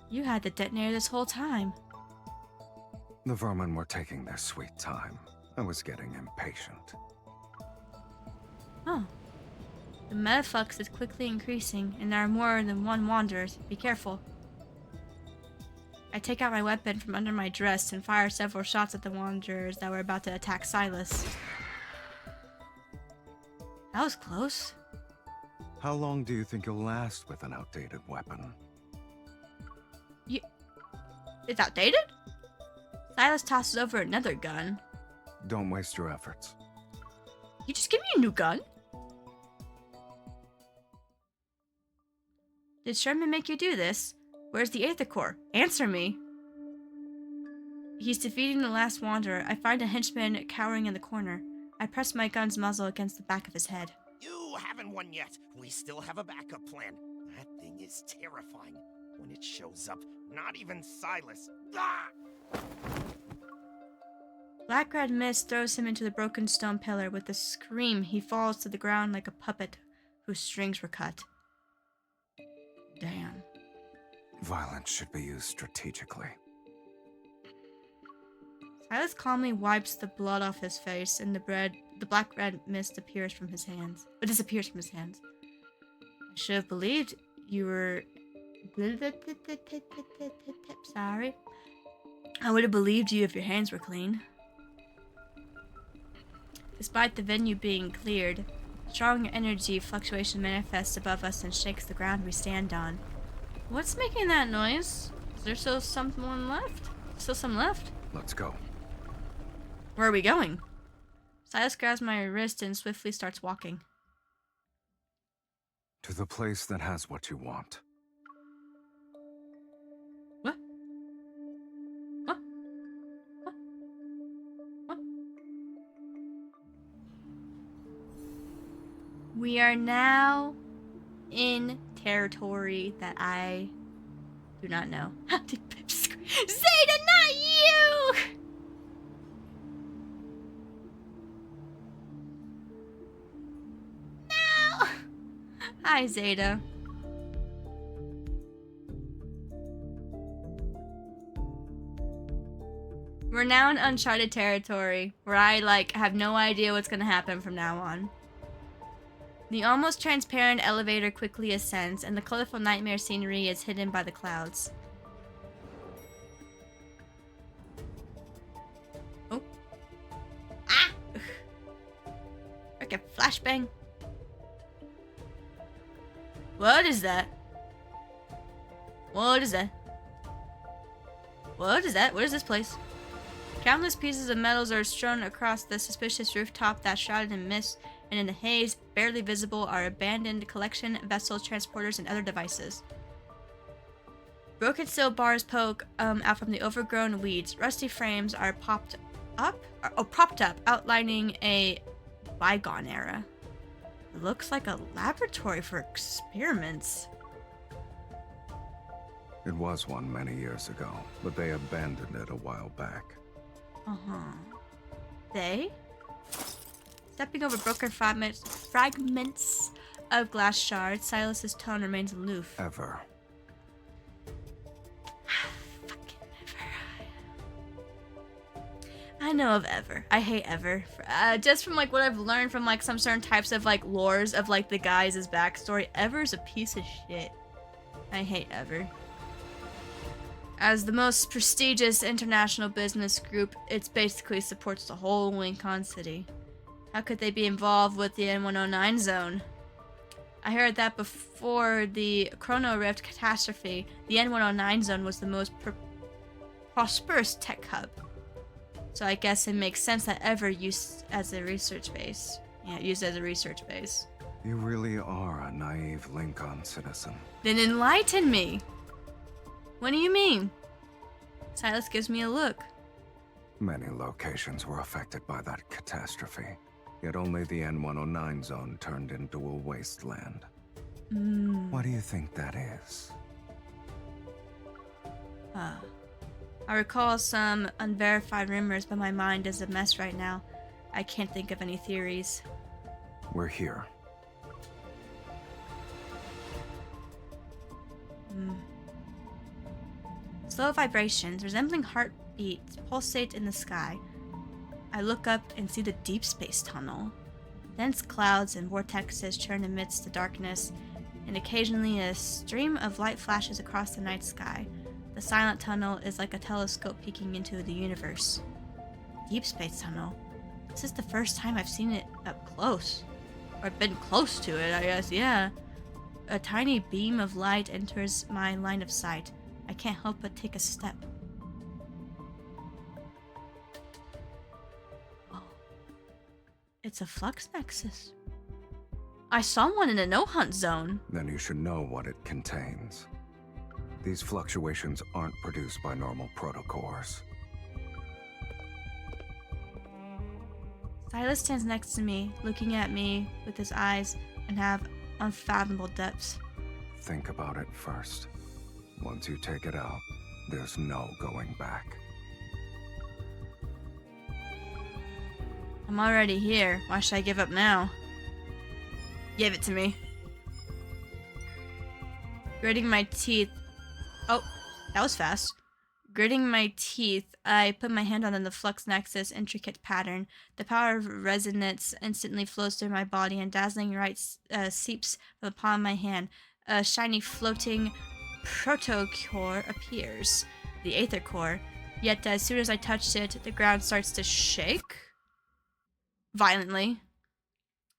You had the detonator this whole time. The vermin were taking their sweet time. I was getting impatient. Oh. The metaflux is quickly increasing, and there are more than one wanderer. Be careful. I take out my weapon from under my dress and fire several shots at the wanderers that were about to attack Silas. That was close. How long do you think you'll last with an outdated weapon? It's outdated? Silas tosses over another gun. Don't waste your efforts. You just give me a new gun? Did Sherman make you do this? Where's the Aether Core? Answer me! He's defeating the last wanderer. I find a henchman cowering in the corner. I pressed my gun's muzzle against the back of his head. You haven't won yet. We still have a backup plan. That thing is terrifying. When it shows up, not even Silas. Ah! Black red mist throws him into the broken stone pillar. With a scream, he falls to the ground like a puppet whose strings were cut. Damn. Violence should be used strategically. Silas calmly wipes the blood off his face, and the black red mist disappears from his hands. I should have believed you were... Sorry. I would have believed you if your hands were clean. Despite the venue being cleared, strong energy fluctuation manifests above us and shakes the ground we stand on. What's making that noise? Is there still someone left? Still some left? Let's go. Where are we going? Silas grabs my wrist and swiftly starts walking. To the place that has what you want. What? What? What? What? We are now in territory that I do not know. Zeta, not you! No! Hi, Zeta. We're now in uncharted territory, where I, have no idea what's gonna happen from now on. The almost transparent elevator quickly ascends, and the colorful nightmare scenery is hidden by the clouds. Oh. Ah! Frickin' flashbang. What is that? What is that? What is that? What is this place? Countless pieces of metals are strewn across the suspicious rooftop that's shrouded in mist, and in the haze, barely visible, are abandoned collection vessels, transporters, and other devices. Broken steel bars poke out from the overgrown weeds. Rusty frames are propped up, outlining a bygone era. It looks like a laboratory for experiments. It was one many years ago, but they abandoned it a while back. They? Stepping over broken fragments of glass shards, Silas's tone remains aloof. Ever. Fucking Ever. I know of Ever. I hate Ever. Just from what I've learned from some certain types of lores of the guys' backstory, Ever's a piece of shit. I hate Ever. As the most prestigious international business group, it basically supports the whole Wincon City. How could they be involved with the N109 zone? I heard that before the Chrono Rift catastrophe, the N109 zone was the most prosperous tech hub. So I guess it makes sense that Ever used as a research base. Yeah, used as a research base. You really are a naive Lincoln citizen. Then enlighten me! What do you mean? Silas gives me a look. Many locations were affected by that catastrophe. Yet only the N109 zone turned into a wasteland. Why do you think that is? I recall some unverified rumors, but my mind is a mess right now. I can't think of any theories. We're here. Slow vibrations, resembling heartbeats, pulsate in the sky. I look up and see the Deepspace tunnel. Dense clouds and vortexes churn amidst the darkness, and occasionally a stream of light flashes across the night sky. The silent tunnel is like a telescope peeking into the universe. Deepspace tunnel. This is the first time I've seen it up close. Or been close to it, I guess, yeah. A tiny beam of light enters my line of sight. I can't help but take a step. Oh. It's a flux nexus. I saw one in a no-hunt zone. Then you should know what it contains. These fluctuations aren't produced by normal protocores. Silas stands next to me, looking at me with his eyes and have unfathomable depths. Think about it first. Once you take it out, there's no going back. I'm already here. Why should I give up now? Give it to me. Gritting my teeth. Oh, that was fast. Gritting my teeth, I put my hand on the flux nexus intricate pattern. The power of resonance instantly flows through my body, and dazzling light seeps from the palm of my hand. A shiny floating proto-core appears, the Aether Core. Yet as soon as I touched it, the ground starts to shake violently.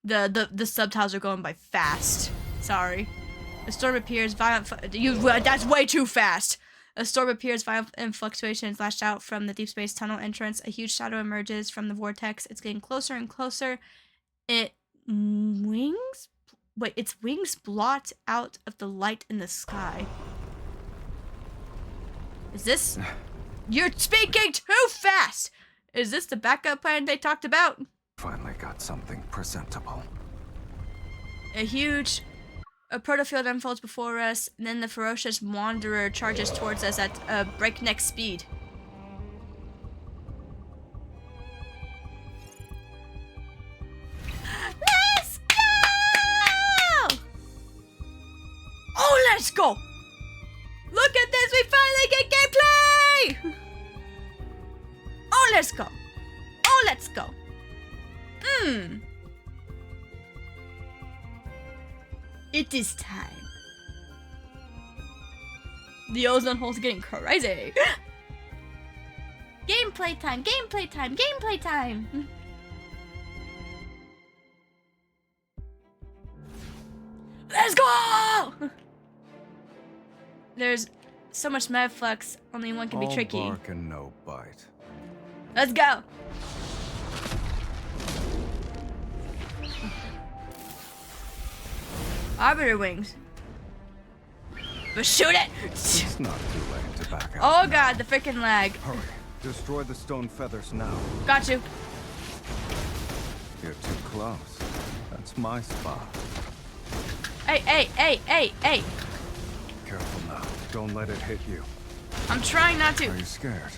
The subtitles are going by fast. Sorry. A storm appears, that's way too fast! A storm appears, violent fluctuations lash out from the deep space tunnel entrance. A huge shadow emerges from the vortex. It's getting closer and closer. Its wings blot out of the light in the sky. Is this? You're speaking too fast! Is this the backup plan they talked about? Finally got something presentable. A huge protofield unfolds before us, and then the ferocious wanderer charges towards us at a breakneck speed. Let's go! Oh, let's go! Look at this, we finally get gameplay! Oh, let's go! Oh, let's go! It is time. The ozone hole's getting crazy. Gameplay time, gameplay time, gameplay time. Let's go! There's so much mad flux, only one can be tricky. All bark and no bite. Let's go! Arbiter wings. But shoot it! It's not too late to back out. Oh god, the freaking lag. Hurry. Destroy the stone feathers now. Got you. You're too close. That's my spot. Hey. Careful now. Don't let it hit you. I'm trying not to. Are you scared?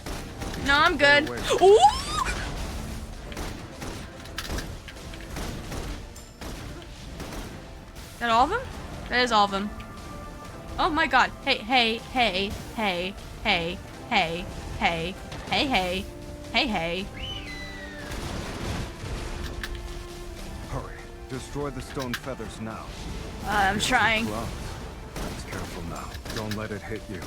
No, I'm good. Ooh! Is that all of them? That is all of them. Oh my god. Hey. Hurry. Destroy the stone feathers now. I'm trying. That's careful now. Don't let it hit you.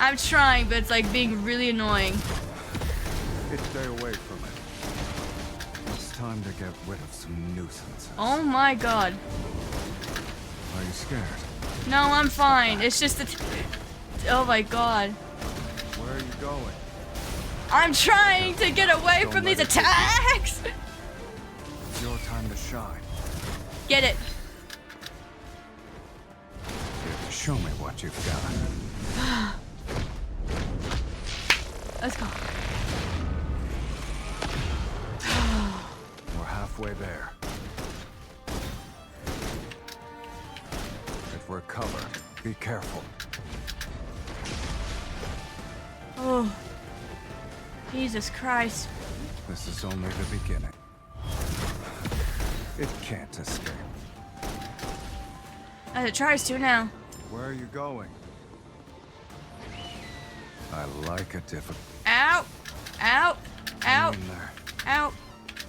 I'm trying, but it's like being really annoying. Stay away from it. It's time to get rid of some nuisances. Oh my god. Are you scared? No, I'm fine. It's just that. Oh my god. Where are you going? I'm trying to get away from these attacks! It's your time to shine. Get it. Show me what you've got. Let's go. We're halfway there. If we're covered, be careful. Oh. Jesus Christ. This is only the beginning. It can't escape. As it tries to now. Where are you going? I like a difficult. Ow! Ow! Ow! In there. Ow!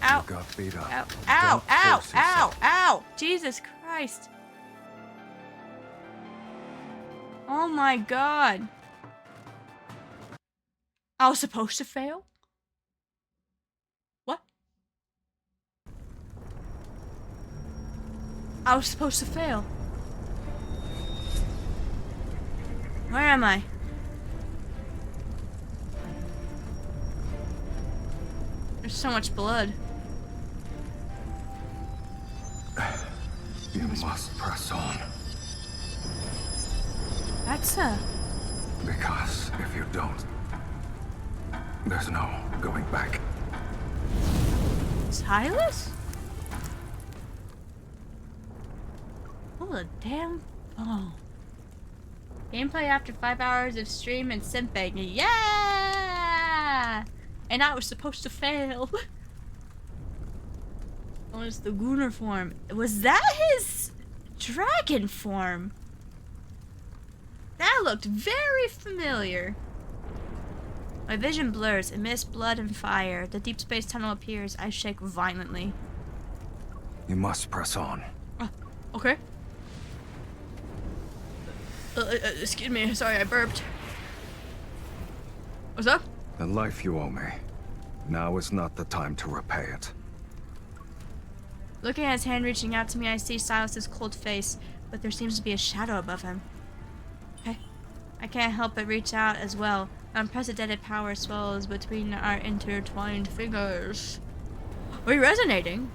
Ow! You got beat up. Ow! Ow! Don't Ow! force Ow! yourself. Ow! Jesus Christ! Oh my god! I was supposed to fail? What? I was supposed to fail. Where am I? There's so much blood. You must press on. That's Because if you don't, there's no going back. Silas? Oh, the damn phone. Gameplay after 5 hours of stream and simping. Yeah! And I was supposed to fail. Oh, it's the Gunnar form. Was that his dragon form? That looked very familiar. My vision blurs, amidst blood and fire. The deep space tunnel appears. I shake violently. You must press on. Okay. Excuse me, sorry, I burped. What's up? The life you owe me. Now is not the time to repay it. Looking at his hand reaching out to me, I see Silas's cold face, but there seems to be a shadow above him. Okay. I can't help but reach out as well. Unprecedented power swells between our intertwined fingers. We're resonating.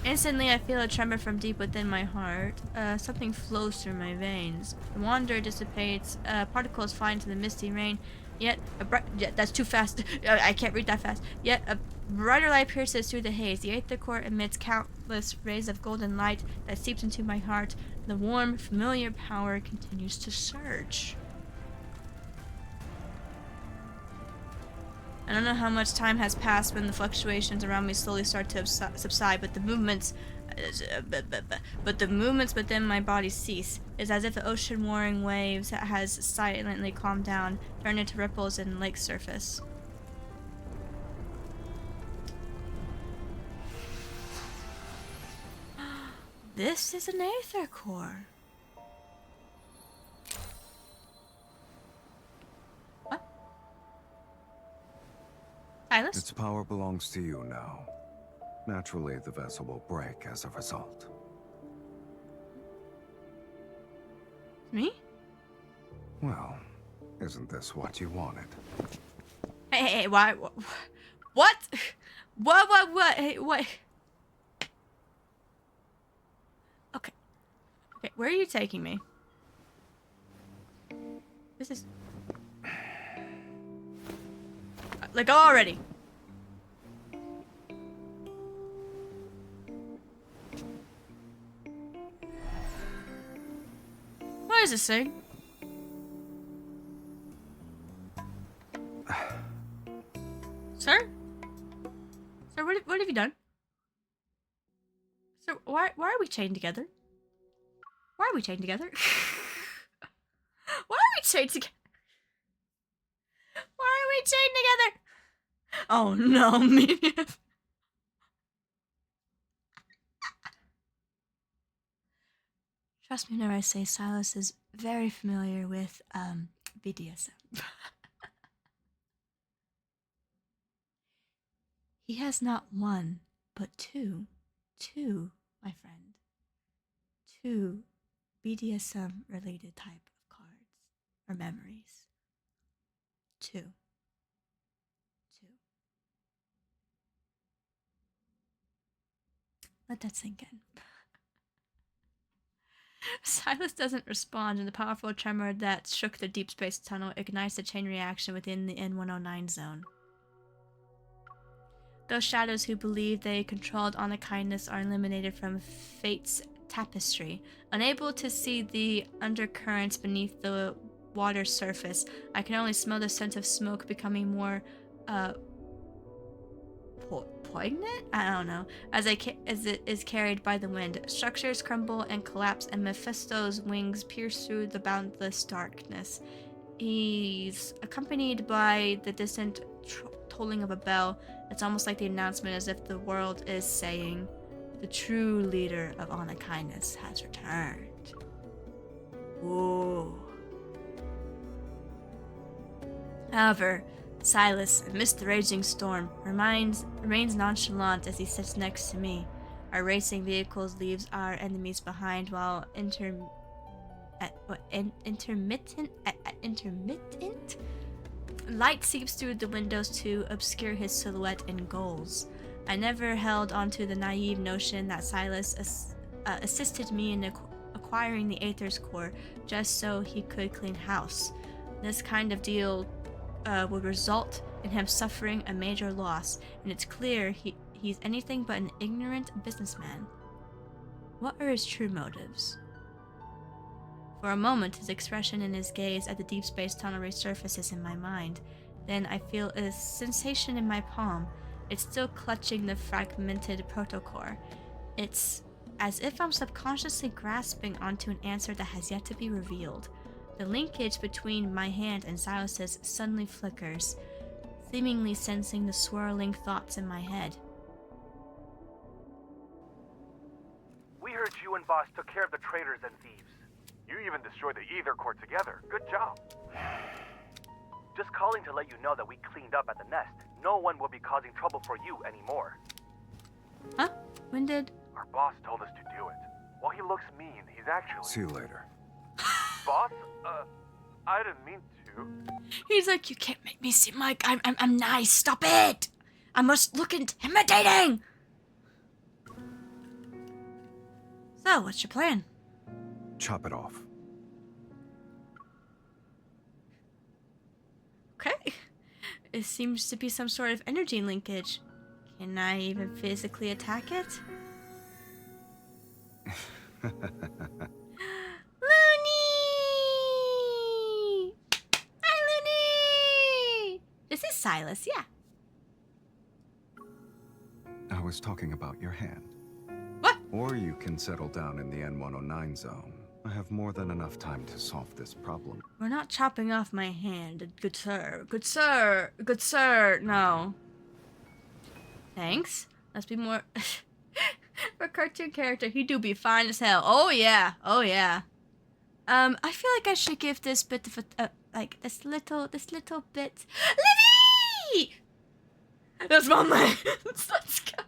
Instantly, I feel a tremor from deep within my heart. Something flows through my veins. The wanderer dissipates. Particles fly into the misty rain. Yet a bright... Yeah, that's too fast. I can't read that fast. Yet a brighter light pierces through the haze. The Aether Core emits countless rays of golden light that seeps into my heart. The warm, familiar power continues to surge. I don't know how much time has passed when the fluctuations around me slowly start to subside, but the movements within my body cease. It's as if the ocean warring waves has silently calmed down, turned into ripples in lake surface. This is an Aether Core. Silas? Its power belongs to you now. Naturally, the vessel will break as a result. Me? Well, isn't this what you wanted? Hey, why? What? Hey, what? Okay, where are you taking me? This is... Like, already. What is this thing? Sir? Sir, what have you done? Sir, why are we chained together? Why are we chained together? Why are we chained together? Why are we chained together? Oh no, me. Trust me whenever I say Silas is very familiar with BDSM. He has not one, but two, my friend. 2 BDSM related type of cards or memories. 2. Let that sink in. Silas doesn't respond, and the powerful tremor that shook the deep space tunnel ignites a chain reaction within the N109 zone. Those shadows who believe they controlled Unkindness are eliminated from fate's tapestry. Unable to see the undercurrents beneath the water's surface, I can only smell the scent of smoke becoming more poignant? I don't know. As it is carried by the wind, structures crumble and collapse, and Mephisto's wings pierce through the boundless darkness. He's accompanied by the distant tolling of a bell. It's almost like the announcement, as if the world is saying, the true leader of Unkindness has returned. Whoa. However, Silas, amidst the raging storm, remains nonchalant as he sits next to me. Our racing vehicles leaves our enemies behind, while intermittent light seeps through the windows to obscure his silhouette and goals. I never held onto the naive notion that Silas assisted me in acquiring the Aether's Core just so he could clean house. This kind of deal would result and him suffering a major loss, and it's clear he's anything but an ignorant businessman. What are his true motives? For a moment, his expression and his gaze at the deep space tunnel resurfaces in my mind. Then I feel a sensation in my palm. It's still clutching the fragmented protocore. It's as if I'm subconsciously grasping onto an answer that has yet to be revealed. The linkage between my hand and Silas's suddenly flickers, seemingly sensing the swirling thoughts in my head. We heard you and Boss took care of the traitors and thieves. You even destroyed the Ether Core together. Good job. Just calling to let you know that we cleaned up at the nest. No one will be causing trouble for you anymore. Huh? When did? Our boss told us to do it. While he looks mean, he's actually... See you later. Boss? I didn't mean to. He's like, you can't make me seem like I'm nice. Stop it! I must look intimidating! So, what's your plan? Chop it off. Okay. It seems to be some sort of energy linkage. Can I even physically attack it? Looney! Hi, Looney! This is Silas, yeah. I was talking about your hand. What? Or you can settle down in the N109 zone. I have more than enough time to solve this problem. We're not chopping off my hand, good sir. Good sir! Good sir! No. Thanks. Let's be more... For a cartoon character, he do be fine as hell. Oh yeah, oh yeah. I feel like I should give this bit of a, like, this little bit... Livy! That's my man. Let's go.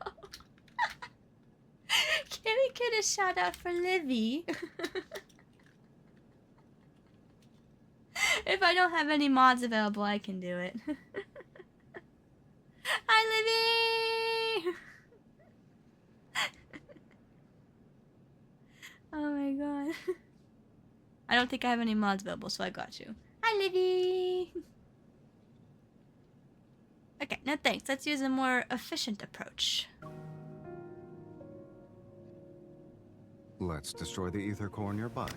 Can we get a shout out for Livy? If I don't have any mods available, I can do it. Hi, Livy! Oh my god. I don't think I have any mods available, so I got you. Hi, Livy! Okay, no thanks. Let's use a more efficient approach. Let's destroy the ether core in your body.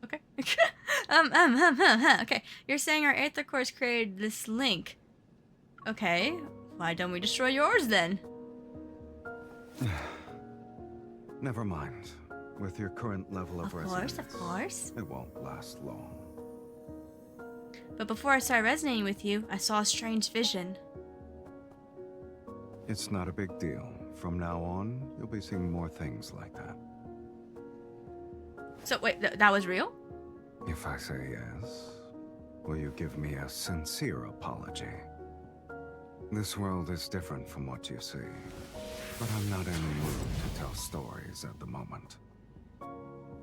Okay. Okay. You're saying our aether cores created this link. Okay. Why don't we destroy yours then? Never mind. With your current level of resonance, Of course. it won't last long. But before I started resonating with you, I saw a strange vision. It's not a big deal. From now on, you'll be seeing more things like that. So wait, that was real? If I say yes, will you give me a sincere apology? This world is different from what you see, but I'm not in the mood to tell stories at the moment.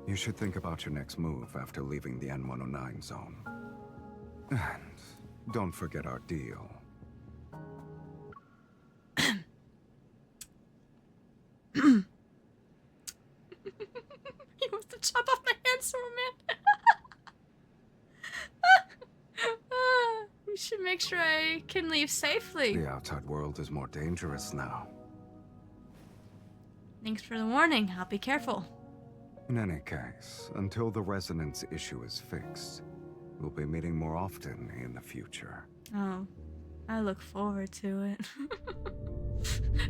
You should think about your next move after leaving the N109 zone. And don't forget our deal. He wants to chop off my hand so man. We should make sure I can leave safely. The outside world is more dangerous now. Thanks for the warning. I'll be careful. In any case, until the resonance issue is fixed, we'll be meeting more often in the future. Oh, I look forward to it.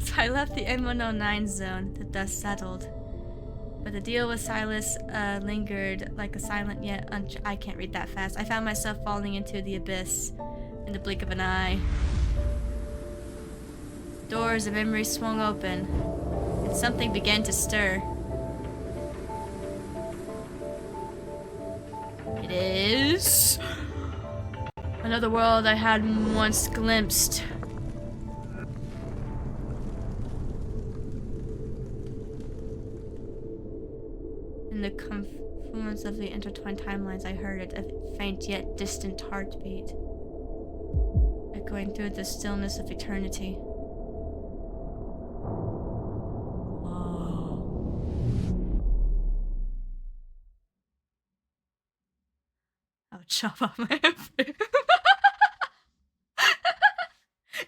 So I left the N109 zone. The dust settled. But the deal with Silas lingered like a silent yet I can't read that fast. I found myself falling into the abyss in the blink of an eye. Doors of memory swung open, and something began to stir. It is another world I had once glimpsed. In the confluence of the intertwined timelines, I heard it, a faint yet distant heartbeat, echoing through the stillness of eternity. Whoa. job on my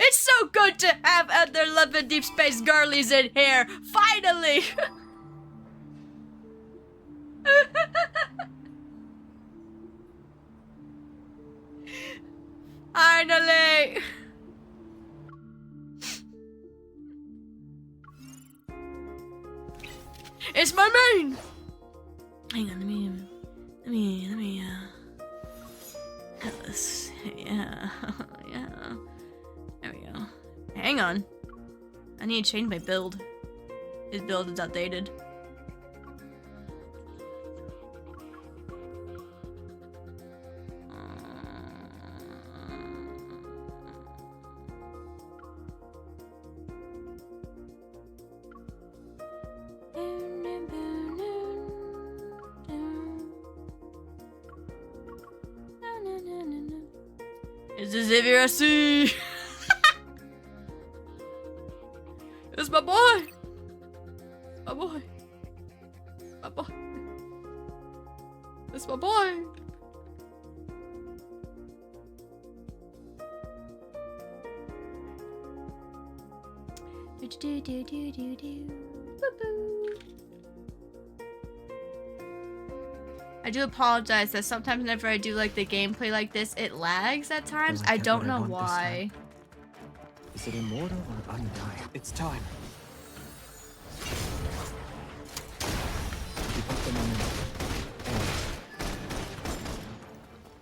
It's so good to have other loving Deep Space girlies in here. Finally. Finally. It's my main. Hang on, let me this. Yeah. There we go. Hang on. I need to change my build. His build is outdated. Is this Xavier I see? It's my boy! My boy. My boy. It's my boy. I do apologize that sometimes whenever I do like the gameplay like this, it lags at times. I don't know why. Is it immortal or undying? It's time. Keep up the momentum.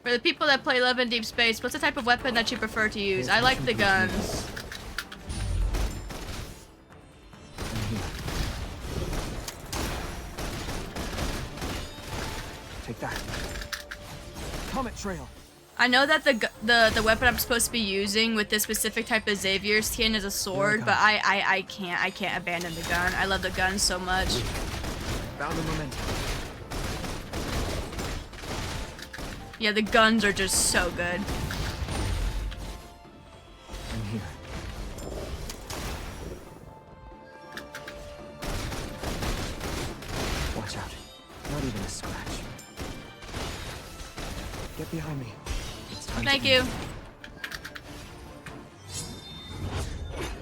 For the people that play Love in Deep Space, what's the type of weapon that you prefer to use? I like the guns. Take that. Comet trail. I know that the weapon I'm supposed to be using with this specific type of Xavier skin is a sword, but I can't abandon the gun. I love the gun so much. Found the momentum. Yeah, the guns are just so good. I'm here. Watch out. Not even a scratch. Get behind me. It's time. Thank you.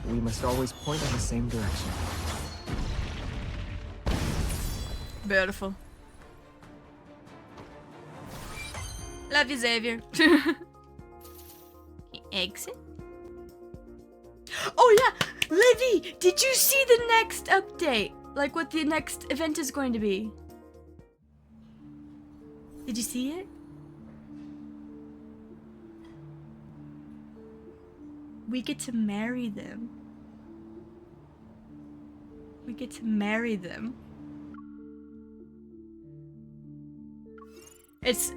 We must always point in the same direction. Beautiful. Love you, Xavier. Exit. Oh yeah, Livy, did you see the next update? Like what the next event is going to be? Did you see it? We get to marry them. We get to marry them. It's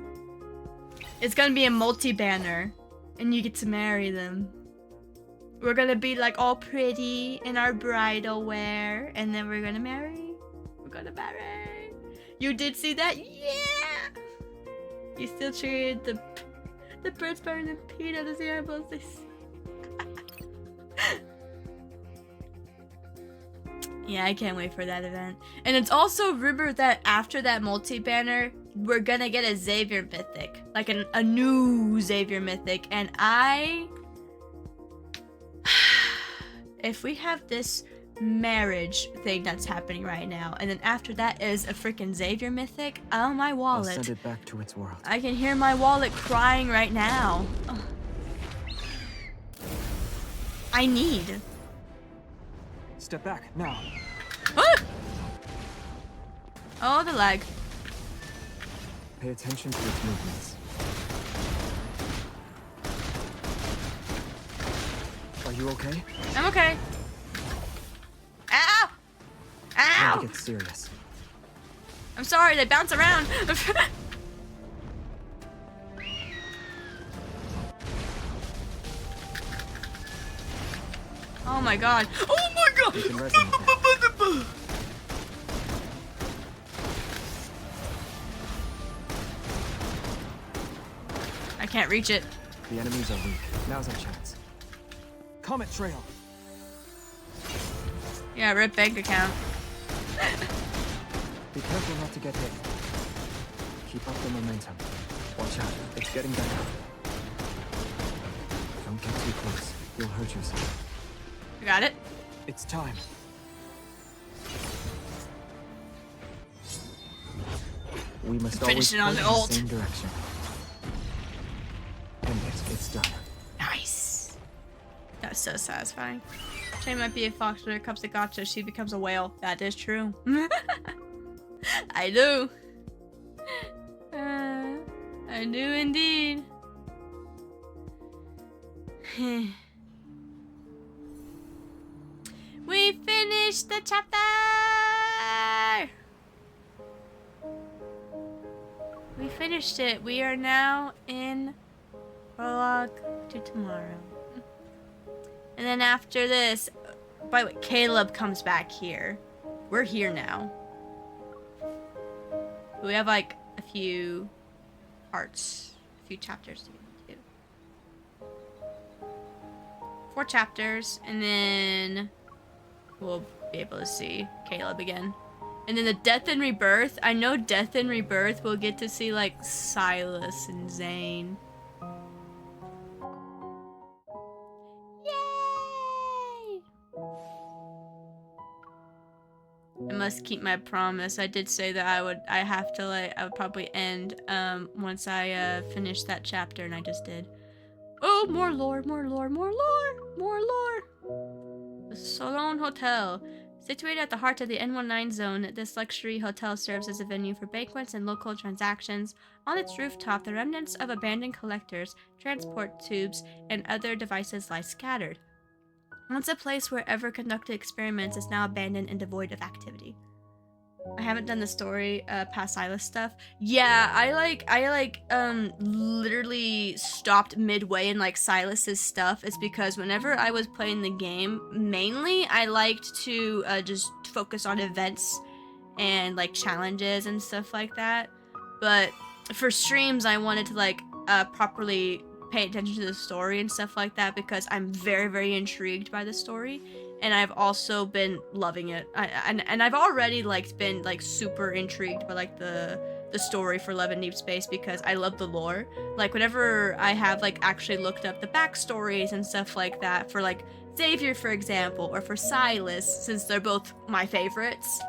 gonna be a multi-banner, and you get to marry them. We're gonna be like all pretty in our bridal wear, and then we're gonna marry. We're gonna marry. You did see that? Yeah! You still treated the birds better than peanut as the apples. Yeah, I can't wait for that event. And it's also rumored that after that multi-banner, we're gonna get a Xavier mythic. Like a new Xavier mythic. And if we have this marriage thing that's happening right now, and then after that is a freaking Xavier mythic, oh my wallet. I'll send it back to its world. I can hear my wallet crying right now. Ugh. I need. Step back, now. Ah! Oh, the lag. Pay attention to its movements. Are you okay? I'm okay. Ow! Ow! Time to get serious. I'm sorry, they bounce around. Oh my god. Oh my god! You can resonate now. I can't reach it. The enemies are weak. Now's our chance. Comet trail. Yeah, rip bank account. Be careful not to get hit. Keep up the momentum. Watch Watch out. It's getting better. Don't get too close. You'll hurt yourself. You got it? It's time. We must Finish always it on point the in the ult. same direction. And it's done. Nice. That's so satisfying. She might be a fox when it comes to gacha. She becomes a whale. That is true. I do. I do indeed. We finished the chapter. We finished it. We are now in prologue to tomorrow. And then after this, by the way, Caleb comes back here. We're here now. We have like a few parts, a few chapters to get into. 4 chapters, and then we'll be able to see Caleb again. And then the Death and Rebirth, I know Death and Rebirth we'll get to see like Silas and Zane. Yay! I must keep my promise. I did say that I would probably end once I finish that chapter, and I just did. Oh, more lore, more lore, more lore, more lore. The Solon Hotel. Situated at the heart of the N19 zone, this luxury hotel serves as a venue for banquets and local transactions. On its rooftop, the remnants of abandoned collectors, transport tubes, and other devices lie scattered. Once a place where ever conducted experiments is now abandoned and devoid of activity. I haven't done the story past Silas stuff. Yeah, I literally stopped midway in like Silas's stuff. It's because whenever I was playing the game, mainly I liked to just focus on events and like challenges and stuff like that. But for streams, I wanted to like properly pay attention to the story and stuff like that because I'm very, very intrigued by the story. And I've also been loving it. And I've already like been like super intrigued by like the story for Love and Deepspace because I love the lore. Like whenever I have like actually looked up the backstories and stuff like that for like Xavier, for example, or for Silas, since they're both my favorites,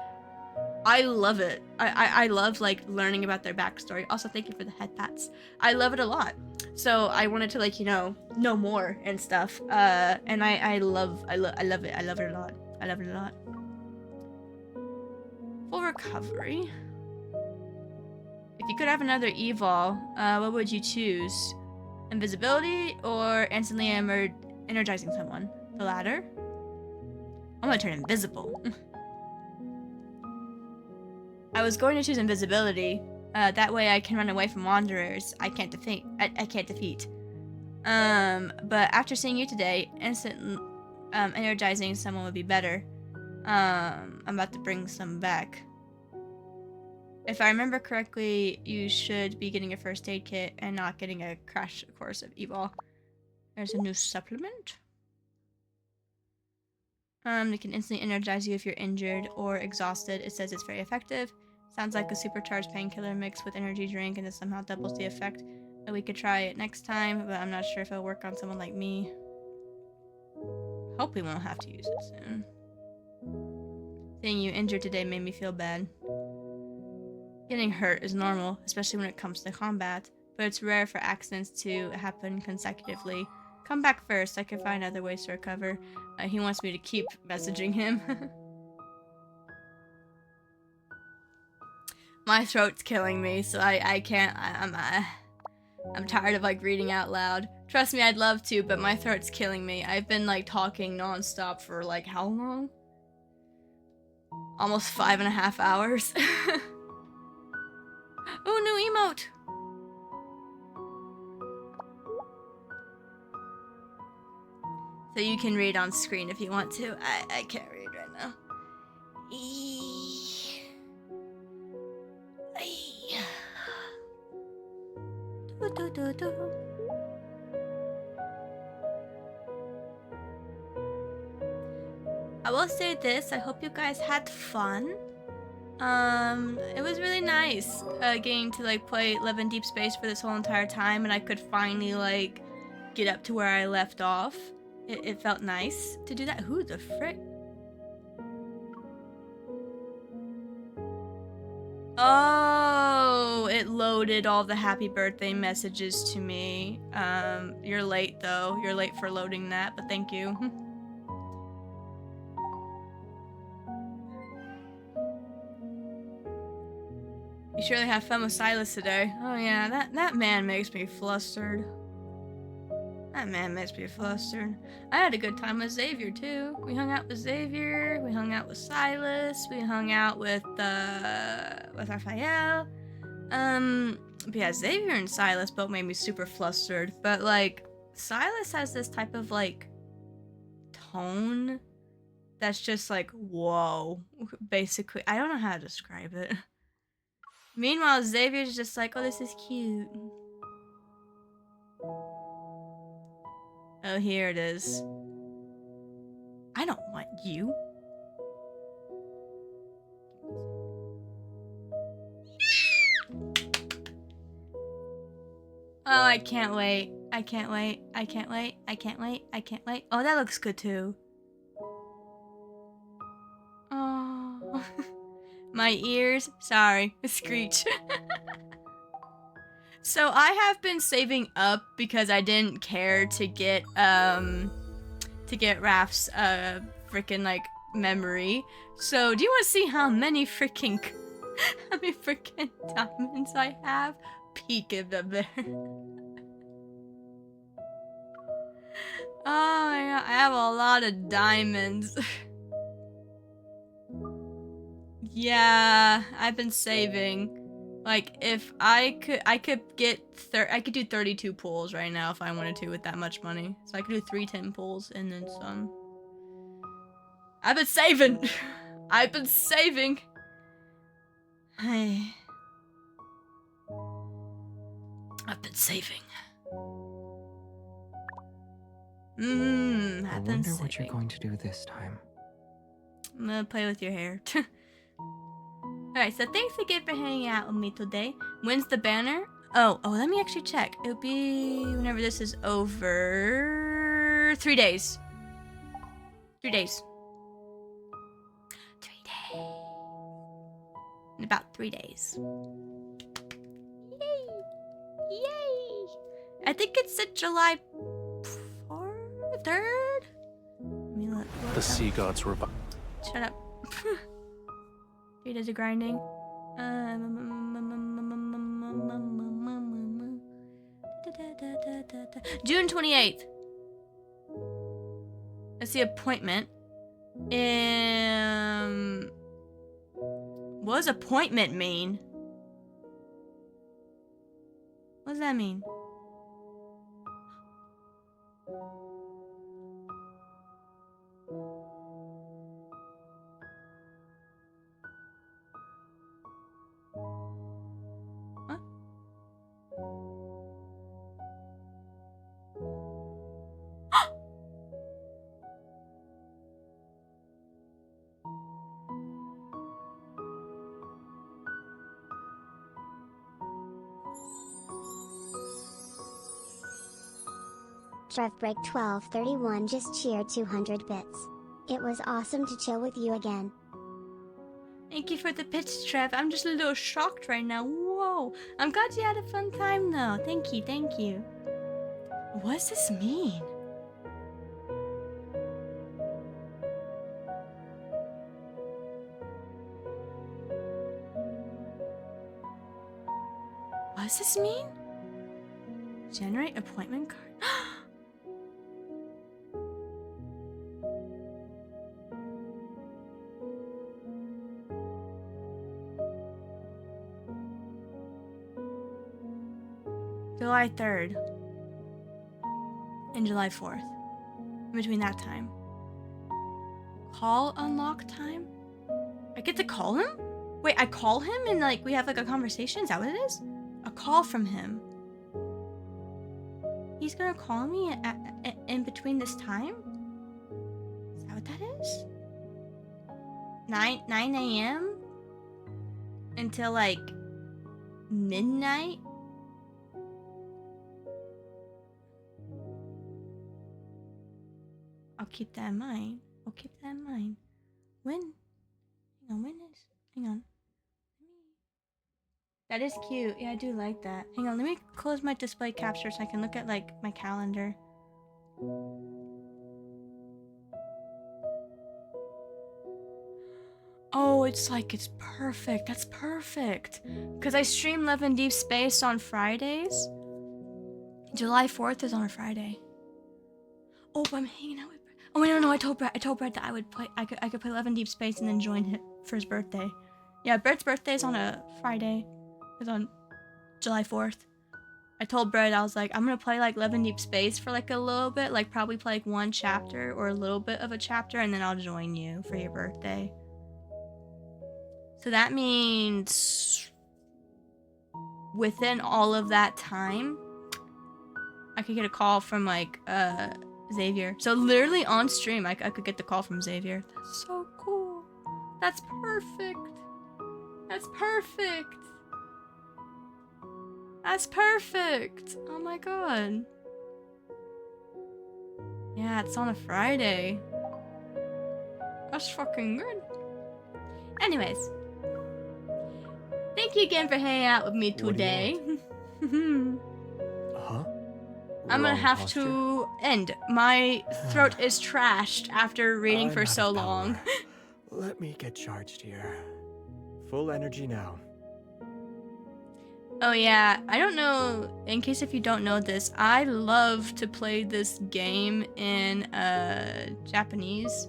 I love it. I love like learning about their backstory. Also, thank you for the head pats. I love it a lot. So I wanted to like, you know more and stuff. And I love it. I love it a lot. I love it a lot. Full recovery. If you could have another evol, what would you choose? Invisibility or instantly energizing someone? The latter? I'm gonna turn invisible. I was going to choose invisibility. That way I can run away from wanderers I can't defeat. But after seeing you today, instant energizing someone would be better. I'm about to bring some back. If I remember correctly, you should be getting a first aid kit and not getting a crash course of evil. There's a new supplement. They can instantly energize you if you're injured or exhausted. It says it's very effective. Sounds like a supercharged painkiller mixed with energy drink, and this somehow doubles the effect. We could try it next time, but I'm not sure if it'll work on someone like me. Hope we won't have to use it soon. Seeing you injured today made me feel bad. Getting hurt is normal, especially when it comes to combat, but it's rare for accidents to happen consecutively. Come back first, I can find other ways to recover. He wants me to keep messaging him. My throat's killing me, so I can't. I'm tired of like reading out loud. Trust me, I'd love to, but my throat's killing me. I've been like talking non-stop for like how long? Almost 5.5 hours. Oh, new emote! So you can read on screen if you want to. I can't read right now. I will say this, I hope you guys had fun. It was really nice getting to like live in Deep Space for this whole entire time, and I could finally like get up to where I left off. It felt nice to do that. Who the frick? Oh, it loaded all the happy birthday messages to me. You're late though. You're late for loading that, but thank you. You surely have fun with Silas today. Oh yeah, that man makes me flustered. That man makes me flustered. I had a good time with Xavier too. We hung out with Xavier, we hung out with Silas, we hung out with Raphael. But yeah, Xavier and Silas both made me super flustered. But like, Silas has this type of like tone that's just like, whoa. Basically, I don't know how to describe it. Meanwhile, Xavier's just like, oh, this is cute. Oh, here it is. I don't want you. Oh, I can't wait. I can't wait. I can't wait. I can't wait. I can't wait. Oh, that looks good too. Oh. My ears. Sorry. Screech. So I have been saving up because I didn't care to get Raph's freaking like memory. So do you want to see how many freaking diamonds I have? Peek at them there. Oh my god, I have a lot of diamonds. Yeah, I've been saving. Like, if I could do 32 pulls right now if I wanted to with that much money. So I could do 3 10 pulls and then some. I've been saving. I've been saving. Hey. I've been saving. I wonder what you're going to do this time. I'm gonna play with your hair. Alright, so thanks again for hanging out with me today. When's the banner? Oh, let me actually check. It'll be whenever this is over. 3 days. 3 days. 3 days. In about 3 days. Yay! Yay! I think it's July 4th? 3rd? Let me look. The sea gods were. Shut up. 3 days of grinding. June 28th. That's the appointment. What does appointment mean? What does that mean? Trevbreak 1231 just cheered 200 bits. It was awesome to chill with you again. Thank you for the bits, Trev. I'm just a little shocked right now. Whoa. I'm glad you had a fun time though. Thank you, thank you. What does this mean? What does this mean? Generate appointment card? July 3rd and July 4th. In between that time. Call unlock time? I get to call him? Wait, I call him and like we have like a conversation? Is that what it is? A call from him. He's gonna call me in between this time? Is that what that is? 9 a.m.? until like midnight. I'll keep that in mind. I'll keep that in mind. When? Hang on. That is cute. Yeah, I do like that. Hang on, let me close my display capture so I can look at like my calendar. Oh, it's perfect. That's perfect. Because I stream Love and Deepspace on Fridays. July 4th is on a Friday. Oh, but I'm hanging out with Brett. Oh, wait, no, I told Brett that I could play Love and Deepspace and then join him for his birthday. Yeah, Brett's birthday is on a Friday. It's on July 4th. I told Brett, I was like, I'm gonna play like Love and Deepspace for like a little bit, like probably play like one chapter or a little bit of a chapter, and then I'll join you for your birthday. So that means within all of that time, I could get a call from like Xavier. So literally on stream, I could get the call from Xavier. That's so cool. That's perfect. That's perfect. That's perfect. Oh my god. Yeah, it's on a Friday. That's fucking good. Anyways. Thank you again for hanging out with me today. Huh? I'm gonna have to end. My throat is trashed after reading for so long. Let me get charged here. Full energy now. Oh yeah, I don't know, in case if you don't know this, I love to play this game in Japanese,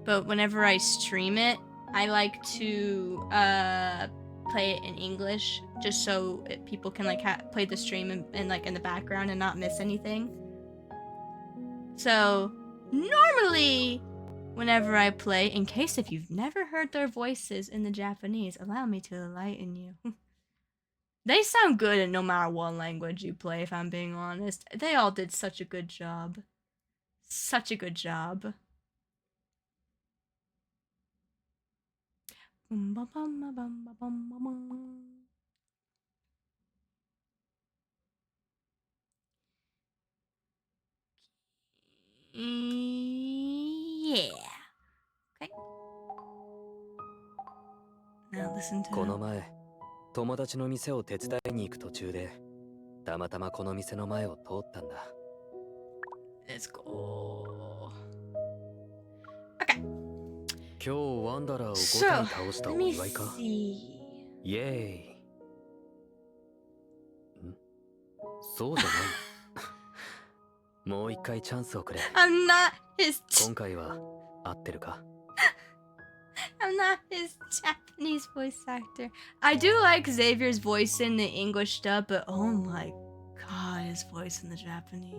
but whenever I stream it, I like to play it in English, just so people can like play the stream and like in the background and not miss anything. So normally, whenever I play, in case if you've never heard their voices in the Japanese, allow me to enlighten you. They sound good in no matter what language you play, if I'm being honest. They all did such a good job. Such a good job. Yeah. Okay. Now listen to この前、友達の店を手伝いに行く途中で、たまたまこの店の前を通ったんだ。Let's go. 今日ワンダラーを5体倒したお祝いか。イエーイ。そうじゃない。もう一回チャンスをくれ。I'm not his 今回は合ってるか。I'm not his Japanese voice actor. I do like Xavier's voice in the English dub, but oh my god, his voice in the Japanese.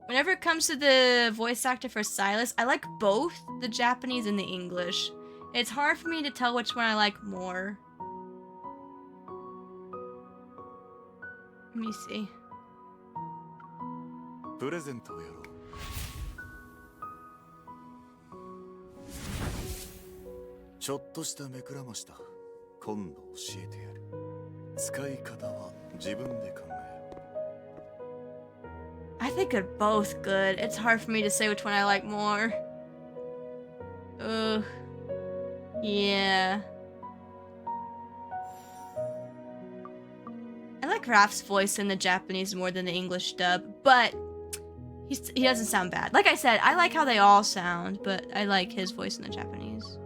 Whenever it comes to the voice actor for Silas, I like both the Japanese and the English. It's hard for me to tell which one I like more. Let me see. プレゼントをやろう。ちょっとした目くらましだ。今度教えてやる。使い方は自分で考えろ。I think they're both good. It's hard for me to say which one I like more. Ugh. Yeah. I like Raph's voice in the Japanese more than the English dub, but he doesn't sound bad. Like I said, I like how they all sound, but I like his voice in the Japanese.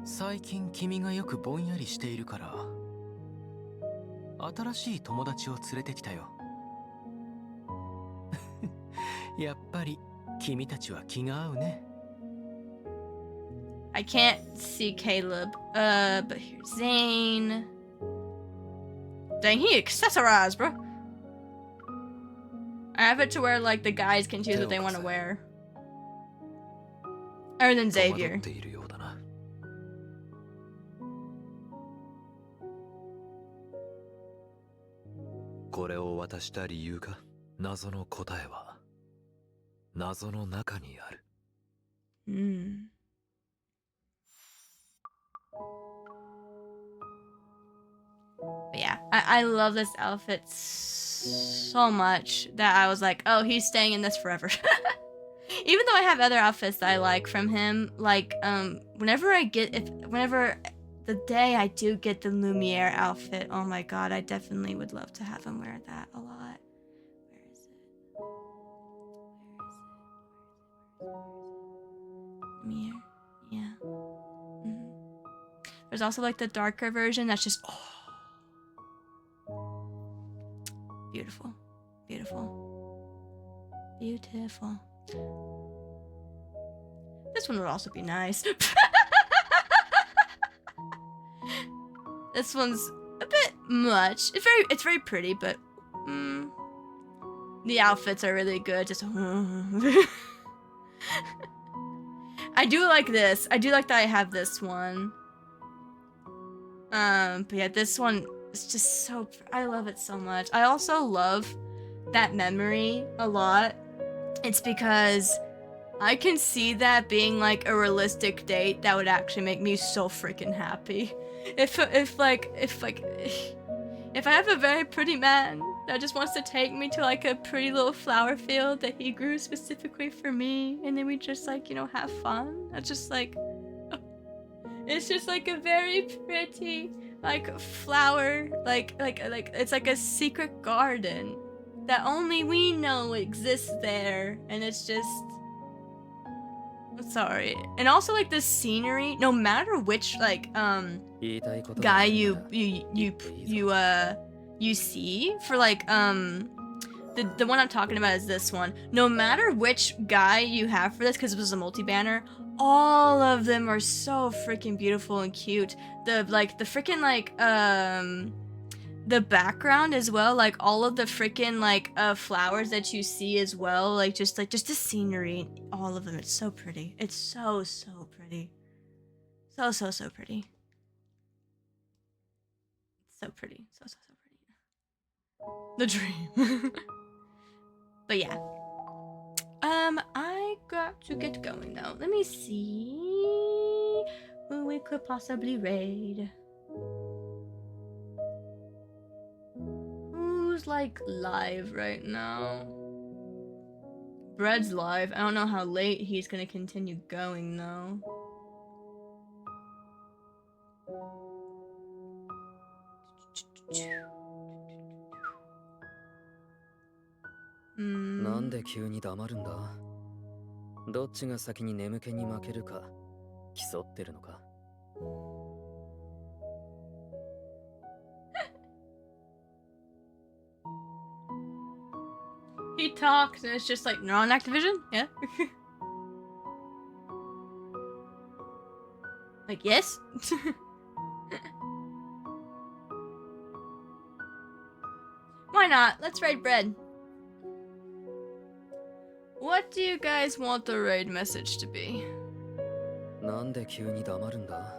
最近君がよくぼんやりしているから新しい友達を連れてきたよやっぱり君たちは気が合うね I can't see Caleb, but here's Zane. Dang, he accessorized, bro. I have it to where like the guys can choose what they want to wear. Other than Xavier. これを渡した理由か謎の答えは謎の中にある。I love this outfit so much that I was like, oh, he's staying in this forever. Even though I have other outfits that I like from him, like whenever the day I do get the Lumiere outfit, oh my god, I definitely would love to have him wear that a lot. Where is it? Lumiere, yeah. There's also like the darker version that's just beautiful, beautiful, beautiful. This one would also be nice. This one's a bit much. It's very pretty, but the outfits are really good. Just I do like this. I do like that I have this one. But yeah, this one is just so. I love it so much. I also love that memory a lot. It's because I can see that being like a realistic date that would actually make me so freaking happy. If I have a very pretty man that just wants to take me to like a pretty little flower field that he grew specifically for me, and then we just like, you know, have fun. That's just like, it's just like a very pretty like flower, like it's like a secret garden that only we know exists there, and it's just. Sorry. And also like the scenery, no matter which like guy you see for like the one I'm talking about is this one. No matter which guy you have for this, because it was a multi-banner, all of them are so freaking beautiful and cute. The freaking like the background as well, like all of the freaking like flowers that you see as well, like just the scenery, all of them, it's so pretty. It's so pretty. So pretty. So pretty. So pretty. The dream. But yeah. I got to get going though. Let me see who we could possibly raid. Who's like live right now? Bread's live. I don't know how late he's gonna continue going though. Hmm. なんで急に黙るんだ? どっちが先に眠気に負けるか競ってるのか? He talks and it's just like, no, on Activision? Yeah. Like, yes? Why not? Let's raid Bread. What do you guys want the raid message to be? なんで急に黙るんだ?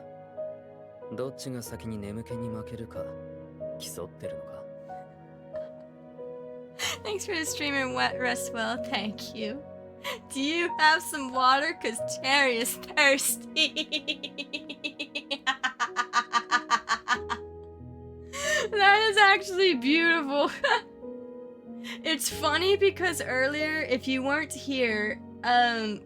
どっちが先に眠気に負けるか競ってるのか? Thanks for the streamer, Wet Restwell. Thank you. Do you have some water? Cause Terry is thirsty. That is actually beautiful. It's funny because earlier, if you weren't here,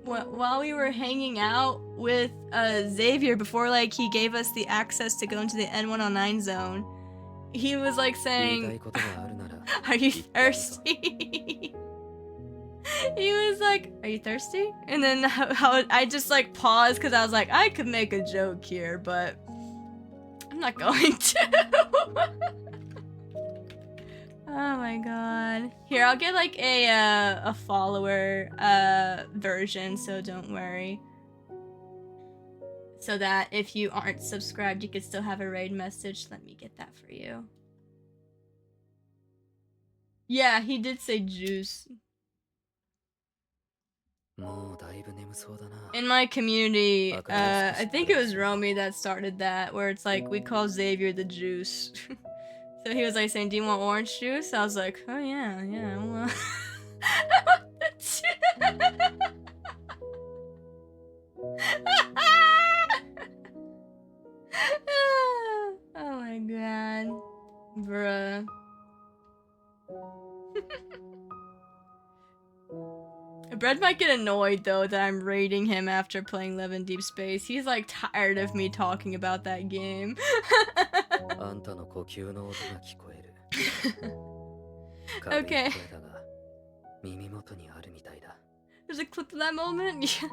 while we were hanging out with Xavier before like he gave us the access to go into the N109 zone, he was like saying, "Are you thirsty?" He was like, "Are you thirsty?" And then I just like paused because I was like, I could make a joke here, but I'm not going to. Oh my god. Here, I'll get like a follower version, so don't worry. So that if you aren't subscribed, you could still have a raid message. Let me get that for you. Yeah, he did say juice. In my community, I think it was Romy that started that, where it's like, we call Xavier the juice. So he was like saying, do you want orange juice? I was like, oh yeah, I want the juice. Oh my god. Bruh. Brett might get annoyed though that I'm rating him after playing Lev in Deepspace. He's like tired of me talking about that game. Okay. There's a clip of that moment? Yeah.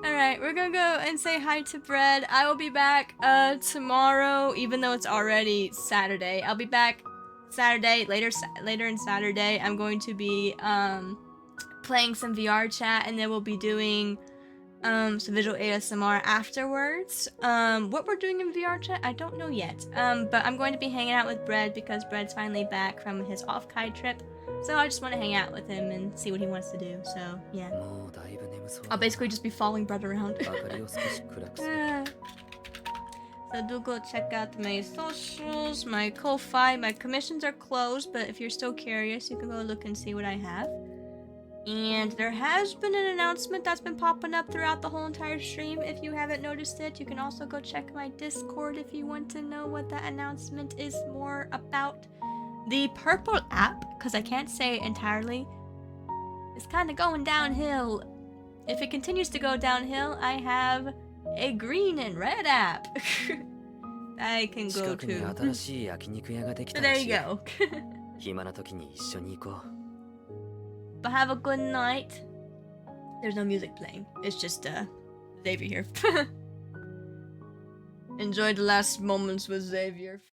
Alright, we're gonna go and say hi to Bread. I will be back tomorrow, even though it's already Saturday. I'll be back Saturday, later in Saturday. I'm going to be playing some VrChat, and then we'll be doing some visual ASMR afterwards. What we're doing in VrChat, I don't know yet. But I'm going to be hanging out with Bread because Bread's finally back from his off-Kai trip. So I just want to hang out with him and see what he wants to do. So yeah, I'll basically just be following Bread around. So do go check out my socials, my Ko-Fi. My commissions are closed, but if you're still curious, you can go look and see what I have. And there has been an announcement that's been popping up throughout the whole entire stream. If you haven't noticed it, you can also go check my Discord if you want to know what that announcement is more about. The purple app, because I can't say it entirely, is kind of going downhill. If it continues to go downhill, I have a green and red app I can go to. So there you go. But have a good night. There's no music playing. It's just Xavier here. Enjoy the last moments with Xavier.